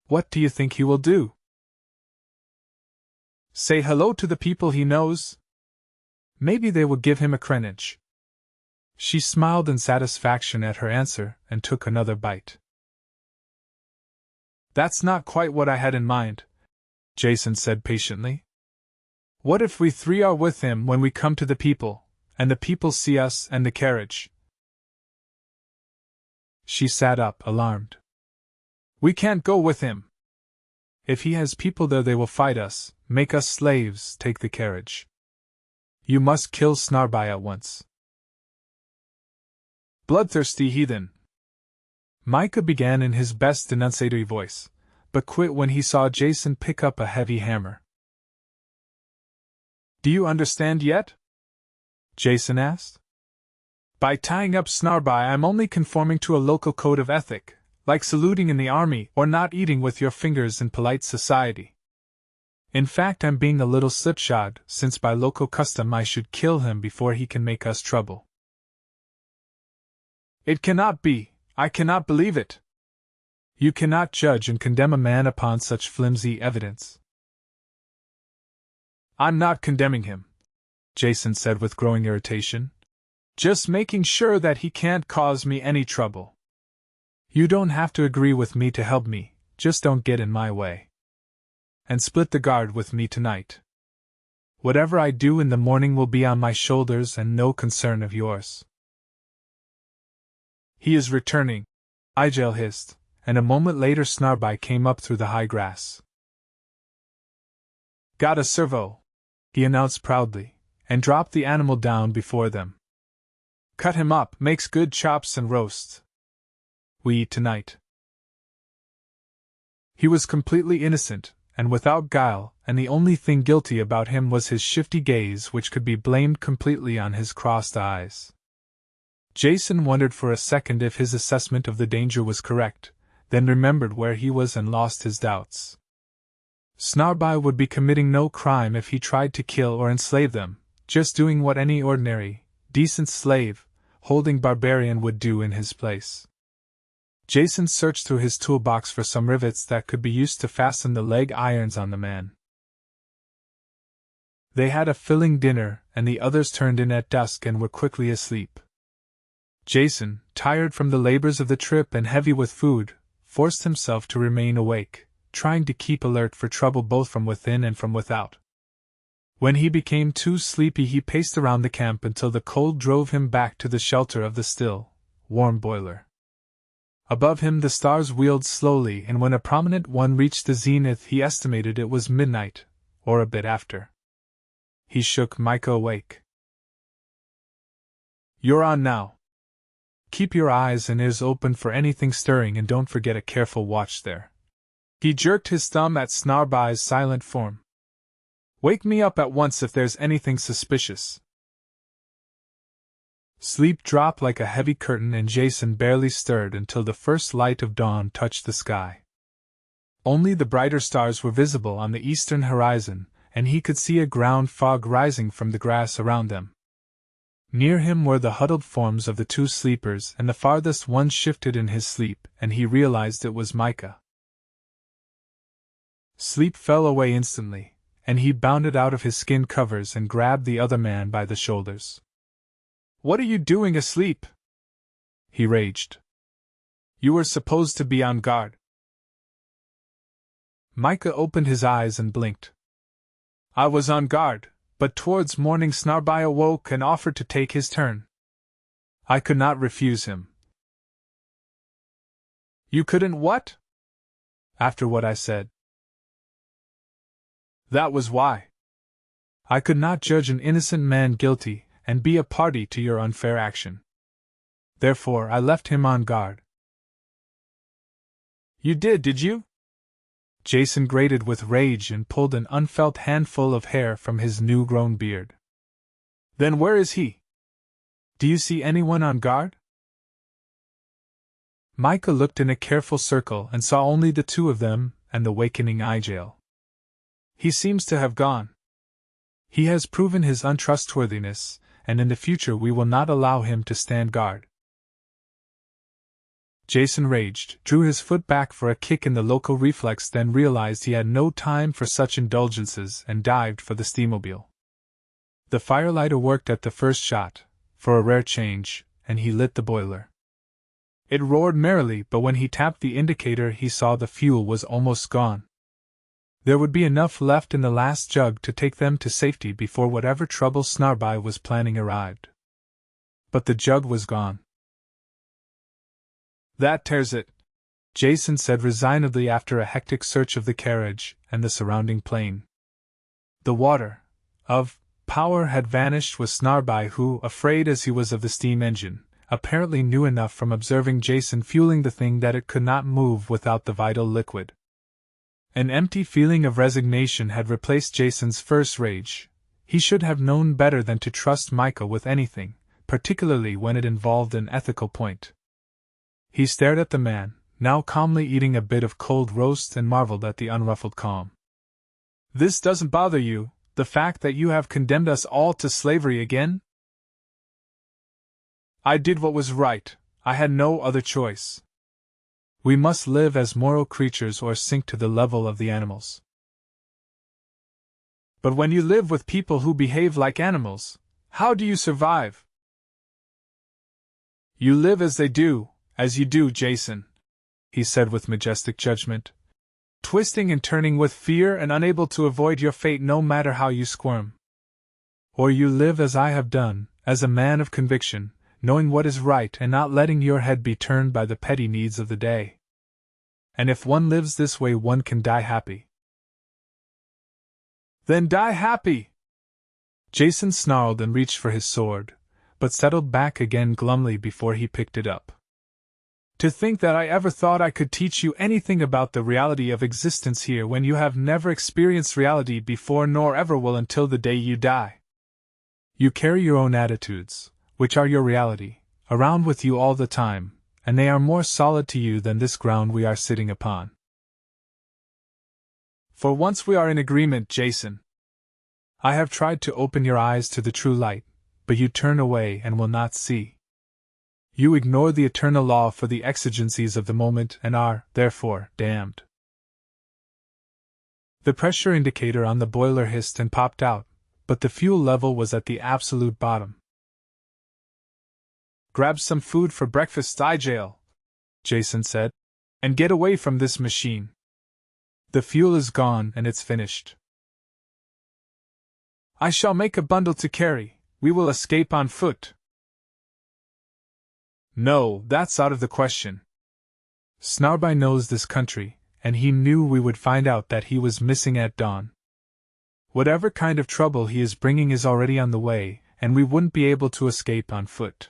What do you think he will do? Say hello to the people he knows? Maybe they will give him a crenage. She smiled in satisfaction at her answer and took another bite. That's not quite what I had in mind, Jason said patiently. What if we 3 are with him when we come to the people, and the people see us and the carriage? She sat up, alarmed. We can't go with him. If he has people there, they will fight us, make us slaves, take the carriage. You must kill Snarbai at once. Bloodthirsty heathen! Micah began in his best denunciatory voice, but quit when he saw Jason pick up a heavy hammer. Do you understand yet? Jason asked. By tying up Snarbai, I'm only conforming to a local code of ethic, like saluting in the army or not eating with your fingers in polite society. In fact, I'm being a little slipshod, since by local custom I should kill him before he can make us trouble. It cannot be, I cannot believe it. You cannot judge and condemn a man upon such flimsy evidence. I'm not condemning him, Jason said with growing irritation. Just making sure that he can't cause me any trouble. You don't have to agree with me to help me, just don't get in my way. And split the guard with me tonight. Whatever I do in the morning will be on my shoulders and no concern of yours. He is returning, Igel hissed, and a moment later Snarbai came up through the high grass. Got a servo, he announced proudly, and dropped the animal down before them. Cut him up, makes good chops and roasts. We eat tonight. He was completely innocent, and without guile, and the only thing guilty about him was his shifty gaze, which could be blamed completely on his crossed eyes. Jason wondered for a second if his assessment of the danger was correct, then remembered where he was and lost his doubts. Snarbai would be committing no crime if he tried to kill or enslave them, just doing what any ordinary, decent slave, holding barbarian would do in his place. Jason searched through his toolbox for some rivets that could be used to fasten the leg irons on the man. They had a filling dinner, and the others turned in at dusk and were quickly asleep. Jason, tired from the labors of the trip and heavy with food, forced himself to remain awake, trying to keep alert for trouble both from within and from without. When he became too sleepy, he paced around the camp until the cold drove him back to the shelter of the still, warm boiler. Above him the stars wheeled slowly, and when a prominent one reached the zenith, he estimated it was midnight, or a bit after. He shook Micah awake. "You're on now. Keep your eyes and ears open for anything stirring, and don't forget a careful watch there." He jerked his thumb at Snarbai's silent form. "Wake me up at once if there's anything suspicious." Sleep dropped like a heavy curtain, and Jason barely stirred until the first light of dawn touched the sky. Only the brighter stars were visible on the eastern horizon, and he could see a ground fog rising from the grass around them. Near him were the huddled forms of the two sleepers, and the farthest one shifted in his sleep, and he realized it was Micah. Sleep fell away instantly, and he bounded out of his skin covers and grabbed the other man by the shoulders. "What are you doing asleep?" he raged. "You were supposed to be on guard." Micah opened his eyes and blinked. "I was on guard, but towards morning Snarbai awoke and offered to take his turn. I could not refuse him." "You couldn't what?" "After what I said." "That was why. I could not judge an innocent man guilty and be a party to your unfair action. Therefore I left him on guard." "You did you?" Jason grated with rage and pulled an unfelt handful of hair from his new-grown beard. "Then where is he? Do you see anyone on guard?" Micah looked in a careful circle and saw only the two of them and the wakening Ijail. "He seems to have gone. He has proven his untrustworthiness, and in the future we will not allow him to stand guard." Jason raged, drew his foot back for a kick in the local reflex, then realized he had no time for such indulgences and dived for the steamobile. The firelighter worked at the first shot, for a rare change, and he lit the boiler. It roared merrily, but when he tapped the indicator he saw the fuel was almost gone. There would be enough left in the last jug to take them to safety before whatever trouble Snarbai was planning arrived. But the jug was gone. "That tears it," Jason said resignedly after a hectic search of the carriage and the surrounding plain. The water, of power, had vanished with Snarbai, who, afraid as he was of the steam engine, apparently knew enough from observing Jason fueling the thing that it could not move without the vital liquid. An empty feeling of resignation had replaced Jason's first rage. He should have known better than to trust Micah with anything, particularly when it involved an ethical point. He stared at the man, now calmly eating a bit of cold roast, and marveled at the unruffled calm. "This doesn't bother you, the fact that you have condemned us all to slavery again?" "I did what was right, I had no other choice. We must live as moral creatures or sink to the level of the animals." "But when you live with people who behave like animals, how do you survive?" "You live as they do, as you do, Jason," he said with majestic judgment, "twisting and turning with fear and unable to avoid your fate no matter how you squirm. Or you live as I have done, as a man of conviction, knowing what is right and not letting your head be turned by the petty needs of the day. And if one lives this way, one can die happy." "Then die happy!" Jason snarled and reached for his sword, but settled back again glumly before he picked it up. "To think that I ever thought I could teach you anything about the reality of existence here when you have never experienced reality before nor ever will until the day you die. You carry your own attitudes, which are your reality, around with you all the time, and they are more solid to you than this ground we are sitting upon. For once we are in agreement, Jason. I have tried to open your eyes to the true light, but you turn away and will not see. You ignore the eternal law for the exigencies of the moment and are, therefore, damned. The pressure indicator on the boiler hissed and popped out, but the fuel level was at the absolute bottom. Grab some food for breakfast, Jail, Jason said, and get away from this machine. The fuel is gone and it's finished. I shall make a bundle to carry. We will escape on foot. No, that's out of the question. Snarby knows this country, and he knew we would find out that he was missing at dawn. Whatever kind of trouble he is bringing is already on the way, and we wouldn't be able to escape on foot.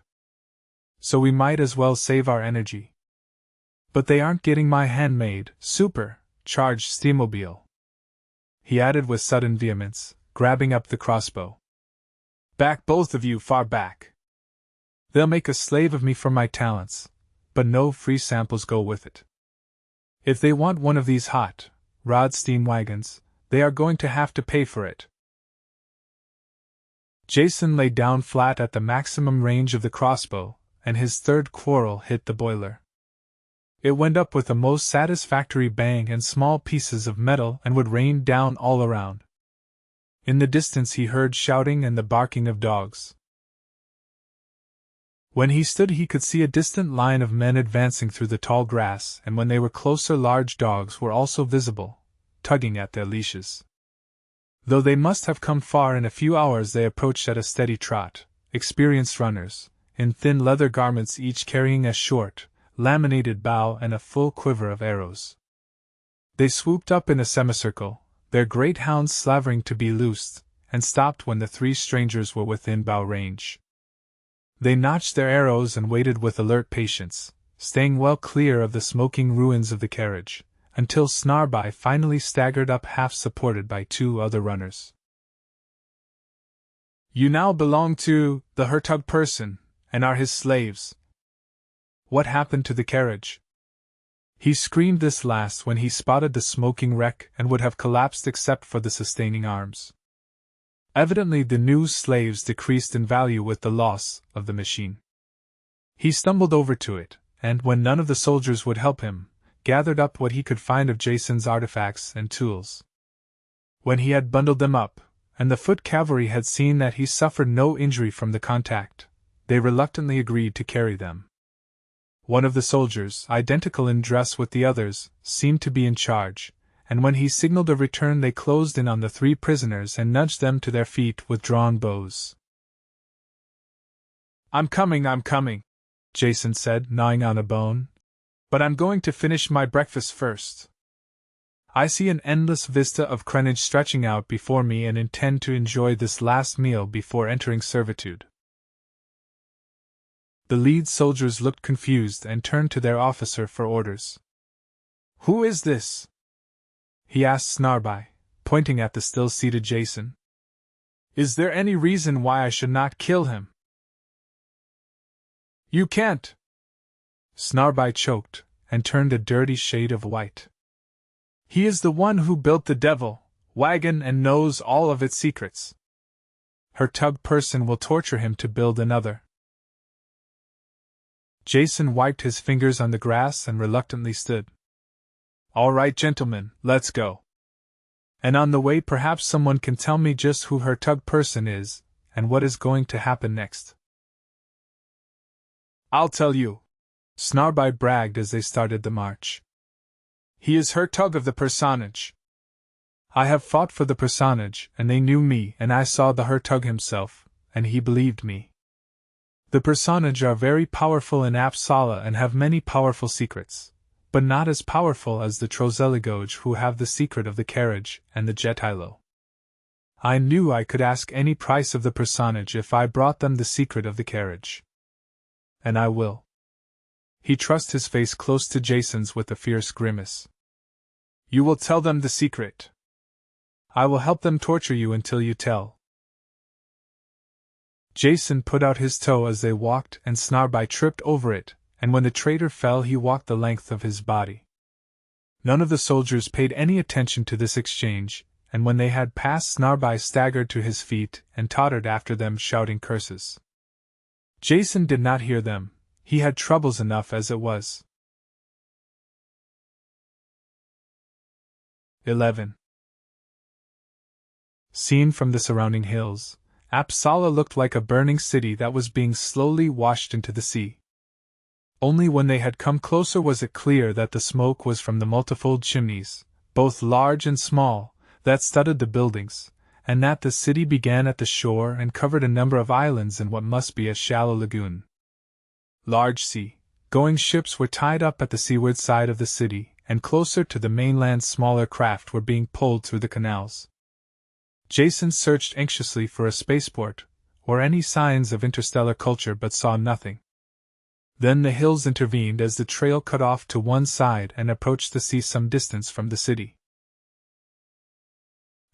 So we might as well save our energy. But they aren't getting my handmade, super-charged steamobile, he added with sudden vehemence, grabbing up the crossbow. Back, both of you, far back. They'll make a slave of me for my talents, but no free samples go with it. If they want one of these hot rod steam wagons, they are going to have to pay for it. Jason lay down flat at the maximum range of the crossbow, and his third quarrel hit the boiler. It went up with a most satisfactory bang, and small pieces of metal and wood rained down all around. In the distance he heard shouting and the barking of dogs. When he stood he could see a distant line of men advancing through the tall grass, and when they were closer large dogs were also visible, tugging at their leashes. Though they must have come far in a few hours, they approached at a steady trot, experienced runners, in thin leather garments, each carrying a short, laminated bow and a full quiver of arrows. They swooped up in a semicircle, their great hounds slavering to be loosed, and stopped when the three strangers were within bow range. They notched their arrows and waited with alert patience, staying well clear of the smoking ruins of the carriage, until Snarby finally staggered up, half supported by two other runners. You now belong to the Hertug person, and are his slaves. What happened to the carriage? He screamed this last when he spotted the smoking wreck and would have collapsed except for the sustaining arms. Evidently the new slaves decreased in value with the loss of the machine. He stumbled over to it, and when none of the soldiers would help him, gathered up what he could find of Jason's artifacts and tools. When he had bundled them up, and the foot cavalry had seen that he suffered no injury from the contact, they reluctantly agreed to carry them. One of the soldiers, identical in dress with the others, seemed to be in charge, and when he signaled a return they closed in on the three prisoners and nudged them to their feet with drawn bows. I'm coming, Jason said, gnawing on a bone. But I'm going to finish my breakfast first. I see an endless vista of crenage stretching out before me and intend to enjoy this last meal before entering servitude. The lead soldiers looked confused and turned to their officer for orders. Who is this? He asked Snarby, pointing at the still-seated Jason. Is there any reason why I should not kill him? You can't! Snarby choked, and turned a dirty shade of white. He is the one who built the devil wagon and knows all of its secrets. Hertug person will torture him to build another. Jason wiped his fingers on the grass and reluctantly stood. All right, gentlemen, let's go. And on the way perhaps someone can tell me just who Hertug person is, and what is going to happen next. I'll tell you, Snarby bragged as they started the march. He is Hertug of the personage. I have fought for the personage, and they knew me, and I saw the Hertug himself, and he believed me. The personage are very powerful in Apsala and have many powerful secrets, but not as powerful as the Trozeligoge, who have the secret of the carriage and the jetilo. I knew I could ask any price of the personage if I brought them the secret of the carriage. And I will. He thrust his face close to Jason's with a fierce grimace. You will tell them the secret. I will help them torture you until you tell. Jason put out his toe as they walked, and Snarby tripped over it, and when the traitor fell he walked the length of his body. None of the soldiers paid any attention to this exchange, and when they had passed Snarby staggered to his feet and tottered after them shouting curses. Jason did not hear them. He had troubles enough as it was. 11. Seen from the surrounding hills, Apsala looked like a burning city that was being slowly washed into the sea. Only when they had come closer was it clear that the smoke was from the multifold chimneys, both large and small, that studded the buildings, and that the city began at the shore and covered a number of islands in what must be a shallow lagoon. Large sea-going ships were tied up at the seaward side of the city, and closer to the mainland smaller craft were being pulled through the canals. Jason searched anxiously for a spaceport, or any signs of interstellar culture, but saw nothing. Then the hills intervened as the trail cut off to one side and approached the sea some distance from the city.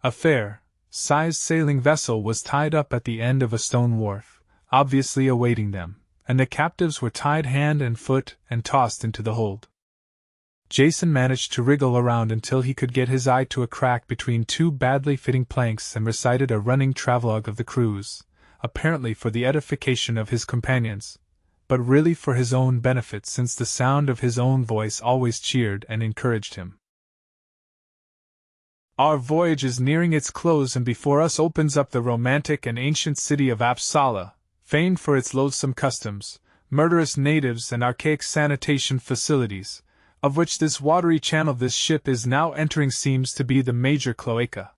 A fair-sized sailing vessel was tied up at the end of a stone wharf, obviously awaiting them, and the captives were tied hand and foot and tossed into the hold. Jason managed to wriggle around until he could get his eye to a crack between two badly fitting planks and recited a running travelogue of the cruise, apparently for the edification of his companions, but really for his own benefit, since the sound of his own voice always cheered and encouraged him. Our voyage is nearing its close, and before us opens up the romantic and ancient city of Apsala, famed for its loathsome customs, murderous natives, and archaic sanitation facilities, of which this watery channel this ship is now entering seems to be the major cloaca.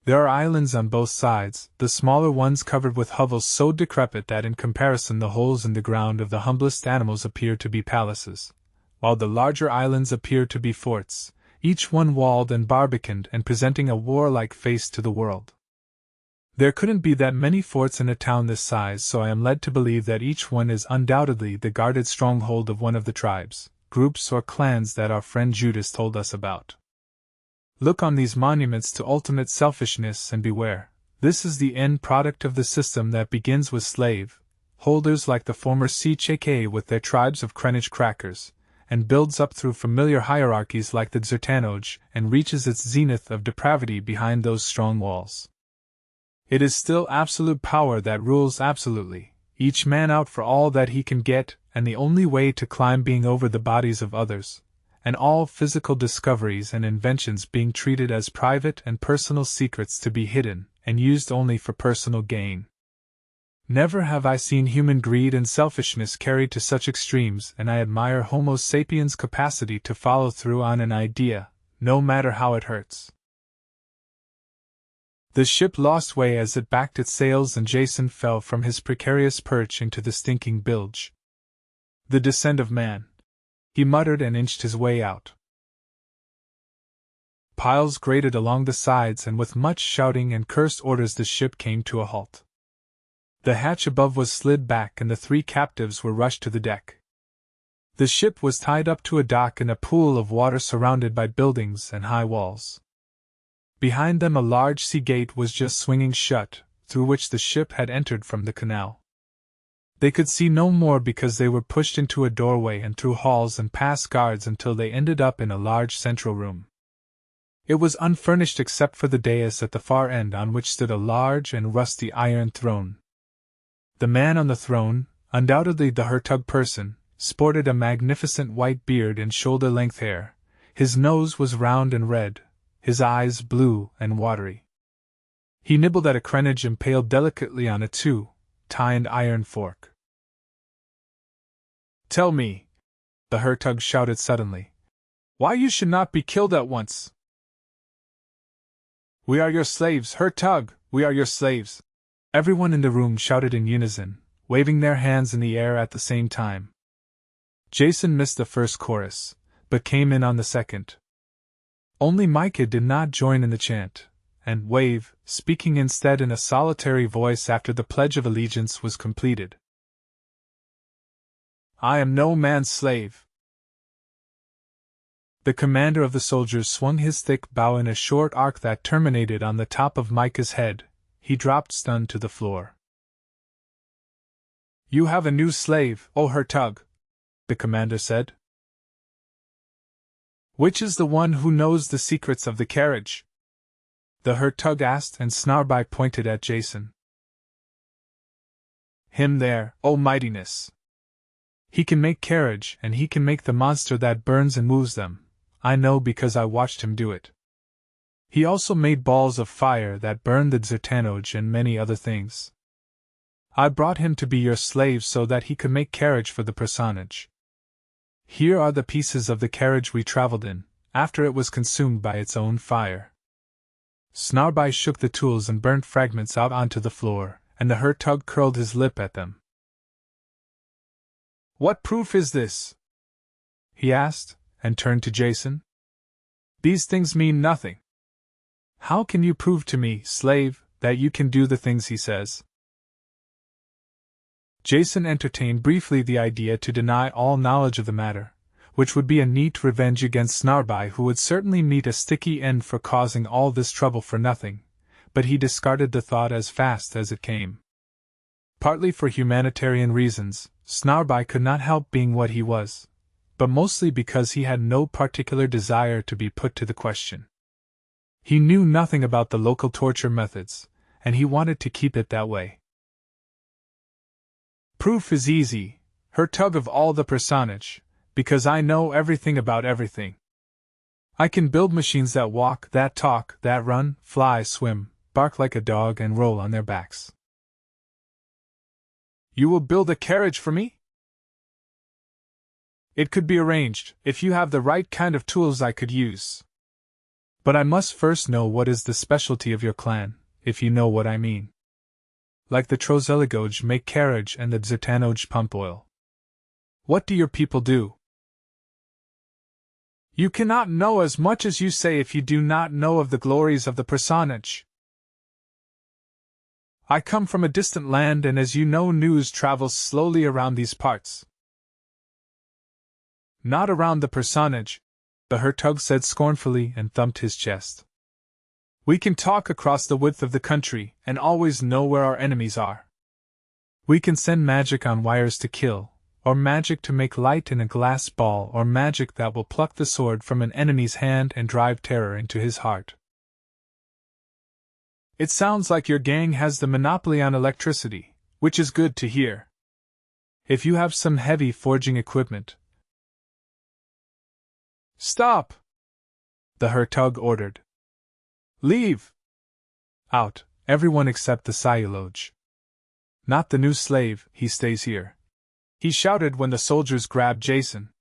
There are islands on both sides, the smaller ones covered with hovels so decrepit that in comparison the holes in the ground of the humblest animals appear to be palaces, while the larger islands appear to be forts, each one walled and barbicaned and presenting a warlike face to the world. There couldn't be that many forts in a town this size, so I am led to believe that each one is undoubtedly the guarded stronghold of one of the tribes, groups or clans that our friend Judas told us about. Look on these monuments to ultimate selfishness and beware. This is the end product of the system that begins with slave holders like the former CHK with their tribes of Greenwich crackers, and builds up through familiar hierarchies like the Zertanoj and reaches its zenith of depravity behind those strong walls. It is still absolute power that rules absolutely, each man out for all that he can get, and the only way to climb being over the bodies of others, and all physical discoveries and inventions being treated as private and personal secrets to be hidden and used only for personal gain. Never have I seen human greed and selfishness carried to such extremes, and I admire Homo sapiens' capacity to follow through on an idea, no matter how it hurts. The ship lost way as it backed its sails, and Jason fell from his precarious perch into the stinking bilge. The descent of man, he muttered and inched his way out. Piles grated along the sides, and with much shouting and cursed orders the ship came to a halt. The hatch above was slid back and the three captives were rushed to the deck. The ship was tied up to a dock in a pool of water surrounded by buildings and high walls. Behind them a large sea gate was just swinging shut, through which the ship had entered from the canal. They could see no more because they were pushed into a doorway and through halls and past guards until they ended up in a large central room. It was unfurnished except for the dais at the far end, on which stood a large and rusty iron throne. The man on the throne, undoubtedly the Hertug person, sported a magnificent white beard and shoulder-length hair. His nose was round and red, his eyes blue and watery. He nibbled at a crenage impaled delicately on a two-tined iron fork. "Tell me," the Hertug shouted suddenly, "why you should not be killed at once?" "We are your slaves, Hertug, we are your slaves," everyone in the room shouted in unison, waving their hands in the air at the same time. Jason missed the first chorus, but came in on the second. Only Micah did not join in the chant, and Wave, speaking instead in a solitary voice after the Pledge of Allegiance was completed. "I am no man's slave." The commander of the soldiers swung his thick bow in a short arc that terminated on the top of Micah's head. He dropped stunned to the floor. "You have a new slave, O Hertug," the commander said. "Which is the one who knows the secrets of the carriage?" the Hertug asked, and Snarby pointed at Jason. "Him there, O mightiness." He can make carriage, and he can make the monster that burns and moves them. I know because I watched him do it. He also made balls of fire that burned the dinAlt and many other things. I brought him to be your slave so that he could make carriage for the personage. Here are the pieces of the carriage we traveled in, after it was consumed by its own fire. Snarby shook the tools and burnt fragments out onto the floor, and the Hertug curled his lip at them. "What proof is this?" he asked, and turned to Jason. "These things mean nothing. How can you prove to me, slave, that you can do the things he says?" Jason entertained briefly the idea to deny all knowledge of the matter, which would be a neat revenge against Snarby, who would certainly meet a sticky end for causing all this trouble for nothing, but he discarded the thought as fast as it came. Partly for humanitarian reasons, Snarby could not help being what he was, but mostly because he had no particular desire to be put to the question. He knew nothing about the local torture methods, and he wanted to keep it that way. "Proof is easy, Hertug of all the personage, because I know everything about everything. I can build machines that walk, that talk, that run, fly, swim, bark like a dog, and roll on their backs." "You will build a carriage for me?" "It could be arranged, if you have the right kind of tools I could use. But I must first know what is the specialty of your clan, if you know what I mean. Like the Trozelligoj make carriage and the dinAlt pump oil. What do your people do?" "You cannot know as much as you say if you do not know of the glories of the personage. I come from a distant land, and as you know, news travels slowly around these parts." "Not around the personage," the Hertug said scornfully and thumped his chest. "We can talk across the width of the country, and always know where our enemies are. We can send magic on wires to kill, or magic to make light in a glass ball, or magic that will pluck the sword from an enemy's hand and drive terror into his heart. It sounds like your gang has the monopoly on electricity, which is good to hear. If you have some heavy forging equipment—" "Stop!" the Hertug ordered. "Leave! Out, everyone except the Siloj. Not the new slave, he stays here," he shouted when the soldiers grabbed Jason.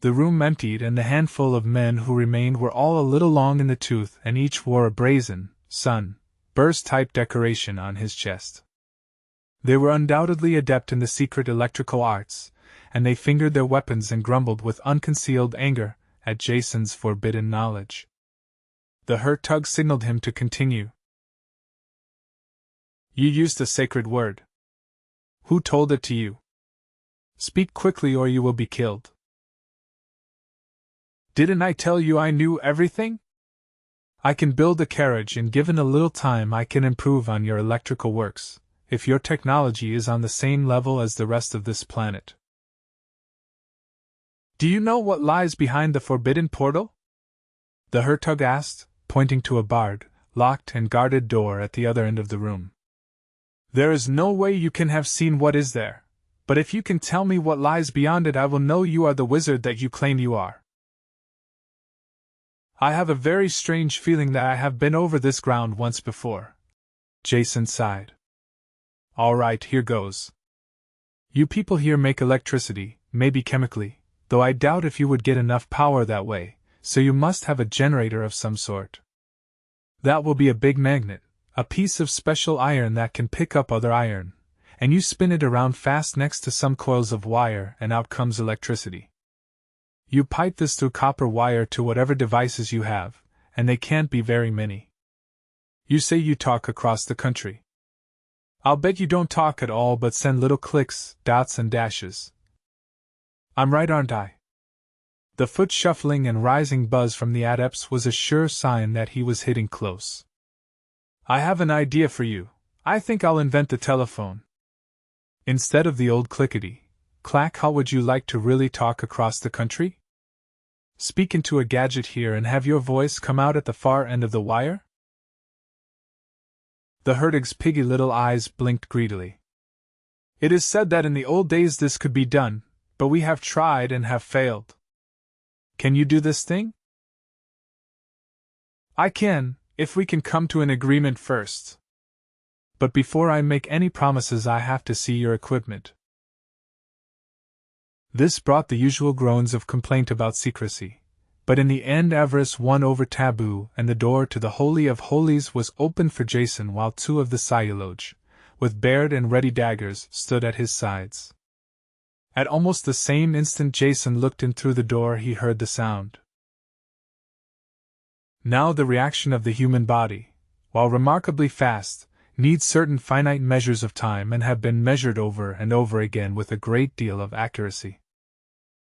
The room emptied, and the handful of men who remained were all a little long in the tooth, and each wore a brazen, sun-burst-type decoration on his chest. They were undoubtedly adept in the secret electrical arts, and they fingered their weapons and grumbled with unconcealed anger at Jason's forbidden knowledge. The Hertug signaled him to continue. "You used a sacred word. Who told it to you? Speak quickly or you will be killed." "Didn't I tell you I knew everything? I can build a carriage, and given a little time I can improve on your electrical works, if your technology is on the same level as the rest of this planet." "Do you know what lies behind the forbidden portal?" the Hertug asked, pointing to a barred, locked and guarded door at the other end of the room. "There is no way you can have seen what is there, but if you can tell me what lies beyond it, I will know you are the wizard that you claim you are." "I have a very strange feeling that I have been over this ground once before," Jason sighed. "All right, here goes. You people here make electricity, maybe chemically, though I doubt if you would get enough power that way, so you must have a generator of some sort. That will be a big magnet, a piece of special iron that can pick up other iron, and you spin it around fast next to some coils of wire, and out comes electricity. You pipe this through copper wire to whatever devices you have, and they can't be very many. You say you talk across the country. I'll bet you don't talk at all but send little clicks, dots and dashes. I'm right, aren't I?" The foot shuffling and rising buzz from the adepts was a sure sign that he was hitting close. "I have an idea for you. I think I'll invent the telephone. Instead of the old clickety-clack, how would you like to really talk across the country? Speak into a gadget here and have your voice come out at the far end of the wire?" The Hertug's piggy little eyes blinked greedily. It is said that in the old days this could be done, but we have tried and have failed. Can you do this thing? I can, if we can come to an agreement first. But before I make any promises, I have to see your equipment. This brought the usual groans of complaint about secrecy, but in the end avarice won over taboo, and the door to the Holy of Holies was opened for Jason, while two of the Psyologe, with bared and ready daggers, stood at his sides. At almost the same instant Jason looked in through the door. He heard the sound. Now the reaction of the human body, while remarkably fast, needs certain finite measures of time and have been measured over and over again with a great deal of accuracy.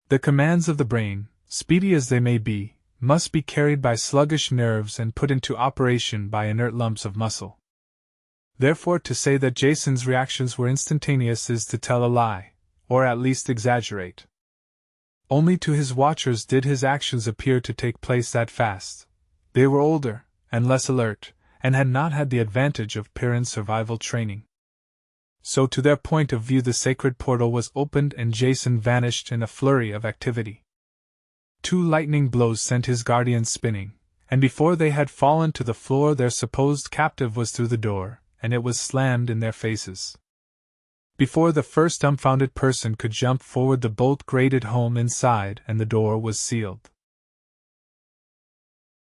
The commands of the brain, speedy as they may be, must be carried by sluggish nerves and put into operation by inert lumps of muscle. Therefore, to say that Jason's reactions were instantaneous is to tell a lie, or at least exaggerate. Only to his watchers did his actions appear to take place that fast. They were older, and less alert, and had not had the advantage of Pyrrhus survival training. So to their point of view the sacred portal was opened and Jason vanished in a flurry of activity. 2 lightning blows sent his guardians spinning, and before they had fallen to the floor their supposed captive was through the door, and it was slammed in their faces. Before the first dumbfounded person could jump forward the bolt grated home inside and the door was sealed.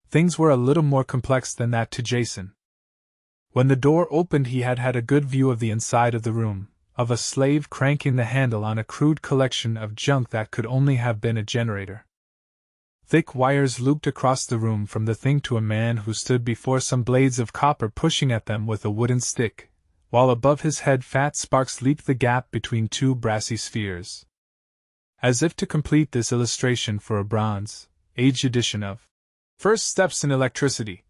Things were a little more complex than that to Jason. When the door opened he had had a good view of the inside of the room, of a slave cranking the handle on a crude collection of junk that could only have been a generator. Thick wires looped across the room from the thing to a man who stood before some blades of copper pushing at them with a wooden stick, while above his head fat sparks leaped the gap between 2 brassy spheres. As if to complete this illustration for a Bronze Age edition of First Steps in Electricity,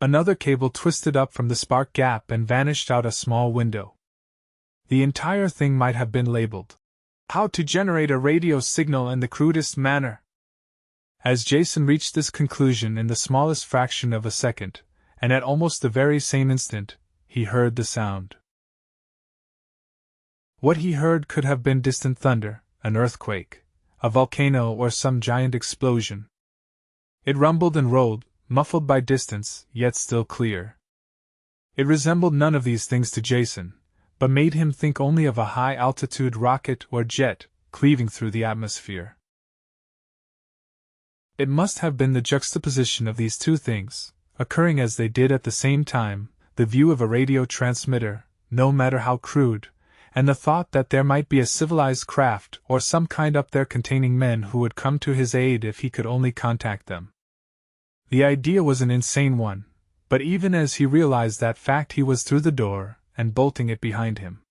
another cable twisted up from the spark gap and vanished out a small window. The entire thing might have been labeled, "How to Generate a Radio Signal in the Crudest Manner." As Jason reached this conclusion in the smallest fraction of a second, and at almost the very same instant, he heard the sound. What he heard could have been distant thunder, an earthquake, a volcano, or some giant explosion. It rumbled and rolled, muffled by distance, yet still clear. It resembled none of these things to Jason, but made him think only of a high-altitude rocket or jet, cleaving through the atmosphere. It must have been the juxtaposition of these two things, occurring as they did at the same time, the view of a radio transmitter, no matter how crude, and the thought that there might be a civilized craft or some kind up there containing men who would come to his aid if he could only contact them. The idea was an insane one, but even as he realized that fact he was through the door and bolting it behind him.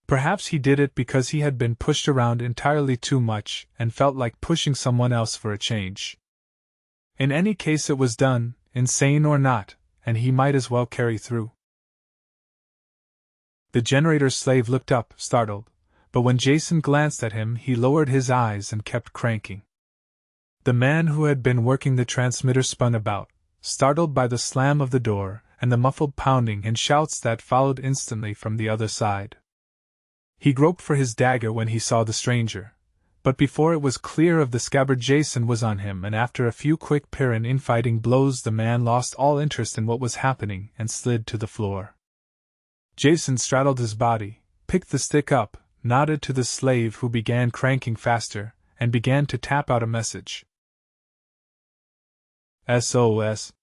Perhaps he did it because he had been pushed around entirely too much and felt like pushing someone else for a change. In any case it was done, insane or not, and he might as well carry through. The generator's slave looked up, startled, but when Jason glanced at him he lowered his eyes and kept cranking. The man who had been working the transmitter spun about, startled by the slam of the door and the muffled pounding and shouts that followed instantly from the other side. He groped for his dagger when he saw the stranger, but before it was clear of the scabbard Jason was on him, and after a few quick Pyrrhus infighting blows the man lost all interest in what was happening and slid to the floor. Jason straddled his body, picked the stick up, nodded to the slave who began cranking faster, and began to tap out a message. SOS.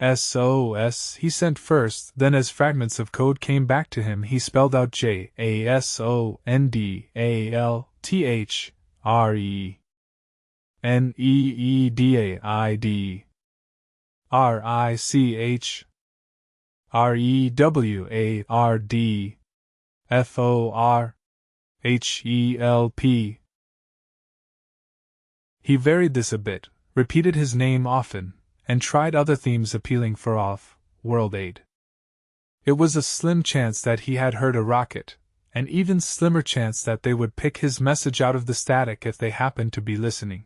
SOS, he sent first, then as fragments of code came back to him he spelled out JASONDALTHRENEEDAID RICHREWARD FORHELP. He varied this a bit, repeated his name often, and tried other themes appealing for off-world aid. It was a slim chance that he had heard a rocket, an even slimmer chance that they would pick his message out of the static if they happened to be listening.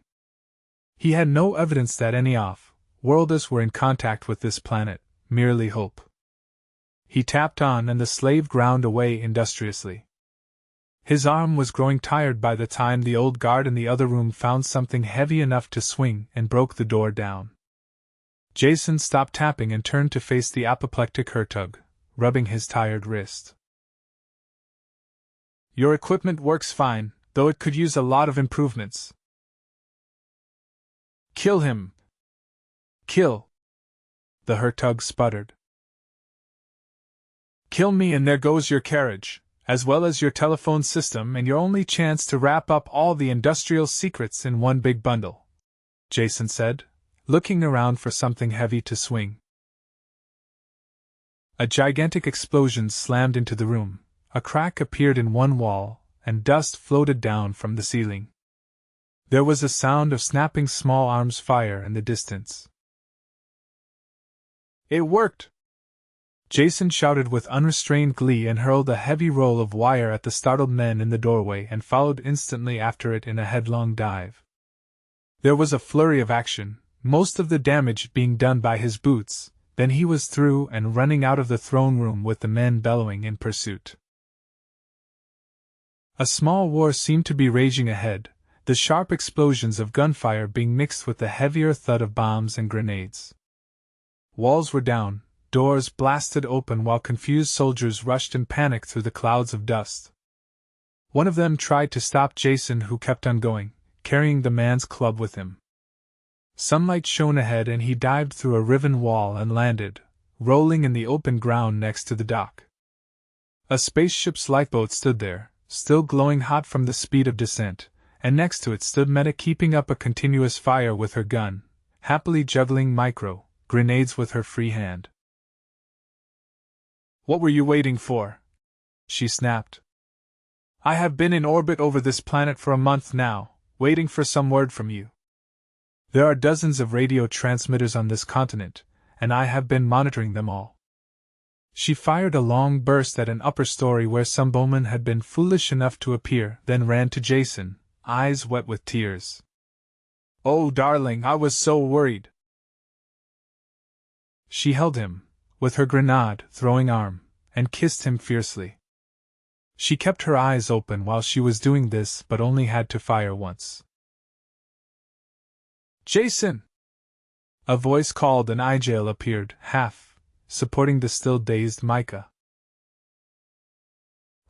He had no evidence that any off-worlders were in contact with this planet, merely hope. He tapped on and the slave ground away industriously. His arm was growing tired by the time the old guard in the other room found something heavy enough to swing and broke the door down. Jason stopped tapping and turned to face the apoplectic Hertug, rubbing his tired wrist. Your equipment works fine, though it could use a lot of improvements. Kill him! Kill! The Hertug sputtered. Kill me and there goes your carriage, as well as your telephone system and your only chance to wrap up all the industrial secrets in one big bundle, Jason said, looking around for something heavy to swing. A gigantic explosion slammed into the room, a crack appeared in one wall, and dust floated down from the ceiling. There was a sound of snapping small arms fire in the distance. It worked! Jason shouted with unrestrained glee and hurled a heavy roll of wire at the startled men in the doorway and followed instantly after it in a headlong dive. There was a flurry of action, most of the damage being done by his boots, then he was through and running out of the throne room with the men bellowing in pursuit. A small war seemed to be raging ahead, the sharp explosions of gunfire being mixed with the heavier thud of bombs and grenades. Walls were down, doors blasted open while confused soldiers rushed in panic through the clouds of dust. One of them tried to stop Jason, who kept on going, carrying the man's club with him. Sunlight shone ahead and he dived through a riven wall and landed, rolling in the open ground next to the dock. A spaceship's lifeboat stood there, still glowing hot from the speed of descent, and next to it stood Meta, keeping up a continuous fire with her gun, happily juggling grenades with her free hand. What were you waiting for? She snapped. I have been in orbit over this planet for a month now, waiting for some word from you. There are dozens of radio transmitters on this continent, and I have been monitoring them all. She fired a long burst at an upper story where some bowman had been foolish enough to appear, then ran to Jason, eyes wet with tears. Oh, darling, I was so worried. She held him, with her grenade-throwing arm, and kissed him fiercely. She kept her eyes open while she was doing this but only had to fire once. Jason! A voice called and Igel appeared, supporting the still dazed Micah.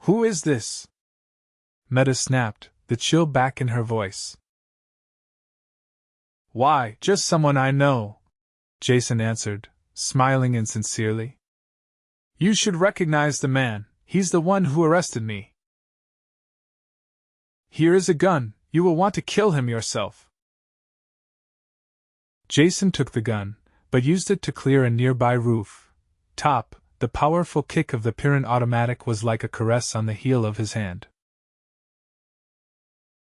Who is this? Meta snapped, the chill back in her voice. Why, just someone I know, Jason answered, smiling insincerely. You should recognize the man, he's the one who arrested me. Here is a gun, you will want to kill him yourself. Jason took the gun, but used it to clear a nearby roof top. The powerful kick of the Pyrrus automatic was like a caress on the heel of his hand.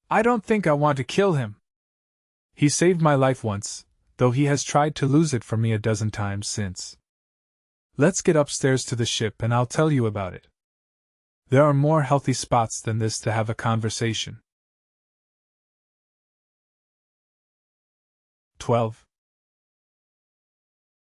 I don't think I want to kill him. He saved my life once, though he has tried to lose it from me a dozen times since. Let's get upstairs to the ship and I'll tell you about it. There are more healthy spots than this to have a conversation. 12.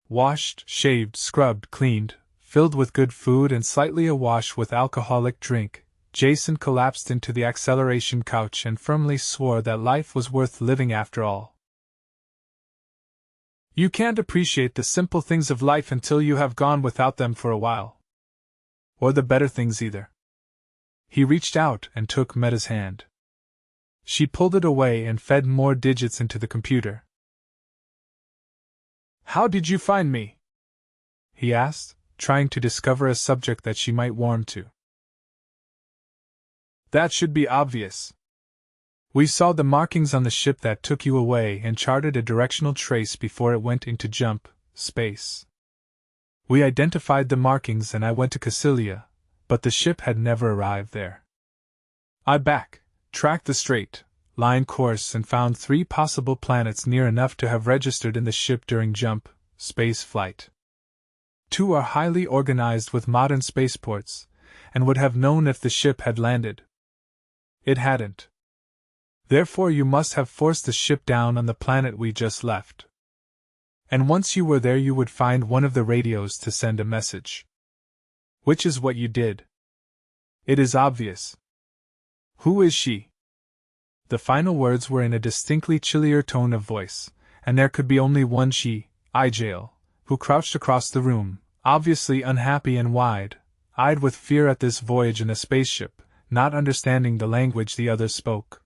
Washed, shaved, scrubbed, cleaned, filled with good food and slightly awash with alcoholic drink, Jason collapsed into the acceleration couch and firmly swore that life was worth living after all. You can't appreciate the simple things of life until you have gone without them for a while. Or the better things either. He reached out and took Meta's hand. She pulled it away and fed more digits into the computer. How did you find me? He asked, trying to discover a subject that she might warm to. That should be obvious. We saw the markings on the ship that took you away and charted a directional trace before it went into jump space. We identified the markings and I went to Cassilia, but the ship had never arrived there. I tracked the straight line course and found 3 possible planets near enough to have registered in the ship during jump space flight. 2 are highly organized with modern spaceports, and would have known if the ship had landed. It hadn't. Therefore you must have forced the ship down on the planet we just left. And once you were there you would find one of the radios to send a message. Which is what you did. It is obvious. Who is she? The final words were in a distinctly chillier tone of voice, and there could be only one she, Ijael, who crouched across the room, obviously unhappy and wide-eyed with fear at this voyage in a spaceship, not understanding the language the others spoke.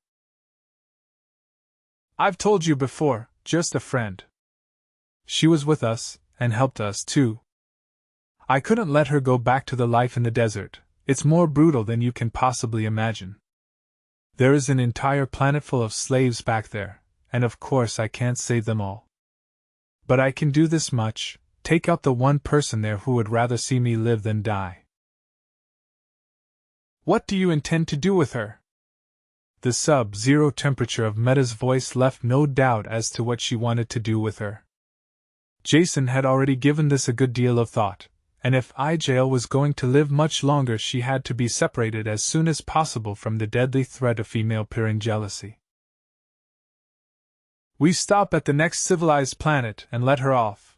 I've told you before, just a friend. She was with us, and helped us, too. I couldn't let her go back to the life in the desert. It's more brutal than you can possibly imagine. There is an entire planet full of slaves back there, and of course I can't save them all. But I can do this much: take out the one person there who would rather see me live than die. What do you intend to do with her? The sub-zero temperature of Meta's voice left no doubt as to what she wanted to do with her. Jason had already given this a good deal of thought, and if Ijael was going to live much longer, she had to be separated as soon as possible from the deadly threat of female Pyrran jealousy. We stop at the next civilized planet and let her off.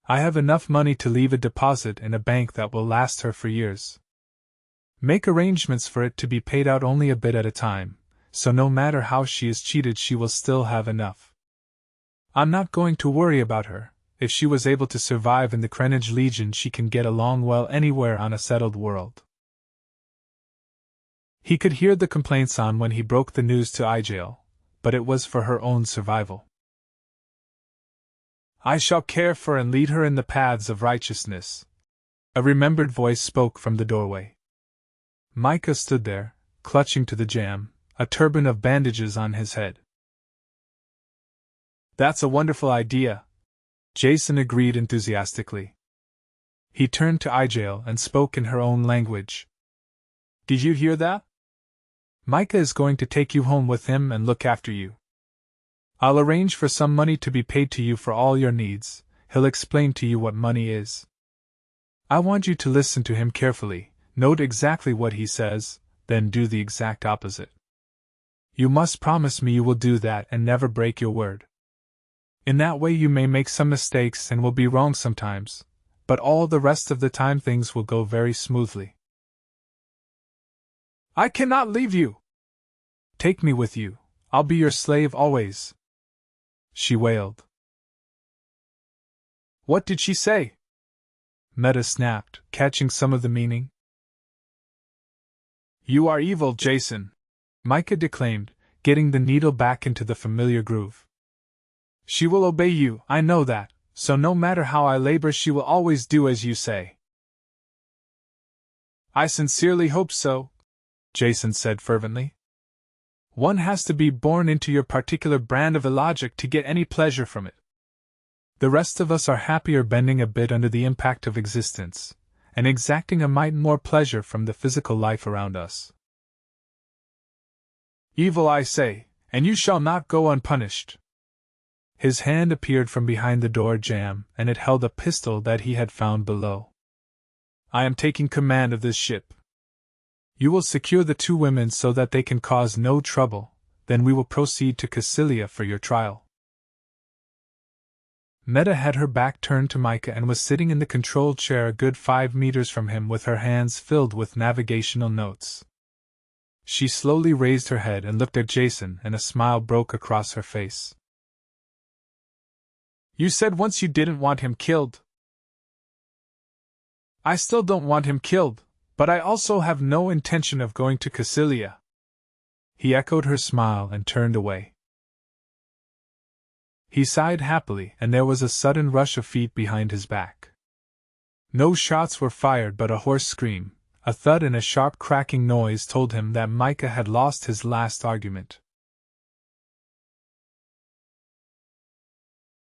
I have enough money to leave a deposit in a bank that will last her for years. Make arrangements for it to be paid out only a bit at a time, so no matter how she is cheated she will still have enough. I'm not going to worry about her. If she was able to survive in the Krenage Legion, she can get along well anywhere on a settled world. He could hear the complaints on when he broke the news to Ijael, but it was for her own survival. I shall care for and lead her in the paths of righteousness. A remembered voice spoke from the doorway. Micah stood there, clutching to the jamb, a turban of bandages on his head. That's a wonderful idea, Jason agreed enthusiastically. He turned to Ijael and spoke in her own language. Did you hear that? Micah is going to take you home with him and look after you. I'll arrange for some money to be paid to you for all your needs. He'll explain to you what money is. I want you to listen to him carefully, note exactly what he says, then do the exact opposite. You must promise me you will do that and never break your word. In that way you may make some mistakes and will be wrong sometimes, but all the rest of the time things will go very smoothly. I cannot leave you! Take me with you. I'll be your slave always, she wailed. What did she say? Meta snapped, catching some of the meaning. You are evil, Jason, Micah declaimed, getting the needle back into the familiar groove. She will obey you, I know that, so no matter how I labor she will always do as you say. I sincerely hope so, Jason said fervently. One has to be born into your particular brand of illogic to get any pleasure from it. The rest of us are happier bending a bit under the impact of existence, and exacting a mite more pleasure from the physical life around us. Evil, I say, and you shall not go unpunished. His hand appeared from behind the door jamb, and it held a pistol that he had found below. I am taking command of this ship. You will secure the two women so that they can cause no trouble, then we will proceed to Cassilia for your trial. Meta had her back turned to Micah and was sitting in the control chair a good 5 meters from him with her hands filled with navigational notes. She slowly raised her head and looked at Jason, and a smile broke across her face. You said once you didn't want him killed. I still don't want him killed, but I also have no intention of going to Cassilia. He echoed her smile and turned away. He sighed happily, and there was a sudden rush of feet behind his back. No shots were fired, but a hoarse scream, a thud and a sharp cracking noise told him that Micah had lost his last argument.